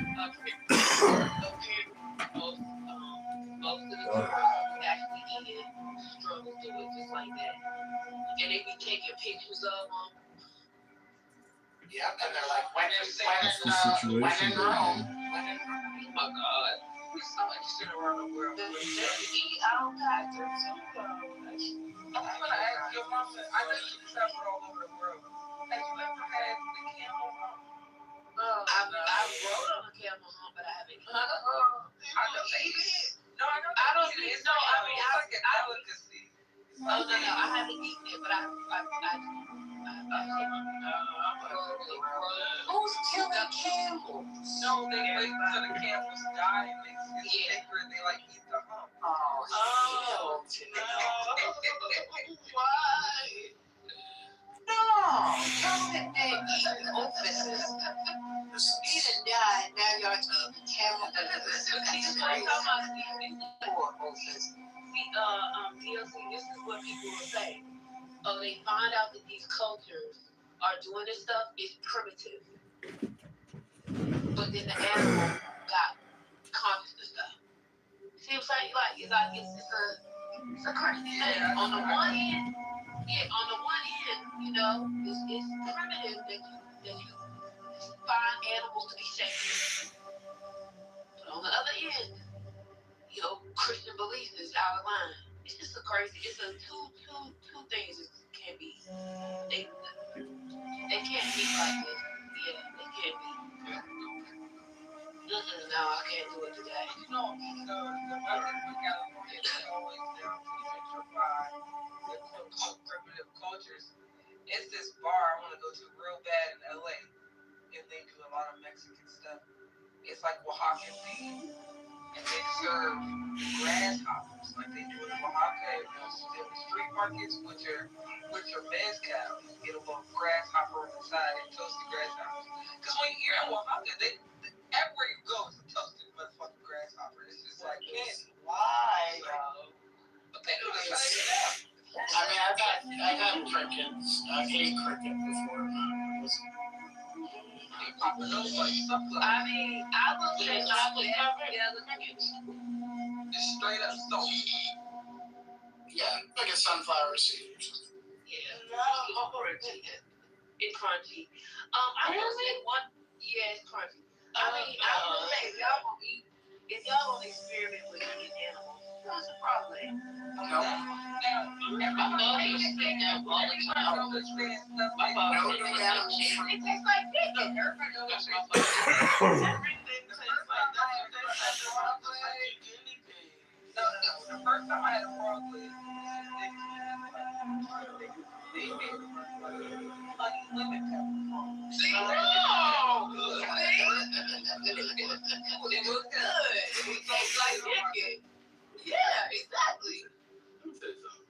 most of the tourists actually eat it, struggle through it just like that. And they be taking pictures of them. Yeah, and they're like, when in Rome. Oh my God. There's so much shit around the world. They eat alligator too, I'm gonna ask your mom. I know you travel all over the world. Have you ever had the camel hump? I rode on a camel hump, but I haven't eaten it. I know they eat it. No, I know. I don't think so. I mean, it's like a delicacy. Oh no, I haven't eaten it, but I who's killing camels? No, they wait until the camels die and it's thicker and they like eat the hump. Oh, why? No, tell them they eat offices. He done died, now y'all eating camel. He's talking about poor office. DLC, this is what people will say. Oh, they find out that these cultures are doing this stuff is primitive. But then the animal got conscious of stuff. See what I'm saying? Like, it's a crazy thing. On the one hand, you know, it's primitive that you find animals to be sacred. But on the other hand, Christian beliefs is out of line. It's just it's a two things that can't be. They can't be like this. Yeah, they can't be. No, I can't do it today. You know, the weather in California is always down to gentrify the quote-unquote primitive cultures. It's this bar I want to go to real bad in LA, and they do a lot of Mexican stuff. It's like Oaxacan themed, and they serve grasshoppers like they do in Oaxaca and the street markets, which are mezcal. You get a little grasshopper on the side and toasted grasshoppers. Because when you're in Oaxaca, everywhere you go is a toasted motherfucking grasshopper. It's just like candy. Why? But they do the same stuff. I mean, I've had crickets. I've ate cricket before. I mean, I will say chocolate covered. Yeah, the cricket. Just straight up soap. Yeah, like a sunflower seed or something. Yeah. It's crunchy. I will say one. Yeah, it's crunchy. I mean, I will say if y'all don't experiment with eating animals, what's the problem? No. My mom used to say that all the time. My mom said it tastes like chicken. Everybody knows my mom. Everything tastes like that. The first time I had a frog leg, they made unlimited pepper. See, no! It was good. It was so like chicken. Yeah, exactly. Let me tell you something.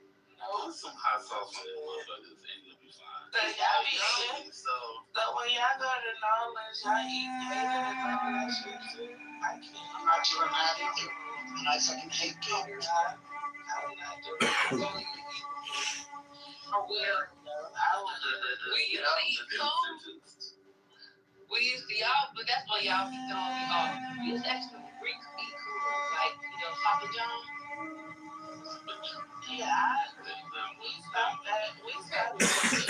Put some hot sauce on that motherfuckers and you'll be fine. So y'all be eating. So when y'all go to New Orleans, y'all eat Gator and all that shit too. I can't. I'm not doing that either. And I fucking hate gators. I would not do it. We used to eat cold. We used to y'all, but that's why y'all be throwing me off. We used to actually eat cool, like Papa John. Yeah, we stopped that. We stopped that shit.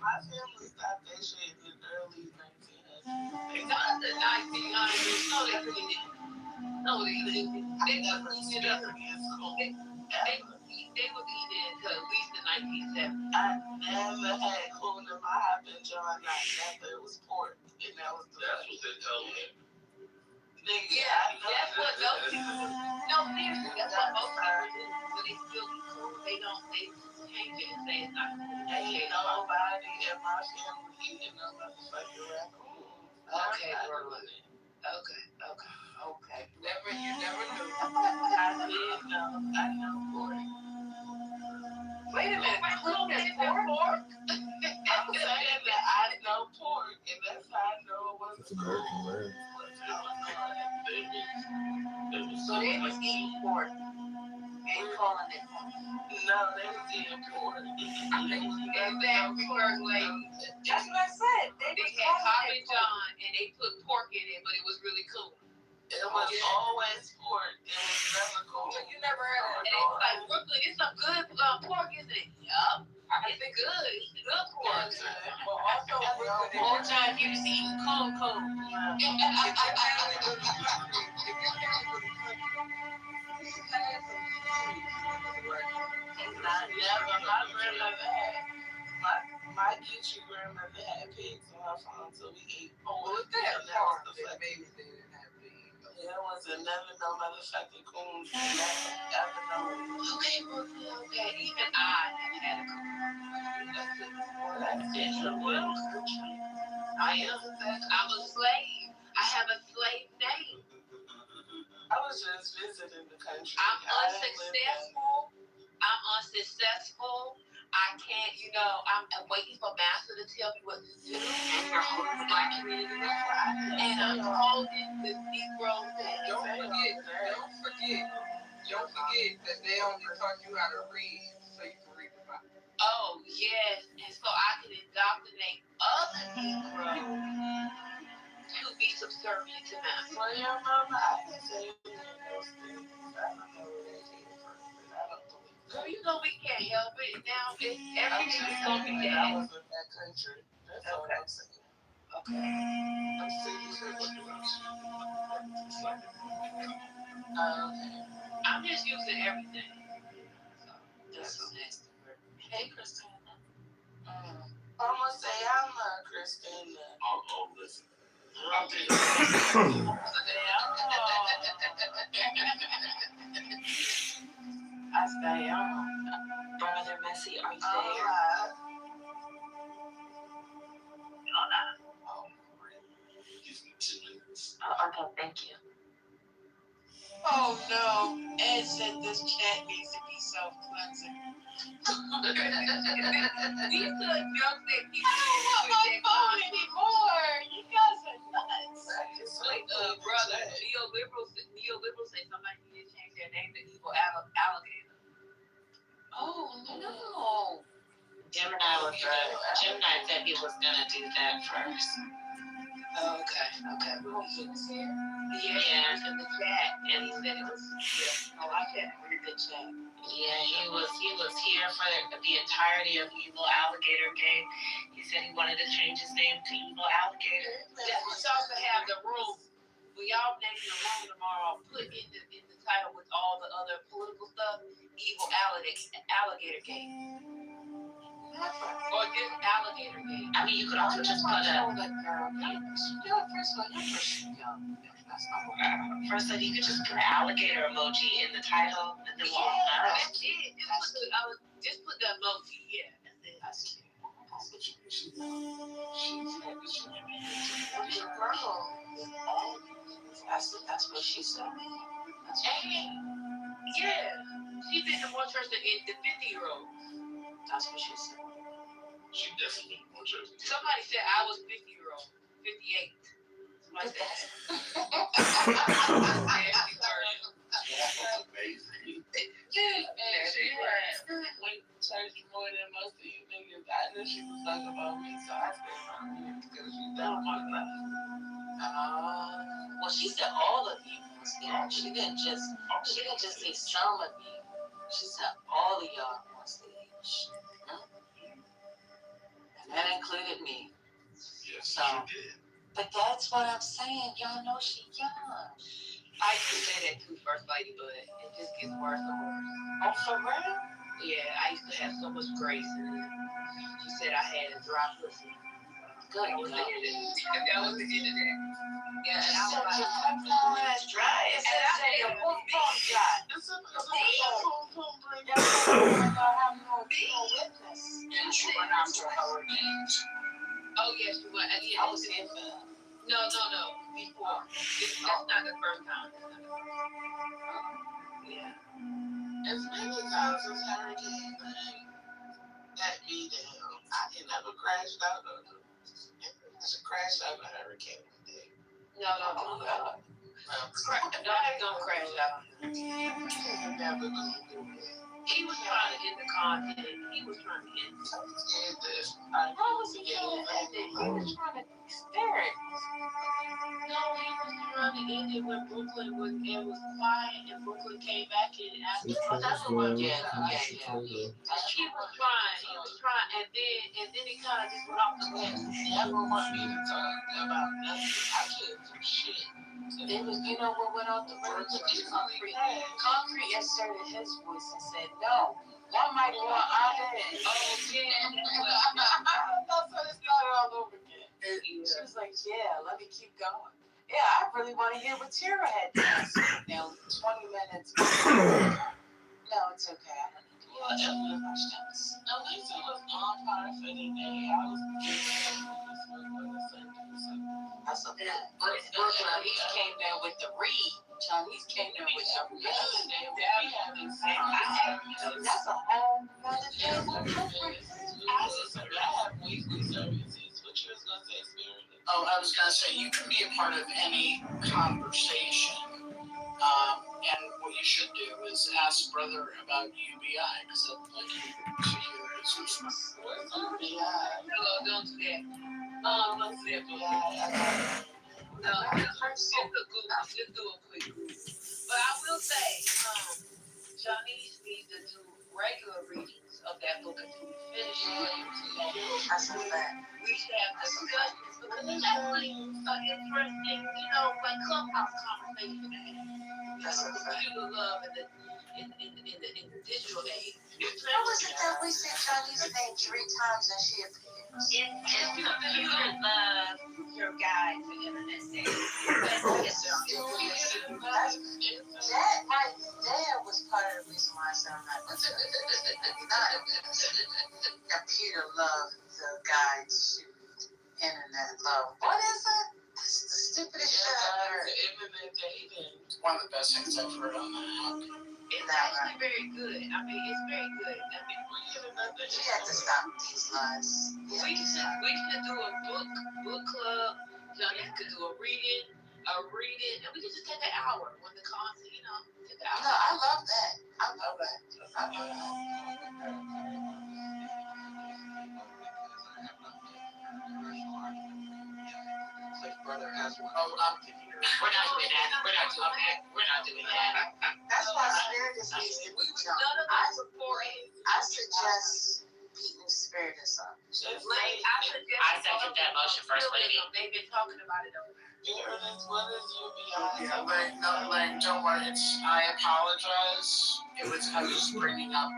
My family stopped that shit in the early 1900s. It's not the 1900s. No, they didn't. No, they didn't. They never eat it up. They was eating it until at least the 1970s. I never had cool in my hot bench on. It was pork. And that was the That's what they tell me. Yeah, that's what those people do. No, seriously, that's what most people do. But they still eat cool. They change it and say it's not cool. Ain't nobody in my family eating no motherfucking raccoon. Okay, bro. Okay. You never knew. I did know. I know pork. Wait a minute. Cool is pork? I'm saying that I know pork, and that's how I know it wasn't It's American rare. So they was eating pork. Ain't calling it pork. No, they was eating pork. Exactly, first lady. That's what I said. They had Papa John and they put pork in it, but it was really cool. It was always pork. It was never cool. You never heard of it. And they was like, Brooklyn, it's some good pork, isn't it? Yup. It's good. It's good pork. Well, also, The whole time you was eating cool. My Geechee grandmother had pigs on her farm, so we ate pork. What was that? That made me think it didn't have pigs. There was never no motherfucking coon ever known. Okay, Brooklyn, okay. Even I never had a coon. That's real country. I am. I'm a slave. I have a slave name. I was just visiting the country. I'm unsuccessful. I can't, I'm waiting for master to tell me what to do. And you're holding the black community. And I'm holding the Negro thing. Don't forget that they only taught you how to read so you can read the Bible. Oh, yes. And so I can indoctrinate other Negroes to be subservient to master. Well, your mama, I can say those things. I don't know where they came from, but I don't believe it. Girl, we can't help it. Now, everything's going to be that. that. I was in that country. That's all I'm saying. Okay. I'm saying I'm just using everything. So, that's nasty. Hey, Christina. I'm going to say I'm a Christina. Oh, listen. I stay on. Brother Messi, are you there? Okay, thank you. Oh no, Ed said this chat needs to be self-cleansing. These are jokes that people I don't want my phone anymore. You guys are nuts. Like, brother, neoliberals say somebody need to change their name to evil alligator. Oh no. Gemini said he was gonna do that first. Okay. Well, he was here. Yeah, in the chat, and he said it was. Yeah. Oh, I can't read the chat. Yeah, he was here for the entirety of Evil Alligator Game. He said he wanted to change his name to Evil Alligator. That's what y'all should have the room. When y'all name the room tomorrow, put in the title with all the other political stuff, Evil Alligator Game. Or this alligator gate. I mean, you could also just put a. First of all, you're pushing young. That's not what First, you could just put an alligator emoji in the title, and then we'll all know. That's it. Just put the emoji. Yeah, that's it. That's cute. That's what She's girl. That's what she said. That's what she said. Yeah. She been to more church than the 50-year-old. That's what she said. She definitely been more church. Somebody said I was 50-year-old. 58. Somebody said that. Amazing. Went to church more than most of you niggas. I knew she was talking about me, so I stayed around here because she don't want nothing. Well, she said all of you. She didn't just say some of you. She said all of y'all on stage. And that included me. Yes, so, she did. But that's what I'm saying. Y'all know she young. I used to say that too, First Lady, but it just gets worse and worse. Oh, for real? Yeah, I used to have so much grace, and she said I had a dry pussy. Good. That was the end of that. That was the end of that. Yeah, and I was like, your pom-pom is dry. It says that your pom-pom dry. Witness. And she went after hurricane. Oh, yes, she went. I was in the... No. Before. That's not the first time. Yeah. As many times as hurricane that be down, I can never crash out of them. I should crash out of a hurricane one day. No. Don't crash out. Never gonna do it. He was trying to get the content. He was trying to get How was he trying to end it? He was trying to stare it. No, he was trying to end it when Brooklyn was quiet and Brooklyn came back in and asked him. That's the one. Yeah. He was trying, and then he kind of just went off the list. Never want me to talk about nothing. I can't do shit. It was, you know what went off the list? Concrete inserted his voice and said, no, one mic on our head. Oh, yeah. That's when it started all over again. She was like, yeah, let me keep going. Yeah, I really want to hear what Tara had to say. Now, 20 minutes. No, it's okay. I don't need to watch too much times. At least it was on par for the day. I was That's a Chinese came there with the read. Chinese came there with the read. That's a whole nother thing. I have weekly services. What you was going to say, Spirit? Oh, I was going to say, you can be a part of any conversation. And what you should do is ask brother about UBI, because I'd like you to hear his response. What's UBI? No, don't do that. What's UBI? No, just do a quick Google. But I will say, Johnny's needs to do regular readings of that book until we finish it. That's a fact. We should have discussions because it's actually an interesting, like clubhouse conversation to have. That's a fact. Computer love in the digital age. How was it that we said Johnny's name 3 times and she appears? It's computer love, your guide to internet dating. That right there was part of the reason why I said I'm not going to computer love, the guide to internet love. What is it? That's the stupidest shit I've heard. Internet dating. It's one of the best things I've heard on the app. It's actually very good. I mean, it's very good. I mean, she had to stop these lies. We should do a book club. Johnny could do a reading, and we could just take an hour when the concert, take an hour. No, I love that. Brother has one. Oh, I'm thinking. We're not doing that. That's why Spirit is needs to be jumped. I suggest beating Spirit is up. I second that motion, First Lady. They've been talking about it over there. What is UBI? Yeah, but don't worry. I apologize. I was bringing up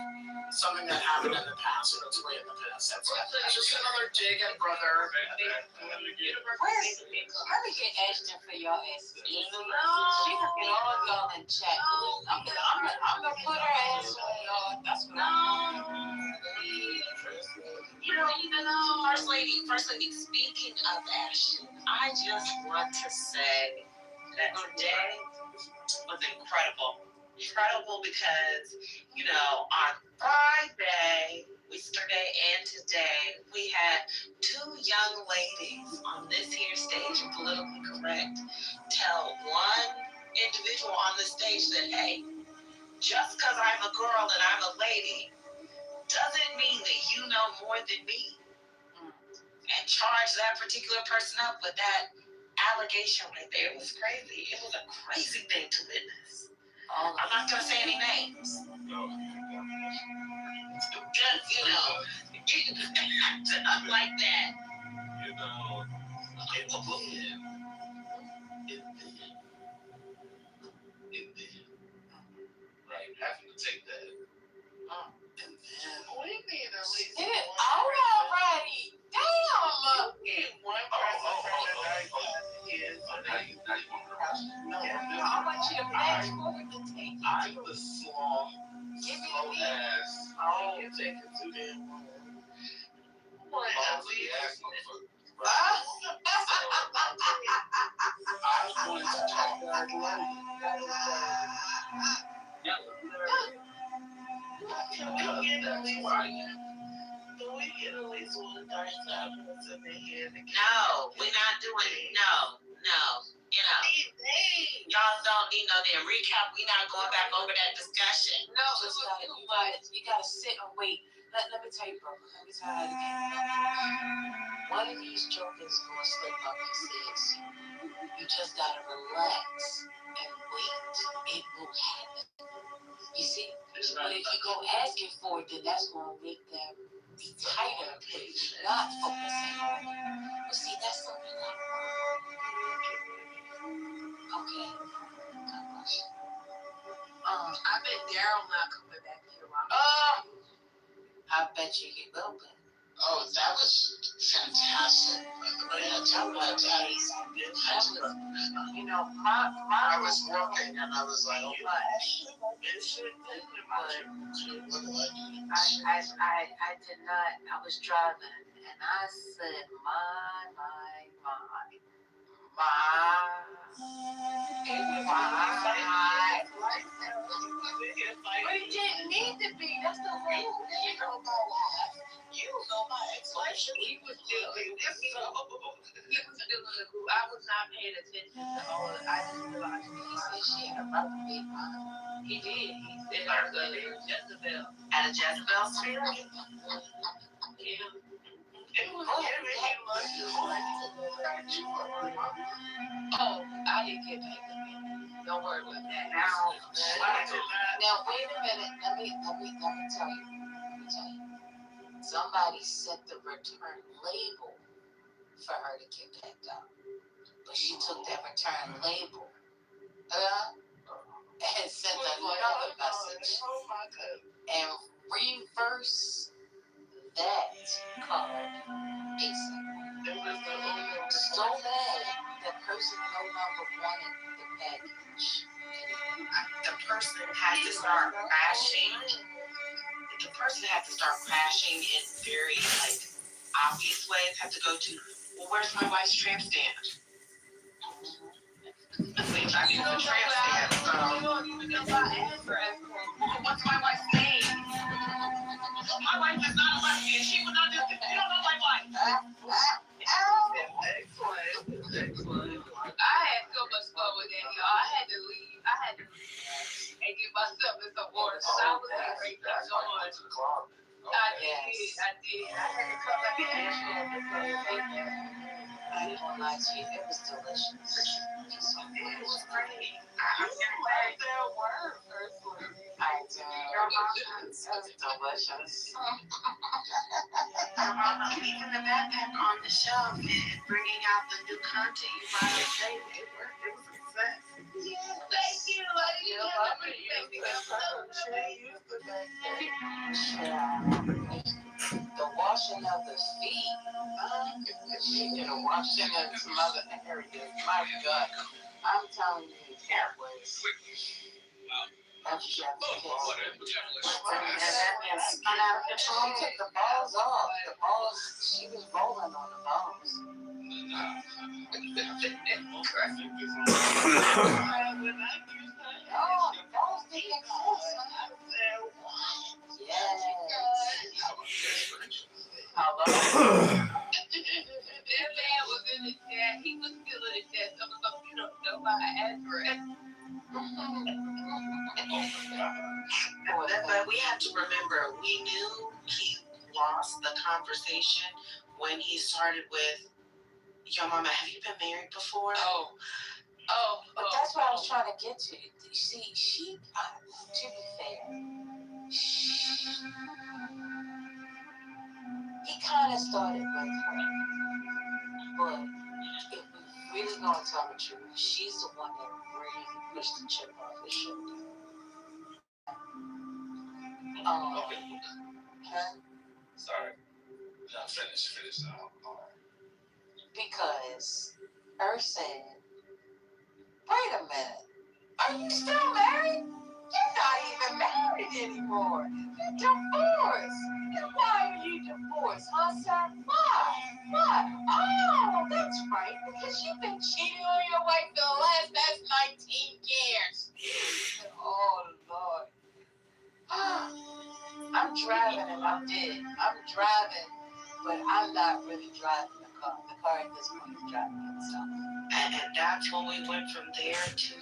something that happened in the past, or it's way in the past. That's just another dig at brother. Let me get Ashton for your ass. She can get all y'all in chat. I'm gonna put her ass on y'all. That's what I'm doing. First lady, speaking of Ashton, I just want to say that today was incredible. Incredible because, on Friday, yesterday and today, we had two young ladies on this here stage of Politically Correct tell one individual on the stage that, hey, just because I'm a girl and I'm a lady doesn't mean that you know more than me. And charge that particular person up with that allegation right there. It was crazy. It was a crazy thing to witness. I'm not going to say any names. Just, stuff like that. Right, having to take that. And then We need at least All righty. Damn. one person now you want to rush. I want you to flash forward the tape. I'm the slow ass. Oh, you take it too damn long. What? Ballsy ass motherfucker. I'm going to talk. Can we get at least one dark side person in here? No, we're not doing it. No. Y'all don't need no damn recap. We're not going back over that discussion. No, you gotta sit and wait. Let me tell you, bro. Let me tell you again. One of these jokers gonna slip up and says, you just gotta relax and wait. It will happen. You see? But if you go asking for it, then that's gonna make them be tighter, not focusing on it. But see, that's something I okay. God bless you. I bet Daryl not coming back here. I bet you will be. Oh, that was fantastic. Yeah, tell me about that. I was working and I was like, oh my. What do I do? I did not. I was driving and I said, my. But it didn't need to be. That's the rule. You know my wife. You know my ex-wife. He was doing the group. I was not paying attention to all of it. I just realized He said she had a rough big mom. he did. He said her Jezebel. At a Jezebel spirit? Yeah. It was giving him Oh, I didn't get back to me. Don't worry about that. Now wait a minute. Let me tell you. Somebody set the return label for her to get picked up, but she took that return label and sent another message and reverse that card ASAP. So bad the person no longer wanted the package. The person has to start crashing. The person has to start crashing in very obvious ways. Have to go to, well, where's my wife's tramp stamp? Which I need the tramp stamp. What's my wife's name? My wife is not a lesbian. She would not do this. You don't know my wife. Excellent. I had so much fun with that, y'all. I had to leave and get myself in some water. So I was great so much. I did. I had to come back and ask you. I ain't gonna lie to you, it was delicious. just It was great. I like that word, personally. I do. It's delicious. Leaving the backpack on the shelf and bringing out the new content you brought on stage. It worked. It was a success. Thank you. The washing of the feet. She did a washing of some other areas. My God. I'm telling you, that was chef's kiss. And spun out of control. She took the balls off. The balls, she was rolling on the balls. Oh, the balls didn't exist. Yes. How long? That man was in the chat. He was still in the chat. Some you don't know my address. But we have to remember, we knew he lost the conversation when he started with, "Yo, mama, have you been married before?" But that's what I was trying to get to. You see, she, to be fair, he kind of started with her. But if we really gonna tell the truth, she's the one that really pushed the chip off his shoulder. Okay? Sorry. No, finish now. Because Earth said, wait a minute, are you still married? You're not even married anymore. You're divorced. And why are you divorced, huh, sir? Why? Oh, that's right, because you've been cheating on your wife for the last 19 years. Oh, Lord. I'm driving and I'm dead. I'm driving, but I'm not really driving the car. The car at this point is driving itself. And that's when we went from there to,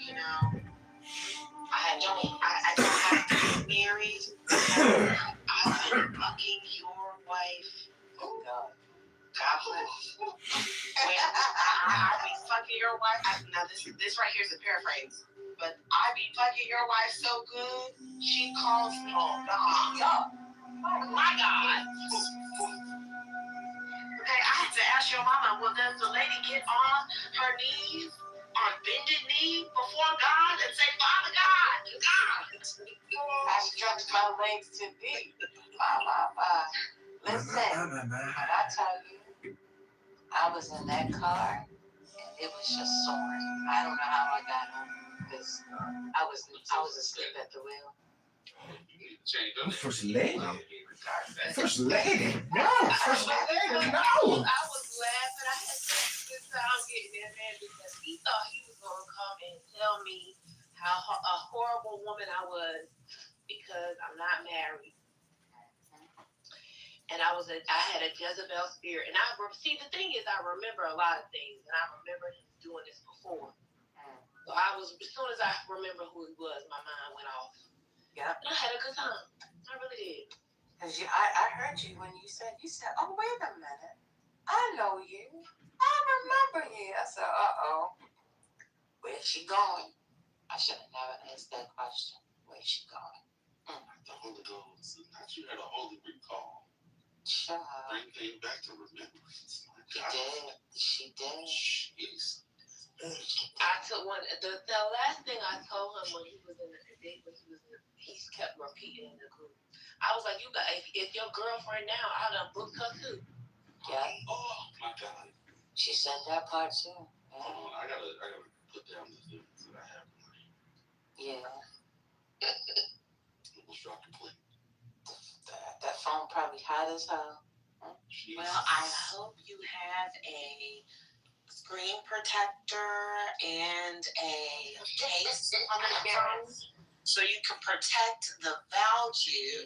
I don't have to be married. I've been fucking your wife. Oh, God. God bless. When I be fucking your wife. Now this right here is a paraphrase. But I be fucking your wife so good, she calls me God. My God. Okay, I had to ask your mama, well, does the lady get on her knees, on bended knee before God and say, Father God, God? I stretch my legs to thee. Listen, when I tell you, I was in that car, and it was just soaring. I don't know how I got home, because I was asleep at the wheel. First lady. First lady. No. First lady. No. I was laughing. I had such a good time getting that man because he thought he was going to come and tell me how a horrible woman I was because I'm not married. And I had a Jezebel spirit. And see, the thing is, I remember a lot of things, and I remember him doing this before. So as soon as I remember who he was, my mind went off. Yeah. And I had a good time. I really did. Because I heard you when you said, oh, wait a minute. I know you. I remember you. I said, uh-oh. Where's she going? I should have never asked that question. Where's she going? The Holy Ghost. Not you had a holy recall. Sure. Bring things back to remembrance. She did. Jeez. I took one. The last thing I told him when he was in the date he kept repeating in the group. I was like, if your girlfriend now, I done booked her too. Yeah. Oh my God. She said that part too. Yeah. Hold on, I gotta put down the things that I have. Yeah. Almost dropped the plate. That phone probably hot as hell. Well, I hope you have a screen protector and a case on the phone so you can protect the value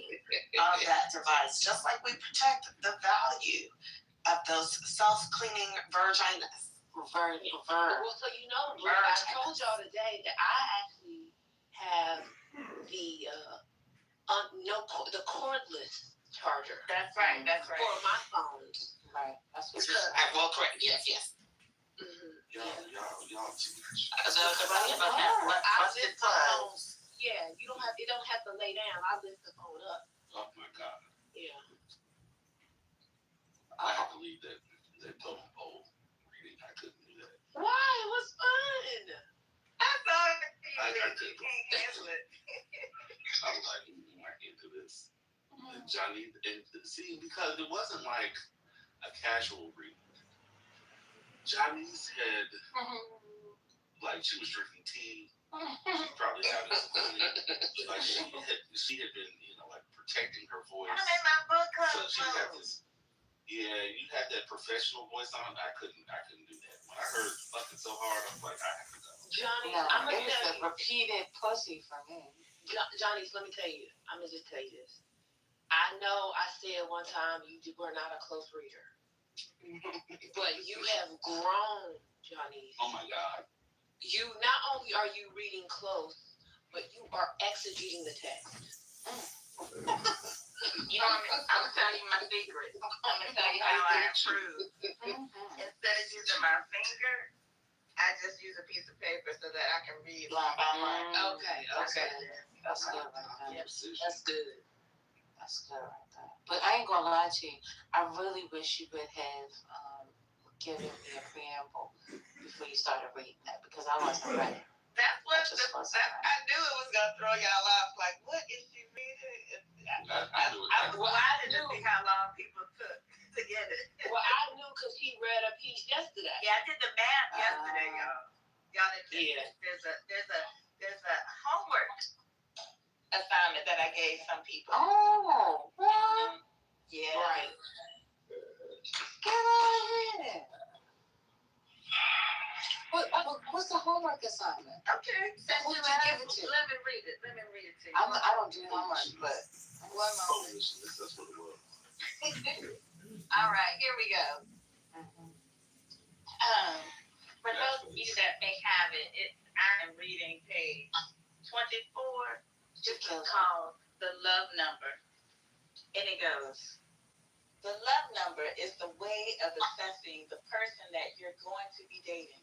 of that device, just like we protect the value of those self-cleaning vaginas. Well, so I told y'all today that I actually have the cordless charger. That's right. For my phones. Right. That's what well, correct. Yes. Y'all talk too much. Yeah, you don't have. It don't have to lay down. I lift the phone up. Oh my God. Yeah. I had to leave that totem pole reading. I couldn't do that. Why? It was fun. I couldn't. Handle it. I was like, I can't do this. And Johnny, and see, because it wasn't like a casual reading. Johnny's had, like, she was drinking tea. She probably had a like she had been, like protecting her voice. I'm in my book club. So she had this. Yeah, you had that professional voice on. I couldn't do that. When I heard "fucking so hard," I was like, I have to go. Johnny, No, I'm gonna it was tell a you. repeated pussy for me. Johnny, let me tell you. I'm gonna just tell you this. I know I said one time you were not a close reader, but you have grown, Johnny. Oh my God. You not only are you reading close, but you are exegeting the text. You know, I'm gonna tell you my secret. I'm gonna tell you how I improve. Instead of using my finger, I just use a piece of paper so that I can read line by line. Okay. That's good right there. That's good. That's good right there. But I ain't gonna lie to you. I really wish you would have given me a preamble before you started reading that, because I wasn't ready. That's what I knew it was gonna throw y'all off. Like, what is she reading? I was watching to see how long people took to get it. Well, I knew because he read a piece yesterday. Yeah, I did the math yesterday, y'all. Y'all didn't. Yeah. There's a homework assignment that I gave some people. Oh, what? Yeah. Right. Get out of here. What's the homework assignment? Okay. Who did you give it to? Let me read it to you. I don't do homework, but one moment. That's what it was. All right, here we go. For those of you that may have it, I am reading page 24. It's called The Love Number. And it goes, the love number is the way of assessing the person that you're going to be dating.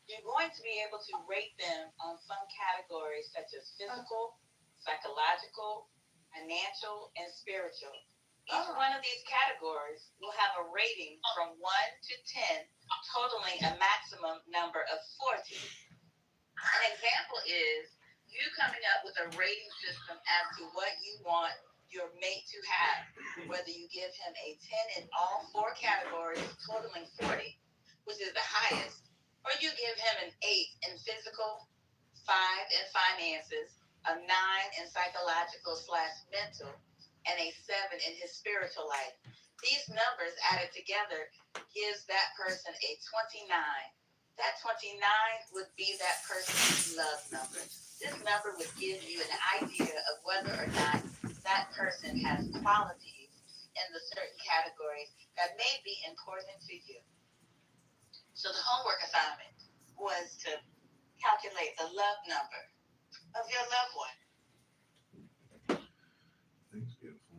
You're going to be able to rate them on some categories such as physical, psychological, financial, and spiritual. Each one of these categories will have a rating from 1 to 10, totaling a maximum number of 40. An example is you coming up with a rating system as to what you want your mate to have, whether you give him a 10 in all 4 categories, totaling 40, which is the highest, or you give him an 8 in physical, 5 in finances, a 9 in psychological/mental, and a 7 in his spiritual life. These numbers added together gives that person a 29. That 29 would be that person's love number. This number would give you an idea of whether or not that person has qualities in the certain categories that may be important to you. So the homework assignment was to calculate the love number of your loved one. Thanks, beautiful.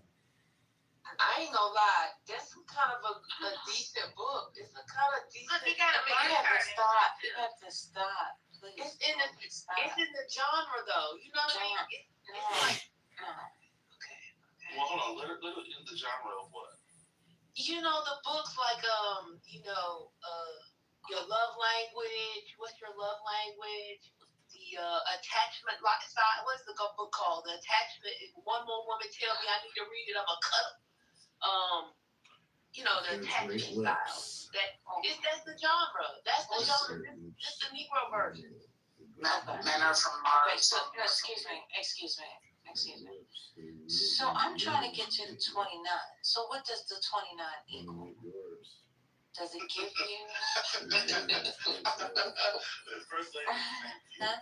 I ain't gonna lie, that's kind of a decent book. It's a kind of decent. Look, you gotta make You have to stop. You have to stop. Please. It's in the genre though. You know what I mean? It's like. Okay. Well, hold on. Let her in the genre of what? You know the books like your love language. What's your love language? The attachment style. What's the book called? The attachment. One more woman tell me I need to read it. I'm a cut. The attachment styles. That's the genre. That's the genre. This is the Negro version. Men are from Mars. Excuse me. So I'm trying to get to the 29. So what does the 29 equal? Does it give you? First lady. Huh?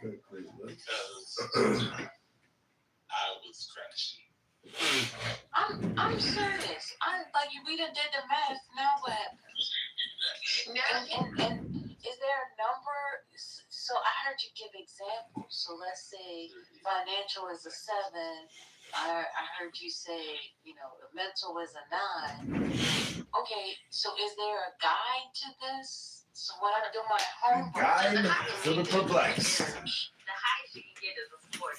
Because I was crashing. I'm serious. We done did the math. Now what happens? And is there a number? So I heard you give examples. So let's say financial is a 7. I heard you say, the mental is a 9. Okay, so is there a guide to this? So when I do my homework, Guide for the perplexed. the highest you can get is a 40.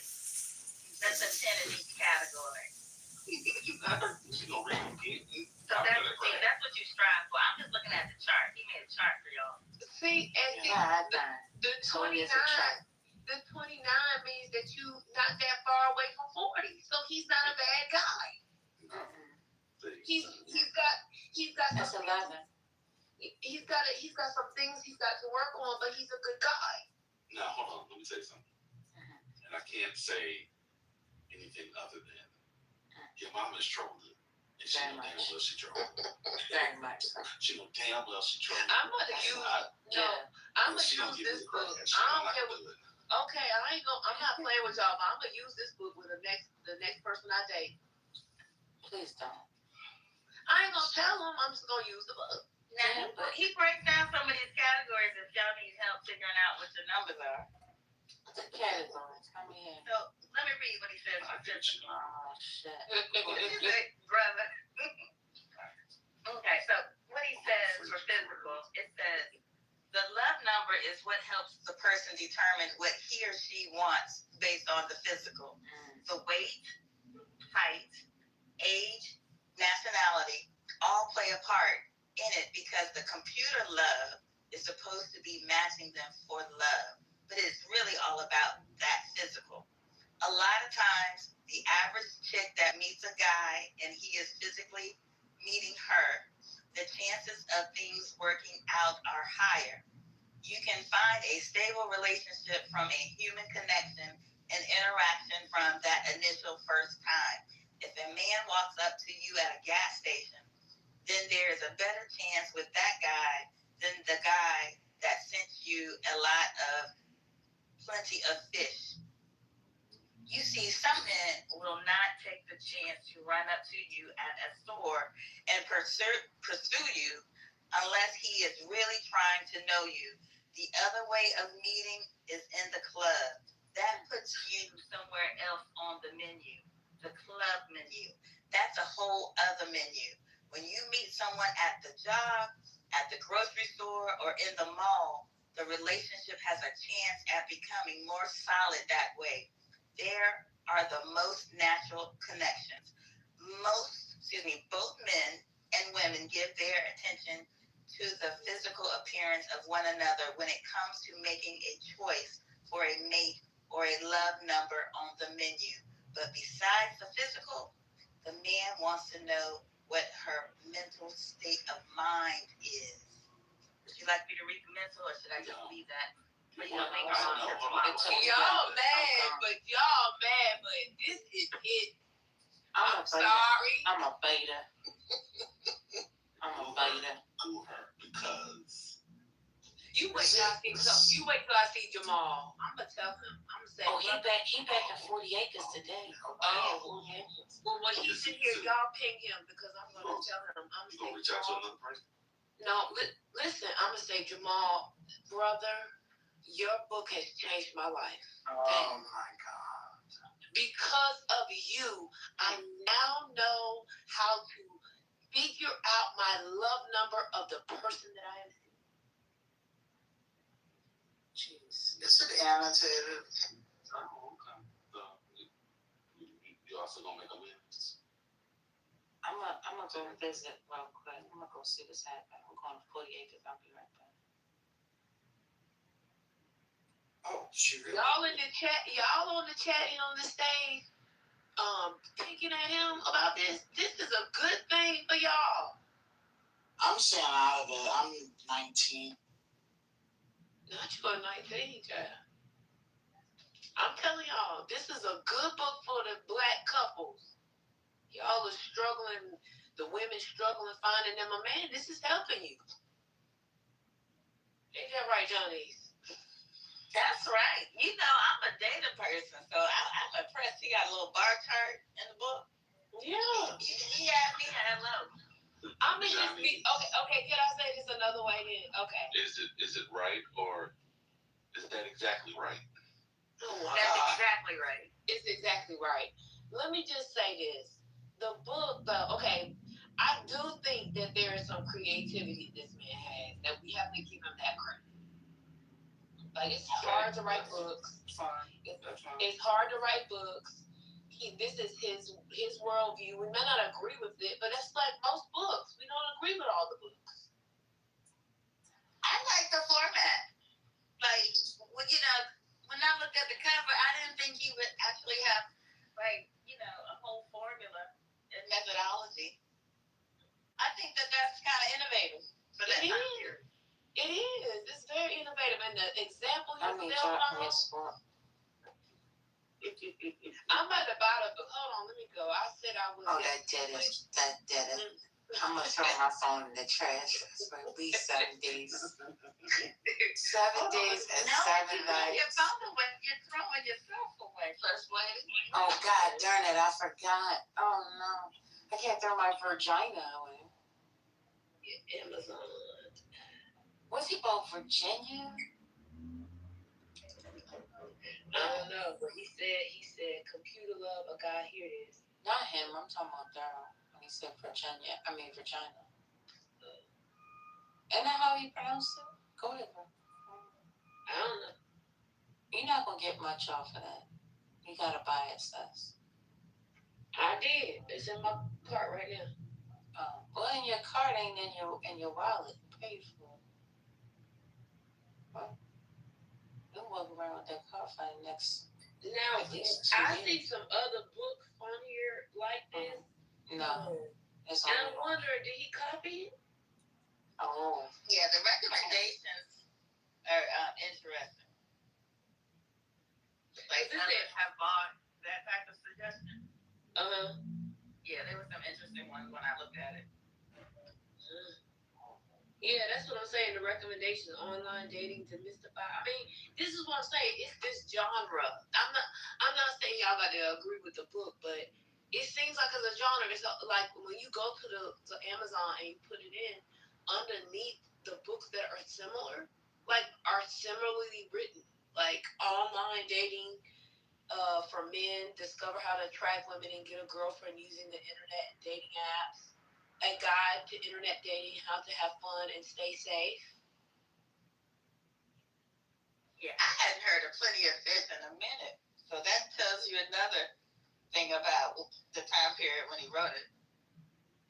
That's a 10 in each category. She gonna read it. So that's what you strive for. I'm just looking at the chart. He made a chart for y'all. See, and the 29, the 29 means that you not that far away from 40. So he's not a bad guy. He's got That's some 11. he's got some things he's got to work on, but he's a good guy. Now hold on, let me say something. And I can't say anything other than your mom is trolling. And she know damn well she trolling. Very much. She know damn well she trolling. I'm gonna use this book. I don't care what. Okay, I'm not playing with y'all, but I'm gonna use this book with the next person I date. Please don't. I ain't gonna tell him. I'm just gonna use the book. Now he breaks down some of these categories if y'all need help figuring out what your numbers are. What's the categories? Come in. So let me read what he says. Oh shit. What is it, brother? Okay, so what he says for physical, it says the love number is what helps the person determine what he or she wants based on the physical. The weight, height, age, nationality all play a part in it because the computer love is supposed to be matching them for love, but it's really all about that physical. A lot of times, the average chick that meets a guy and he is physically meeting her, the chances of things working out are higher. You can find a stable relationship from a human connection and interaction from that initial first time. If a man walks up to you at a gas station, then there is a better chance with that guy than the guy that sent you plenty of fish. You see, some men will not take the chance to run up to you at a store and pursue you unless he is really trying to know you. The other way of meeting is in the club. That puts you somewhere else on the menu, the club menu. That's a whole other menu. When you meet someone at the job, at the grocery store, or in the mall, the relationship has a chance at becoming more solid that way. There are the most natural connections. Both men and women give their attention to the physical appearance of one another when it comes to making a choice for a mate or a love number on the menu. But besides the physical, the man wants to know what her mental state of mind is. Would you like me to read the mental, or should I just leave that? Y'all mad, but this is it. I'm sorry. I'm a beta. Because you wait till I see Jamal. I'm gonna tell him. I'm gonna say. Oh, he back in 40 acres today. Oh. Well, when he's in here, y'all ping him because I'm gonna tell him. You gonna reach out to another person? No, listen. I'm gonna say, Jamal, brother, your book has changed my life. Oh my God. Because of you, I now know how to figure out my love number of the person that I am seeing. Jeez. Is it annotated? Oh, okay. So, you also gonna make amends? I'm gonna go visit real quick. I'm gonna go see what's happening. I'm going to 40 acres. I'll be right back. Oh, shoot. Y'all on the chat and on the stage, picking at him about this. This is a good thing for y'all. I'm staying out of it. I'm 19. Not you are 19, child. I'm telling y'all, this is a good book for the black couples. Y'all are struggling, the women struggling finding them a man. This is helping you. Ain't that right, Johnny? That's right. You know, I'm a data person, so I'm impressed. He got a little bar chart in the book. Yeah. He had me hello. I'm in this speak. Okay. Can I say this another way then? Okay. Is it right, or is that exactly right? That's exactly right. It's exactly right. Let me just say this. The book, though, okay, I do think that there is some creativity this man has, that we have to give him that Like, it's hard to write books. It's hard to write books. This is his worldview. We may not agree with it, but it's like most books. We don't agree with all the books. I like the format. Like, well, when I looked at the cover, I didn't think he would actually have, like, a whole formula and methodology. I think that's kind of innovative for that time period. It is. It's very innovative. And the example I need y'all to miss one. I'm at the bottom, but hold on, let me go. I said I was. Oh, that dead is. I'm going to throw my phone in the trash for at least 7 days. 7 days and 7 nights. Your phone away. You're throwing yourself away, First Lady. Oh, God darn it. I forgot. Oh, no. I can't throw my vagina away. Amazon. Was he about Virginia? I don't know, but he said computer love a guy. Here it is. Not him. I'm talking about Daryl. When he said Virginia. I mean Virginia. Isn't that how he pronounced it? Go ahead. I don't know. You're not gonna get much off of that. You gotta buy it, sis. I did. It's in my cart right now. Well, in your cart ain't in your wallet. You paid for it. Well, you'll walk around with that cart for the next. Now, at least 2 I years. see some other books on here like this. No. It's and I'm wondering, did he copy it? Oh. Yeah, the recommendations are interesting. Like, others have bought that type of suggestion. Yeah, there were some interesting ones when I looked at it. Yeah, that's what I'm saying. The recommendations, online dating to mystify. I mean, this is what I'm saying. It's this genre. I'm not saying y'all got to agree with the book, but it seems like it's a genre. It's like when you go to Amazon and you put it in, underneath the books that are similar, like are similarly written, like online dating for men, discover how to attract women and get a girlfriend using the internet and dating apps. A guide to internet dating, how to have fun and stay safe. Yeah, I hadn't heard of Plenty of Fish in a minute. So that tells you another thing about the time period when he wrote it.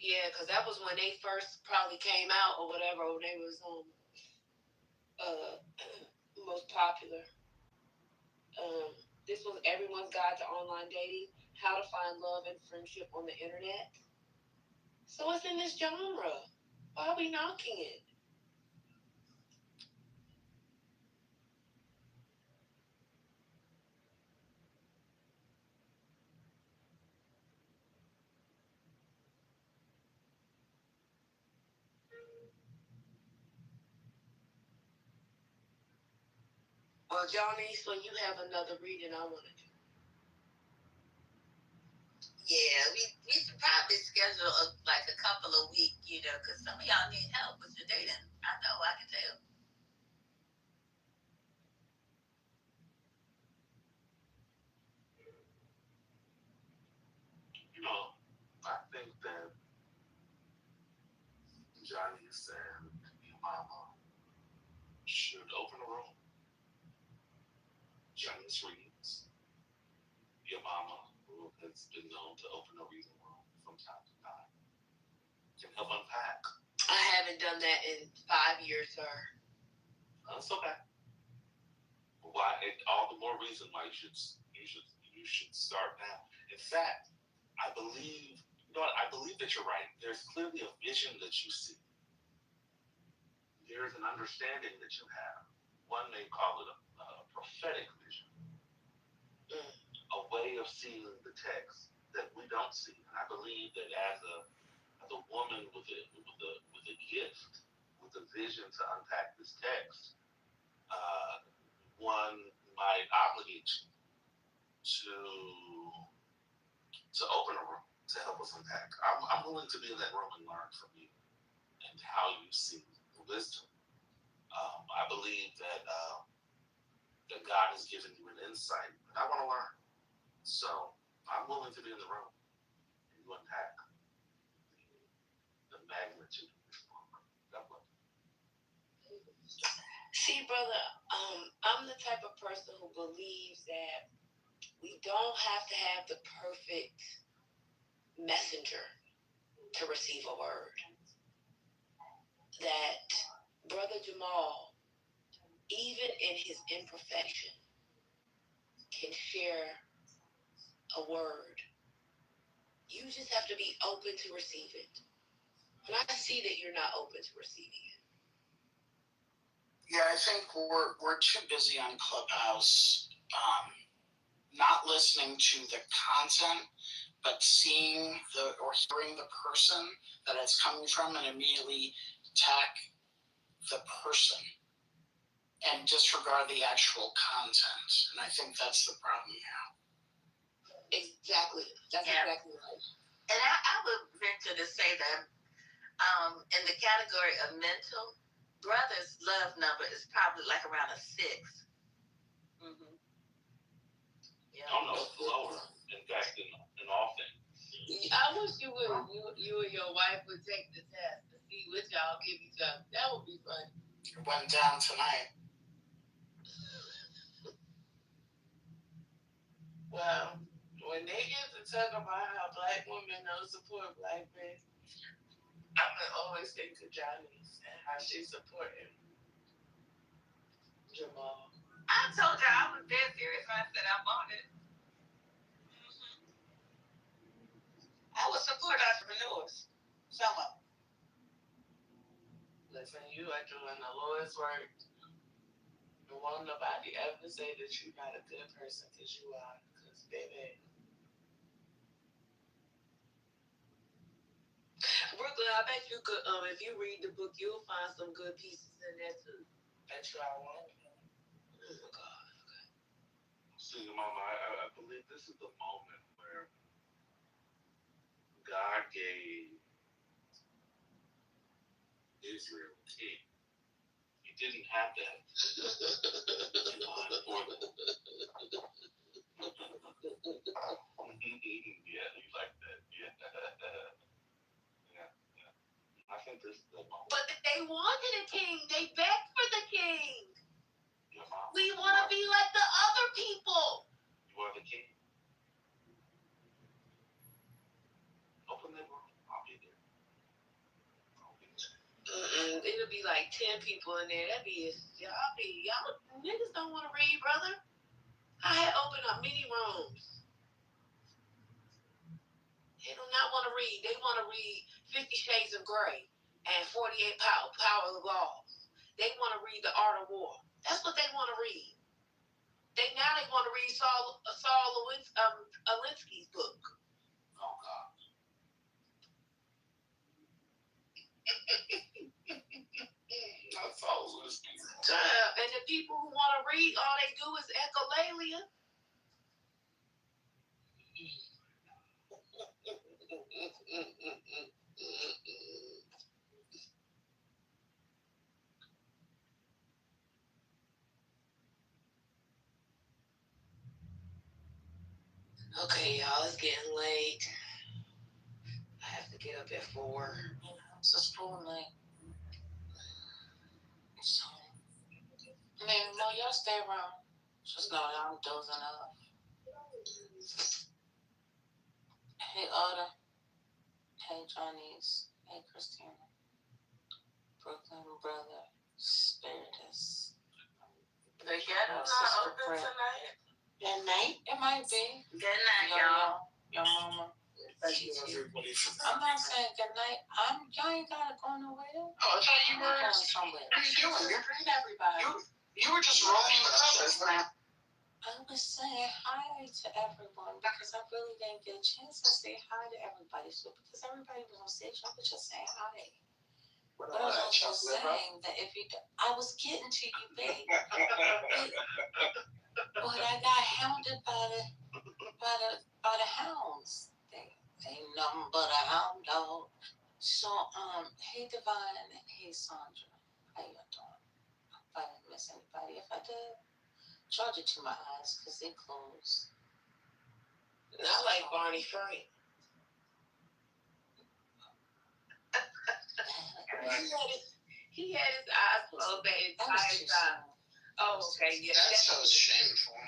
Yeah, because that was when they first probably came out or whatever, when they was most popular. This was Everyone's Guide to Online Dating, how to find love and friendship on the internet. So it's in this genre. Why are we knocking it? Well, Johnny, so you have another reading I want to do. Yeah, we should probably schedule a couple of weeks, because some of y'all need help with your dating. I know, I can tell. I think that Johnny said your mama should open a room. Johnny's reads. Your mama, who has been known to open a reading room from time to time, can help unpack. I haven't done that in 5 years, sir. That's okay. Why? All the more reason why you should start now. In fact, I believe that you're right. There's clearly a vision that you see. There's an understanding that you have. One may call it a prophetic vision, a way of seeing the text that we don't see. And I believe that as a woman with a gift, with a vision to unpack this text, one might obligate you to open a room to help us unpack. I'm willing to be in that room and learn from you and how you see the wisdom. I believe that God has given you an insight, and I want to learn. So I'm willing to be in the room and you unpack the magnitude of this book. God bless. See, brother, I'm the type of person who believes that we don't have to have the perfect messenger to receive a word. That Brother Jamal, even in his imperfection, can share a word. You just have to be open to receive it. And I see that you're not open to receiving it. Yeah, I think we're too busy on Clubhouse, not listening to the content, but seeing or hearing the person that it's coming from and immediately attack the person and disregard the actual content. And I think that's the problem now. Exactly. That's exactly right. And I would venture to say that in the category of mental, brother's love number is probably like around a 6. Mm-hmm. Yeah. Oh no, it's lower. In fact, in all things. I wish you would. You and your wife would take the test to see which y'all give each other. That would be fun. It went down tonight. Well, when they get to talk about how black women don't support black men, I'm gonna always think of Johnny's and how she's supporting Jamal. I told you I was dead serious when I said I bought it. I would support entrepreneurs. Some of them. Listen, you are doing the Lord's work. And won't nobody ever say that you're not a good person, because you are. Because, baby. Brooklyn, I bet you could, if you read the book, you'll find some good pieces in there too. Bet you I won't. Oh my God. See, Mama, I believe this is the moment where God gave Israel a king. He didn't have that for them. Yeah, you like that. Yeah. Yeah. I think this is the moment. But they wanted a king. They begged for the king. Your mom, We want to be like the other people. you are the king. Open that room. I'll be there. It'll be like 10 people in there. Y'all niggas don't want to read, brother. I had opened up many rooms. They do not want to read. They want to read 50 Shades of Grey and 48 Power of the Laws. They want to read The Art of War. That's what they want to read. They want to read Saul Alinsky's book. Oh, God. That's Saul Alinsky. And the people who want to read, all they do is echolalia. Okay, y'all, it's getting late. I have to get up at 4. It's a school night. So, I mean, no, y'all stay around. Just know that I'm dozing off. Hey, Oda. Hey, Johnny's. Hey, Christina. Brooklyn brother. Spiritus. The ghetto's not open tonight. At night? It might be. Good night, y'all. Your mama. I'm not saying good night. Y'all ain't gotta go nowhere. Oh, I thought you were going somewhere. What are you doing? You're Greet everybody. You were just rolling the surface. I was saying hi to everyone because I really didn't get a chance to say hi to everybody. So because everybody was on stage, I was just saying hi. But I was also saying that if you, I was getting to you, babe. But I got hounded by the hounds. They ain't nothing but a hound dog. So hey Divine, hey Sandra, how you doing? If I didn't miss anybody, if I did, charge it to my eyes because they closed. And I like Barney Frank. He had his eyes closed the entire time. Oh, okay, yeah. That's so shameful.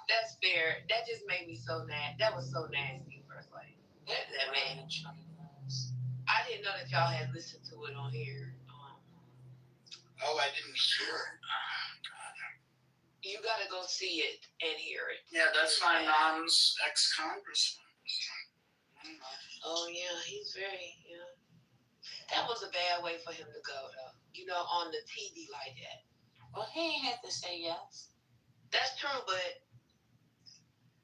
That's fair. That just made me so mad. That was so nasty, first like that man. I didn't know that y'all had listened to it on here. Oh, I didn't hear it. You gotta go see it and hear it. Yeah, that's my mom's ex-congressman. Oh yeah, he's very That was a bad way for him to go though. On the TV like that. Well, he ain't had to say yes. That's true, but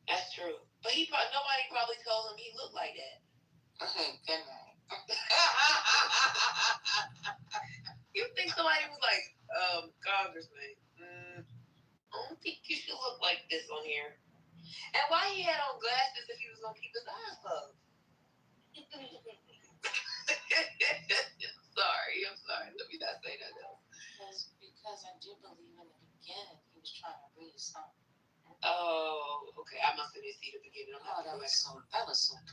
nobody probably told him he looked like that. Okay, good night. You think somebody was like, Congressman, I don't think you should look like this on here. And why he had on glasses if he was gonna keep his eyes closed? I'm sorry. Let me not say that though. Because I do believe in the beginning he was trying to read something. Oh, okay. I must have didn't see the beginning. That was so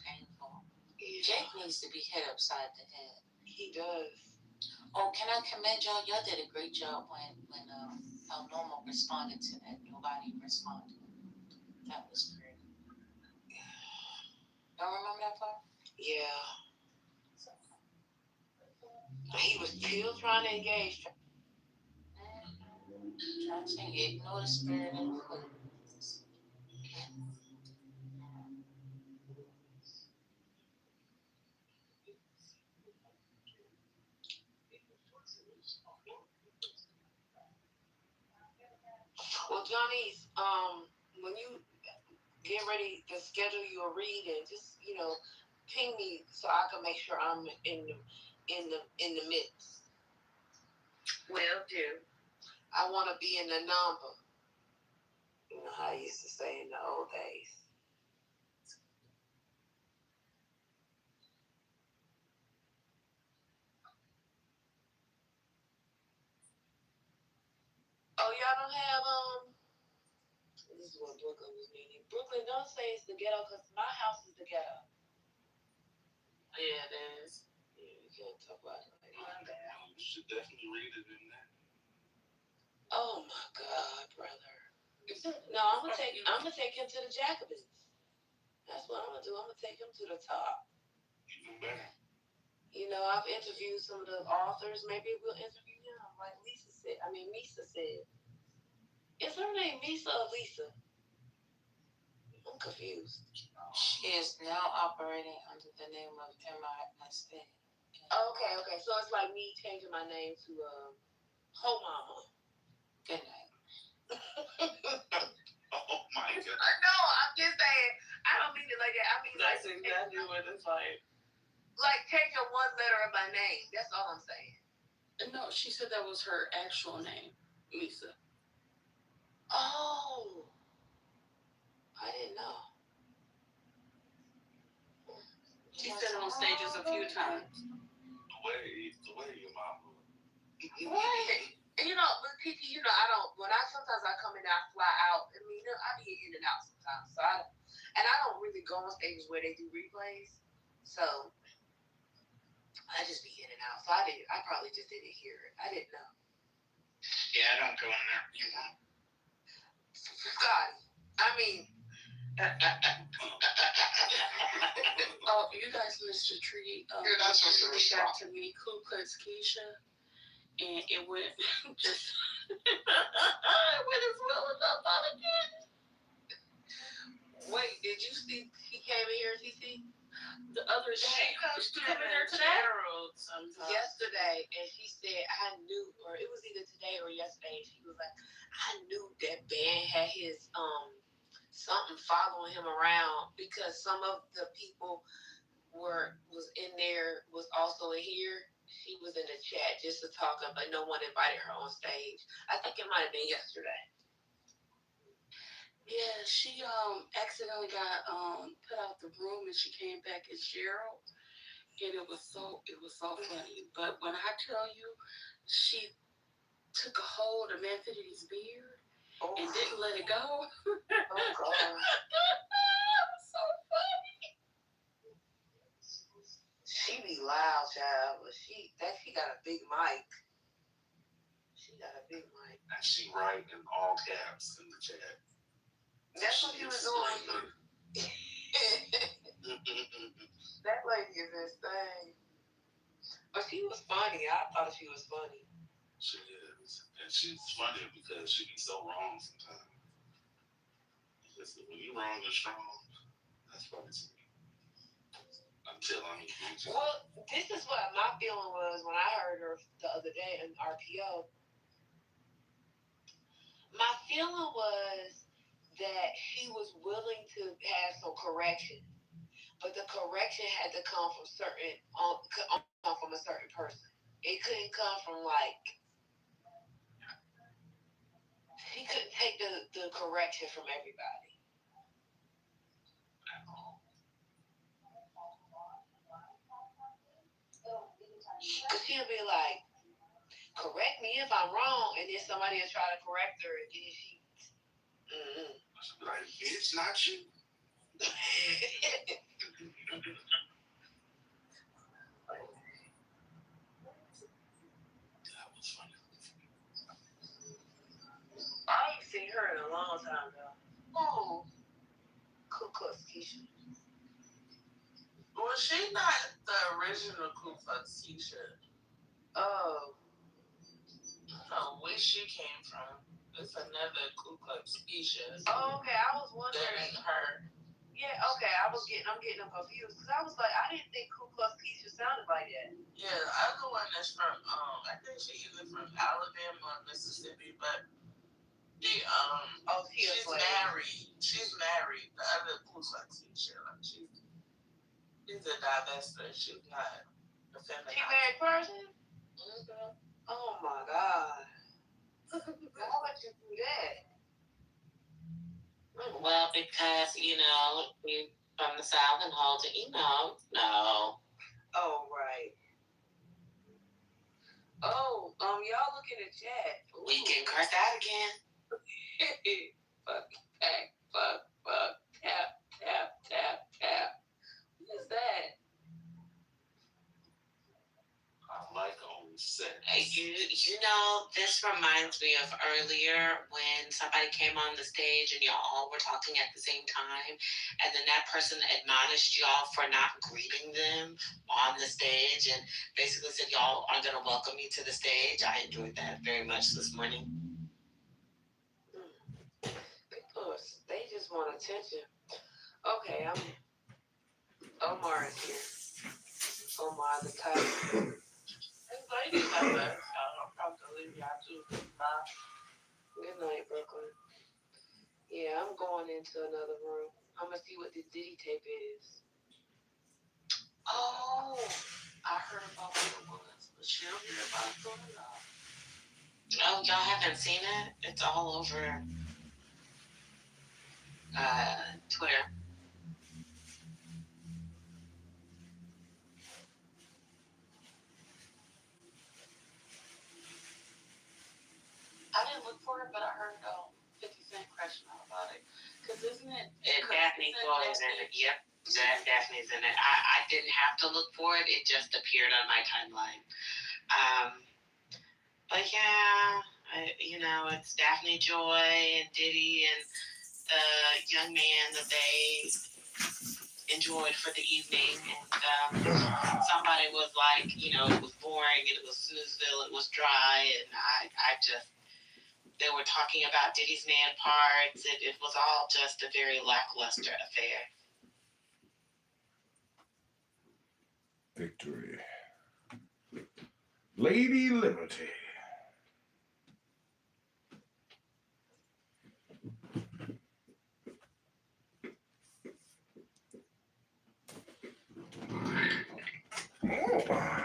painful. Yeah. Jake needs to be hit upside the head. He does. Oh, can I commend y'all? Y'all did a great job when how Normal responded to that. Nobody responded. That was great. Y'all remember that part? Yeah. He was still trying to engage. Trying to ignore the spirit and the foot. Well, Johnny's, when you get ready to schedule your reading, just ping me so I can make sure I'm in the mix. Will do. I want to be in the number. You know how I used to say in the old days. Oh, y'all don't have this is what Brooklyn was meaning. Brooklyn, don't say it's the ghetto because my house is the ghetto. Yeah, it is. Yeah, you can't talk about it like that. You should definitely read it in that. Oh my God, brother. No, I'm gonna take him to the Jacobins. That's what I'm gonna do. I'm gonna take him to the top. Even better. I've interviewed some of the authors. Maybe we'll interview him, like Misa said. Is her name Misa or Lisa? I'm confused. She is now operating under the name of MISA. Okay. So it's like me changing my name to Ho Mama. Good night. Oh my God. No, I'm just saying. I don't mean it like that. I mean That's exactly what it's like. Like changing one letter of my name. That's all I'm saying. No, she said that was her actual name, Misa. Oh, I didn't know. She said it on stages a few times. The way your mom would. Right. But Kiki, sometimes I come in and I fly out. I mean, I be in and out sometimes. So I don't really go on stages where they do replays. So I just be in and out. So I probably just didn't hear it. I didn't know. Yeah, I don't go in there anymore. Scotty, I mean. Oh, you guys missed a treat. You're not supposed to reach out to me, Ku Klux Keisha, and it went just it went as well as I thought it did. Wait, did you see he came in here, TC? The other day, she came in there today. Yesterday, and she said I knew, or it was either today or yesterday. She was like, I knew that Ben had his something following him around because some of the people was in there, was also in here. She was in the chat just to talk, but no one invited her on stage. I think it might have been yesterday. Yeah, she accidentally got put out the room and she came back as Gerald, and it was so funny. But when I tell you, she took a hold of Methodi's beard and didn't let it go. Oh God. It was so funny. She be loud, child, but she got a big mic. She got a big mic. And she write in all caps in the chat. That's what he was doing. That lady is insane. But she was funny. I thought she was funny. She is. And she's funny because she be so wrong sometimes. Because when you wrong and strong, that's funny to me. Until I'm accused. Well, this is what my feeling was when I heard her the other day in RPO. My feeling was that she was willing to have some correction, but the correction had to come from from a certain person. It couldn't come from she couldn't take the correction from everybody. Cause she'll be like, correct me if I'm wrong, and then somebody will try to correct her, and then she. Like, it's not you. That was funny. I ain't seen her in a long time though. Oh, Ku Klux Keisha. Well, she's not the original Ku Klux Keisha. Oh. From where she came from. It's another Ku Klux Keisha. Oh, okay. I was wondering. That ain't her. Yeah, okay. I'm getting them confused because I was like, I didn't think Ku Klux Keisha sounded like that. Yeah, the other one is from I think she's either from Alabama or Mississippi, but she's married. She's married. The other Ku Klux Keisha, like she's a divestor. She's not a feminine. She married person? Mm-hmm. Oh my God. Why would you do that? Well, because, we from the South and hold to, no. Oh, right. Oh, y'all look in the chat. We can curse out again. Fuck, tap. What is that? I like on set. This reminds me of earlier when somebody came on the stage and y'all all were talking at the same time, and then that person admonished y'all for not greeting them on the stage and basically said y'all are going to welcome me to the stage. I enjoyed that very much this morning. People, they just want attention. Okay, Omar is here. Omar the Tiger. I'll probably leave y'all too. Bye. Good night, Brooklyn. Yeah, I'm going into another room. I'm gonna see what the Diddy tape is. Oh, I heard about what it was, but she'll hear about it going on. Oh, y'all haven't seen it? It's all over Twitter. I didn't look for it, but I heard 50 Cent crashing out about it. Because isn't it? Daphne's always in it. Yep. Daphne's in it. I didn't have to look for it. It just appeared on my timeline. But yeah, it's Daphne Joy and Diddy and the young man that they enjoyed for the evening. And somebody was like, it was boring and it was Snoozeville, it was dry. And they were talking about Diddy's man parts. It was all just a very lackluster affair. Victory. Lady Liberty. Oh.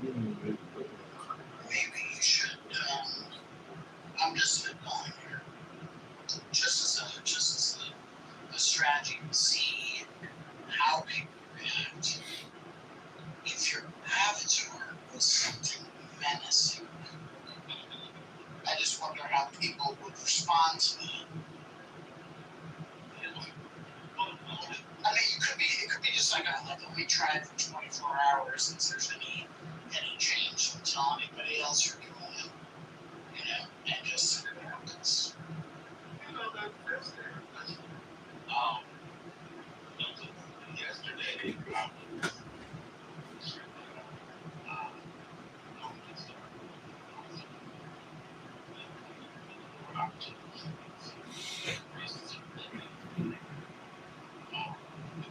Maybe you should. I'm just spitballing here, just as a strategy to see how people react. If your avatar was something menacing, I just wonder how people would respond to that. I mean, it could be just like a retry for 24 hours since there's any change. Don't tell anybody else you're doing it, and just see what happens. Yesterday, but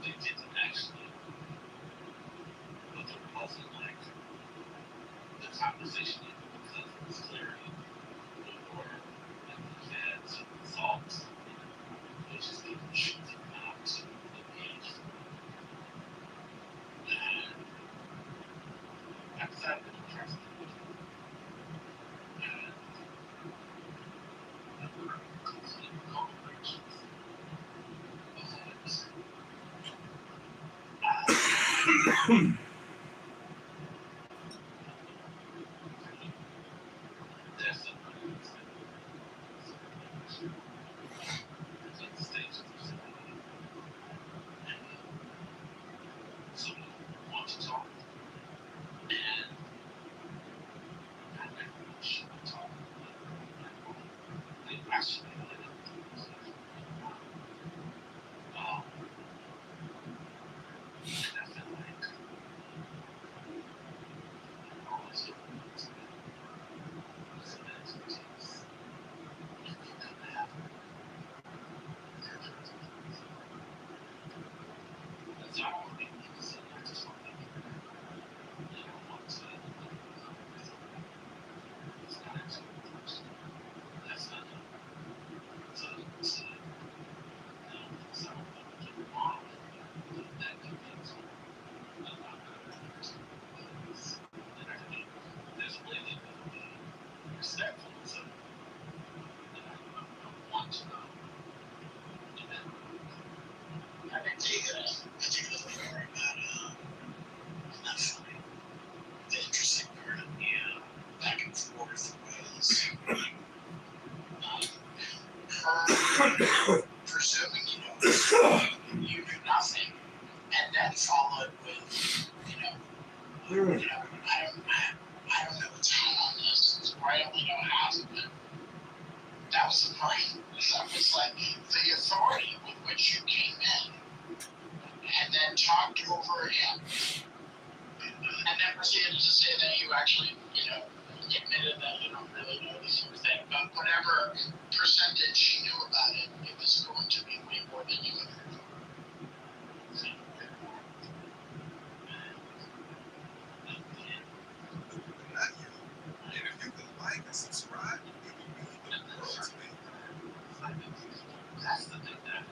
they didn't actually, but there wasn't like the conversation because it was clarity or like we had some thoughts. They just didn't shoot them out to engage. And I decided to trust them. And we were complete corporations. presuming you do nothing, and then followed with, I don't know what's going on this, or I only know half of it. That was the point. That was like the authority with which you came in, and then talked over him, and then proceeded to say that you actually, admitted that you don't really know this sort of thing, but whatever percentage you knew about it, it was going to be way more than you had heard. Not you. And if you could like and subscribe, it would mean the world to me. That's the thing that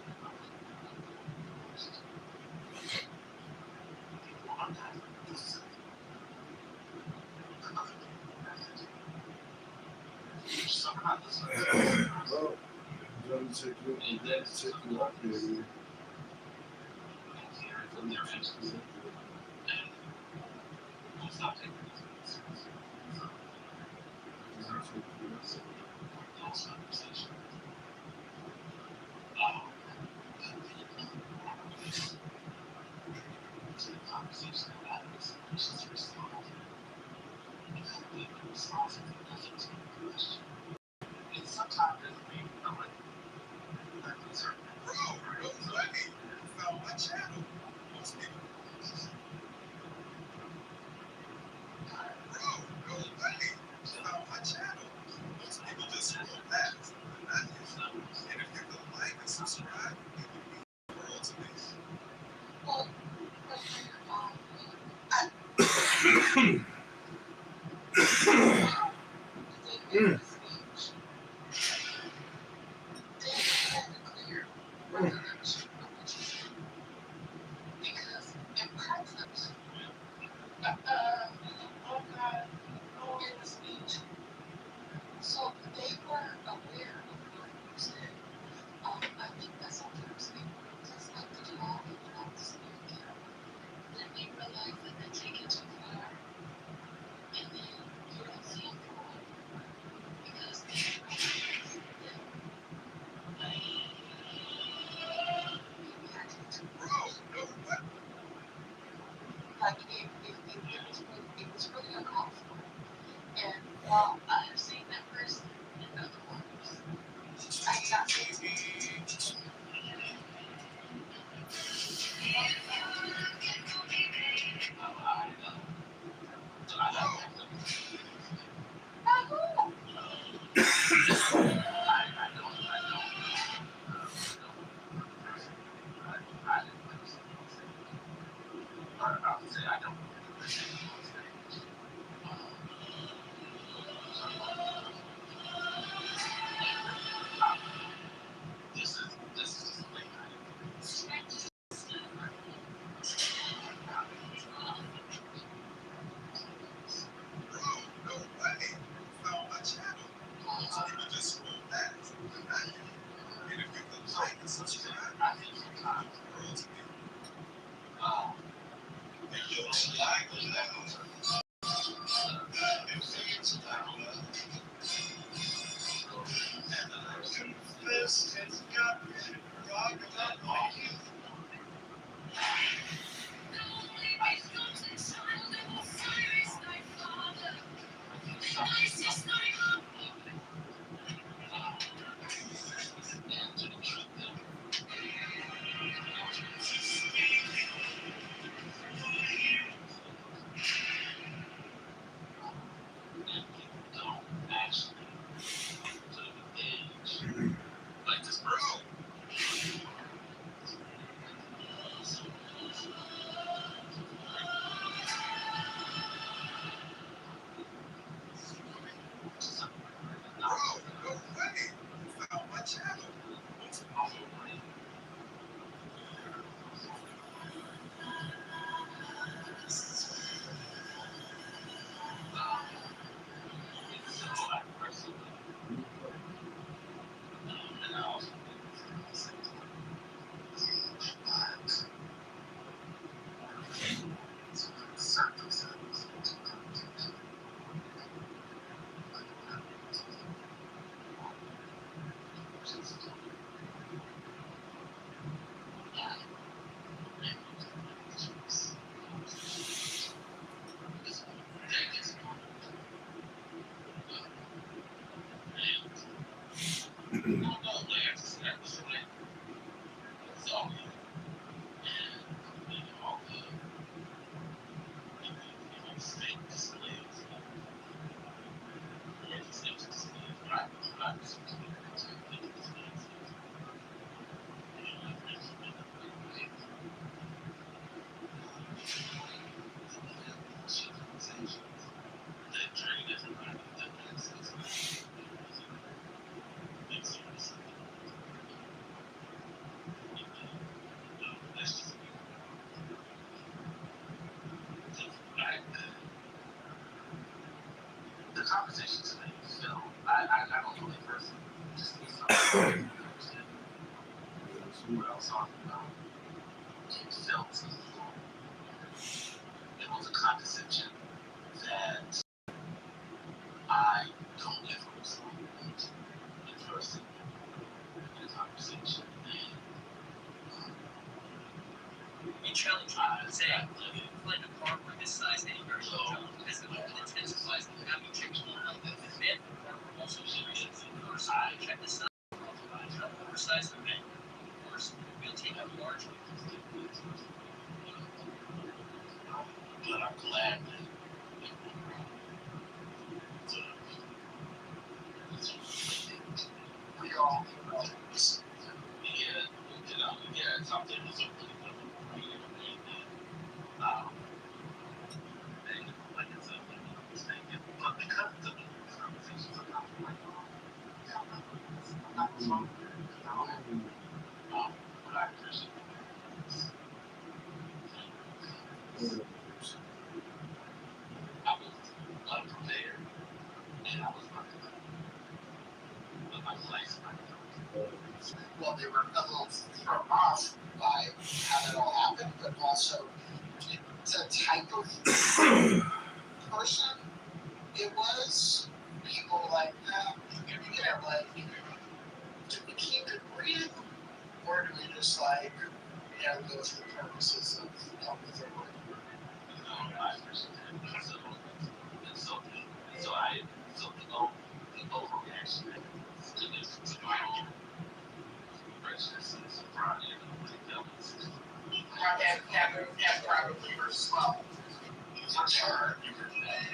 Well, I'm going to take you up, baby. Bro, no way. You found my channel. Most people. Bro, no way. You found my channel. Most people just scroll past, but not you. And if you could like and subscribe, it would mean the world to me. Well, so they were aware of what you said. I think that sometimes people just like to talk and not to speak. Then they realize that they take it too far, and then you don't see them for a while because they realize that maybe I did too much. Bro, no way. Like it was really uncalled for. And while I have seen that person in other words, I cannot say it's me. Bro, no way. You found my channel. Most people just scroll past, but not you. And if you could like and subscribe, it would mean the world to me. It looks like love. It feels like love. And I confess it's got me wrong about my youth. Like this, bro. The conversation today, Phil, I don't know the person. Just need something what I was talking about. It felt it was a condescension that I don't ever respond in person in a conversation. You challenge say I find a car for this size and very low as it intensifies the having chicks on the men also generations in the side. Check this out. Oversized men, of course, we'll take out large ones. But I'm glad that we all yeah, something was a really like it's a mistake. But because of these conversations, I'm not like, I'm not wrong. But I appreciate it. I was unprepared, and I was my place. Well, they were a little thrown off by how that all happened, but also the type of person it was. People like, like, do we keep it real, or do we just like, go for the purposes of helping everyone? I appreciate that. So the overreaction to my own prejudices and probably as well. For sure.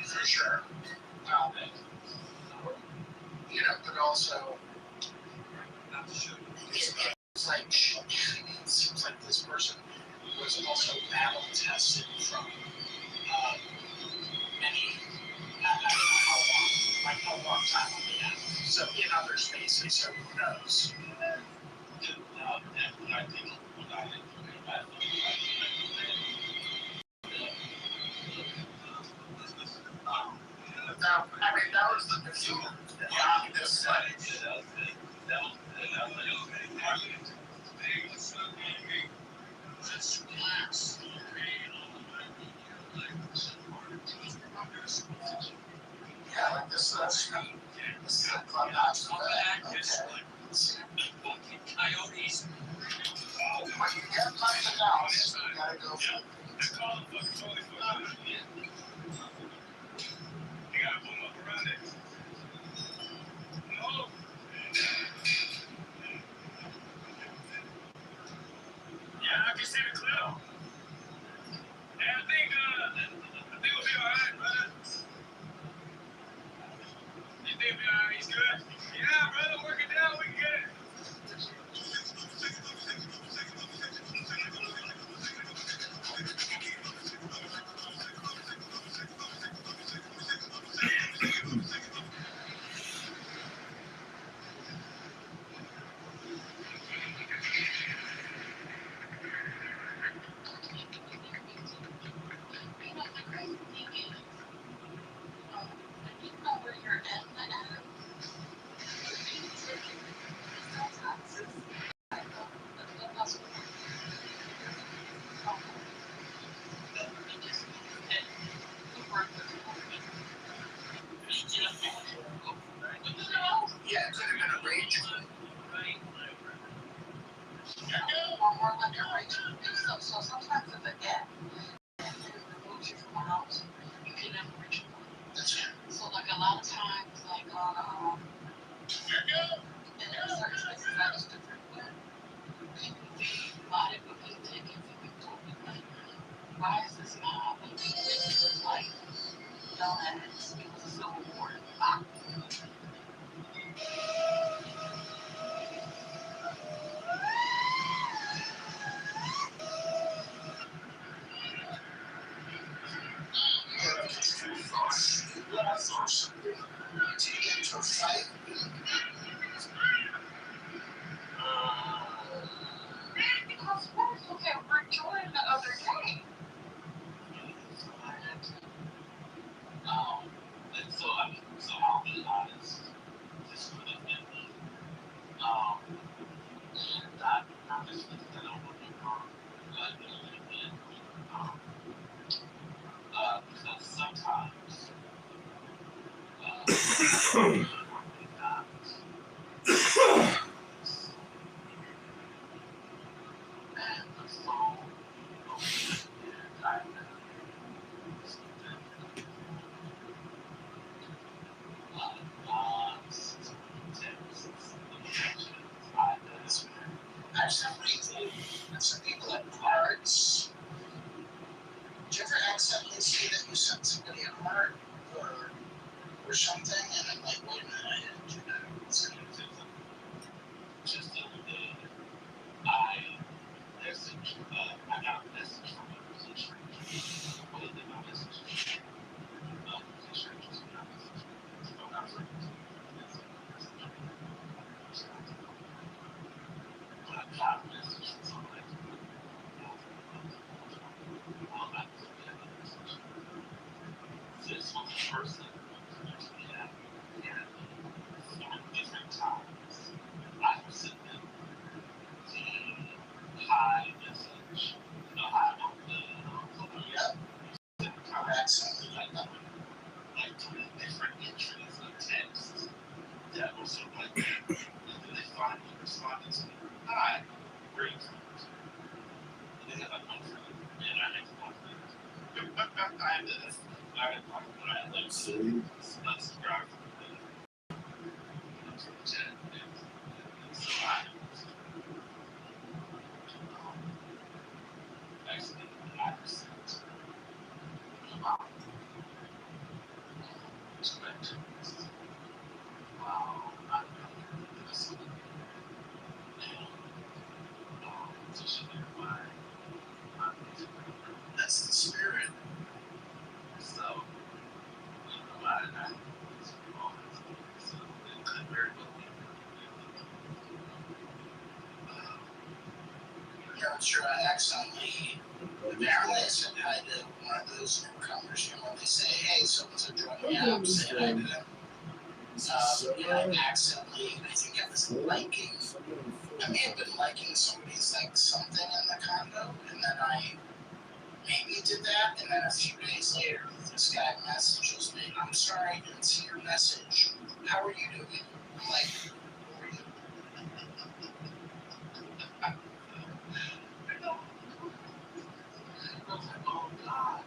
For sure. But also, it's like, it seems like this person was also battle tested from many, I don't know how long time on the end. So in other spaces, so who knows? I think what I that was the pursuit. Yeah, this yeah, like this is a clubhouse. Coyotes. When you get back to Dallas, you gotta go for it. You gotta pull up around it. No. Yeah, I can see the clip. And I think we'll be alright, brother. You think we'll be alright? He's good? Yeah, brother, work it down, we can get it. It was a civil war. Ah. To get into a fight. Because what if you get rejoined the other day? And so, I mean, so I'll be honest, just for the family, not purposely, because I don't want to be wrong, because sometimes, and the soul of I've some reason, and some people have hearts. Did you ever accidentally see that you sent somebody a heart or something, and I'm like, wait a minute, I didn't do that. just the other day, I got a message from a complete stranger. Well, he did my message. Complete strangers, my message. So I was like, but I got a message from somebody. This was a person who had different times. I was sent them the high message, high on the correct, like different entries of text that were sort of like that. And then they finally responded to me, hi, where are you from? And they had like one friend, and I had one friend. I had this. I had like unsubscribed from the chat. And so actually, I received respect. Wow, I really listened. And to share my music. That's the spirit. So, I so it could very well be. Yeah, I'm sure I accidentally, apparently I said hi to one of those newcomers, you know, they say, hey, so-and-so joined the app, say hi to them. Accidentally, I think I was liking, I may have been liking somebody's, like, something in the condo, and then I maybe did that, and then a few days later, this guy messages me, I'm sorry I didn't see your message. How are you doing? I'm like, who are you? I was like, oh God.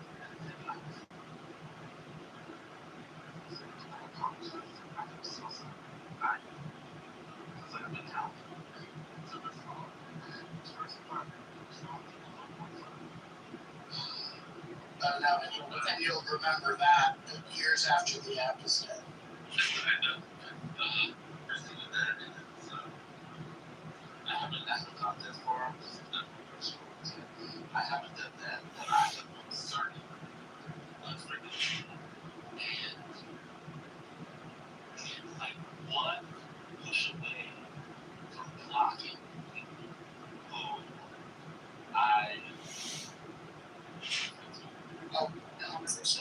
Now, and you'll remember that years after the app is dead. I haven't done that for I haven't done that, but I have started and like one push away from blocking who I Oh, 100%.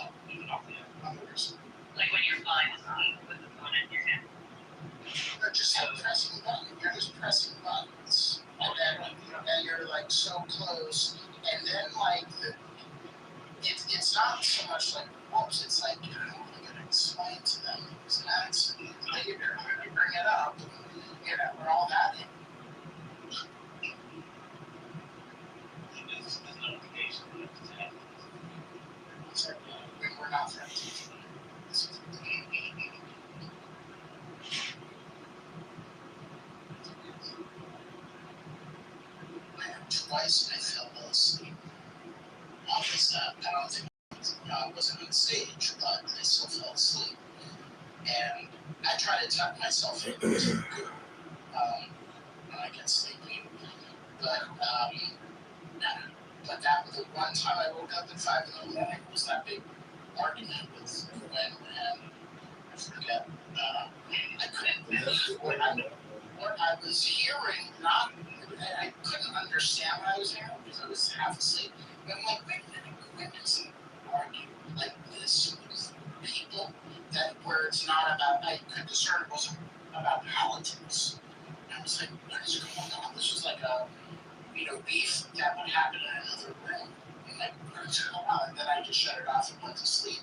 Like when you're flying asleep with the phone in your hand. You're just pressing buttons. You're just pressing buttons. And then you're like so close. And then tuck myself in to when I get sleepy. But that was the one time I woke up at 5 in the morning was that big argument with Gwen, and I forget. I couldn't believe what I was hearing. I couldn't understand what I was hearing because I was half asleep. But I'm like, wait a minute, women doesn't argue like this with people that where it's not about. I could discern it wasn't about politics. And I was like, what is going on? This was like a beef that would happen in another room. And like, what's going on? And then I just shut it off and went to sleep.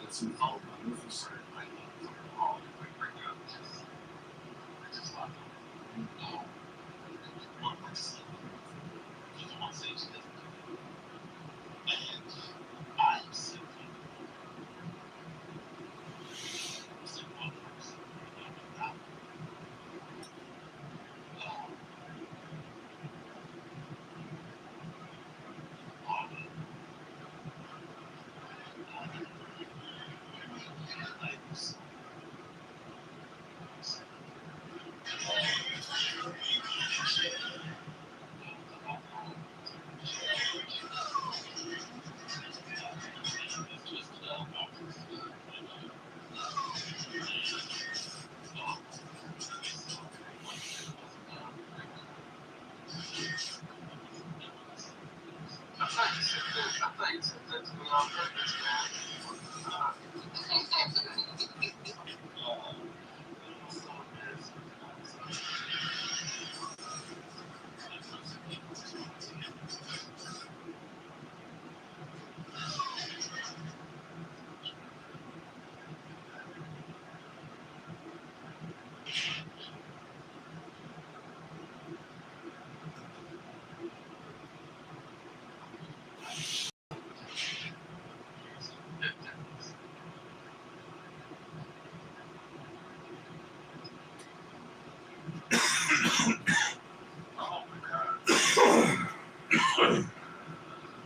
It's magnificent.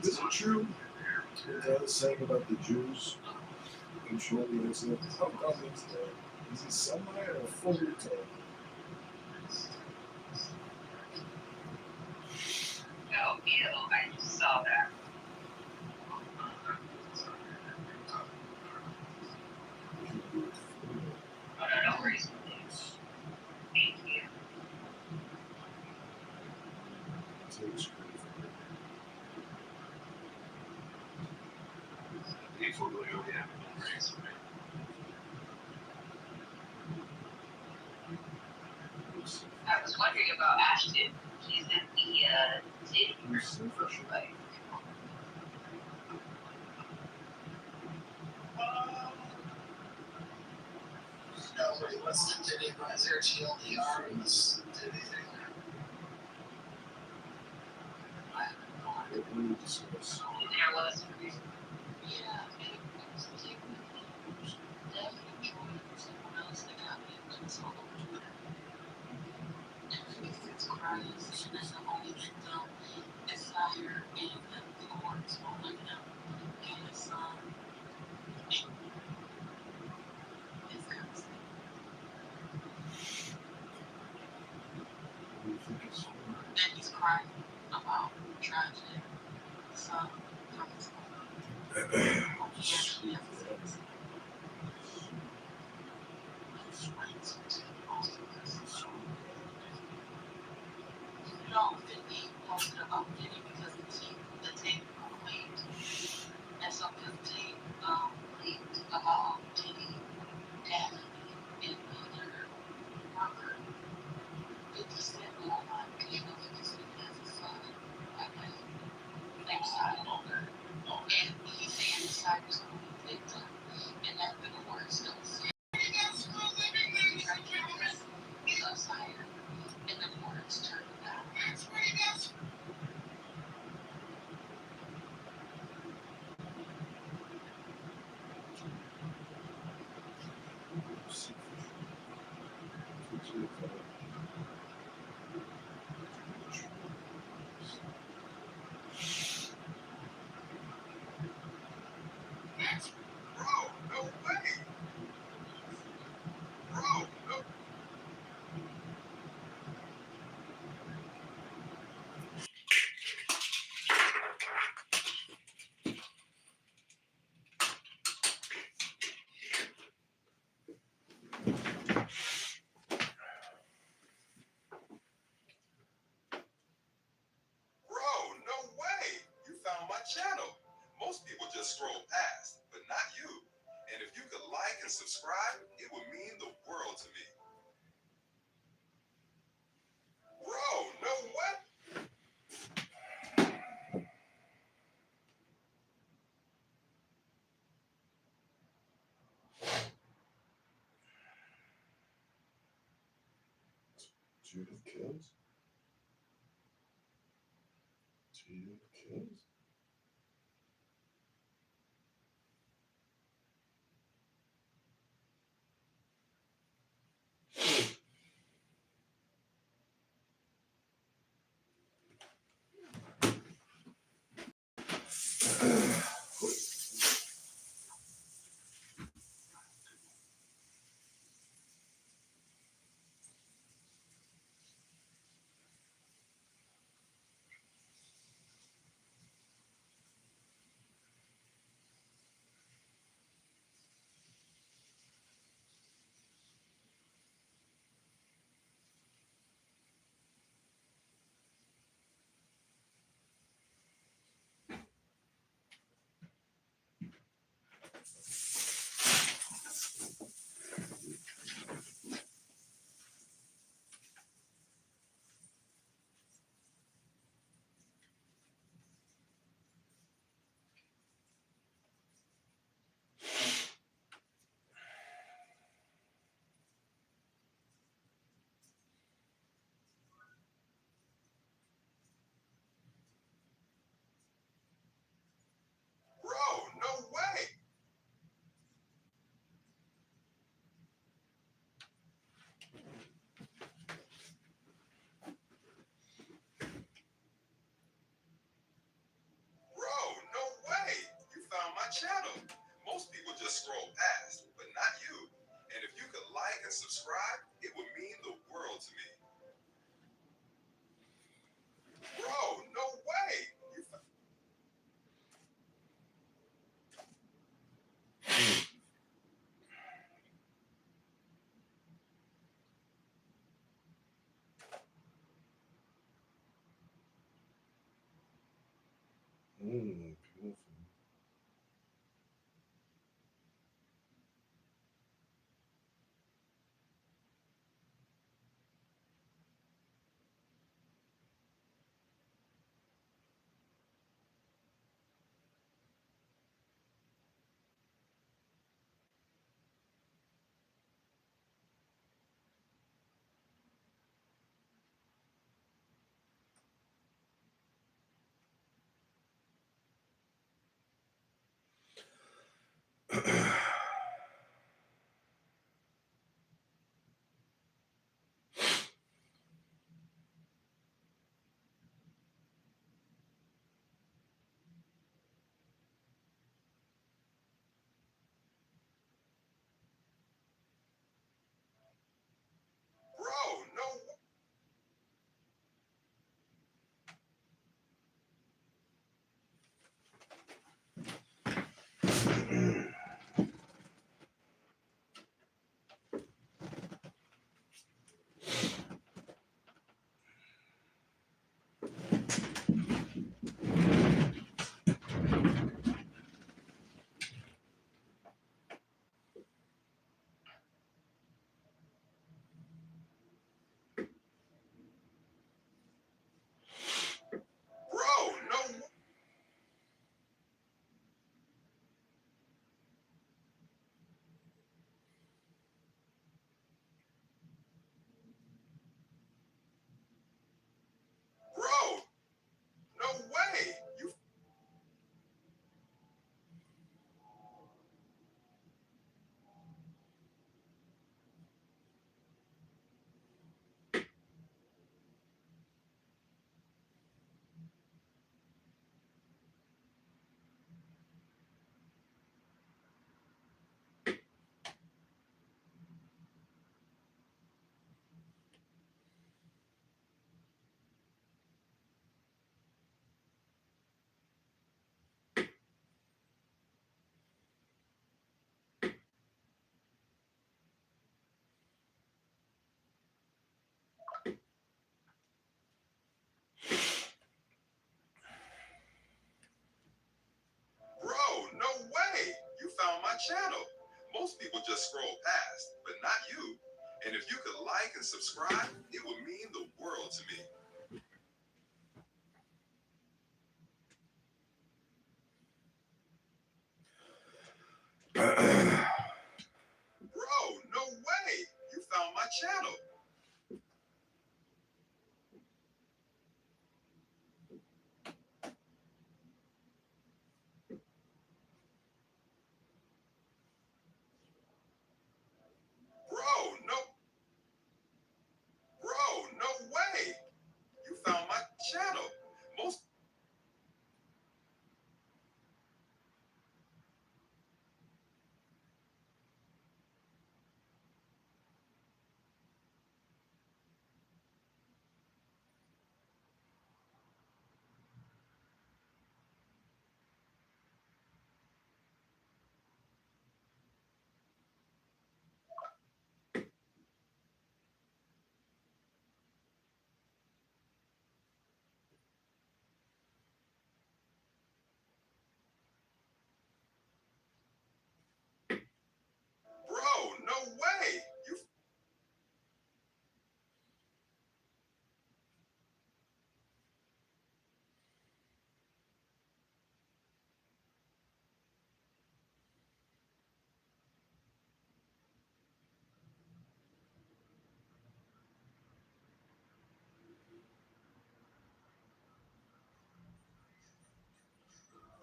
Is it true what I was saying about the Jews controlling Israel? How come is that? Is he semi or fully retarded? Oh, ew, I just saw that. Oh, no, no worries. Thank you. I was wondering about Ashton. He's in the city. Like, Nobody wants to do it. Is there a TLDR? What's the thing? What do you discuss? there was. Yeah, it was Devin and Troy and someone else that got me control over Twitter. And it's crying, and that's the only victim is out here in the courts on looking at getting his son. It's crazy. What do you think it's for? And he's crying about tragedy. Son from his mother. He actually has a sex. His rights to also this. No, Vinny posted about Vinny because the tape leaked. And so because the tape leaked about Vinny and another worker, it just said, oh my, because you know Vinny's has a son. Like, next time. Most people just scroll past, but not you. And if you could like and subscribe, it would mean the world to me. Bro, no what? Judith kills? Judith kills? Bro, no way. Bro, no way. You found my channel. Most people just scroll past, but not you. And if you could like and subscribe, it would mean the world to me. Bro, no way. You found Beautiful. people just scroll past, but not you. And if you could like and subscribe, it would mean the world to me. Bro, no way! You found my channel. Bro, no way! You found my channel. Most Bro, no way! You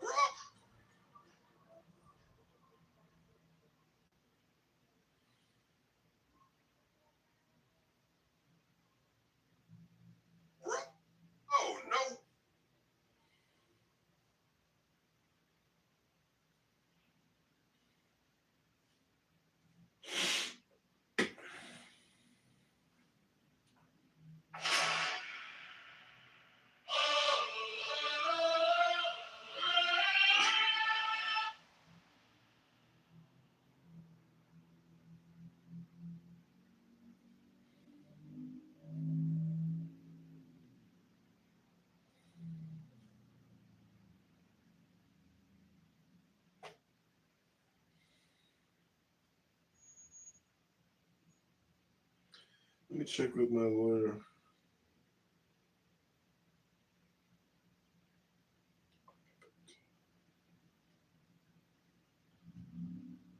bro, bro, no. Let me check with my lawyer.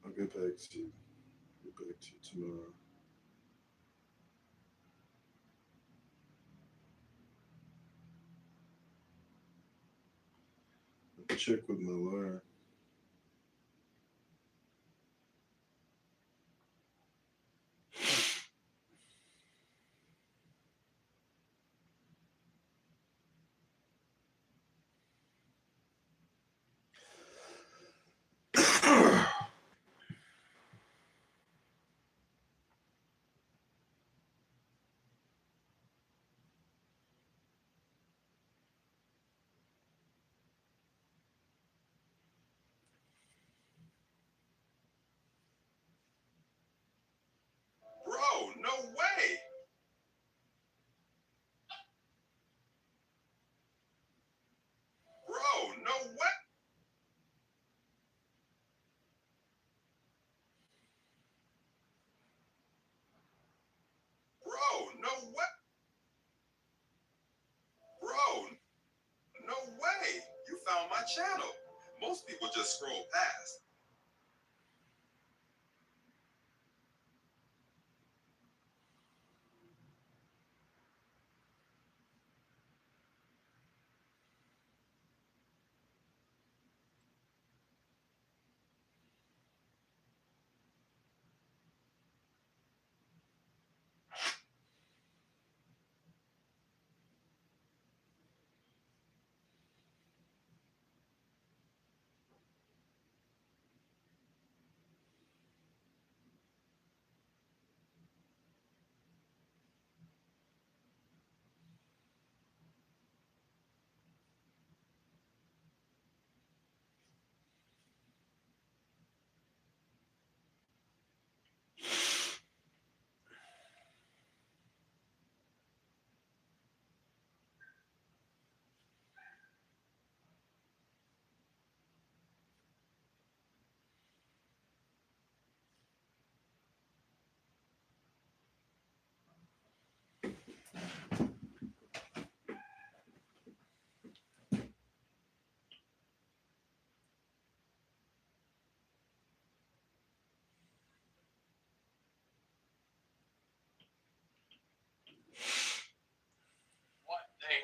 I'll get back to you. Get back to you tomorrow. Let me check with my lawyer. Bro, no way! Bro, no way! Bro, no way! Bro, no way! You found my channel. Most people just scroll past.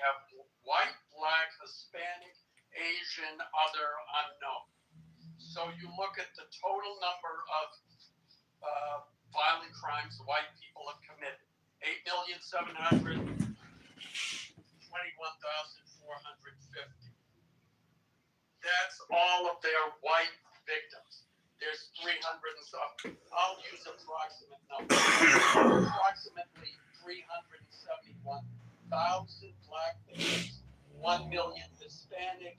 have white, black, Hispanic, Asian, other, unknown. So you look at the total number of violent crimes white people have committed. 8,721,450. That's all of their white victims. There's 300 and something. I'll use approximate numbers. Approximately 371,000 black victims, 1 million Hispanic,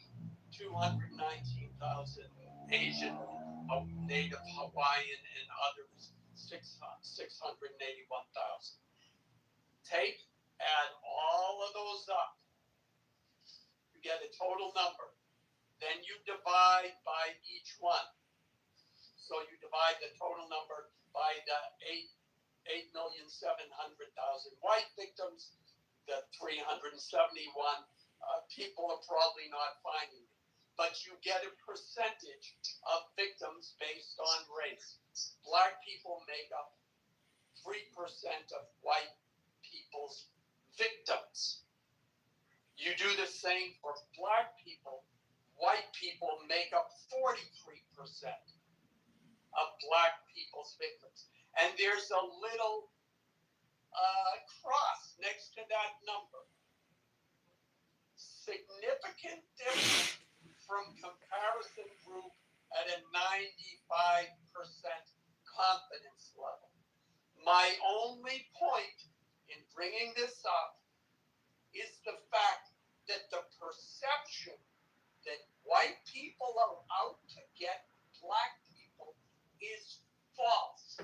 219,000 Asian, Native Hawaiian, and others, 681,000. Add all of those up, you get a total number. Then you divide by each one. So you divide the total number by the 8,700,000 white victims, the 371 people are probably not finding it. But you get a percentage of victims based on race. Black people make up 3% of white people's victims. You do the same for black people. White people make up 43% of black people's victims. And there's a little cross next to that number. Significant difference from comparison group at a 95% confidence level. My only point in bringing this up is the fact that the perception that white people are out to get black people is false.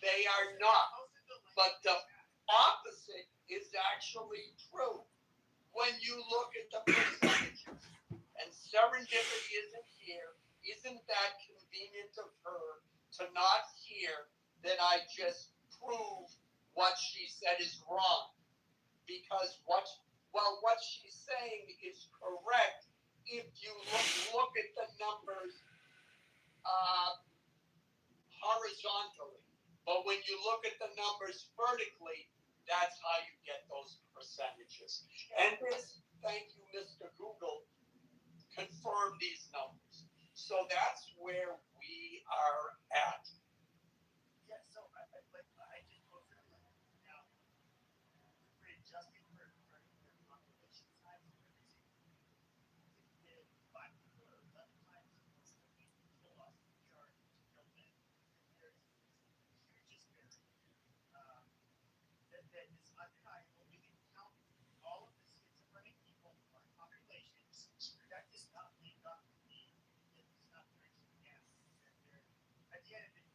They are not. But the opposite is actually true. When you look at the percentages, and serendipity isn't here, isn't that convenient of her to not hear that I just proved what she said is wrong? Because what she's saying is correct if you look at the numbers horizontally. But when you look at the numbers vertically, that's how you get those percentages. And this, thank you, Mr. Google, confirmed these numbers. So that's where we are at. Yeah, so I just posted it now. We're adjusting for population size and everything. The black people are 11 times most of the people who kill us. We are to kill them. And there's huge disparity that is undeniable. We can count all of the schizophrenic people in our population. That does not make up that does not bridge the gap. At the end of the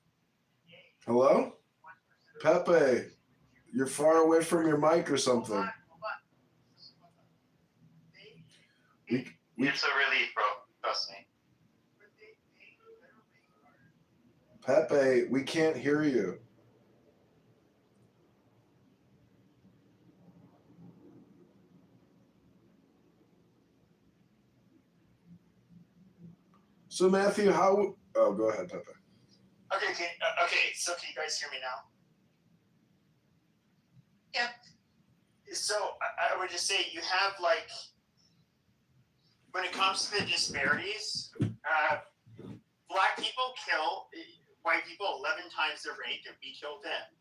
day, Hello? Pepe, you're far away from your mic or something. hold on. It's a relief, bro. Trust me. Pepe, we can't hear you. So Matthew, how? Oh, go ahead, Pepe. Okay. So can you guys hear me now? Yep. So I would just say you have like, when it comes to the disparities, black people kill white people 11 times the rate that we kill them.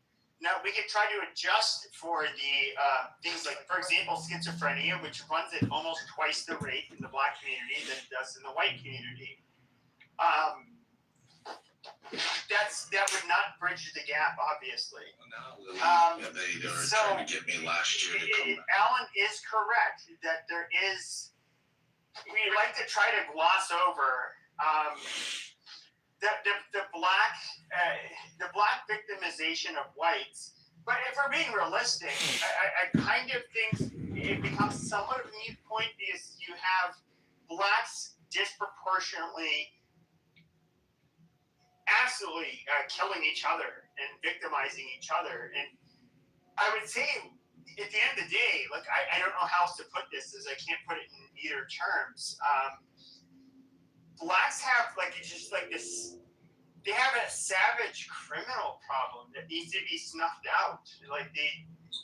Now we could try to adjust for the things like, for example, schizophrenia, which runs at almost twice the rate in the black community than it does in the white community. That would not bridge the gap, obviously. They were trying to get me last year to come back. Alan is correct that there is. We like to try to gloss over the black victimization of whites. But if we're being realistic, I kind of think it becomes somewhat of a moot point because you have blacks disproportionately absolutely killing each other and victimizing each other. And I would say at the end of the day, like I don't know how else to put this, as I can't put it in either terms. Blacks have this, they have a savage criminal problem that needs to be snuffed out.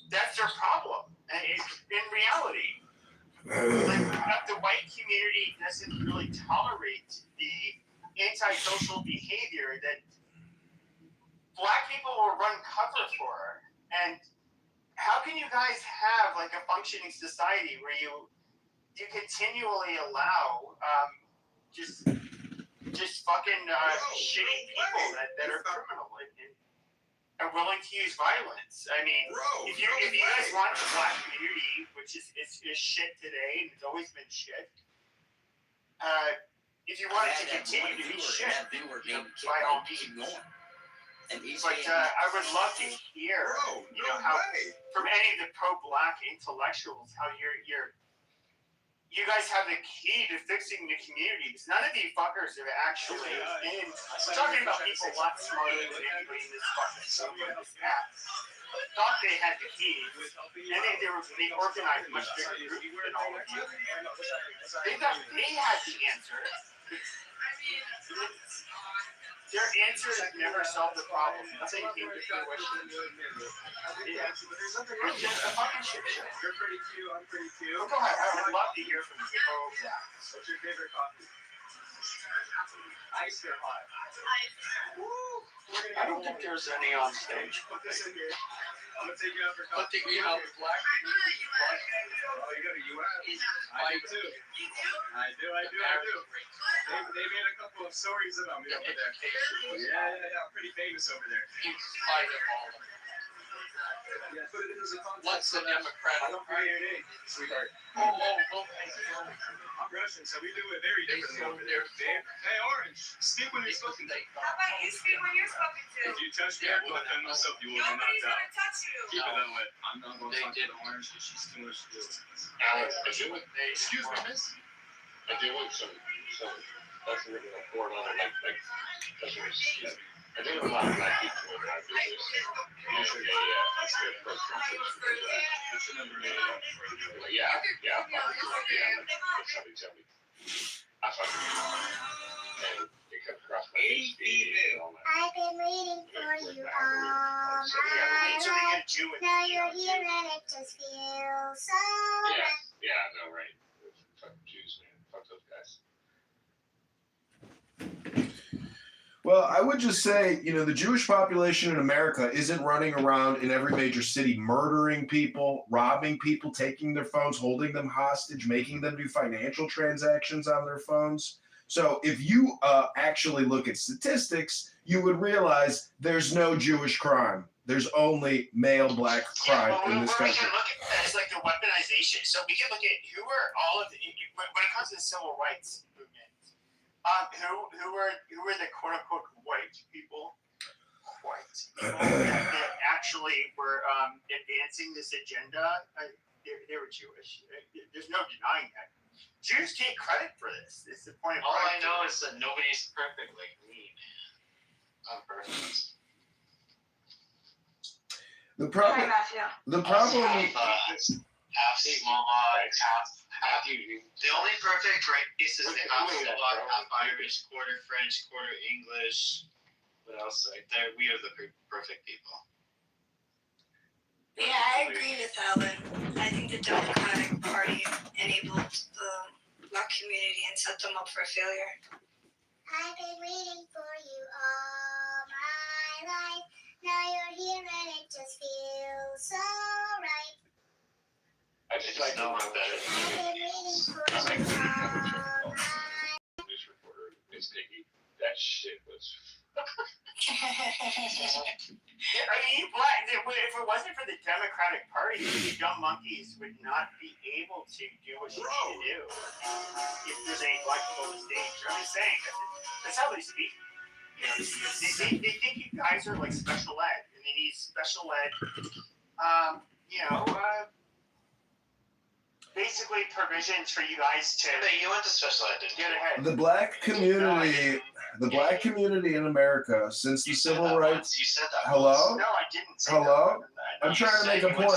That's their problem. In reality, like, the white community doesn't really tolerate the antisocial behavior that black people will run cover for. And how can you guys have like a functioning society where you continually allow just fucking shitty people that are criminal and are willing to use violence? I mean, if you guys want the black community, which is shit today and it's always been shit, if you want it to continue to be shit, by all means. But I would love to hear, how from any of the pro-black intellectuals, how you guys have the key to fixing the community. Because none of you fuckers are actually in. We're talking about people a lot smarter than anybody in this fucking app. Thought they had the keys, and they organized much bigger group than all of you. They thought they had the answer. Their answers never solved the problem. Nothing came to fruition. Yeah. It's just a fucking shit show. You're pretty cute. I'm pretty cute. Well, go ahead. I would love to hear from you. Oh, yeah. What's your favorite coffee? Ice or hot? I don't think there's any on stage. Put this in here. I'm gonna take you out for coffee. Black. Oh, you go to US? I do too. I do. They made a couple of stories about me over there. Yeah. I'm pretty famous over there. Yeah, put it in as a context. What's the Democrat? I don't forget your name, sweetheart. Oh. I'm Russian, so we do it very differently over there. Hey, Orange, speak when you're spoken to. How about you speak when you're spoken to? If you touch me, I will defend myself. You will be knocked Nobody's out. gonna touch you. Keep it that way. I'm not going to talk to Orange because she's too much to do. Excuse me, miss. I do it, so that's a report on it, like, excuse me. I do a lot of black people when I do this. Usually, that's their first Yeah. Somebody tell me. I fucking and it comes across my feed and all that. I've been waiting for you all my life. Now you're here and it just feels so right. Yeah, I know, right? Fucking Jews, man. Fuck those guys. Well, I would just say, the Jewish population in America isn't running around in every major city murdering people, robbing people, taking their phones, holding them hostage, making them do financial transactions on their phones. So if you actually look at statistics, you would realize there's no Jewish crime. There's only male black crime in this country. We can look at that as like the weaponization. So we can look at who are all of the, when it comes to the civil rights movement, who were the quote unquote white people that actually were advancing this agenda? They were Jewish. There's no denying that. Jews take credit for this. It's the point of all I know is that nobody's perfect like me. I'm perfect. The problem. Half Slovak, half. The only perfect race is the half Slovak, half Irish, quarter French, quarter English. What else? We are the perfect people. Yeah, I agree with Alan. I think the Democratic Party enabled the black community and set them up for failure. I've been waiting for you all my life. Now you're here and it just feels so right. I just like to know that news reporter, Miss Nikki, that shit was. Yeah, I mean, if it wasn't for the Democratic Party, you dumb monkeys would not be able to do what you need to do. If there's any black people on the stage, I'm just saying that's how they speak. They think you guys are like special ed, and they need special ed. Basically provisions for you guys to. You went to special ed, didn't you? Get ahead. The black community in America since the civil rights. You said that. Hello? No, I didn't say Hello? that. I'm trying to make a point.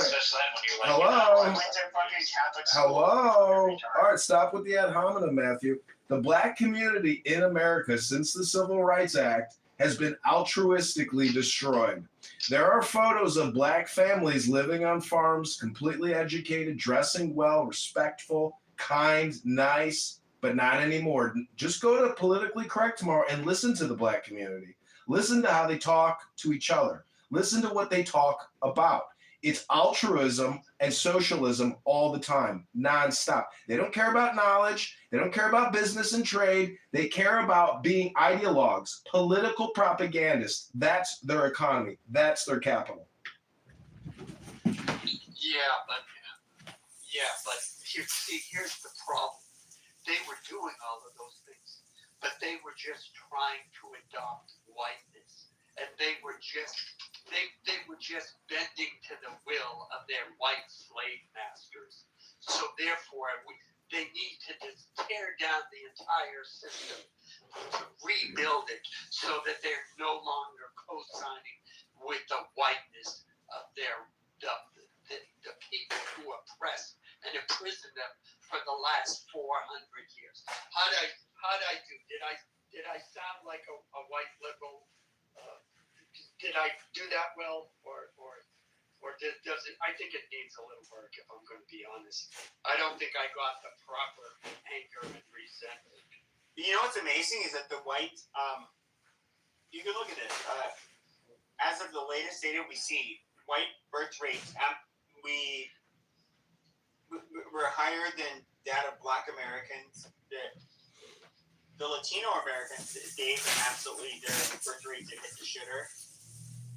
Hello? I went to fucking Catholic school. Hello? All right, stop with the ad hominem, Matthew. The black community in America since the Civil Rights Act has been altruistically destroyed. There are photos of black families living on farms, completely educated, dressing well, respectful, kind, nice, but not anymore. Just go to Politically Correct tomorrow and listen to the black community. Listen to how they talk to each other. Listen to what they talk about. It's altruism and socialism all the time, nonstop. They don't care about knowledge. They don't care about business and trade. They care about being ideologues, political propagandists. That's their economy. That's their capital. Yeah, but here's the problem. They were doing all of those things, but they were just trying to adopt whiteness, and they were just bending to the will of their white slave masters. So therefore, they need to just tear down the entire system to rebuild it so that they're no longer co-signing with the whiteness of the people who oppressed and imprisoned them for the last 400 years. How'd I do? Did I sound like a white liberal? Did I do that well, or does it? I think it needs a little work, if I'm going to be honest. I don't think I got the proper anger and resentment. You know what's amazing is that the white, you can look at this. As of the latest data we see, white birth rates, we're higher than that of Black Americans. The Latino Americans, Dave, absolutely, their birth rates have hit the shitter.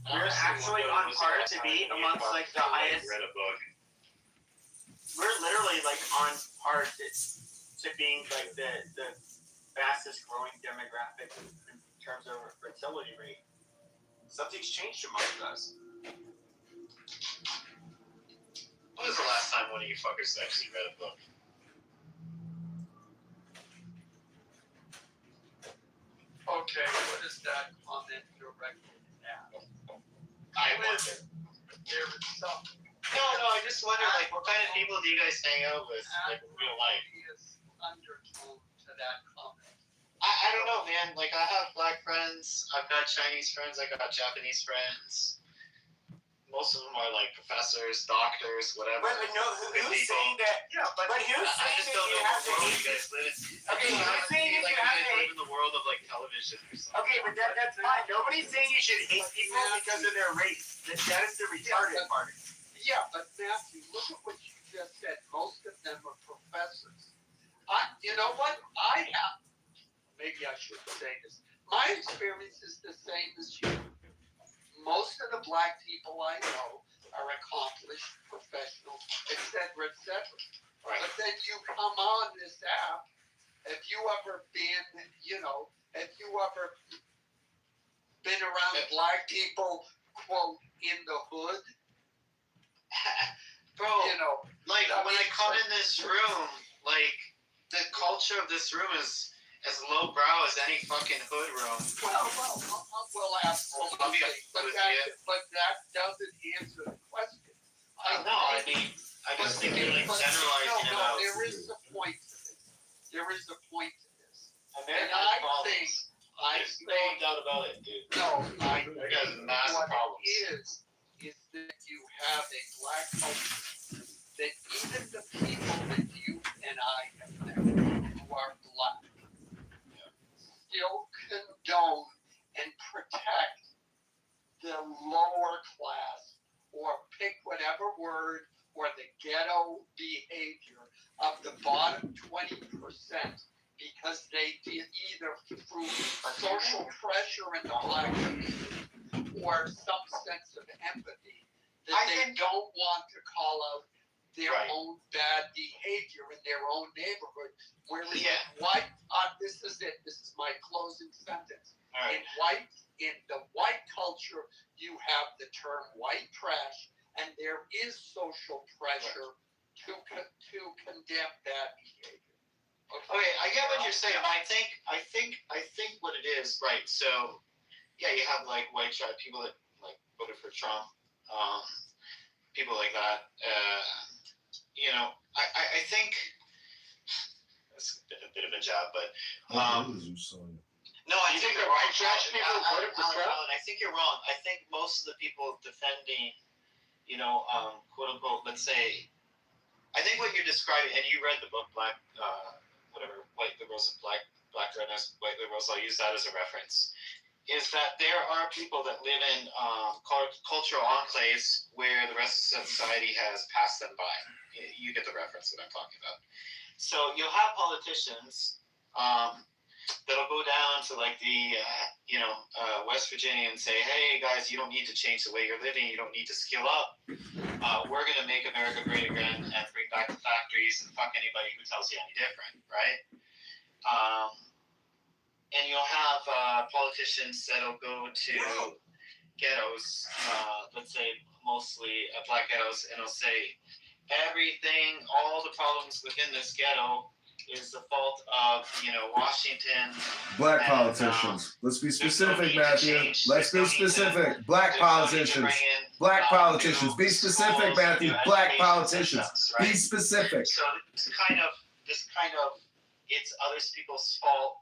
We're actually on par to be amongst like the highest. Read a book. We're literally like on par to being like the fastest growing demographic in terms of our fertility rate. Something's changed amongst us. When was the last time one of you fuckers actually read a book? Okay, what is that comment directed at? I wonder. There is some No, I just wonder, like, what kind of people do you guys hang out with, like, in real life? undertone to that comment. I don't know, man. Like, I have black friends, I've got Chinese friends, I got Japanese friends. Most of them are like professors, doctors, whatever. But no, who's saying that? Yeah, but who's saying I just that don't you know have what to world hate? you guys live in. Okay, who's saying that like you have to live hate? in the world of like television or something. Okay, but that's fine. Nobody's saying you should hate people because of their race. That is the retarded part. Yeah, but Matthew, look at what you just said. Most of them are professors. You know what? Maybe I shouldn't say this. My experience is the same as you. Most of the black people I know are accomplished professionals, etc., etc. Right. But then you come on this app. Have you ever been around black people, quote, in the hood? Bro, like when I come in this room, like the culture of this room is as lowbrow as any fucking hood room. Well, absolutely. But that doesn't answer the question. I just think you're like generalizing it out. There is a point to this. There is a point to this. America And has problems. There's no doubt about it, dude. There is a massive problem. Is that you have a black culture that even the people that you and I have met who are black still condone and protect the lower class, or pick whatever word, or the ghetto behavior of the bottom 20%, because they did either through social pressure in the black community or some sense of empathy that they don't want to call out their own bad behavior in their own neighborhood. Whereas this is it. This is my closing sentence. In the white culture, you have the term white trash, and there is social pressure to condemn bad behavior. Okay, I get what you're saying. I think what it is, right? So, yeah, you have like white trash people that like voted for Trump, people like that. I think that's a bit of a job, but No, I You think think you're the wrong. white trash people voted for Trump? Alan, I think you're wrong. I think most of the people defending, quote unquote, let's say, I think what you're describing, and you read the book Black, White Liberals and Black Rednecks, White Liberals. I'll use that as a reference. Is that there are people that live in cultural enclaves where the rest of society has passed them by. You get the reference that I'm talking about. So you'll have politicians that'll go down to like the West Virginia and say, hey guys, you don't need to change the way you're living. You don't need to skill up. We're going to make America great again and bring back the factories and fuck anybody who tells you any different, right? And you'll have politicians that'll go to ghettos, let's say mostly black ghettos, and they'll say everything, all the problems within this ghetto is the fault of, Washington. Black politicians. Let's be specific, Matthew. Let's be specific. Black politicians. Black politicians. Be specific, Matthew. Black politicians. Be specific. So this kind of, it's other people's fault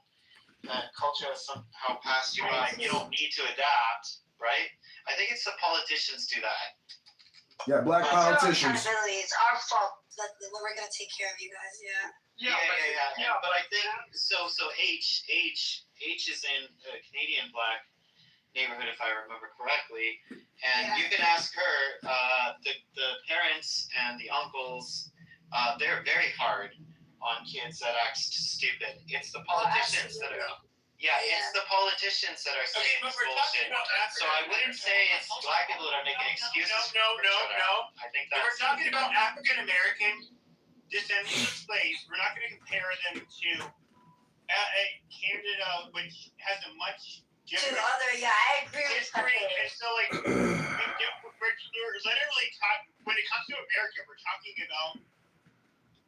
that culture has somehow passed you by. You don't need to adapt, right? I think it's the politicians do that. Yeah, black politicians. Accountability. It's our fault that we're gonna take care of you guys. Yeah. Yeah. But I think so. H is in a Canadian black neighborhood, if I remember correctly, and you can ask her. The parents and the uncles, they're very hard on kids that act stupid. It's the politicians that are. It's the politicians that are saying this bullshit. So I wouldn't say it's black people that are making excuses. No. I think If that's. we're talking about African American descendants of slaves, we're not going to compare them to Canada, which has a much different I agree with history. And so, we're literally when it comes to America, we're talking about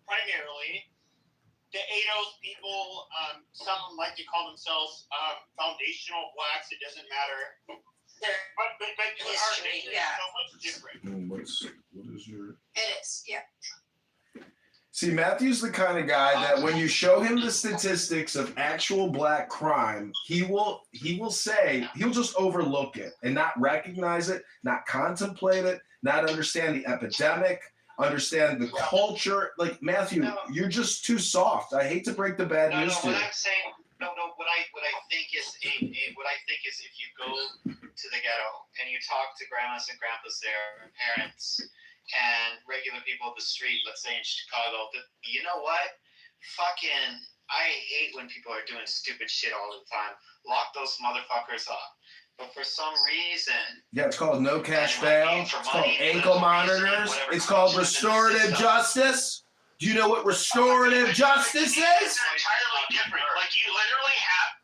primarily the ADOS people. Some like to call themselves foundational blacks. It doesn't matter. But history, is so much different. What is your? It is, yeah. See, Matthew's the kind of guy that when you show him the statistics of actual black crime, he'll just overlook it and not recognize it, not contemplate it, not understand the epidemic, understand the culture. Like Matthew, you're just too soft. I hate to break the bad news to you. What I'm saying, what I think is if you go to the ghetto and you talk to grandmas and grandpas there, and parents, and regular people of the street, let's say in Chicago, you know what? I hate when people are doing stupid shit all the time. Lock those motherfuckers up. But for some reason... Yeah, it's called no cash bail. It's called ankle monitors. It's called restorative justice. Do you know what restorative justice is? It's entirely different. Like, you literally have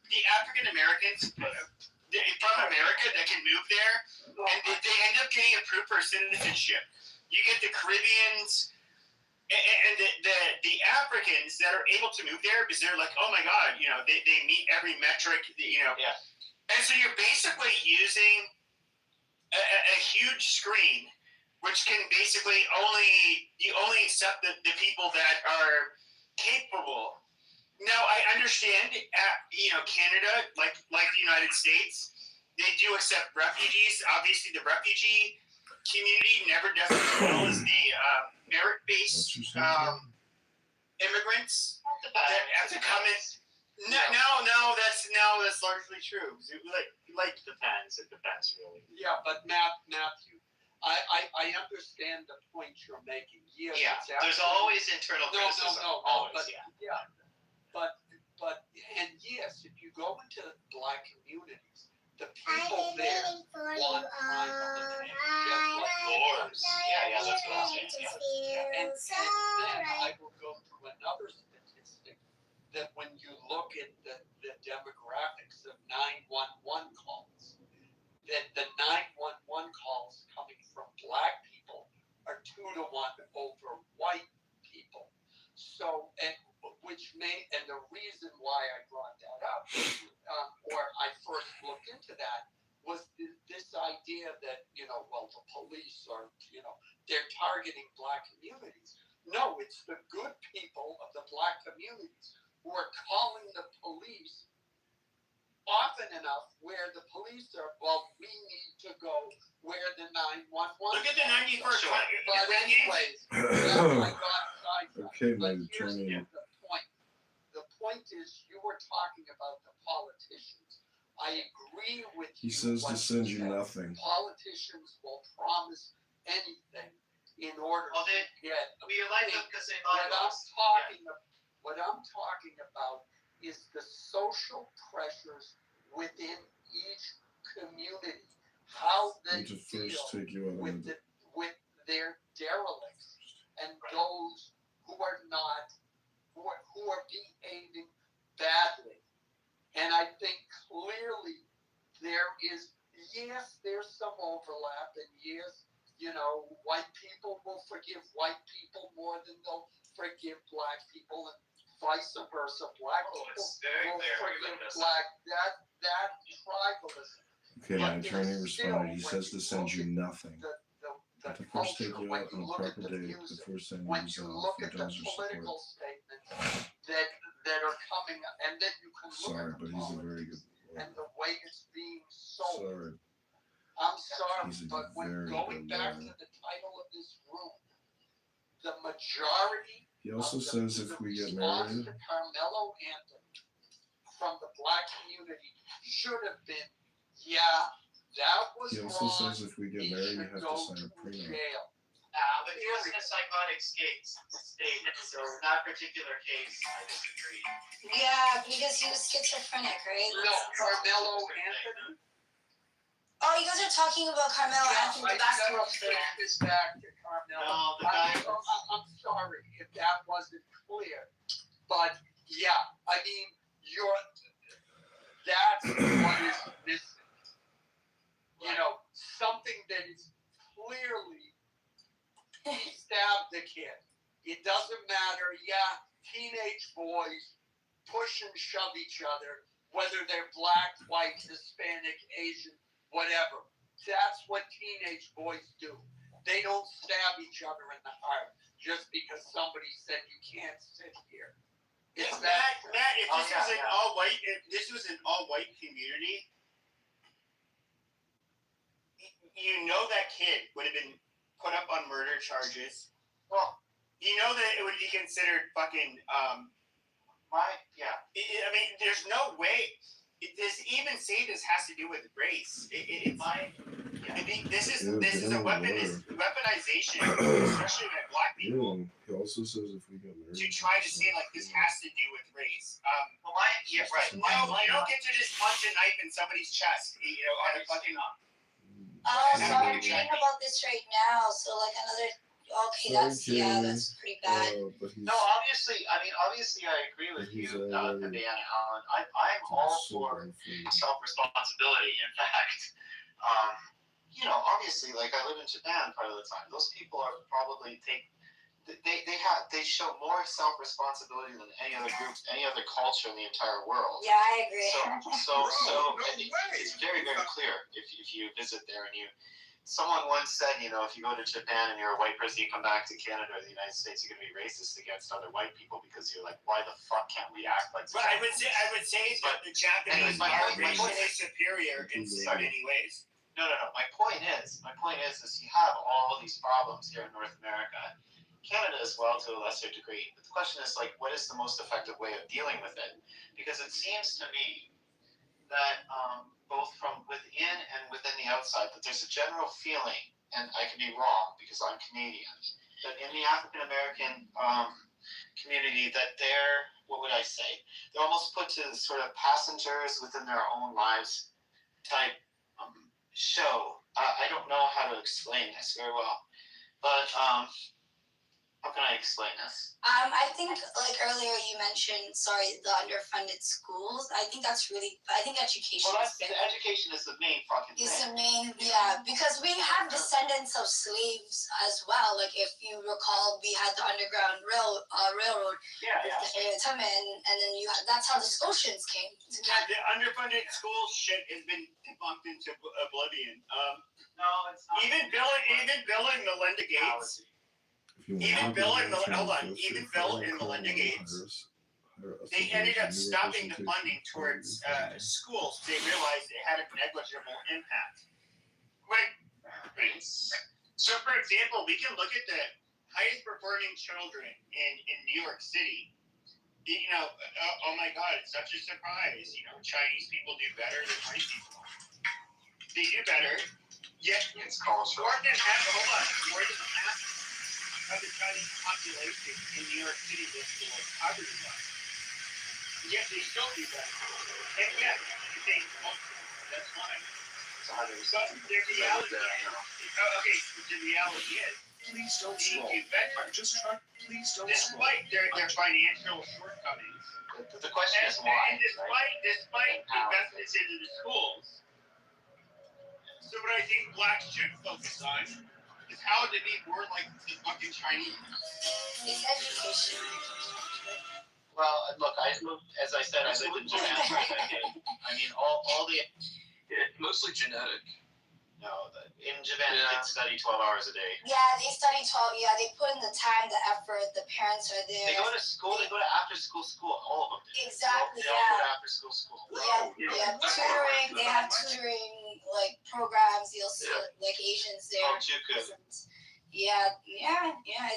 the African Americans from America that can move there, and they end up getting approved for citizenship. You get the Caribbeans and the Africans that are able to move there because they're like, oh my God, they meet every metric, Yeah. And so you're basically using a huge screen, which can basically only accept the people that are capable. Now, I understand, Canada, like the United States, they do accept refugees. Obviously, the refugee community never does as well as the merit-based immigrants that have to come in. No, that's largely true. Like depends. It depends really. Yeah, but Matthew, I understand the point you're making. Yes, there's always internal criticism. Always. But yes, if you go into black communities, the people there want crime just like wars. Yeah, that's what I'm saying. And then I will go to another statistic that when you look at the demographics of 911 calls, that the 911 calls coming from black people are 2-to-1 over white people. So, and the reason why I brought that up, or I first looked into that, was this idea that, the police are, they're targeting black communities. No, it's the good people of the black communities who are calling the police often enough where the police are, well, we need to go where the 911. Look at the 91st. But anyways, I got sidetracked. Okay, my But here's attorney. the point. The point is, you were talking about the politicians. I agree with you. He says to when send you said nothing. Politicians will promise anything in order Well, to get. We like them because they What like I'm us. talking about is the social pressures within each community, how they And to first deal take you out on with the with their derelicts and those who are not who are behaving badly. And I think clearly there's some overlap, and yes, white people will forgive white people more than they'll forgive black people, and vice versa. Black people will forgive black. That tribalism. Okay, my attorney responded. He says to send you nothing. The To first take culture, you when out you on a look at proper the date music, before sending when you you off look for at the dollars or political support. statements that are coming, and then you can look Sorry, at but the he's a very politics good and lawyer. the way it's being sold. Sorry. I'm sorry, He's a but when very going good back lawyer. to the title of this room, the majority He also of says if we get married, to Carmelo Anthony from the black community should have been, that was he also wrong. says if we get He married, you should have go to sign a prenup. jail. But he was in a psychotic state, so in that particular case, I disagree. Yeah, because he was schizophrenic, right? No, Carmelo Anthony. Oh, you guys are talking about Carmelo Anthony, the basketball player. This back to Carmelo. No, the guy. I'm sorry if that wasn't clear, but I mean, that's what is missing. Something that is clearly he stabbed the kid. It doesn't matter. Teenage boys push and shove each other, whether they're black, white, Hispanic, Asian, whatever. That's what teenage boys do. They don't stab each other in the heart just because somebody said you can't sit here. Matt, if this was an all-white community, that kid would have been put up on murder charges. Well, that it would be considered fucking. I mean, there's no way. This even say this has to do with race. I think this is a weaponization, especially by black people. He also says if we get married, To try to say like this has to do with race. Right. You don't get to just punch a knife in somebody's chest. On a fucking. Oh, so I'm reading about this right now. So like another. Okay, that's pretty bad. No, obviously, I agree with you, Diana Allen. I'm all for self-responsibility. In fact, obviously, like I live in Japan part of the time. Those people are probably they show more self-responsibility than any other group, any other culture in the entire world. Yeah, I agree. So it's very, very clear if you visit there and someone once said, if you go to Japan and you're a white person, you come back to Canada or the United States, you're going to be racist against other white people because you're like, why the fuck can't we act like? But I would say that the Japanese are racially superior in many ways. No. My point is you have all these problems here in North America, Canada as well to a lesser degree. But the question is like, what is the most effective way of dealing with it? Because it seems to me that both from within and within the outside, that there's a general feeling, and I could be wrong because I'm Canadian, that in the African American community that they're almost put to sort of passengers within their own lives type show. I don't know how to explain this very well, but how can I explain this? I think like earlier you mentioned, the underfunded schools. I think education. Well, education is the main fucking thing. Is the main, because we have descendants of slaves as well. Like if you recall, we had the Underground Railroad. And then that's how the Scotians came. The underfunded school shit has been debunked into oblivion. No, it's not. Even Bill and Melinda Gates. Even Bill and Melinda Gates they ended up stopping the funding towards schools. They realized it had a negligible impact. So, for example, we can look at the highest performing children in New York City. You know, oh my God, it's such a surprise. You know, Chinese people do better than white people. They do better. Yet, more than half of the Chinese population in New York City lives below poverty line. Yet they still do better. And yet, you think, well, that's fine. But the reality is, the reality is, Please don't scroll. Just try. Please don't scroll. Despite their financial shortcomings. The question is why. And despite investments into the schools. So what I think blacks should focus on is how to be more like the fucking Chinese. It's education. Well, look, as I said, I lived in Japan for a decade. I mean, all the... Mostly genetic. No, in Japan, kids study 12 hours a day. Yeah, they study 12. Yeah, they put in the time, the effort. The parents are there. They go to school. They go to after-school school. All of them do. Exactly. They all go to after-school school. Yeah, tutoring. They have tutoring like programs. You'll see like Asians there. Yeah.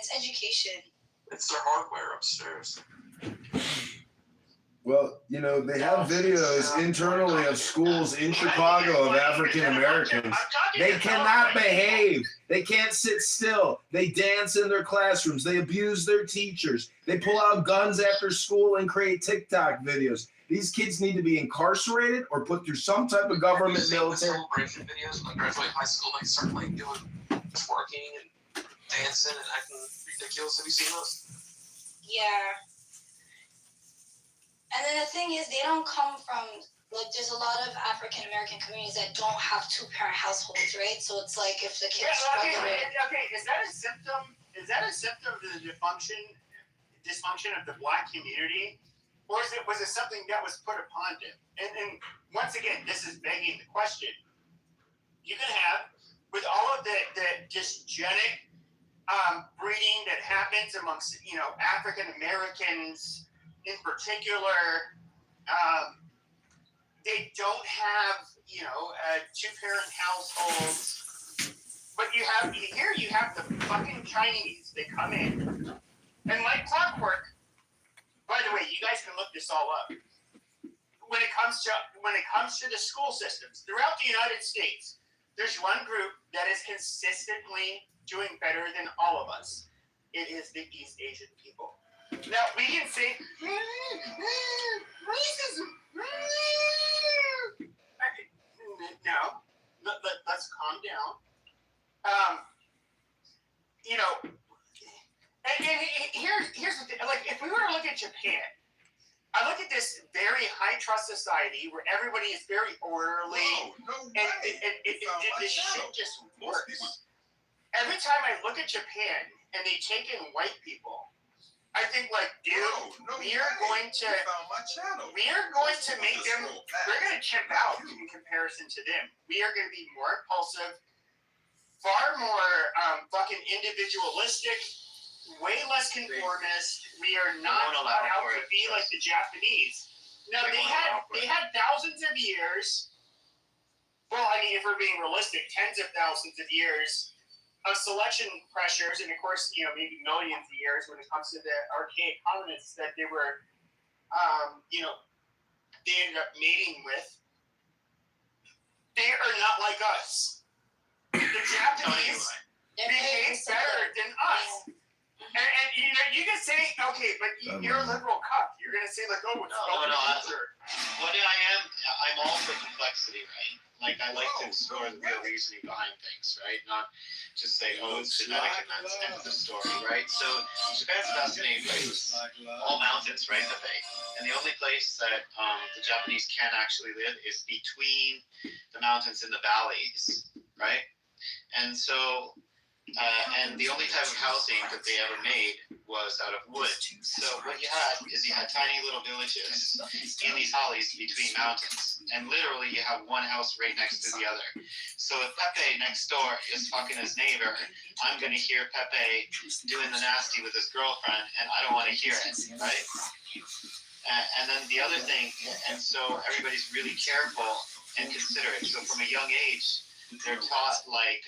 It's education. It's their hardware upstairs. Well, you know, they have videos internally of schools in Chicago of African Americans. They cannot behave. They can't sit still. They dance in their classrooms. They abuse their teachers. They pull out guns after school and create TikTok videos. These kids need to be incarcerated or put through some type of government military. Celebration videos when I graduate high school, they start like doing twerking and dancing and acting ridiculous. Have you seen those? Yeah. And then the thing is, they don't come from, like, there's a lot of African American communities that don't have two-parent households, right? So it's like if the kids Okay, is that a symptom? Is that a symptom of the dysfunction of the black community, or was it something that was put upon them? And once again, this is begging the question. You can have, with all of the dysgenic breeding that happens amongst African Americans. In particular, they don't have, two-parent households. But you have the fucking Chinese. They come in, and like clockwork. By the way, you guys can look this all up. When it comes to the school systems throughout the United States, there's one group that is consistently doing better than all of us. It is the East Asian people. Now, we can say, racism. No, let's calm down. And here's the thing. Like, if we were to look at Japan, I look at this very high-trust society where everybody is very orderly, and this shit just works. Every time I look at Japan and they take in white people, I think, like, dude, we are going to make them, we're going to chip out in comparison to them. We are going to be more impulsive, far more fucking individualistic, way less conformist. We are not cut out to be like the Japanese. Now, they had thousands of years, well, I mean, if we're being realistic, tens of thousands of years of selection pressures, and of course, maybe millions of years when it comes to the archaic colonists that they were, they ended up mating with. They are not like us. The Japanese behave better than us. And you can say, okay, but you're a liberal cuck. You're going to say, like, oh, it's no. I'm all for complexity, right? Like, I like to explore the real reasoning behind things, right? Not just say, oh, it's genetic and that's the end of the story, right? So Japan's a fascinating place. All mountains, right? And the only place that the Japanese can actually live is between the mountains and the valleys, right? And so, and the only type of housing that they ever made was out of wood. So what you had tiny little villages in these valleys between mountains. And literally you have one house right next to the other. So if Pepe next door is fucking his neighbor, I'm going to hear Pepe doing the nasty with his girlfriend, and I don't want to hear it, right? And then the other thing, and so everybody's really careful and considerate. So from a young age, they're taught like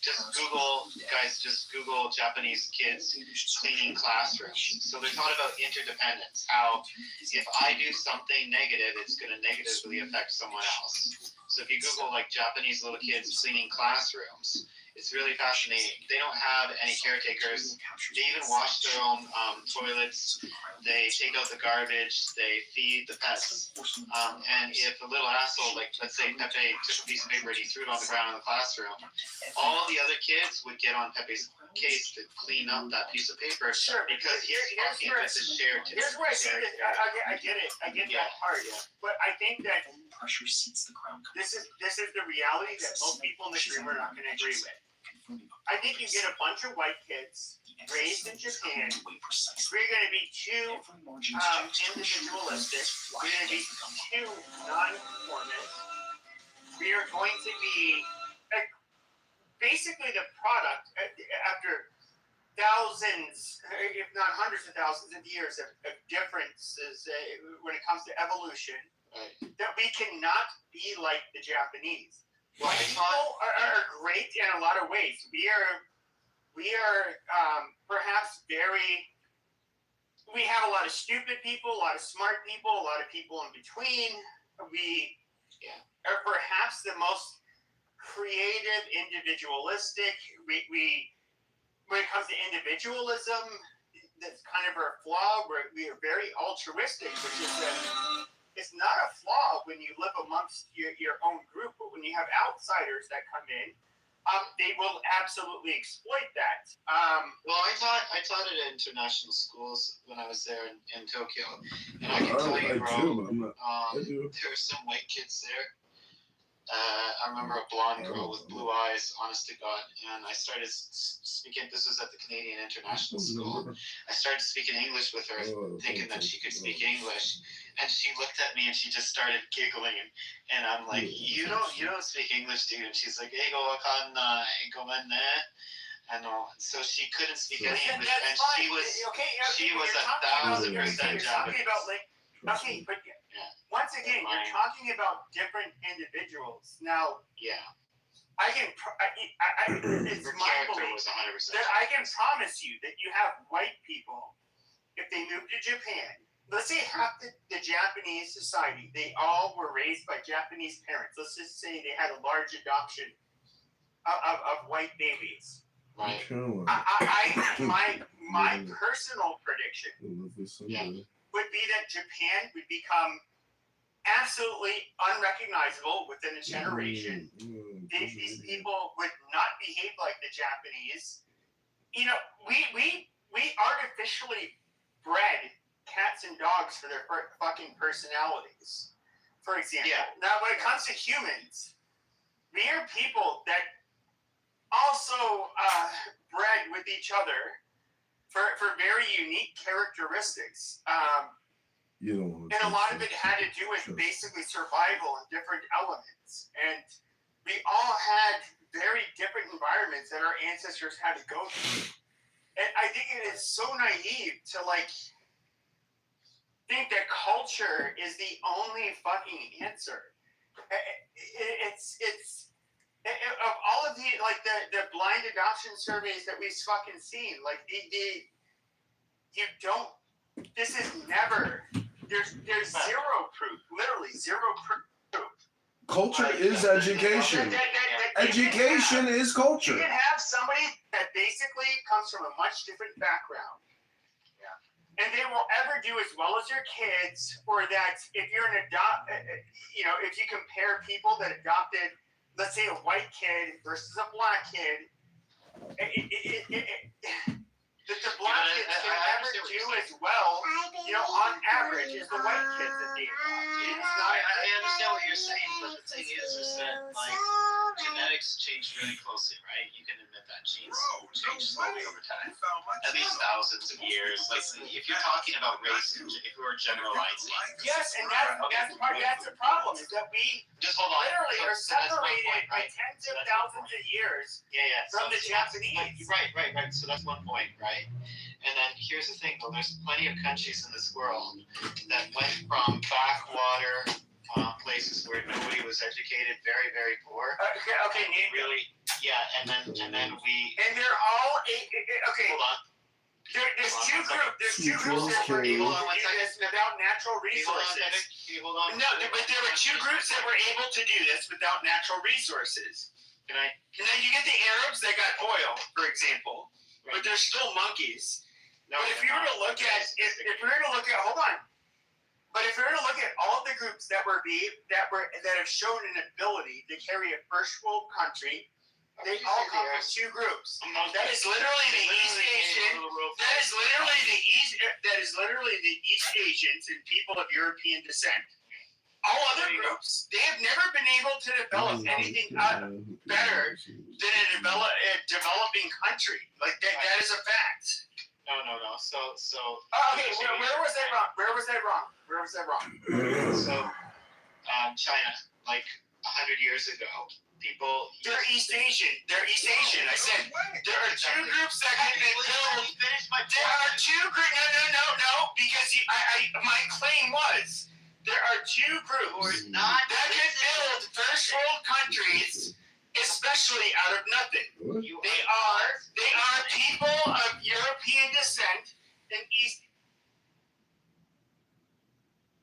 just Google Japanese kids cleaning classrooms. So they're taught about interdependence. How if I do something negative, it's going to negatively affect someone else. So if you Google like Japanese little kids cleaning classrooms, it's really fascinating. They don't have any caretakers. They even wash their own toilets. They take out the garbage. They feed the pets. And if a little asshole, like let's say Pepe took a piece of paper and he threw it on the ground in the classroom, all the other kids would get on Pepe's case to clean up that piece of paper. Sure, because here's where I see it. I get it. I get that part. But I think that this is the reality that most people in this room are not going to agree with. I think you get a bunch of white kids raised in Japan. We're going to be too individualistic. We're going to be too non-conformist. We are going to be basically the product after thousands, if not hundreds of thousands of years of differences when it comes to evolution, that we cannot be like the Japanese. White people are great in a lot of ways. We are perhaps we have a lot of stupid people, a lot of smart people, a lot of people in between. We are perhaps the most creative, individualistic. We when it comes to individualism, that's kind of our flaw. We are very altruistic, which is it's not a flaw when you live amongst your own group, but when you have outsiders that come in, they will absolutely exploit that. Well, I taught at international schools when I was there in Tokyo, and I can tell you, bro, there were some white kids there. I remember a blonde girl with blue eyes, honest to God, and I started speaking, this was at the Canadian International School, I started speaking English with her, thinking that she could speak English, and she looked at me and she just started giggling, and I'm like, you don't speak English, dude, and she's like, eigo wakanai, gomen ne, and so she couldn't speak any English, and she was 1,000% Japanese. Okay, but once again, you're talking about different individuals. Now, I can. It's my belief that I can promise you that you have white people, if they move to Japan, let's say half the Japanese society, they all were raised by Japanese parents. Let's just say they had a large adoption of white babies. Right. My personal prediction would be that Japan would become absolutely unrecognizable within a generation. These people would not behave like the Japanese. You know, we artificially bred cats and dogs for their fucking personalities, for example. Now, when it comes to humans, we are people that also bred with each other for very unique characteristics. And a lot of it had to do with basically survival and different elements. And we all had very different environments that our ancestors had to go through. And I think it is so naive to think that culture is the only fucking answer. It's of all of the blind adoption surveys that we've fucking seen, this is never. There's zero proof, literally zero proof. Culture is education. Education is culture. You can have somebody that basically comes from a much different background. And they will ever do as well as your kids, or that if you're if you compare people that adopted, let's say a white kid versus a black kid, the black kids can never do as well, on average, as the white kids that they adopt. I understand what you're saying, but the thing is that genetics change really closely, right? You can admit that genes change slowly over time, at least thousands of years. Like if you're talking about race, if we're generalizing. Yes, and that's the problem, is that we literally are separated by tens of thousands of years from the Japanese. Right. So that's one point, right? And then here's the thing, well, there's plenty of countries in this world that went from backwater places where nobody was educated, very, very poor. Okay, really, yeah, and then we. And they're all okay. Hold on. There's two groups that were able to do this without natural resources. Hold on. No, but there were two groups that were able to do this without natural resources. Can I? And then you get the Arabs that got oil, for example, but they're still monkeys. No, but if we were to look at, hold on. But if we were to look at all the groups that have shown an ability to carry a first world country, they all come from two groups. That is literally the East Asian. That is literally the East Asians and people of European descent. All other groups, they have never been able to develop anything better than a developing country. Like that is a fact. No. So. Okay, where was that wrong? So, China, like 100 years ago, people. They're East Asian. I said there are two groups that can build. There are two groups. No. Because my claim was there are two groups that can build first world countries, especially out of nothing. They are people of European descent and East.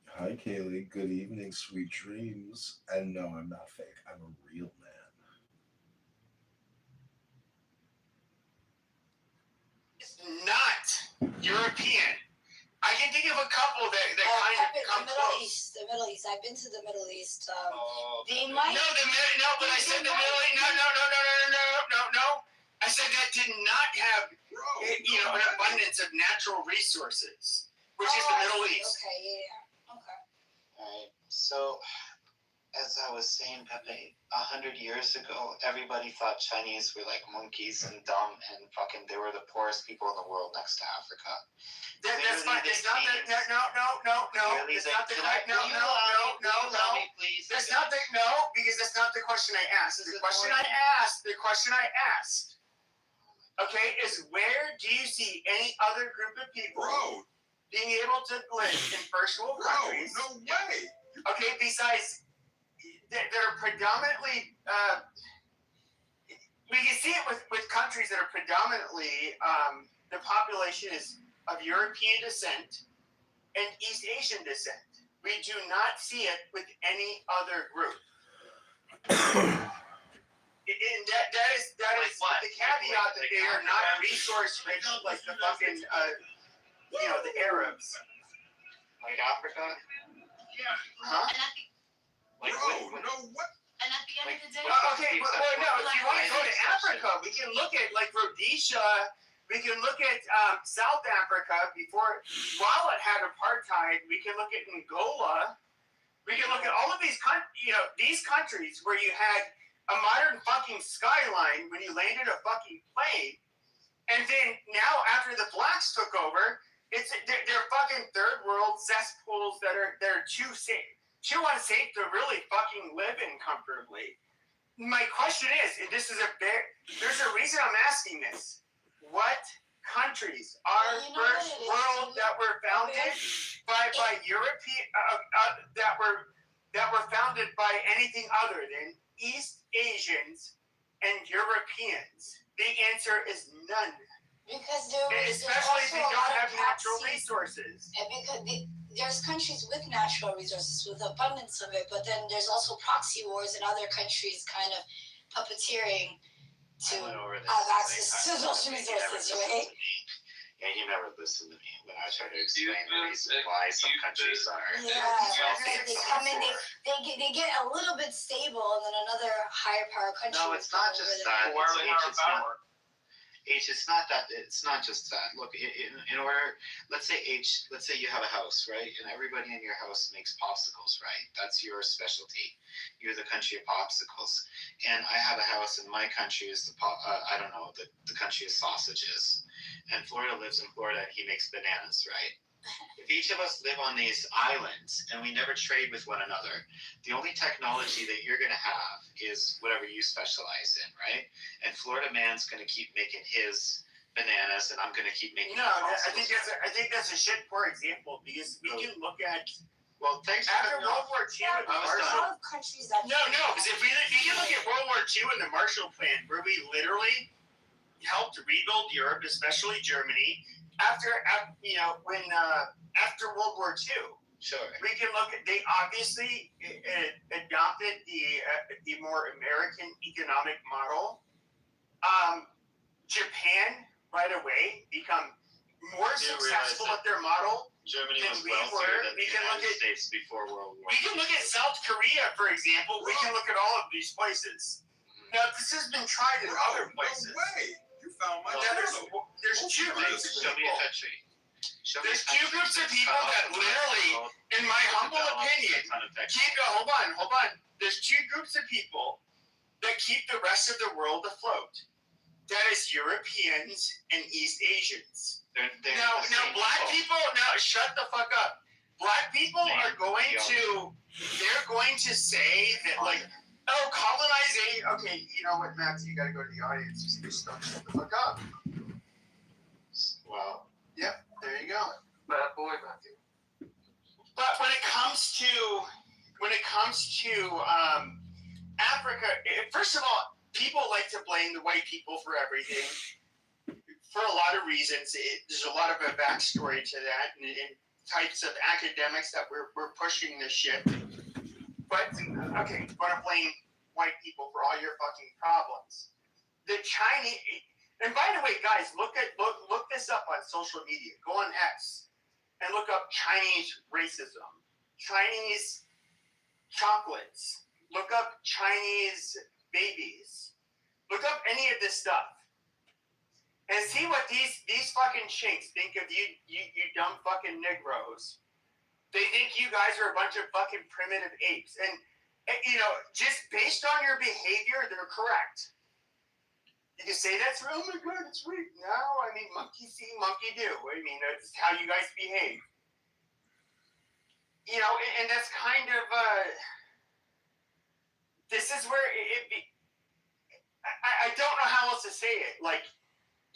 Hi, Kaylee. Good evening, sweet dreams. And no, I'm not fake. I'm a real man. It's not European. I can think of a couple that kind of come close. The Middle East. I've been to the Middle East. They No, might. but I said the Middle East. No. I said that did not have, an abundance of natural resources, which is the Middle East. Okay, yeah. Okay. Alright, so as I was saying, Pepe, 100 years ago, everybody thought Chinese were like monkeys and dumb and fucking. They were the poorest people in the world next to Africa. That's fine. It's not that. No. It's not the That's not the because that's not the question I asked. The question I asked. Okay, is where do you see any other group of people being able to live in first world countries? No way. Okay, besides that are predominantly. We can see it with countries that are predominantly the population is of European descent and East Asian descent. We do not see it with any other group. And that is the caveat that they are not resource rich like the fucking the Arabs. Like Africa? Yeah. Huh? Like what? And at the end of the day, Okay, no. If you want to go to Africa, we can look at like Rhodesia. We can look at South Africa while it had apartheid. We can look at Angola. We can look at all of these countries where you had a modern fucking skyline when you landed a fucking plane, and then now after the blacks took over, they're fucking third world cesspools that are too unsafe to really fucking live in comfortably. My question is, there's a reason I'm asking this. What countries are first world that were founded by European that were founded by anything other than East Asians and Europeans? The answer is none. Because especially if they don't have natural resources. And because there's countries with natural resources, with abundance of it, but then there's also proxy wars in other countries kind of puppeteering to have access to those resources, right? Yeah, you never listened to me when I tried to explain the reason why some countries are. Yeah, they come in, they get a little bit stable, and then another higher power country. No, it's not just that. It's not just that. Look, in order, let's say you have a house, right? And everybody in your house makes popsicles, right? That's your specialty. You're the country of popsicles. And I have a house, and my country is the country of sausages. And Florida lives in Florida, and he makes bananas, right? If each of us live on these islands and we never trade with one another, the only technology that you're going to have is whatever you specialize in, right? And Florida man's going to keep making his bananas, and I'm going to keep making. No, I think that's a shit poor example because we can look at. Well, thanks for after World War II and the There's a Marshall. lot of countries that. No, because if we can look at World War II and the Marshall Plan, where we literally helped rebuild Europe, especially Germany, after World War II. Sure. We can look at, they obviously adopted the more American economic model. Japan right away become more successful at their model. Germany than was we wealthier were. than the United States before World War. We can look at South Korea, for example. We can look at all of these places. Now, this has been tried in other places. No way. You found my There's two groups of Show me a people. country. There's two groups of people that literally, in my humble opinion, hold on. There's two groups of people that keep the rest of the world afloat. That is Europeans and East Asians. Now, black people, shut the fuck up. Black people are going to, they're going to say that, like, oh, colonization. Okay, you know what, Max, you gotta go to the audience. You shut the fuck up. Wow. Yep, there you go. Bad boy, Matthew. But when it comes to Africa, first of all, people like to blame the white people for everything. For a lot of reasons, there's a lot of a backstory to that, and types of academics that we're pushing this shit. But okay, want to blame white people for all your fucking problems. The Chinese, and by the way, guys, look this up on social media. Go on X and look up Chinese racism, Chinese chocolates. Look up Chinese babies. Look up any of this stuff. And see what these fucking chinks think of you dumb fucking Negroes. They think you guys are a bunch of fucking primitive apes. And just based on your behavior, they're correct. You can say that's, oh my God, it's weak. No, I mean, monkey see, monkey do. I mean, that's how you guys behave. And that's kind of, this is where I don't know how else to say it. Like,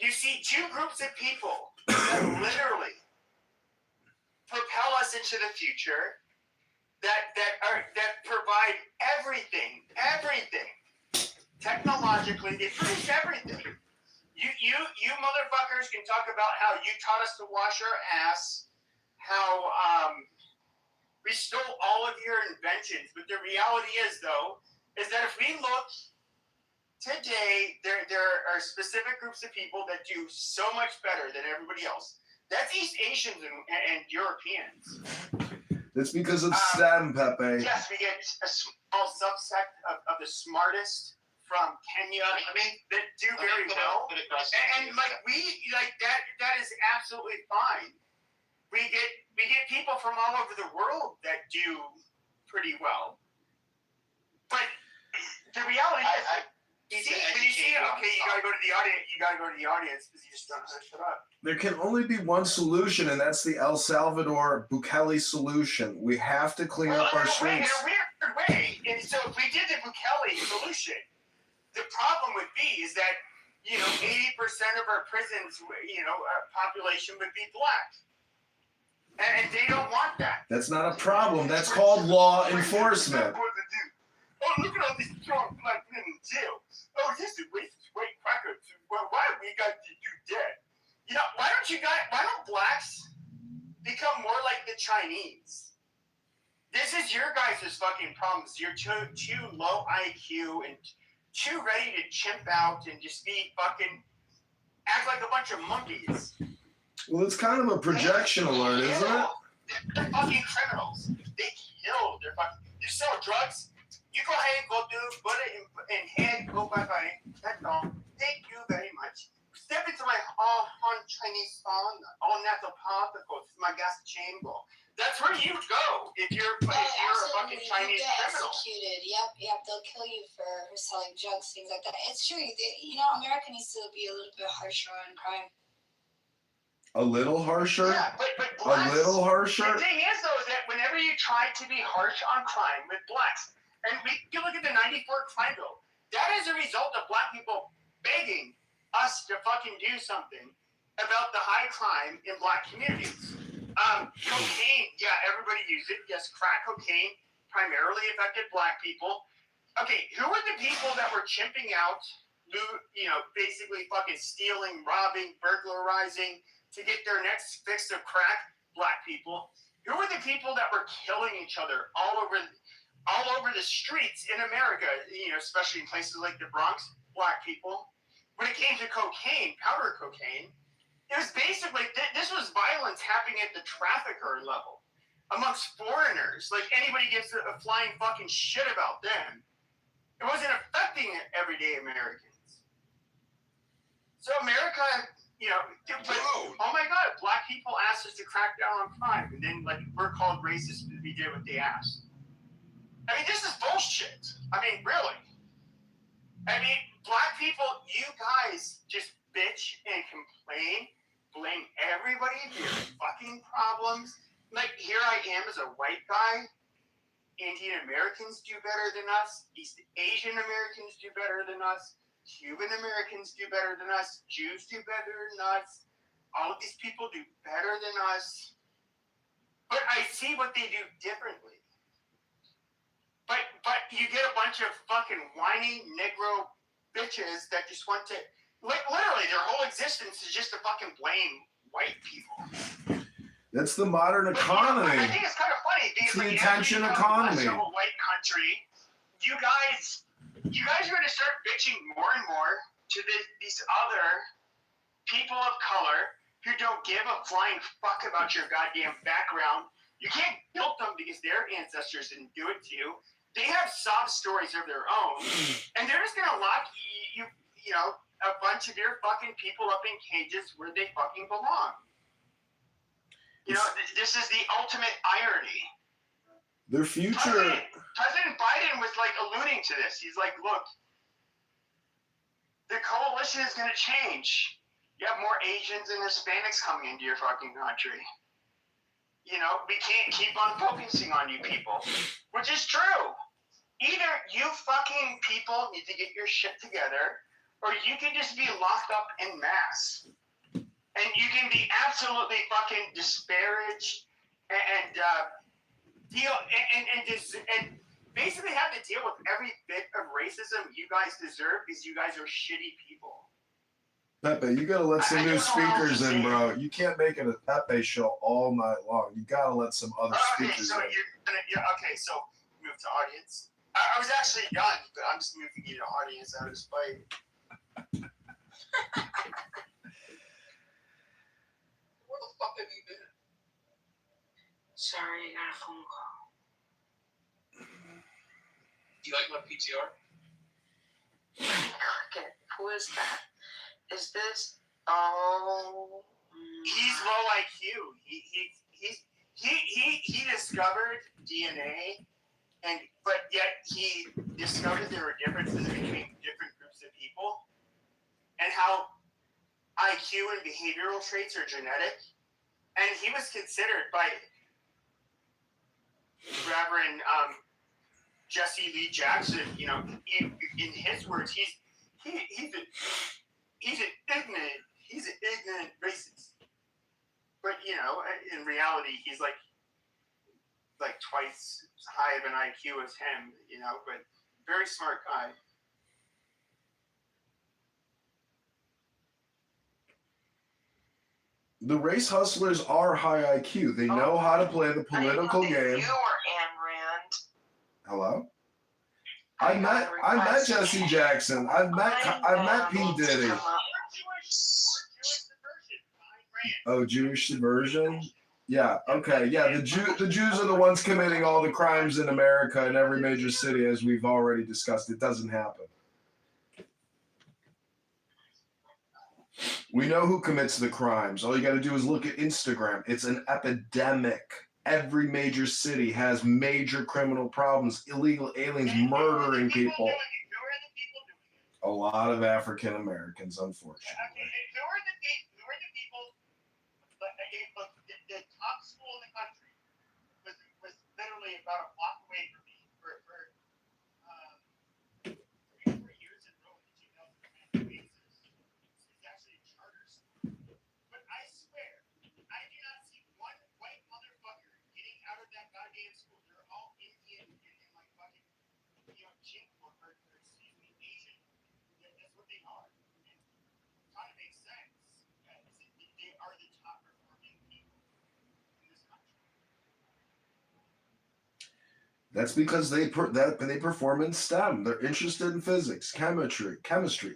you see two groups of people that literally propel us into the future, that provide everything technologically. They produce everything. You motherfuckers can talk about how you taught us to wash our ass, how we stole all of your inventions. But the reality is, though, is that if we look today, there are specific groups of people that do so much better than everybody else. That's East Asians and Europeans. That's because of STEM, Pepe. Yes, we get a small subset of the smartest from Kenya that do very well. And like that is absolutely fine. We get people from all over the world that do pretty well. But the reality is, when you see it, okay, you gotta go to the audience because you just don't know how to shut up. There can only be one solution, and that's the El Salvador Bukele solution. We have to clean up our streets. In a weird way. And so if we did the Bukele solution, the problem would be is that 80% of our prisons, population would be black, and they don't want that. That's not a problem. That's called law enforcement. Oh, look at all these strong black men in jail. Oh, this is racist white crackers. Why have we got to do that? Why don't blacks become more like the Chinese? This is your guys' fucking problems. You're too low IQ and too ready to chimp out and just be fucking act like a bunch of monkeys. Well, it's kind of a projection alert, isn't it? They're fucking criminals. They kill. They're fucking. You sell drugs. You go ahead, go put it in head, go bye-bye. That's all. Thank you very much. Step into my on Chinese song, all natural particles, my gas chamber. That's where you go if you're a fucking Chinese criminal. Executed. Yep. They'll kill you for selling drugs, things like that. It's true. America needs to be a little bit harsher on crime. A little harsher? Yeah, but A blacks, little harsher? The thing is, though, is that whenever you try to be harsh on crime with blacks, and you look at the 94 crime bill, that is a result of black people begging us to fucking do something about the high crime in black communities. Cocaine, yeah, everybody used it. Yes, crack cocaine primarily affected black people. Okay, who were the people that were chimping out, basically fucking stealing, robbing, burglarizing to get their next fix of crack? Black people. Who were the people that were killing each other all over the streets in America, especially in places like the Bronx? Black people. When it came to cocaine, powder cocaine, it was basically, this was violence happening at the trafficker level amongst foreigners. Like, anybody gives a flying fucking shit about them. It wasn't affecting everyday Americans. So America, oh my God, black people asked us to crack down on crime, and then, like, we're called racist because we did what they asked. I mean, this is bullshit. I mean, really. I mean, black people, you guys just bitch and complain, blame everybody for your fucking problems. Like, here I am as a white guy. Indian Americans do better than us. East Asian Americans do better than us. Cuban Americans do better than us. Jews do better than us. All of these people do better than us. But I see what they do differently. But you get a bunch of fucking whiny Negro bitches that just want to, literally their whole existence is just to fucking blame white people. That's the modern economy. I think it's kind of funny because it's the attention economy. A white country, you guys are going to start bitching more and more to these other people of color who don't give a flying fuck about your goddamn background. You can't guilt them because their ancestors didn't do it to you. They have sob stories of their own, and they're just gonna lock a bunch of your fucking people up in cages where they fucking belong. This is the ultimate irony. Their future. President Biden was like alluding to this. He's like, look, the coalition is gonna change. You have more Asians and Hispanics coming into your fucking country. We can't keep on focusing on you people, which is true. Either you fucking people need to get your shit together, or you can just be locked up en masse. And you can be absolutely fucking disparaged and basically have to deal with every bit of racism you guys deserve because you guys are shitty people. Pepe, you gotta let some new speakers in, bro. You can't make it a Pepe show all night long. You gotta let some other speakers in. Okay, so move to audience. I was actually done, but I'm just moving you to audience out of spite. Where the fuck have you been? Sorry, I got a phone call. Do you like my PTR? Click it. Who is that? Is this? Oh. He's low IQ. He discovered DNA, but yet he discovered there were differences between different groups of people, and how IQ and behavioral traits are genetic. And he was considered by Reverend Jesse Lee Jackson. In his words, he's an ignorant racist. But in reality, he's like twice as high of an IQ as him. But very smart guy. The race hustlers are high IQ. They know how to play the political game. You were Ayn Rand. Hello? I met Jesse Jackson. I've met P. Diddy. Oh, Jewish subversion? Yeah, okay. Yeah, the Jews are the ones committing all the crimes in America in every major city, as we've already discussed. It doesn't happen. We know who commits the crimes. All you got to do is look at Instagram. It's an epidemic. Every major city has major criminal problems, illegal aliens murdering people. A lot of African Americans, unfortunately. Who are the people? The top school in the country was literally about a block away from me for 3 or 4 years in a row in the 2010 basis. that's what they are. And it kind of makes sense. They are the top performing people in this country. That's because they perform in STEM. They're interested in physics, chemistry,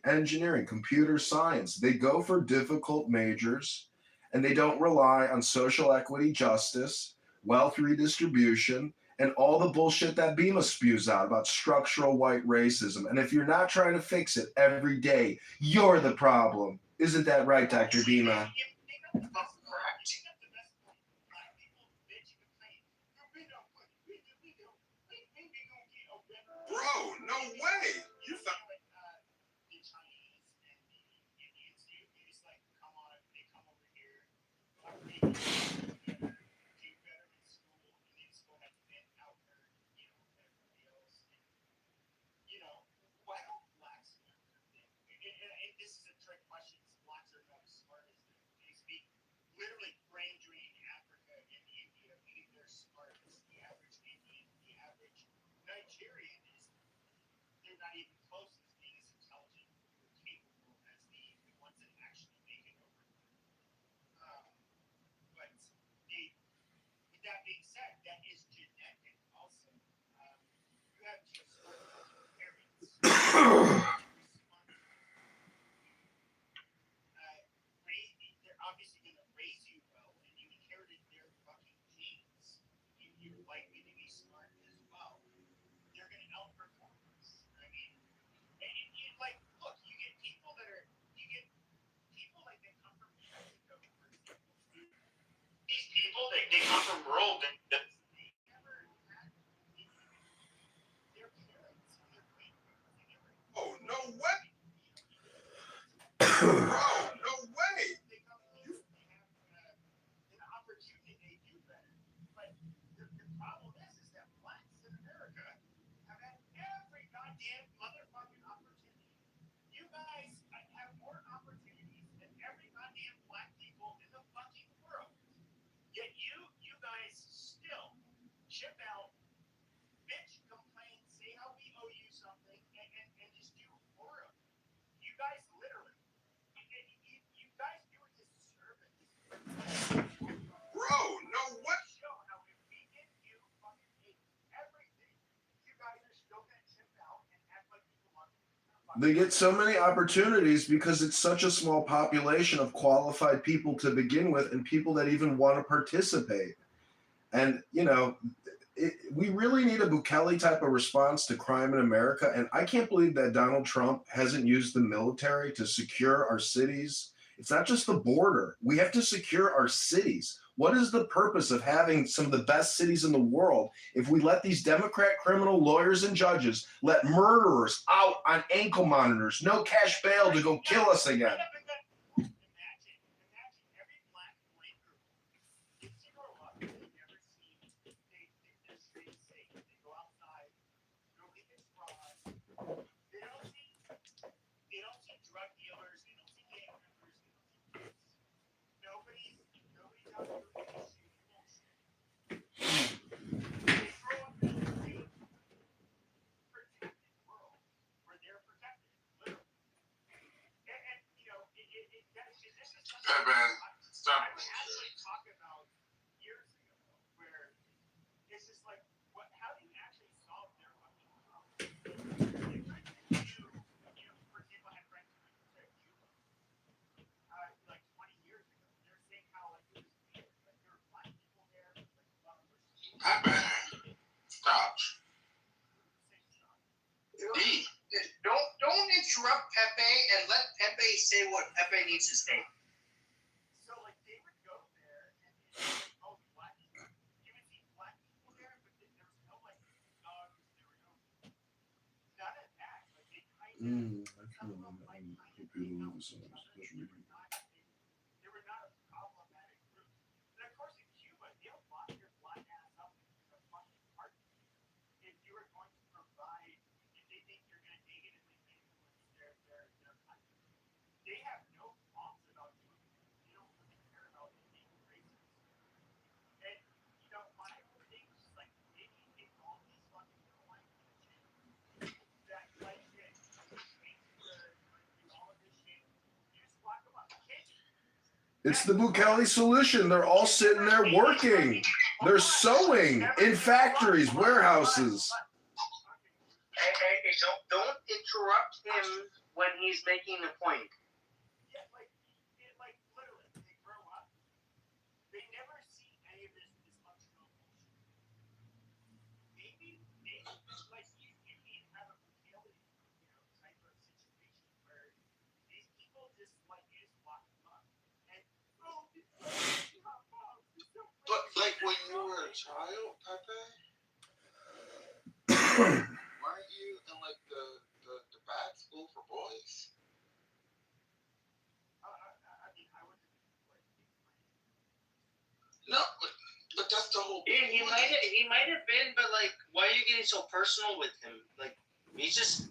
engineering, computer science. They go for difficult majors, and they don't rely on social equity, justice, wealth redistribution, and all the bullshit that Bima spews out about structural white racism. And if you're not trying to fix it every day, you're the problem. Isn't that right, Dr. Bima? That's correct. Bro, no way. You found The Chinese and the Indians, they just like come over here, do better in school, and they just go ahead and out everybody else. And, why don't blacks learn their thing? And this is a trick question. Blacks are not as smart as them. They speak literally brain drain Africa and India, meaning they're smart as the average Indian, the average Nigerian is. They're not even close as being as intelligent or capable as the ones that actually make it over. But with that being said, that is genetic also. You have two smart parents. They're obviously going to raise you well, and you inherited their fucking genes. You're likely to be smart as well. They're going to outperform us. I mean, look, you get people that come from Mexico, for example. These people, they come from rural. They never had their parents or their great parents. They never. Oh, no way. Bro, no way. They have an opportunity to do better. But the problem is that blacks in America have had every goddamn motherfucking opportunity. You guys have more opportunities than every goddamn black people in the fucking world. Yet you guys still chip out, bitch, complain, say how we owe you something, and just do horrible. You guys literally, you guys do a disservice. Bro, no way. Show how if we give you fucking everything, you guys are still gonna chip out and act like you belong. They get so many opportunities because it's such a small population of qualified people to begin with, and people that even want to participate. And, we really need a Bukele type of response to crime in America. And I can't believe that Donald Trump hasn't used the military to secure our cities. It's not just the border. We have to secure our cities. What is the purpose of having some of the best cities in the world if we let these Democrat criminal lawyers and judges let murderers out on ankle monitors, no cash bail to go kill us again? Drug dealers, they don't see gang members, they don't see kids. Nobody's out there really shooting bullshit. They grow up in a safe, protected world where they're protected, literally. And this is something Hey, man, stop. I would actually talk about years ago, where it's just like, how do you actually solve their fucking problem? For example, I had friends who went to Cuba, like 20 years ago. They're saying how it was weird, there were black people there, a lot of Pepe, stop. Don't interrupt Pepe and let Pepe say what Pepe needs to say. So they would go there and black people. You would see black people there, but there was no dogs. There were none of that. They kind of. I can't remember. I hope you don't lose some of this special meeting. They were not a problematic group. And of course, in Cuba, they'll lock your black ass up in a fucking heartbeat. If you are going to provide, if they think you're going to negatively influence their country, they have no qualms about doing it. They don't really care about being racist. And, my whole thing was just maybe take all these fucking airlines that change the It's the Bukele solution. They're all sitting there working. They're sewing in factories, warehouses. Hey, don't interrupt him when he's making a point. Yeah, like literally, they grow up. They never see any of this dysfunctional bullshit. Maybe like you need to have a Bukele, type of situation where these people just like you just lock them up and But like when you were a child, Pepe, weren't you in like the bad school for boys? I mean, I wouldn't. No, but that's the whole. Yeah, he might have been, but like, why are you getting so personal with him? Like, he's just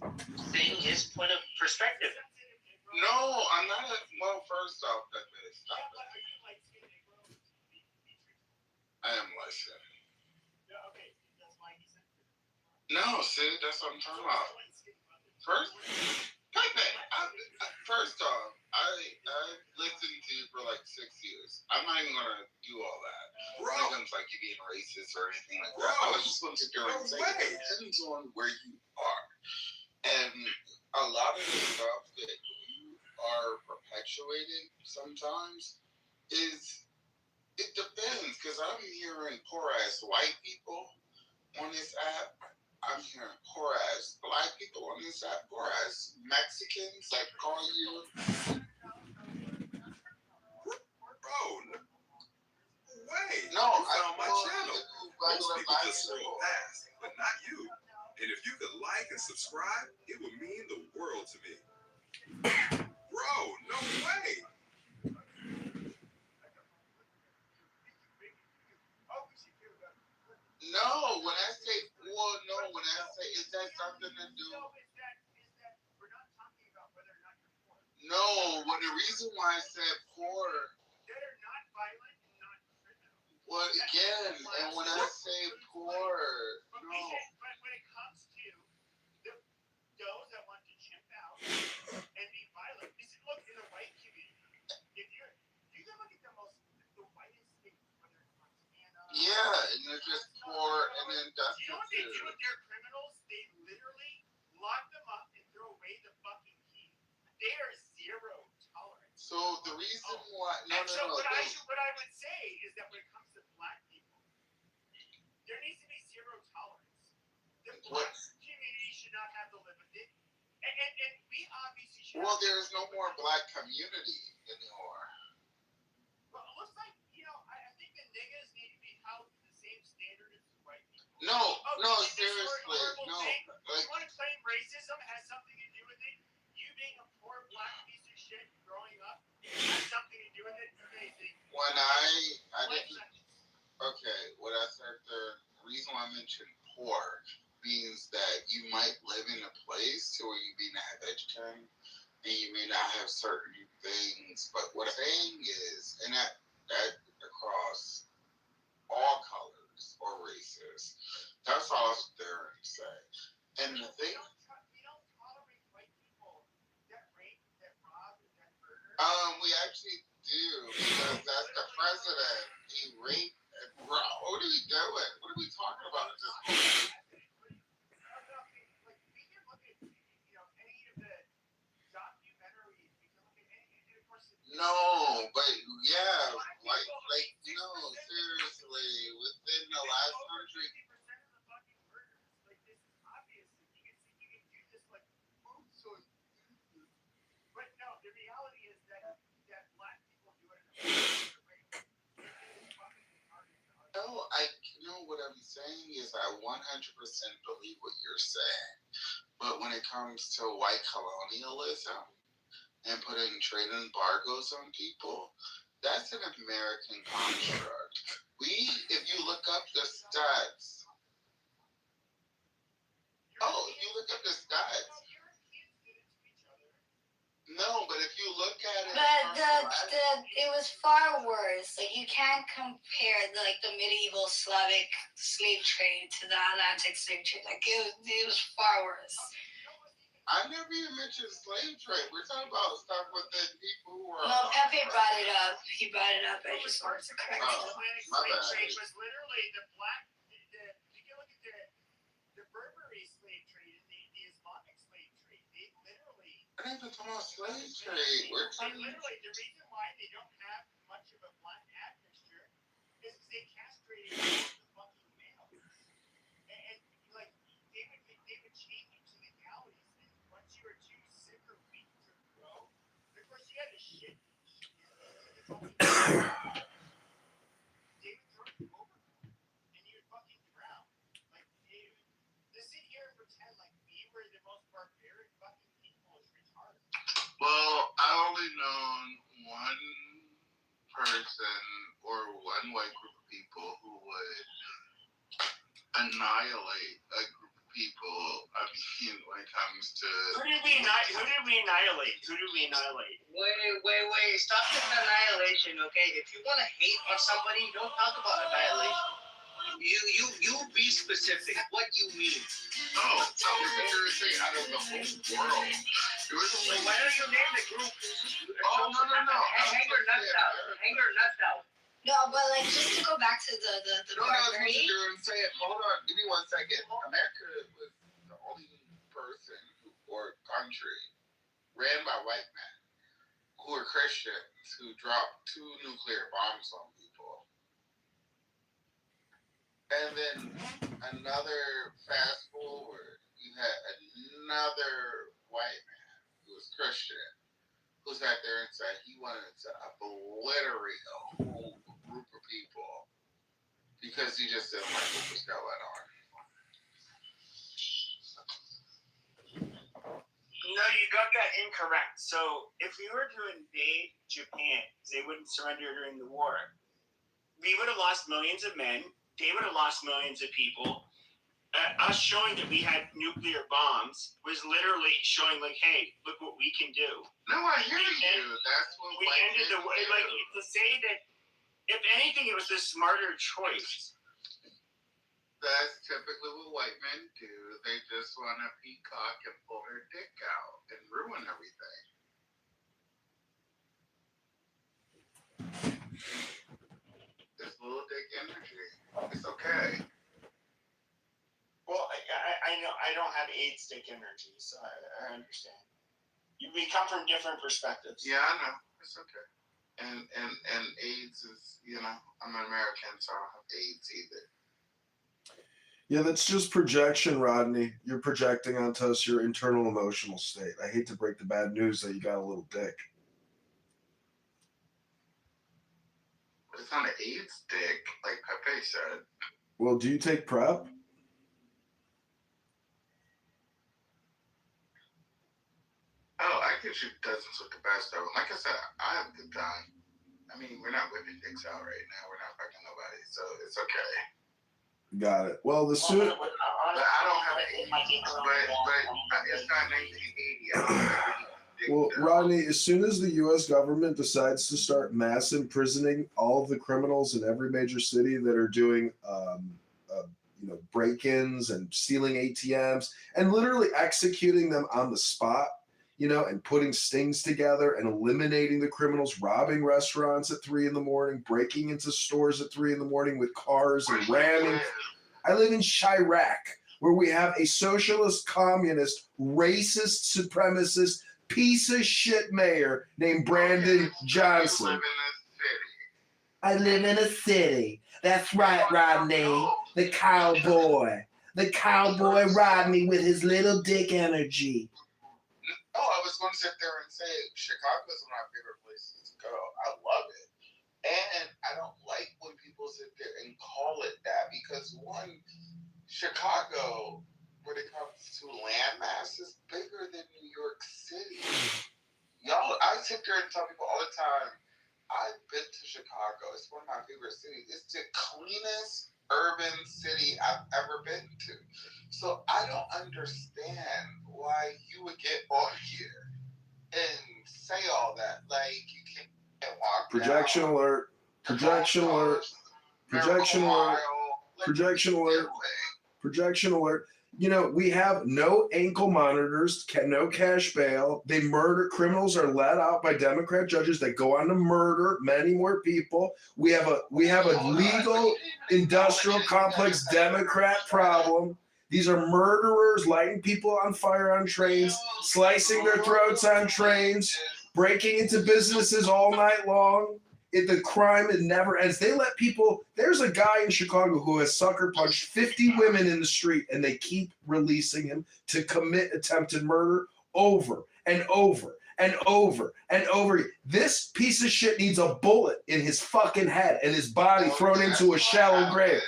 saying his point of perspective. No, I'm not. Well, first off, Pepe, stop it. I am light-skinned. No, see, that's what I'm talking about. First off, I listened to you for like 6 years. I'm not even gonna do all that. When it comes like you being racist or anything like that, I was just gonna sit there and say it depends on where you are. And a lot of the stuff that you are perpetuating sometimes is, it depends, because I'm hearing poor ass white people on this app. I'm hearing poor ass black people on this app, poor ass Mexicans that call you. Bro, wait. No, you found my well, channel. Most people just scroll past, but not you. And if you could like and subscribe, it would mean the world to me. Bro, no way. No, when I say poor, no, when I say, is that something to do? We're not talking about whether or not you're poor. No, well, the reason why I said poor. That are not violent and not criminal. Well, again, and when I say poor, no. But when it comes to those that want to chimp out and be violent, look, in the white community, if you can look at the whitest states, whether it's Montana. Yeah, and they're just poor and then that's. You know what they do with their criminals? They literally lock them up and throw away the fucking key. They are zero tolerance. So the reason why, What I would say is that when it comes to black people, there needs to be zero tolerance. The black community should not have to live with it, and we obviously should. Well, there's no more black community anymore. Well, it looks like I think the niggas need to be held to the same standard as the white people. No, seriously, no. You want to claim racism has something to do with it? You being a poor black piece of shit growing up has something to do with it? Amazing. When I didn't. Okay, what I said the reason why I mentioned poor means that you might live in a place where you may not have education and you may not have certain things, but what I'm saying is, and that across all colors or races, that's all I'm there to say. And the thing. We don't tolerate white people that rape, that rob, that murder. We actually do, because that's the president. He raped and robbed. What are we doing? What are we talking about at this point? Like, we can look at, any of the documentaries. We can look at any, and of course. No, but yeah, like no, seriously, within the last 100. 50% of the fucking murders, like, this is obvious. You can do this, like, but no, the reality is that black people do it in a way. No, what I'm saying is I 100% believe what you're saying. But when it comes to white colonialism and putting trade embargoes on people, that's an American construct. If you look up the stats. Oh, if you look up the stats. No, but if you look at it. But it was far worse. Like, you can't compare the medieval Slavic slave trade to the Atlantic slave trade. Like, it was far worse. I never even mentioned slave trade. We're talking about stuff with the people who are. No, Pepe brought it up. He brought it up. I just wanted to correct him. My bad. Slave trade was literally the you can look at the Berberi slave trade and the Islamic slave trade. They literally. I ain't even talking about slave trade. We're talking. Literally, the reason why they don't have much of a black admixture is because they castrated the fucking males. And like they would chain you to the galleys, and once you were too sick or weak to grow, of course you had to shit. They would throw you overboard, and you would fucking drown. Like to sit here and pretend like we were the most barbaric fucking people is retarded. Well, I only known one person or one white group of people who would annihilate a group of people. I mean, when it comes to Who did we annihilate? Wait. Stop with annihilation, okay? If you want to hate on somebody, don't talk about annihilation. You be specific. What you mean? Oh, tell me what you're saying out of the whole world. There was only. Why don't you name the group? Oh, no. Hang your nuts out. No, but like just to go back to the No, that's what Berberi. you're saying. Hold on, give me 1 second. America was the only person or country ran by white men who were Christians who dropped 2 nuclear bombs on people. And then another fast forward, you had another white man who was Christian who sat there and said he wanted to obliterate a whole group of people because he just didn't like what was going on. No, you got that incorrect. So if we were to invade Japan, they wouldn't surrender during the war. We would have lost millions of men. They would have lost millions of people. Us showing that we had nuclear bombs was literally showing, like, hey, look what we can do. No, I hear you. That's what we ended the way. Like to say that, if anything, it was the smarter choice. That's typically what white men do. They just want to peacock and pull their dick out and ruin everything. It's little dick energy. It's okay. Well, I know I don't have AIDS dick energy, so I understand. We come from different perspectives. Yeah, I know. It's okay. And AIDS is, I'm an American, so I don't have AIDS either. Yeah, that's just projection, Rodney. You're projecting onto us your internal emotional state. I hate to break the bad news that you got a little dick. It's not an AIDS dick, like Pepe said. Well, do you take PrEP? Oh, I can shoot dozens with the best of them. Like I said, I have a good time. I mean, we're not whipping dicks out right now. We're not fucking nobody, so it's okay. Got it. Well, the soon. But I don't have AIDS, but it's not 1980. I don't have any. Well, Rodney, as soon as the U.S. government decides to start mass imprisoning all of the criminals in every major city that are doing, break-ins and stealing ATMs and literally executing them on the spot, and putting stings together and eliminating the criminals, robbing restaurants at 3 a.m, breaking into stores at 3 a.m with cars and ramming. I live in Chirac, where we have a socialist, communist, racist, supremacist, piece of shit mayor named Brandon Johnson. I live in a city. That's right, Rodney. The cowboy. The cowboy Rodney with his little dick energy. Oh, I was going to sit there and say Chicago is one of my favorite places to go. I love it. And I don't like when people sit there and call it that because, one, Chicago, when it comes to landmass, is bigger than New York City. Y'all, I sit there and tell people all the time, I've been to Chicago. It's one of my favorite cities. It's the cleanest urban city I've ever been to. So I don't understand why you would get on here and say all that. Like, you can't walk Projection down. alert. Projection alert. Projection alert. Projection alert. Projection alert. You know, we have no ankle monitors, no cash bail. They murder criminals are let out by Democrat judges that go on to murder many more people. We have a legal industrial complex Democrat problem. These are murderers lighting people on fire on trains, slicing their throats on trains, breaking into businesses all night long. The crime, it never ends. They let people, there's a guy in Chicago who has sucker punched 50 women in the street, and they keep releasing him to commit attempted murder over and over and over and over. This piece of shit needs a bullet in his fucking head and his body thrown into a shallow grave.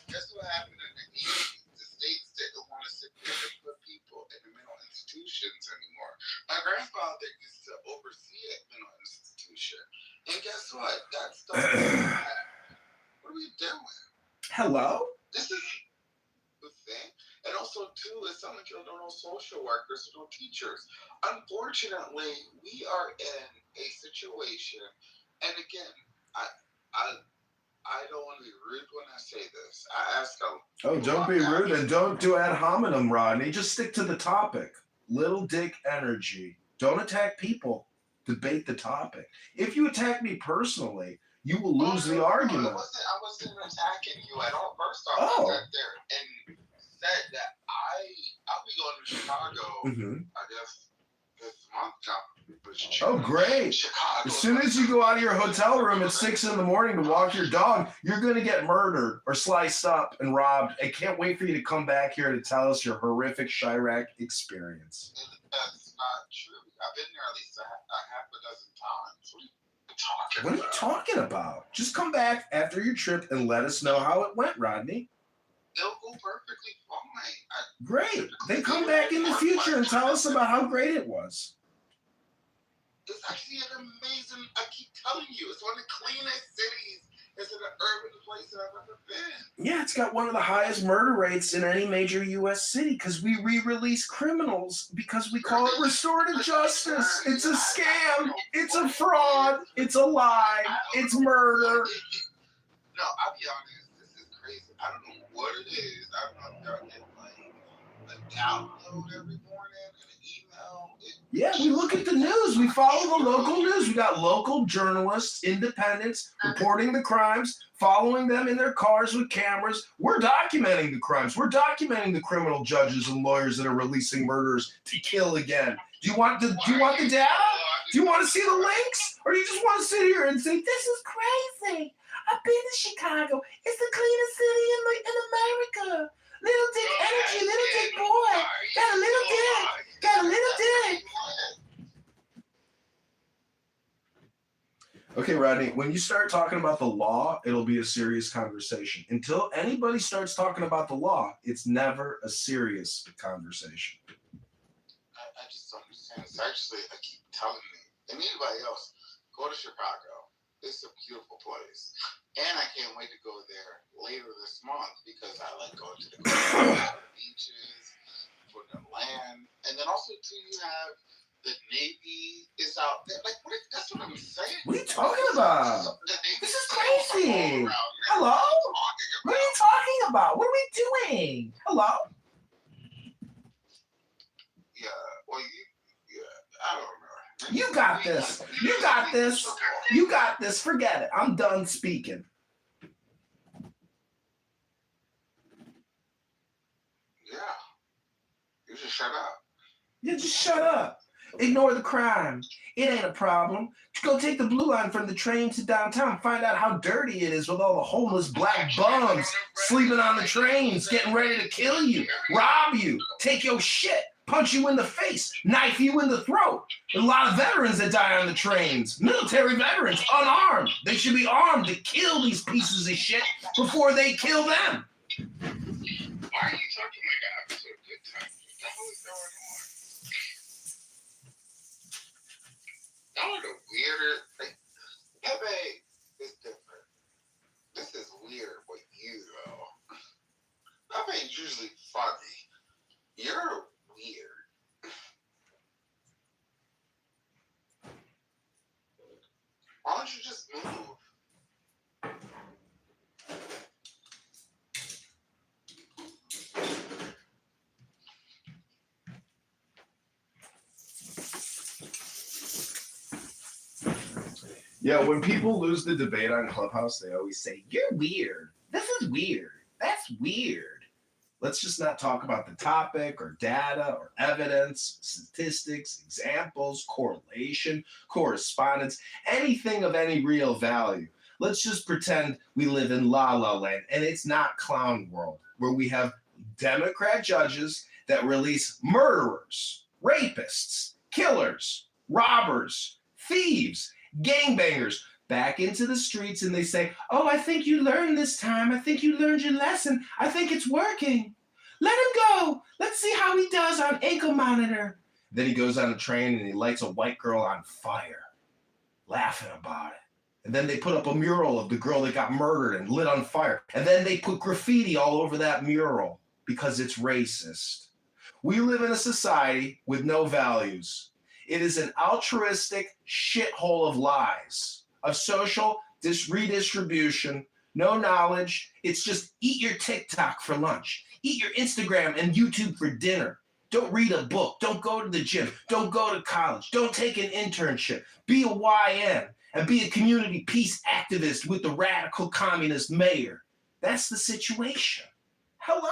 Guess what happened in the 80s? The states didn't want to sit there and put people in the mental institutions anymore. My grandfather used to oversee a mental institution. And guess what? That stuff what are we doing? Hello? This is the thing. And also, too, is some of you don't know social workers, no teachers. Unfortunately, we are in a situation, and again, I don't want to be rude when I say this. I ask them. Oh, don't be rude and don't do ad hominem, Rodney. Just stick to the topic. Little dick energy. Don't attack people. Debate the topic. If you attack me personally, you will lose the argument. I wasn't attacking you at all. First off, I sat there and said that I'll be going to Chicago, I guess, this month. Oh, great. Chicago. As soon as you go out of your hotel room at 6 a.m. to walk your dog, you're going to get murdered or sliced up and robbed. I can't wait for you to come back here to tell us your horrific Chirac experience. That's not true. I've been there at least a half a dozen times. What are you talking about? Just come back after your trip and let us know how it went, Rodney. It'll go perfectly fine. Great. Then come back in the future and tell us about how great it was. It's actually an amazing, I keep telling you, it's one of the cleanest cities. It's an urban place that I've ever been. Yeah, it's got one of the highest murder rates in any major U.S. city because we re-release criminals because we call it restorative justice. It's a scam. It's a fraud. It's a lie. It's murder. No, I'll be honest. This is crazy. I don't know what it is. I don't know if y'all get like a download every morning and an email. Yeah, we look at the news. We follow the local news. We got local journalists, independents, reporting the crimes, following them in their cars with cameras. We're documenting the crimes. We're documenting the criminal judges and lawyers that are releasing murderers to kill again. Do you want the data? Do you want to see the links? Or do you just want to sit here and say, this is crazy? I've been to Chicago. It's the cleanest city in America. Little dick energy, little dick boy. Got a little dick. Got a little dick. Okay, Rodney, when you start talking about the law, it'll be a serious conversation. Until anybody starts talking about the law, it's never a serious conversation. I just don't understand. It's actually, I keep telling me, and anybody else, go to Chicago. It's a beautiful place. And I can't wait to go there later this month because I like going to the beaches, for the land. And then also, too, you have the Navy is out there. Like, that's what I'm saying. What are you talking about? This is crazy. Hello? What are you talking about? What are we doing? Hello? Yeah, well, I don't know. You got this. You got this. You got this. Forget it. I'm done speaking. Yeah. You just shut up. Yeah, just shut up. Ignore the crime. It ain't a problem. Go take the blue line from the train to downtown. Find out how dirty it is with all the homeless black bums sleeping on the trains, getting ready to kill you, rob you, take your shit, punch you in the face, knife you in the throat. There's a lot of veterans that die on the trains. Military veterans, unarmed. They should be armed to kill these pieces of shit before they kill them. Why are you talking like that? I'm so good time. What the hell is going on? Y'all are the weirdest. Like, Pepe is different. This is weird with you, though. Pepe is usually funny. You're weird. Why don't you just move? Yeah, when people lose the debate on Clubhouse, they always say, "You're weird. This is weird. That's weird." Let's just not talk about the topic or data or evidence, statistics, examples, correlation, correspondence, anything of any real value. Let's just pretend we live in La La Land and it's not Clown World, where we have Democrat judges that release murderers, rapists, killers, robbers, thieves, gangbangers back into the streets, and they say, "Oh, I think you learned this time. I think you learned your lesson. I think it's working. Let him go. Let's see how he does on ankle monitor." Then he goes on a train and he lights a white girl on fire, laughing about it. And then they put up a mural of the girl that got murdered and lit on fire. And then they put graffiti all over that mural because it's racist. We live in a society with no values. It is an altruistic shithole of lies, of social redistribution, no knowledge. It's just eat your TikTok for lunch, eat your Instagram and YouTube for dinner. Don't read a book. Don't go to the gym. Don't go to college. Don't take an internship. Be a YN and be a community peace activist with the radical communist mayor. That's the situation. Hello?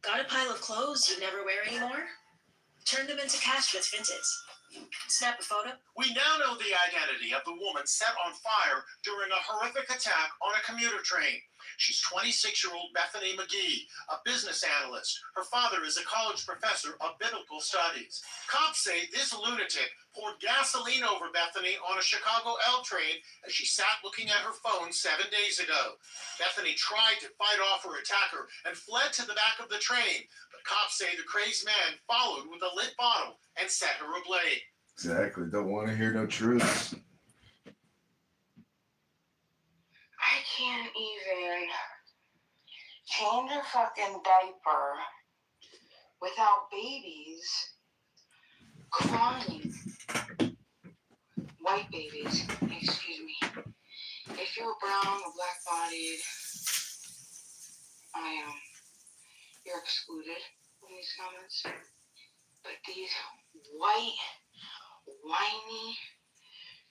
Got a pile of clothes you never wear anymore? Turn them into cash with Vinted. Snap a photo. We now know the identity of the woman set on fire during a horrific attack on a commuter train. She's 26-year-old Bethany McGee, a business analyst. Her father is a college professor of biblical studies. Cops say this lunatic poured gasoline over Bethany on a Chicago L train as she sat looking at her phone 7 days ago. Bethany tried to fight off her attacker and fled to the back of the train, but cops say the crazed man followed with a lit bottle and set her ablaze. Exactly. Don't want to hear no truths. I can't even change a fucking diaper without babies crying. White babies, excuse me. If you're brown or black-bodied, you're excluded from these comments. But these white, whiny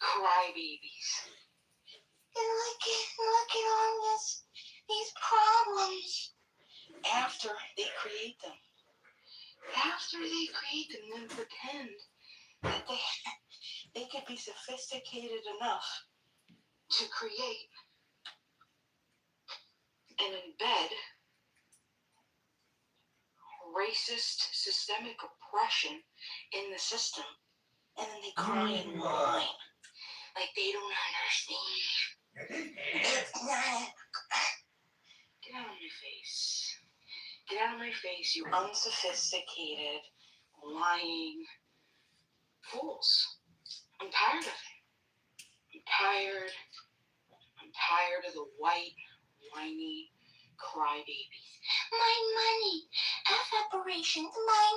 crybabies. And look at all these problems. After they create them. Then pretend that they could be sophisticated enough to create and embed racist systemic oppression in the system. And then they cry and whine like they don't understand. Get out of my face. Get out of my face, you unsophisticated, lying fools. I'm tired of it. I'm tired of the white, whiny crybabies. My money. F reparations. My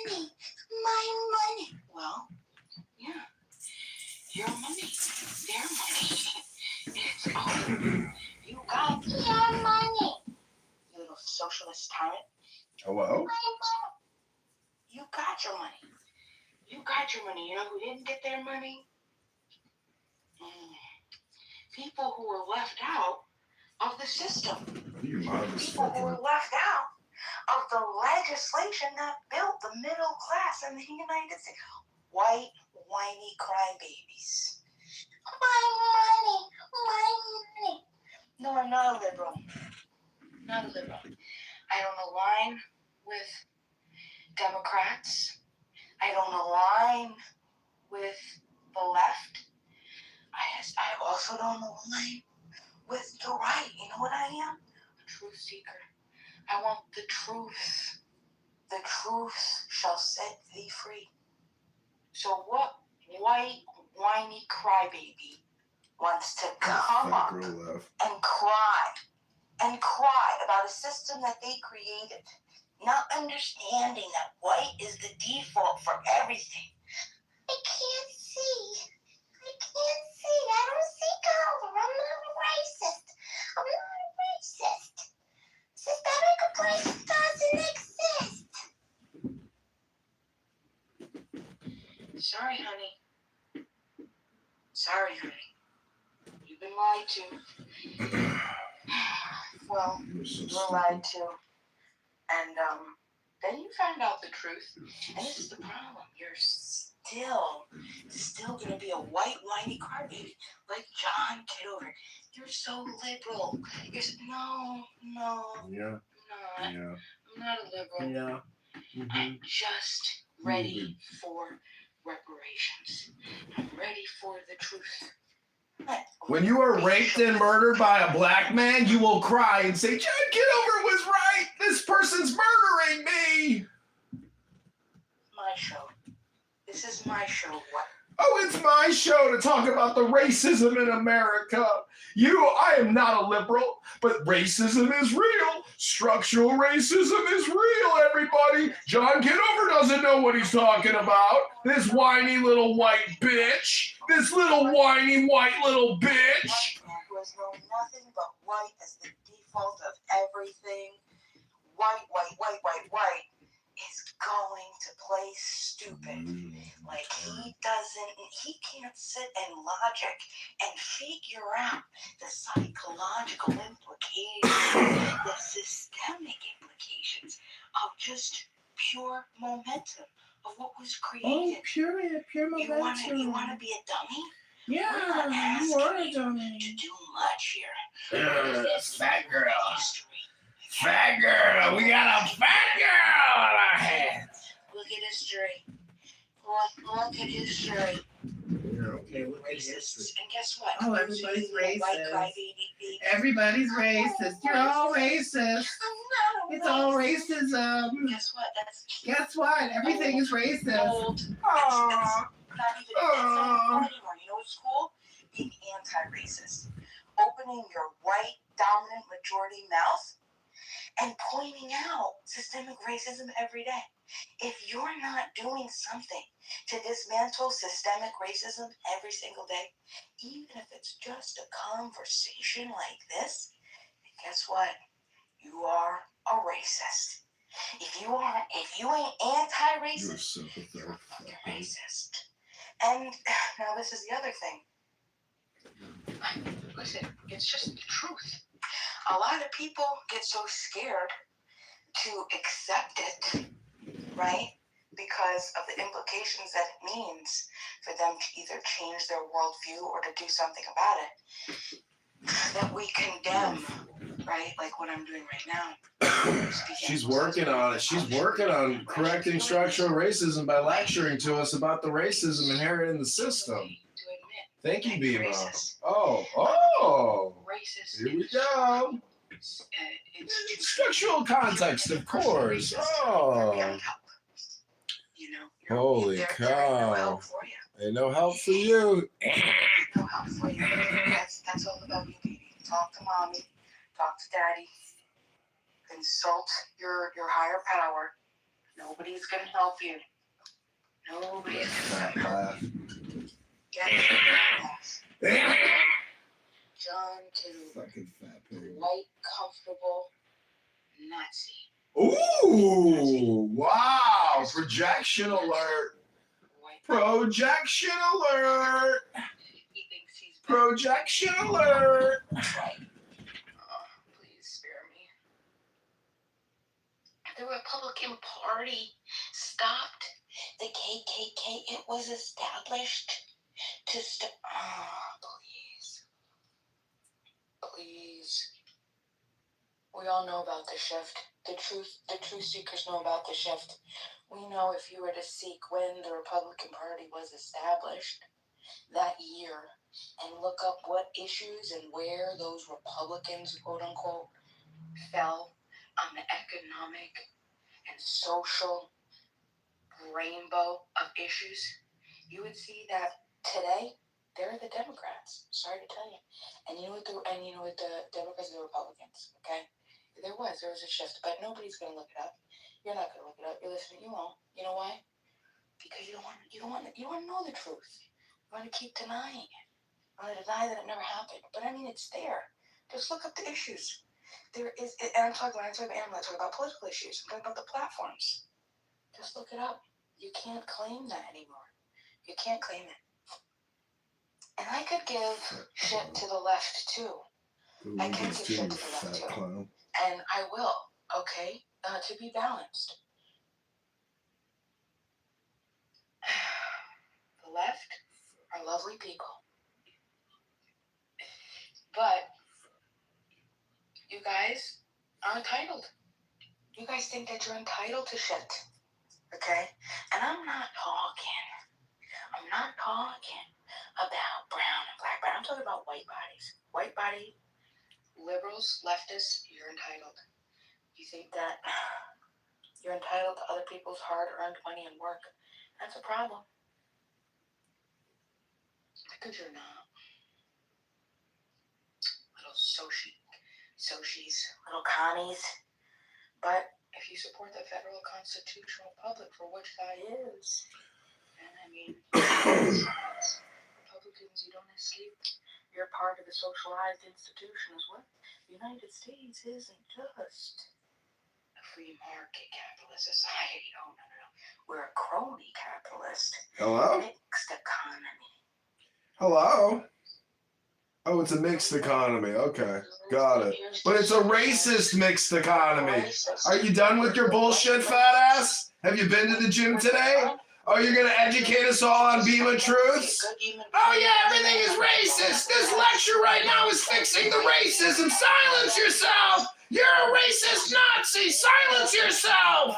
money. My money. Well, yeah. Your money. Their money. It's all you got. Your money. You little socialist tyrant. Hello? You got your money. You got your money. You know who didn't get their money? People who were left out of the system. People who were left out of the legislation that built the middle class in the United States. White, whiny crybabies. My money. My money. No, I'm not a liberal. Not a liberal. I don't align with Democrats. I don't align with the left. I also don't align with the right. You know what I am? A truth seeker. I want the truth. The truth shall set thee free. So what white, whiny crybaby wants to come up and cry about a system that they created, not understanding that white is the default for everything? I can't see. I don't see color. I'm not a racist. Systemic oppression doesn't exist. Sorry, honey. You've been lied to. Well, you were lied to. And then you found out the truth. And this is the problem. You're still gonna be a white, whiny crybaby like John Kitover. You're so liberal. No. Yeah. I'm not a liberal. Yeah. I'm just ready for reparations. I'm ready for the truth. When you are raped and murdered by a black man, you will cry and say, John Kitover was right. This person's murdering me. My show. This is my show. What? Oh, it's my show to talk about the racism in America. I am not a liberal, but racism is real. Structural racism is real, everybody. John Kitover doesn't know what he's talking about. This whiny little white bitch. This little whiny white little bitch. Who has known nothing but white as the default of everything. White is going to play stupid. Like he can't sit in logic and figure out the psychological implications, the systemic implications of just pure momentum of what was created. Oh, pure momentum. You want to be a dummy? Yeah, you are a dummy. To do much here. Fat girl. Fat girl. We got a fat girl on our hands. Look at history. Look at history. Yeah, okay, look at Racists. And guess what? Oh, everybody's racist. White crybaby. Everybody's racist. You're all racist. It's all racism. Guess what? Guess what? Everything is racist. Old. That's not even anymore. You know what's cool? Being anti-racist. Opening your white dominant majority mouth and pointing out systemic racism every day. If you're not doing something to dismantle systemic racism every single day, even if it's just a conversation like this, guess what? You are a racist. If you ain't anti-racist, you're a fucking racist. And now this is the other thing. Listen, it's just the truth. A lot of people get so scared to accept it, right? Because of the implications that it means for them to either change their worldview or to do something about it, that we condemn, right? Like what I'm doing right now. She's working on it. She's working on correcting structural racism by lecturing to us about the racism inherent in the system. Thank you, Bima. Oh. Racist. Here we go. Structural context, of course. Oh. Holy cow. Ain't no help for you. No help for you. That's all about you, baby. Talk to mommy. Talk to daddy. Consult your higher power. Nobody's gonna help you. Nobody's gonna help you. John Kitover. White, comfortable Nazi. Ooh, wow. Projection alert. Projection alert. He thinks he's Projection alert. Please spare me. The Republican Party stopped the KKK. It was established to stop. Please. We all know about the shift. The truth seekers know about the shift. We know if you were to seek when the Republican Party was established that year and look up what issues and where those Republicans, quote unquote, fell on the economic and social rainbow of issues, you would see that today they're the Democrats. Sorry to tell you. And you know what the Democrats and the Republicans, okay? There was a shift, but nobody's gonna look it up. You're not gonna look it up. You're listening, you won't. You know why? Because you don't want to know the truth. You want to keep denying it. You want to deny that it never happened. But I mean, it's there. Just look up the issues. There is, and I'm talking about political issues. I'm talking about the platforms. Just look it up. You can't claim that anymore. You can't claim it. And I could give shit to the left too. I can give shit to the left too. And I will, okay? To be balanced. The left are lovely people. But you guys are entitled. You guys think that you're entitled to shit. Okay? And I'm not talking about brown and black bodies. I'm talking about white bodies. White body, liberals, leftists, you're entitled. You think that you're entitled to other people's hard-earned money and work. That's a problem. Because you're not. Little Sochies, little commies. But if you support the federal constitutional republic for which that is, and I mean, Republicans, you don't escape. You're part of the socialized institution as well. The United States isn't just a free market capitalist society. Oh, no. We're a crony capitalist. Hello? Mixed economy. Hello? Oh, it's a mixed economy. Okay, got it. But it's a racist mixed economy. Are you done with your bullshit, fat ass? Have you been to the gym today? Oh, you're gonna educate us all on Bema Truths? Oh yeah, everything is racist. This lecture right now is fixing the racism. Silence yourself. You're a racist Nazi. Silence yourself.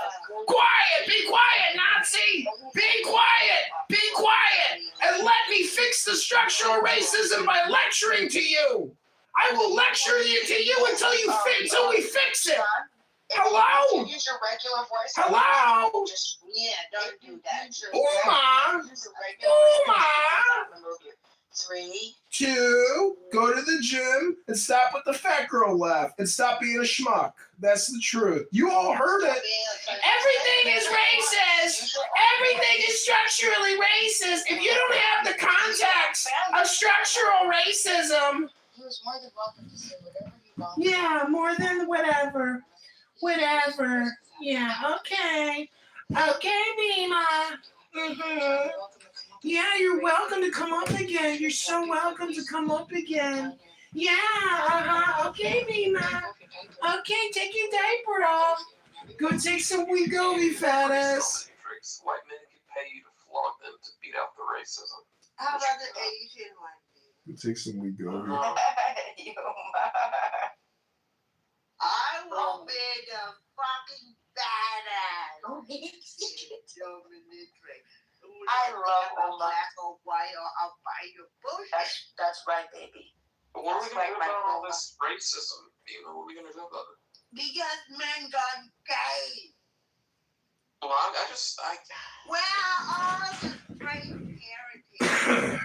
Quiet. Be quiet, Nazi. Be quiet. Be quiet. And let me fix the structural racism by lecturing to you. I will lecture you to you until we fix it. Hello? Use your regular voice. Hello? Don't do that. Uma. Use your regular voice. 3, 2, go to the gym and stop with the fat girl laugh and stop being a schmuck. That's the truth. You all heard it. Everything is racist. Everything is structurally racist. If you don't have the context of structural racism. He was more than welcome to say whatever he wanted. Yeah, more than whatever. Whatever. Yeah, okay. Okay, Bema. Mm-hmm. Yeah, you're welcome to come up again. You're so welcome to come up again. Yeah, okay, Bema. Okay, take your diaper off. Go take some Wegovy, fat ass. White men can pay you to flog them to beat out the racism. how about the Asian one? Go take some Wegovy. I will be the fucking badass. I love black or white, or I'll buy your bullshit. That's right, baby. But what are we going to do about all this racism? What are we going to do about it? Because men gone gay. Well, Where are all the great parenting?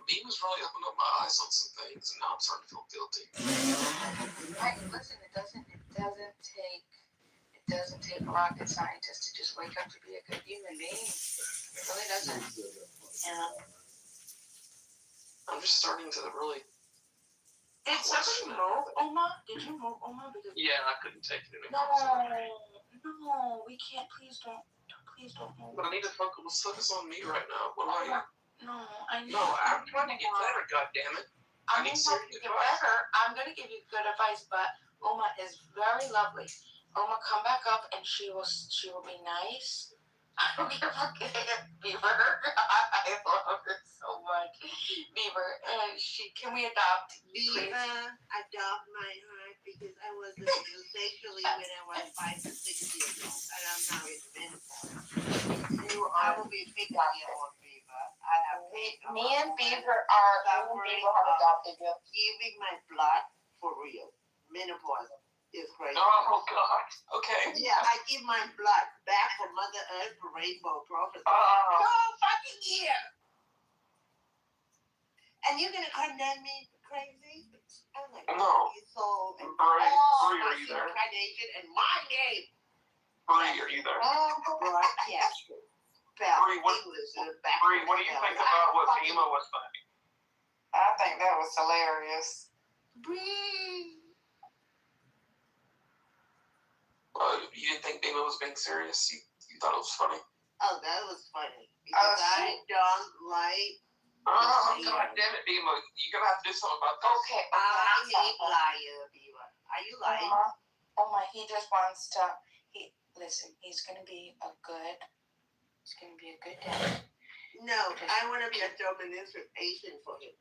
Beamer's really opened up my eyes on some things, and now I'm starting to feel guilty. Listen, it doesn't take a rocket scientist to just wake up to be a good human being. It really doesn't. Yeah. I'm just starting to really. Did somebody move, Oma? Did you move, Oma? Yeah, I couldn't take it anymore. No, we can't. Please don't move. But I need to focus on me right now. What do I? No, I need. No, I'm trying to get better. God damn it! I need some advice. I'm gonna give you good advice, but Oma is very lovely. Oma, come back up, and she will be nice. I don't give a Beaver. I love her so much, Beaver. Can we adopt? Beaver, adopt my heart because I was abused sexually when I was 5 to 6 years old, and I'm now in menopause. I will be 50-year-old Beaver. I have Me and Beaver have adopted you. Giving my blood for real. Menopause is crazy. Oh God. Okay. Yeah, I give mine black back from Mother Earth for Rainbow Prophecy. Oh. So fucking year. And you're gonna condemn me for crazy? I'm like, No. you sold and Bree, all Bree, my are you there? incarnation and my game. Bree, are you there? Broadcasting. Bree, what do you think about what Bima was saying? I think that was hilarious. Bree. You didn't think Bima was being serious? You thought it was funny? Oh, that was funny. Because I don't like. Oh, God damn it, Bima. You're going to have to do something about this. Okay. I hate liar, Bima. Are you lying? Oh my, he just wants to. Listen, he's gonna be a good dad. No, I want to be a dominant Asian for him.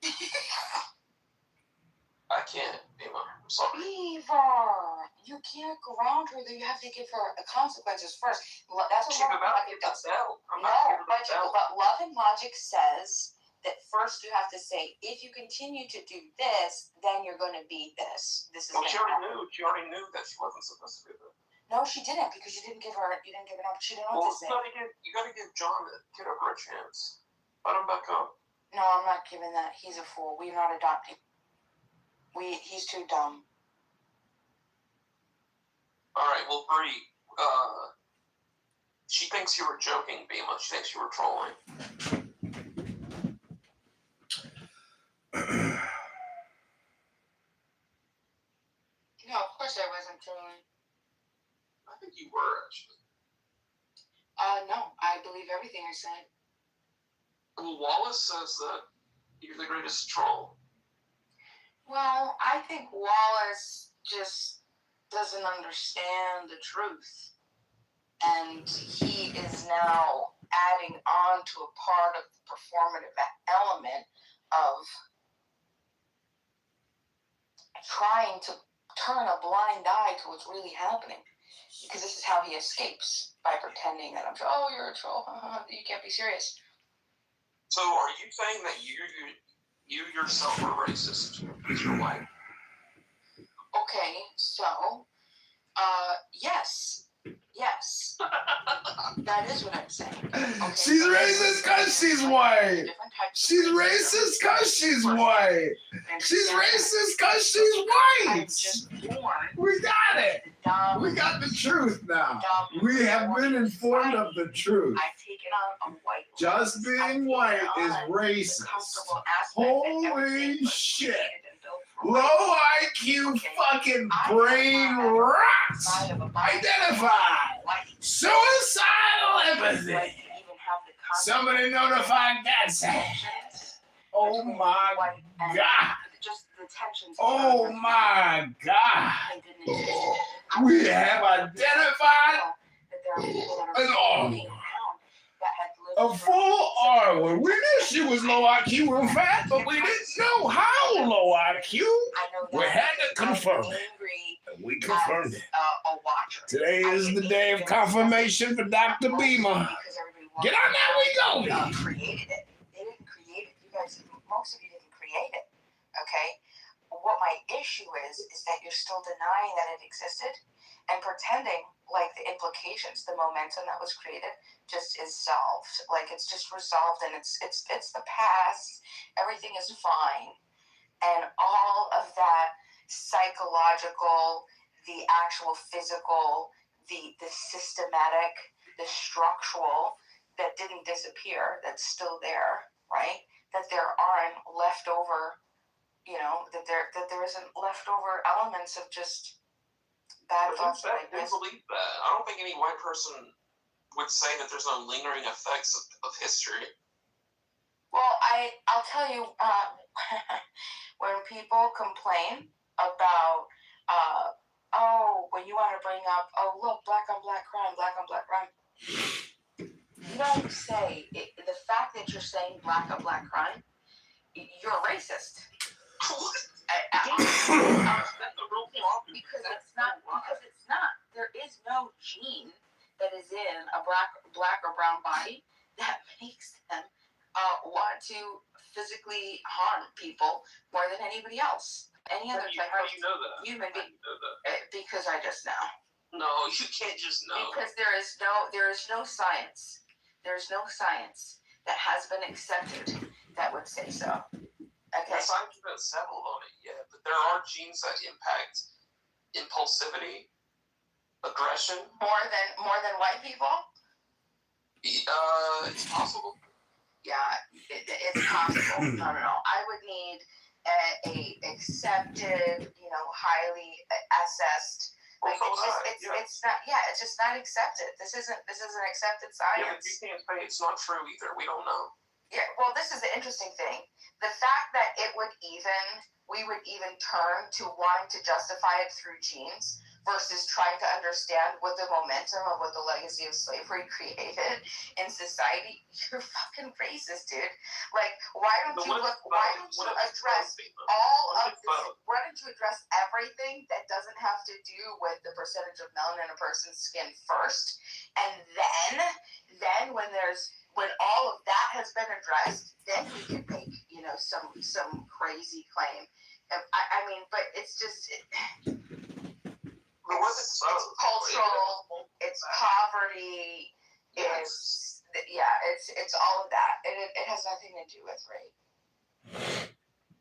I can't, Bima. I'm sorry. Beaver, you can't ground her. You have to give her consequences first. That's what She's about to get the belt. But love and logic says that first you have to say, if you continue to do this, then you're going to be this. This is. Well, she already knew that she wasn't supposed to be there. No, she didn't, because you didn't give an opportunity. She didn't know what to say. You gotta give John Kitover a chance. Let him back up. No, I'm not giving that. He's a fool. We're not adopting. He's too dumb. All right, well, Bree, she thinks you were joking, Bima. She thinks you were trolling. No, of course I wasn't trolling. I think you were, actually. No, I believe everything I said. Well, Wallace says that you're the greatest troll. Well, I think Wallace just doesn't understand the truth. And he is now adding on to a part of the performative element of trying to turn a blind eye to what's really happening. Because this is how he escapes, by pretending that I'm sure, oh, you're a troll. You can't be serious. So are you saying that you yourself are racist because you're white? Okay, so, yes. Yes. That is what I'm saying. Okay. She's racist because she's white. She's racist because she's white. She's racist because she's white. We got it. We got the truth now. We have been informed of the truth. I've taken on a white. Just being white is racist. Holy shit. Low IQ fucking brain rots. Identify. Suicidal empathy. Somebody notified that sex. Oh my God. Oh my God. We have identified an armor. A full armor. We knew she was low IQ real fast, but we didn't know how low IQ. We had to confirm it. And we confirmed it. Today is the day of confirmation for Dr. Bima. Get on there, we go. Created it. They didn't create it. You guys, most of you didn't create it. Okay? What my issue is that you're still denying that it existed and pretending like the implications, the momentum that was created just is solved. Like it's just resolved and it's the past. Everything is fine. And all of that psychological, the actual physical, the systematic, the structural that didn't disappear, that's still there, right? That there aren't leftover, that there isn't leftover elements of just bad thoughts. I believe that. I don't think any white person would say that there's no lingering effects of history. Well, I'll tell you, when people complain about, when you want to bring up, oh, look, black on black crime, you don't say, the fact that you're saying black on black crime, you're a racist. Because it's not. There is no gene that is in a black or brown body that makes them want to physically harm people more than anybody else. Any other type of human being. Because I just know. No, you can't just know. Because there is no science. There's no science that has been accepted that would say so. Okay. The science hasn't settled on it yet, but there are genes that impact impulsivity, aggression. More than white people? It's possible. Yeah, it's possible. No. I would need a accepted, highly assessed. Like it's not. Yeah, it's just not accepted. This isn't accepted science. Yeah, but you can't say it's not true either. We don't know. Yeah. Well, this is the interesting thing. The fact that we would even turn to wanting to justify it through genes versus trying to understand what the momentum of what the legacy of slavery created in society. You're fucking racist, dude. Like, why don't you address everything that doesn't have to do with the percentage of melanin in a person's skin first, and then when all of that has been addressed, then we can make some crazy claim. I mean, but it's just. It's cultural, it's poverty, it's all of that. It has nothing to do with race.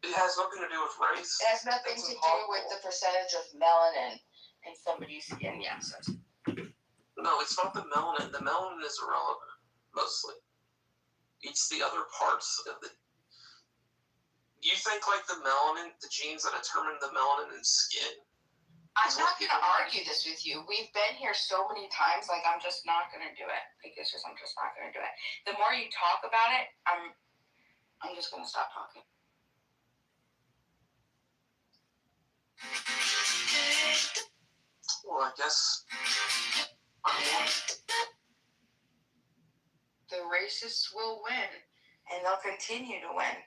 It has nothing to do with race. It has nothing to do with the percentage of melanin in somebody's skin, yes. No, it's not the melanin. The melanin is irrelevant, mostly. It's the other parts of it. You think like the melanin, the genes that determine the melanin in skin. I'm not going to argue this with you. We've been here so many times. Like, I'm just not going to do it. I'm just not going to do it. The more you talk about it, I'm just going to stop talking. Well, I guess the racists will win, and they'll continue to win.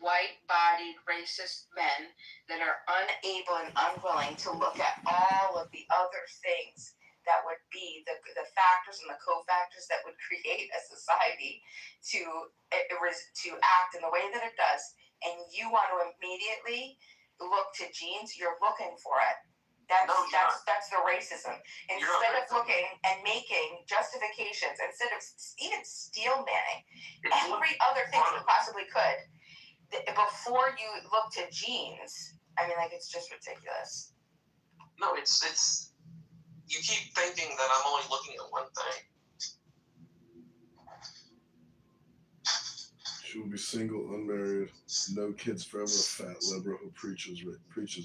White-bodied racist men that are unable and unwilling to look at all of the other things that would be the factors and the cofactors that would create a society to act in the way that it does, and you want to immediately look to genes, you're looking for it. That's the racism. Instead of looking and making justifications, instead of even steel manning, every other thing that you possibly could, before you look to genes, I mean, like, it's just ridiculous. No, it's. You keep thinking that I'm only looking at one thing. She will be single, unmarried, no kids forever, a fat liberal who preaches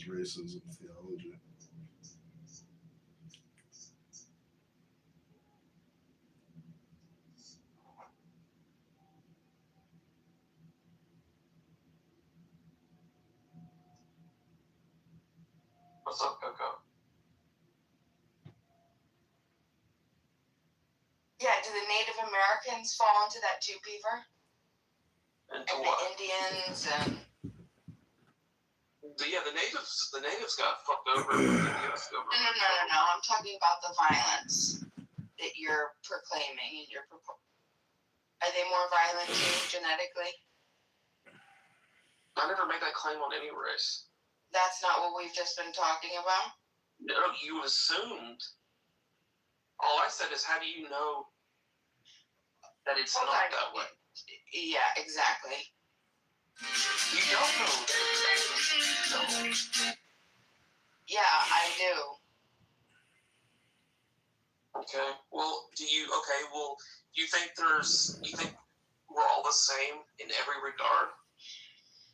racism theology. What's up, Coco? Yeah, do the Native Americans fall into that too, Beaver? And the Indians and. Yeah, the natives got fucked over in the US government. No. I'm talking about the violence that you're proclaiming and are they more violent too genetically? I never made that claim on any race. That's not what we've just been talking about? No, you assumed. All I said is, how do you know that it's not that way? Yeah, exactly. You don't know. Yeah, I do. Okay. Well, do you think we're all the same in every regard?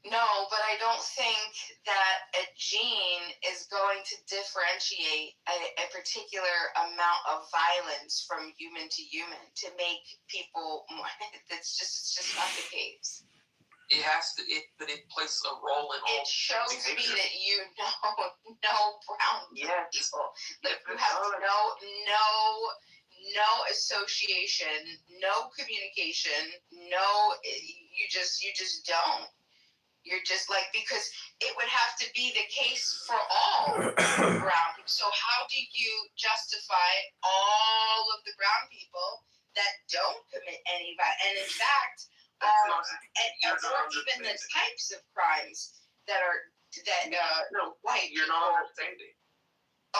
No, but I don't think that a gene is going to differentiate a particular amount of violence from human to human to make people more. It's just not the case. It has to. But it plays a role in all. It shows me that you know brown people. Like you have no association, no communication, you just don't. You're just like, because it would have to be the case for all brown people. So how do you justify all of the brown people that don't commit any violence? And in fact, or even the types of crimes that white you're people. not understanding.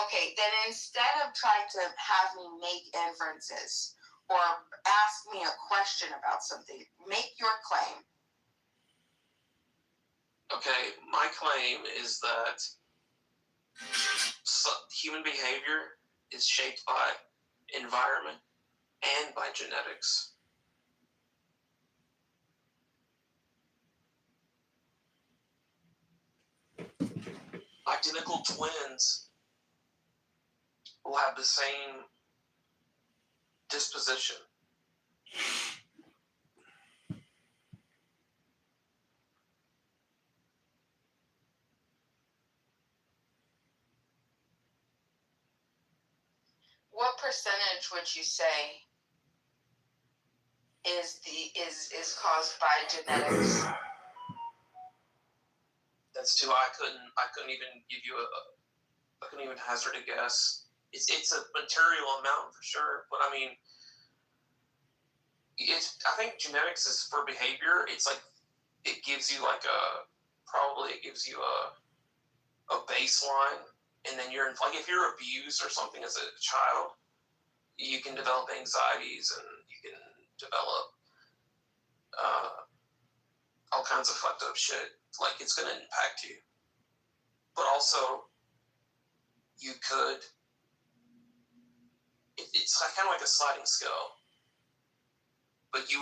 Okay, then instead of trying to have me make inferences or ask me a question about something, make your claim. Okay, my claim is that human behavior is shaped by environment and by genetics. Identical twins will have the same disposition. What percentage would you say is caused by genetics? That's too. I couldn't even give you I couldn't even hazard a guess. It's a material amount for sure, but I mean, I think genetics is for behavior. It's like it gives you like it gives you a baseline, and then you're like if you're abused or something as a child, you can develop anxieties and you can develop all kinds of fucked up shit. Like it's gonna impact you, but also you could. It's kind of like a sliding scale, but it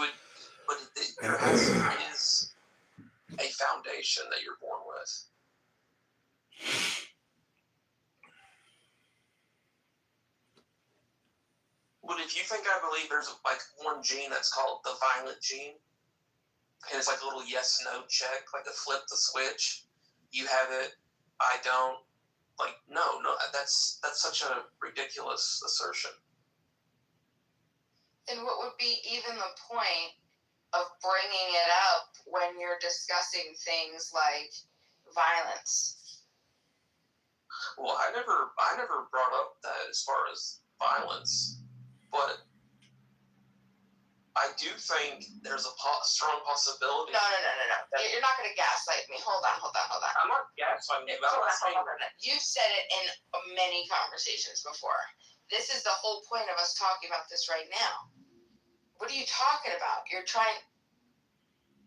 is a foundation that you're born with. But if you think I believe there's like one gene that's called the violent gene, and it's like a little yes/no check, like a flip the switch. You have it, I don't. Like no, that's such a ridiculous assertion. Then what would be even the point of bringing it up when you're discussing things like violence? Well, I never brought up that as far as violence, but I do think there's a strong possibility. No. You're not going to gaslight me. Hold on. I'm not gaslighting you. You've said it in many conversations before. This is the whole point of us talking about this right now. What are you talking about?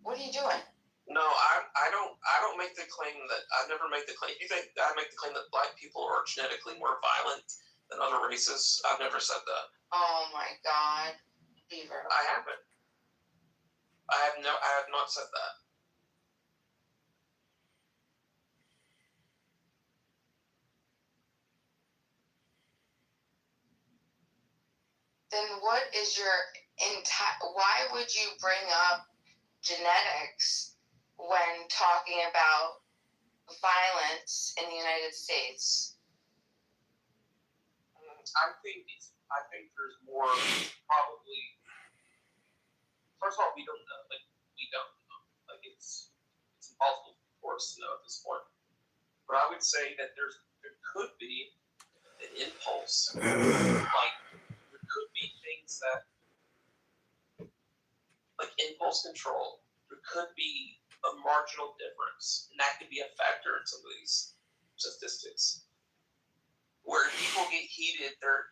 What are you doing? No, I don't make the claim that I never make the claim. You think I make the claim that black people are genetically more violent than other races? I've never said that. Oh my God, Beaver. I haven't. I have not said that. Then what is your why would you bring up genetics when talking about violence in the United States? I think there's more probably. First of all, we don't know. We don't know. It's impossible for us to know at this point. But I would say that there could be an impulse. There could be things that, like impulse control. There could be a marginal difference, and that could be a factor in some of these statistics. Where people get heated, they're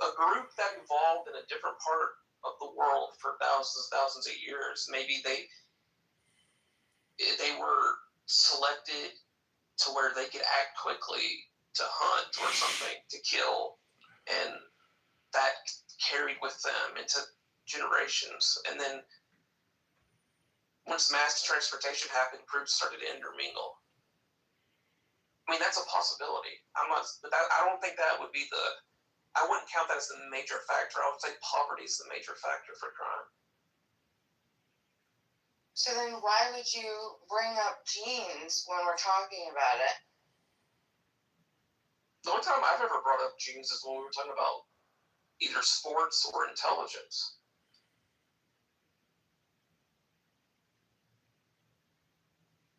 a group that evolved in a different part of the world for thousands of years. Maybe they were selected to where they could act quickly to hunt or something, to kill, and that carried with them into generations. And then once mass transportation happened, groups started to intermingle. I mean, that's a possibility. I don't think that would be I wouldn't count that as the major factor. I would say poverty is the major factor for crime. So then why would you bring up genes when we're talking about it? The only time I've ever brought up genes is when we were talking about either sports or intelligence.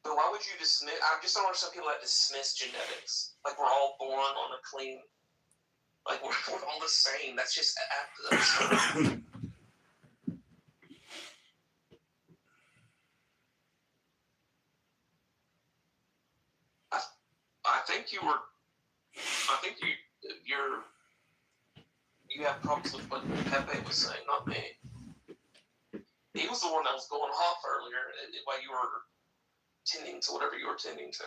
But why would you dismiss? I just don't understand people that dismiss genetics. Like we're all born on a clean. Like we're all the same. That's just absurd. I think you were I think you have problems with what Pepe was saying, not me. He was the one that was going off earlier while you were tending to whatever you were tending to.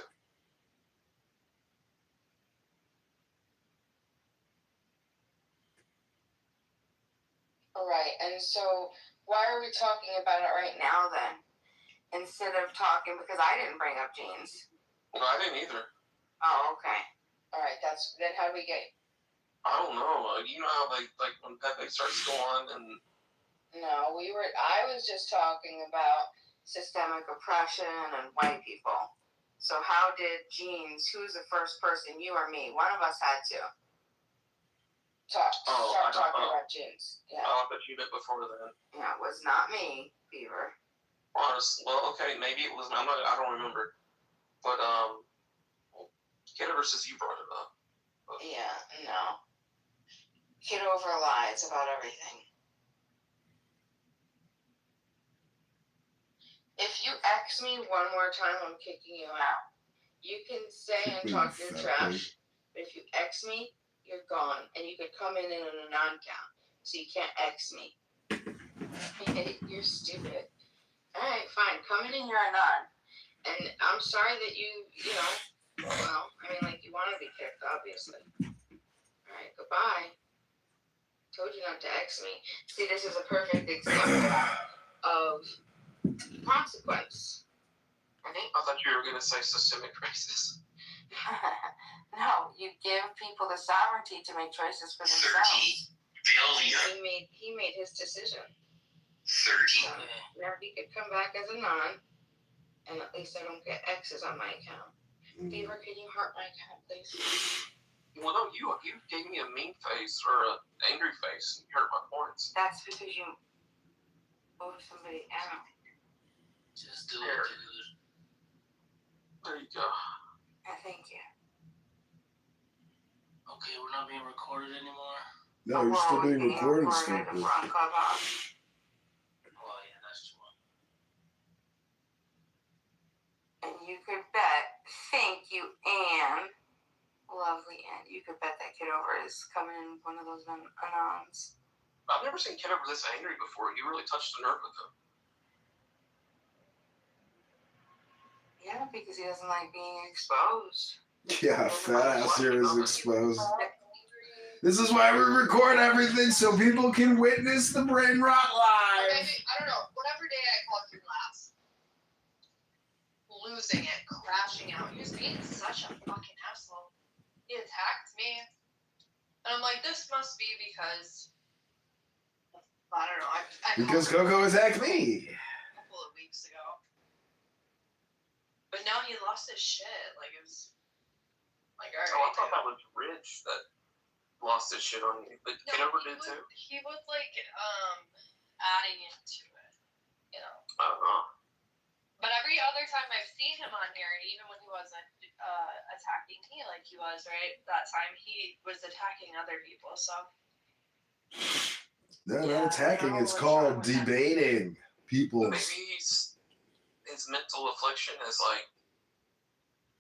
All right, and so why are we talking about it right now then? Instead of talking, because I didn't bring up jeans. No, I didn't either. Oh, okay. All right, then how do we get? I don't know. You know how like when Pepe starts to go on and. No, I was just talking about systemic oppression and white people. So how did jeans? Who's the first person? You or me? One of us had to start talking about jeans. Yeah. Oh, I bet you did before then. Yeah, it was not me, Beaver. Honest. Well, okay, maybe it was. I don't remember. But Kitover says you brought it up. But. Yeah. No. Kitover lies about everything. If you X me one more time, I'm kicking you out. You can stay and talk your trash, but if you X me, you're gone. And you could come in a non-count. So you can't X me. You're stupid. Alright, fine. Come in you're a non. And I'm sorry that you want to be kicked, obviously. Alright, goodbye. Told you not to X me. See, this is a perfect example of consequence. Right? I thought you were going to say systemic racism. No, you give people the sovereignty to make choices for themselves. 30 billion. He made his decision. 30. Now he could come back as a non, and at least I don't get X's on my account. Beaver, can you heart my account, please? Well, no, you gave me a mean face or an angry face and you hurt my points. That's because you moved somebody out. Just do it, dude. There you go. Thank you. Okay, we're not being recorded anymore. No, you're still being recorded, stupid. Oh, yeah, that's true. And you could bet, thank you, Anne, lovely Anne, you could bet that Kitover is coming in one of those anons. I've never seen Kitover this angry before. You really touched a nerve with him. Yeah, because he doesn't like being exposed. Yeah, fat ass here is exposed. This is why we record everything so people can witness the brain rot live. Maybe, I don't know, whatever day I caught your glass. Losing it, crashing out. He was being such a fucking asshole. He attacked me. And I'm like, this must be because, I don't know. I Because Coco attacked me. a couple of weeks ago. But now he lost his shit. Like, it was, like, alright. Oh, I thought that was Rich that lost his shit on you. But Kitover did too? He was, like, adding into it, you know. But every other time I've seen him on here, even when he wasn't attacking me like he was, right? That time he was attacking other people, so. No, not attacking. It's called debating people. Maybe his mental affliction is like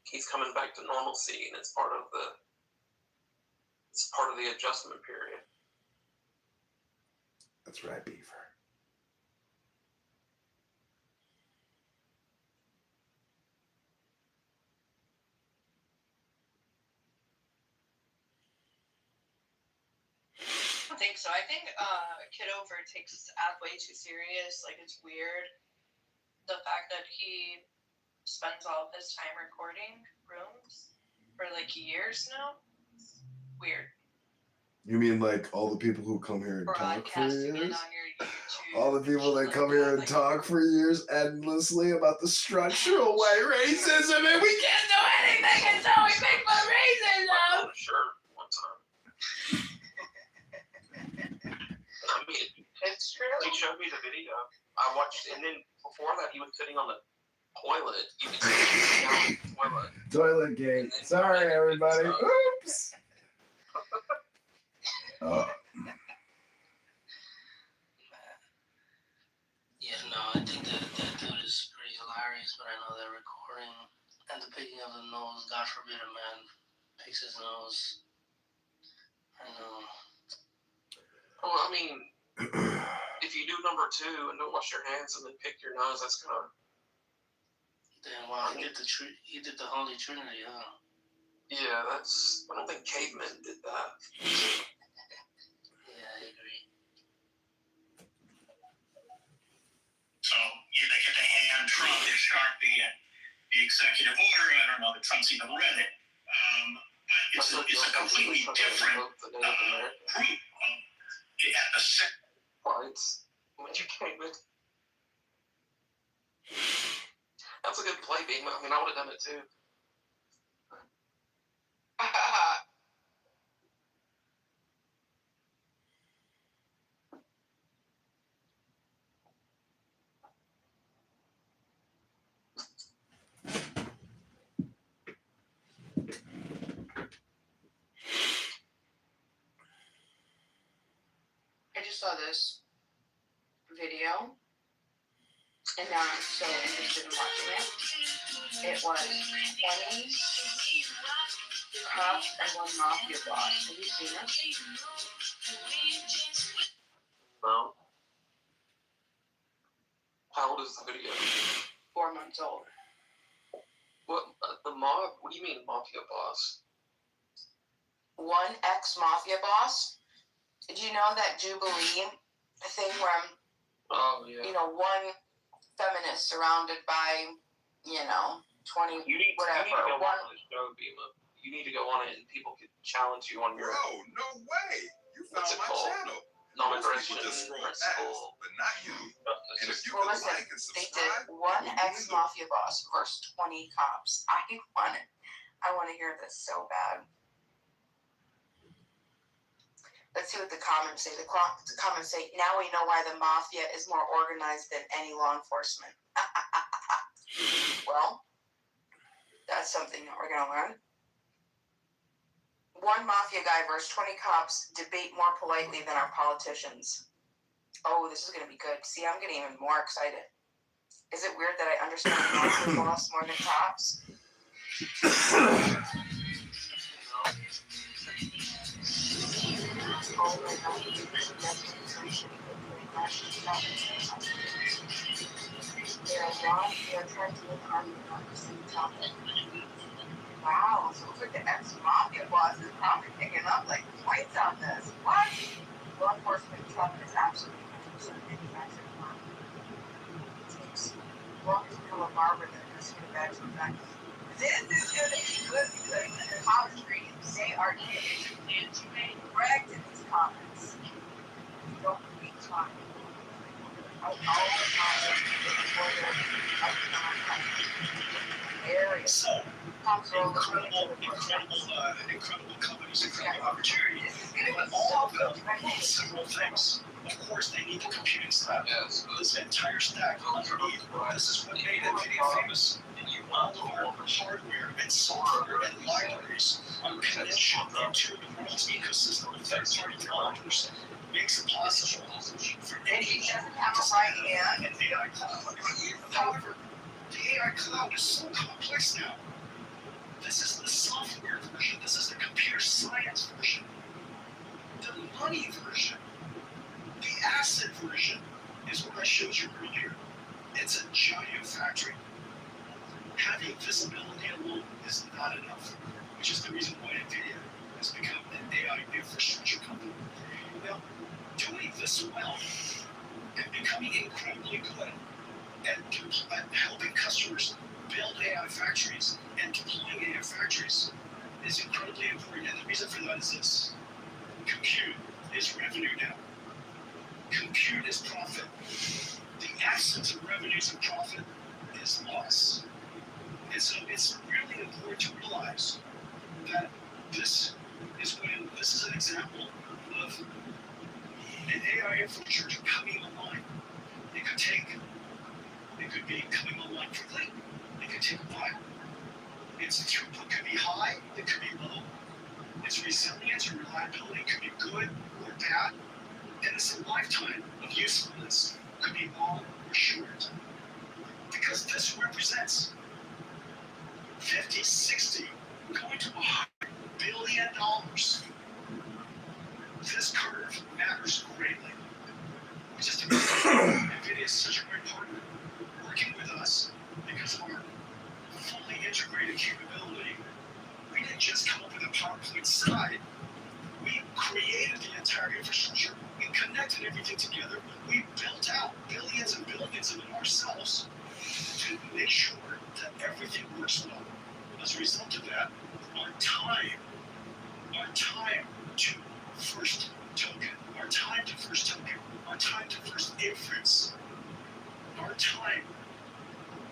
he's coming back to normalcy, and it's part of the adjustment period. That's right, Beaver. I don't think so. I think Kitover takes Ad way too serious. Like, it's weird. The fact that he spends all of his time recording rooms for like years now. It's weird. You mean like all the people who come here and talk for Broadcasting it years? on your YouTube. All the people that come here and talk for years endlessly about the structural white racism, and we can't do anything until we fix the racism. Sure, one time. I mean, it's true. He showed me the video. I watched, and then before that, he was sitting on the toilet. You could see him on the toilet. Toilet game. Sorry, everybody. Oops. Yeah, no, I think that dude is pretty hilarious, but I know that recording and the picking of the nose, God forbid a man picks his nose I know. Well, I mean, if you do number 2 and don't wash your hands and then pick your nose, that's kind of. Damn, wow, he did the Holy Trinity, huh? Yeah, that's. I don't think cavemen did that. Yeah, I agree. So they get to hand Trump his start the executive order. I don't know that Trump's even read it. It's a completely different group at the center. Fights when you came in. That's a good play, Beam. I mean, I would have done it too. I just saw this video, and now I'm so interested in watching it. It was 20 cops and one mafia boss. Have you seen it? No. How old is the video? 4 months old. What the mob? What do you mean, mafia boss? One ex-mafia boss. Did you know that Jubilee thing where, Oh yeah. you know, one feminist surrounded by, 20 You need to go on the show, Bima. You need to go on it, and people can challenge you on your. Bro, no way! You found my channel. Non-aggression Just scroll principle. past, but not you. And if you Well, could listen, like and they subscribe, did one ex-mafia boss versus 20 cops. I want to hear this so bad. Let's see what the comments say. The comments say, now we know why the mafia is more organized than any law enforcement. Well, that's something that we're going to learn. One mafia guy versus 20 cops debate more politely than our politicians. Oh, this is going to be good. See, I'm getting even more excited. Is it weird that I understand mafia boss more than cops? Oh my God. Wow, so it looks like the ex-mafia boss is probably picking up like points on this. What? Law enforcement Trump is absolutely 100% manufactured crime. It takes longer to become a barber than it does to get a bachelor's degree. This is going to be good because the college dreams, they are getting correct in these comments. Don't be time. All the time. So, incredible companies, incredible opportunities. But all of them need several things. Of course, they need the computing stack. Yes. This entire stack underneath. This is what made NVIDIA famous. All of our hardware and software and libraries are connection into the world's ecosystem of third-party developers. Makes it possible for any to design an AI cloud. However, the AI cloud is so complex now. This is the software version. This is the computer science version. The money version. The asset version is what I showed you earlier. It's a giant factory. Having visibility alone is not enough, which is the reason why NVIDIA has become an AI infrastructure company. Well, doing this well and becoming incredibly good at helping customers build AI factories and deploying AI factories is incredibly important. And the reason for that is this. Compute is revenue now. Compute is profit. The absence of revenues and profit is loss. And so it's really important to realize that this is an example of an AI infrastructure coming online. It could be coming online quickly. It could take a while. Its throughput could be high. It could be low. Its resilience and reliability could be good or bad. And its lifetime of usefulness could be long or short. Because this represents 50, 60, going to $100 billion PowerPoint slide. We created the entire infrastructure. We connected everything together. We built out billions and billions of them ourselves to make sure that everything works well. As a result of that, our time to first token, our time to first token, our time to first inference, our time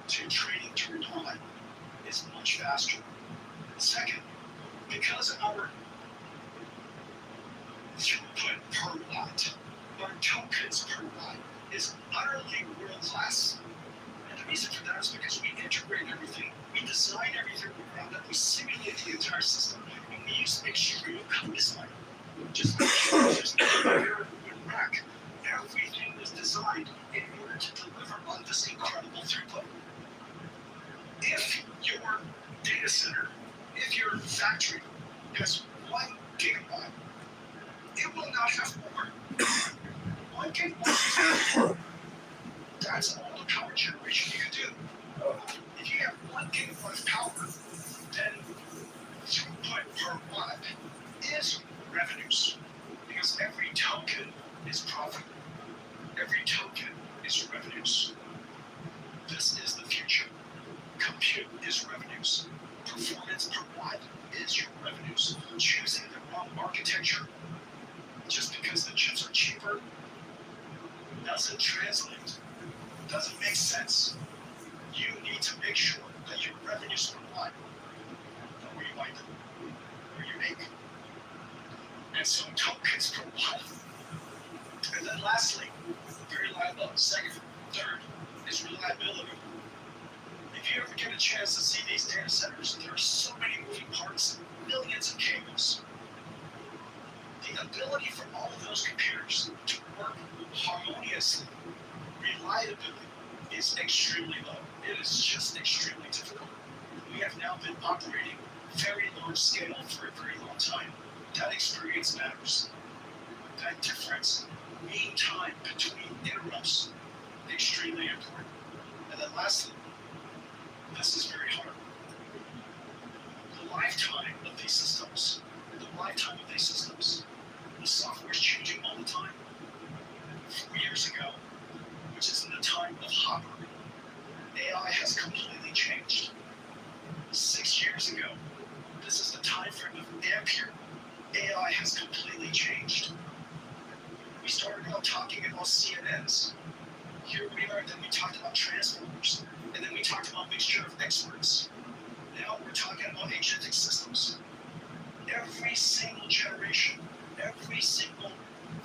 to training turned on is much faster. Second, because our throughput per watt, our tokens per watt is utterly world class. And the reason for that is because we integrate everything, we design everything around it, we simulate the entire system, and we use extreme co-design. Just like here in rack, everything was designed in order to deliver on this incredible throughput. If your data center, if your factory has 1 gigabyte, it will not have more. 1 gigabyte. That's all the power generation you can do. If you have 1 gigabyte of power, then throughput per watt is revenues. Because every token is profit. Every token is revenues. This is the future. Compute is revenues. Performance per watt is your revenues. Choosing the wrong architecture just because the chips are cheaper doesn't translate, doesn't make sense. You need to make sure that your revenues per watt are where you like them, where you make. And so tokens per watt. And then lastly, very reliable. Second, third is reliability. If you ever get a chance to see these data centers, there are so many moving parts, millions of cables. The ability for all of those computers to work harmoniously, reliability, is extremely low. It is just extremely difficult. We have now been operating very large scale for a very long time. That experience matters. That difference, mean time between interrupts, extremely important. And then lastly, this is very hard. The lifetime of these systems, the software is changing all the time. 4 years ago, which is in the time of Hopper, AI has completely changed. 6 years ago, this is the time frame of Ampere. AI has completely changed. We started out talking about CNNs. Here we are, then we talked about transformers, and then we talked about mixture of experts. Now we're talking about agentic systems. Every single generation, every single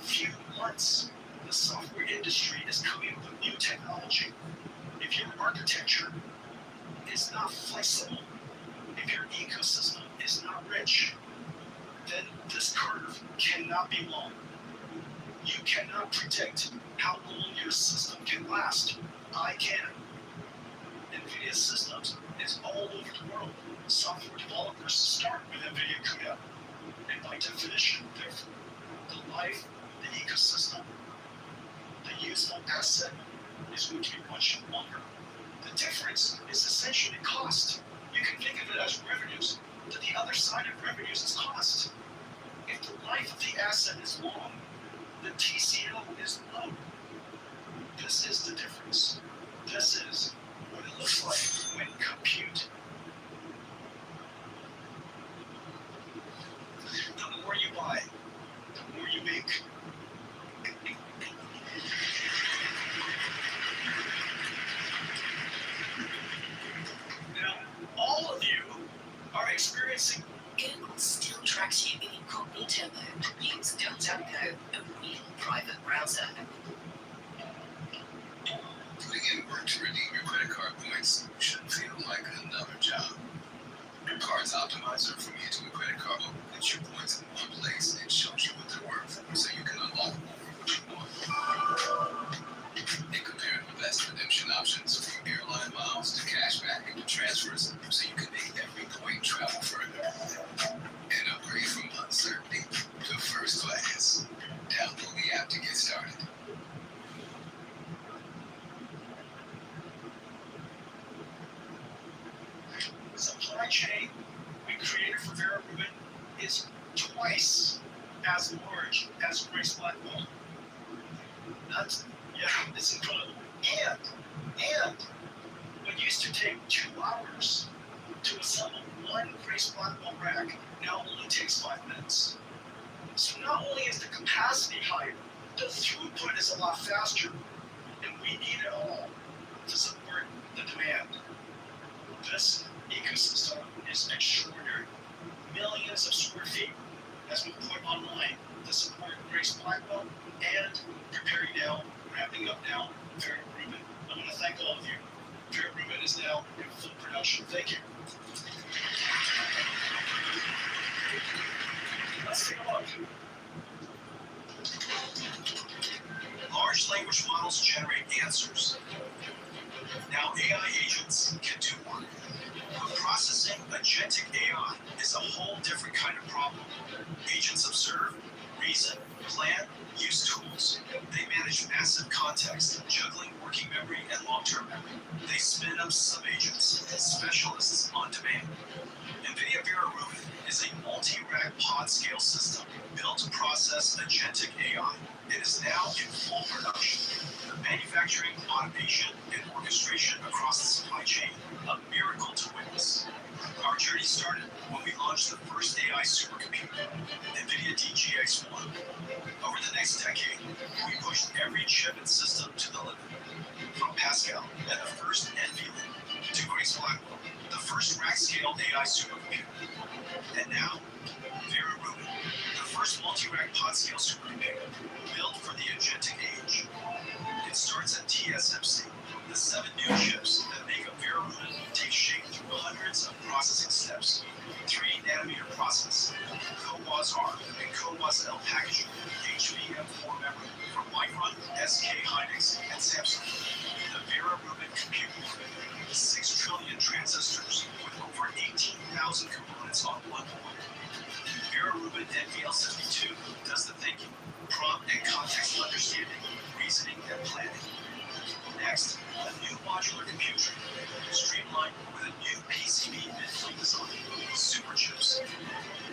few months, the software industry is coming up with new technology. If your architecture is not flexible, if your ecosystem is not rich, then this curve cannot be long. You cannot predict how long your system can last. I can. NVIDIA systems is all over the world. Software developers start with NVIDIA CUDA. And by definition, therefore, the life, the ecosystem, the useful asset is going to be much longer. The difference is essentially cost. You can think of it as revenues, but the other side of revenues is cost. If the life of the asset is long, the TCO is low. This is the difference. This is what it looks like when compute. The more you buy, the more you make. Now, all of you are experiencing. Google still tracks you in incognito mode. Use DuckDuckGo, a real private browser. Putting in work to redeem your credit card points shouldn't feel like another job. Your Cards Optimizer from using a credit card puts your points in one place and shows you what they're worth so you can unlock more of what you want. It compared the best redemption options from airline miles to cashback and transfers so you can make every point travel further. And upgrade from uncertainty to first class. Download the app to get started. Supply chain we created for Vera Rubin as large as Grace Blackwell. It's incredible. And what used to take 2 hours to assemble one Grace Blackwell rack now only takes 5 minutes. So not only is the capacity higher, the throughput is a lot faster, and we need it all to support the demand. This ecosystem is extraordinary. Millions of square feet has been put online to support Grace Blackwell and preparing now, ramping up now, Vera Rubin. I want to thank all of you. Vera Rubin is now in full production. Thank you. Let's take a look. Large language models generate answers. Now AI agents can do more. But processing agentic AI is a whole different kind of problem. Agents observe, reason, plan, use tools. They manage massive context, juggling working memory and long-term memory. They spin up sub-agents, specialists on demand. NVIDIA Vera Rubin is a multi-rack pod scale system built to process agentic AI. It is now in full production. Manufacturing, automation, and orchestration across the supply chain, a miracle to witness. Our journey started when we launched the first AI supercomputer, NVIDIA DGX-1. Over the next decade, we pushed every chip and system to the limit. From Pascal and the first NVLink to Grace Blackwell, the first rack-scale AI supercomputer. And now, Vera Rubin, the first multi-rack pod-scale supercomputer built for the agentic age. It starts at TSMC. The 7 new chips that make up Vera Rubin take shape through hundreds of processing steps. 3-nanometer process, CoWoS-R and CoWoS-L packaging, HBM4 memory from Micron, SK Hynix, and Samsung. The Vera Rubin compute board, 6 trillion transistors with over 18,000 components on one board. Vera Rubin NVL72 does the thinking, prompt and context understanding, reasoning and planning. Next, a new modular compute tree, streamlined with a new PCB mid-frame design, super chips,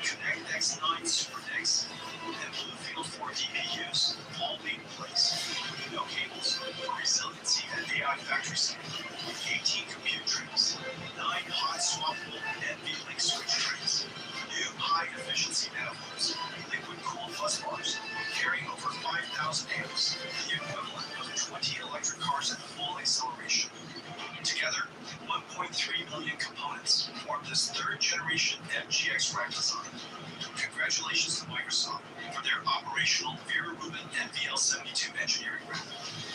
Connect X9 Super NICs, and Bluefield 4 DPUs, all made in place. No cables for resiliency at AI factory scale. 18 compute trays, 9 hot swappable NVLink switch trays, new high-efficiency nanoboards, liquid-cooled bus bars, carrying over 5,000 amps, the equivalent of 20 electric cars at full acceleration. Together, 1.3 million components form this third-generation MGX rack design. Congratulations to Microsoft for their operational Vera Rubin NVL72 engineering rack.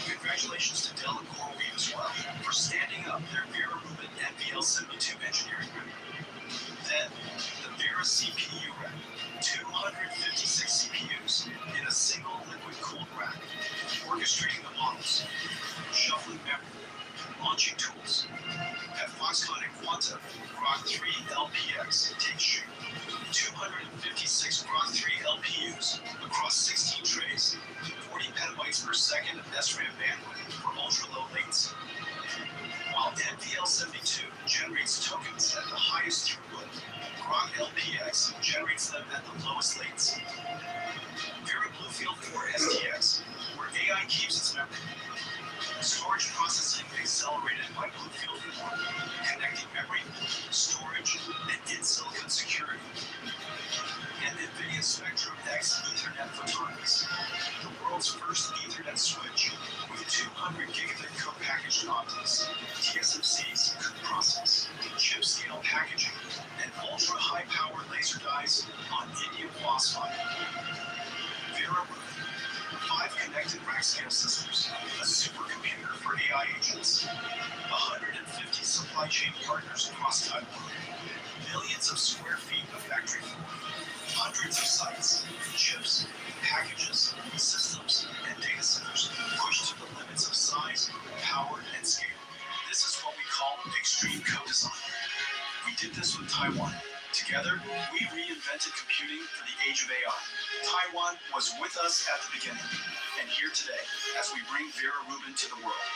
Congratulations to Dell and CoreWeave as well for standing up their Vera Rubin NVL72 engineering rack. Then, the Vera CPU rack, 256 CPUs in a single liquid-cooled rack, orchestrating the models, shuffling memory, launching tools. At Foxconn and Quanta, Grok 3 LPX takes shape. 256 Grok 3 LPUs across 16 trays, 40 petabytes per second of SRAM bandwidth for ultra-low latency. While NVL72 generates tokens at the highest throughput, Grok LPX generates them at the lowest latency. Vera Bluefield 4 STX, where AI keeps its memory. Storage processing accelerated by Bluefield 4, connecting memory, storage, and in-silicon security. And NVIDIA Spectrum X Ethernet Photonics, the world's first Ethernet switch with 200 gigabit co-packaged optics, TSMC's process, chip-scale packaging, and ultra-high-power laser dyes on indium phosphide. Vera Rubin, 5 connected rack-scale systems, a supercomputer for AI agents, 150 supply chain partners across Taiwan, millions of square feet of factory floor, hundreds of sites, chips, packages, systems, and data centers pushed to the limits of size, power, and scale. This is what we call extreme co-design. We did this with Taiwan. Together, we reinvented computing for the age of AI. Taiwan was with us at the beginning, and here today as we bring Vera Rubin to the world.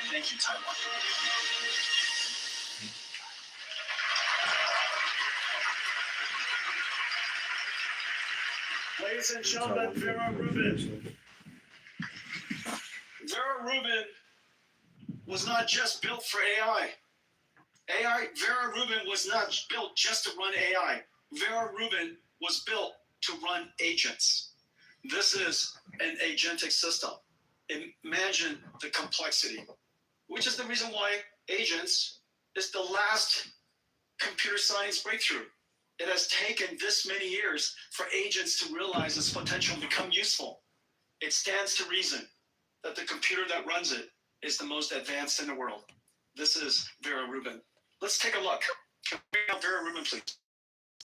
Thank you, Taiwan. Ladies and gentlemen, Vera Rubin. Vera Rubin was not just built for AI. Vera Rubin was not built just to run AI. Vera Rubin was built to run agents. This is an agentic system. Imagine the complexity, which is the reason why agents is the last computer science breakthrough. It has taken this many years for agents to realize its potential and become useful. It stands to reason that the computer that runs it is the most advanced in the world. This is Vera Rubin. Let's take a look. Can we have Vera Rubin, please?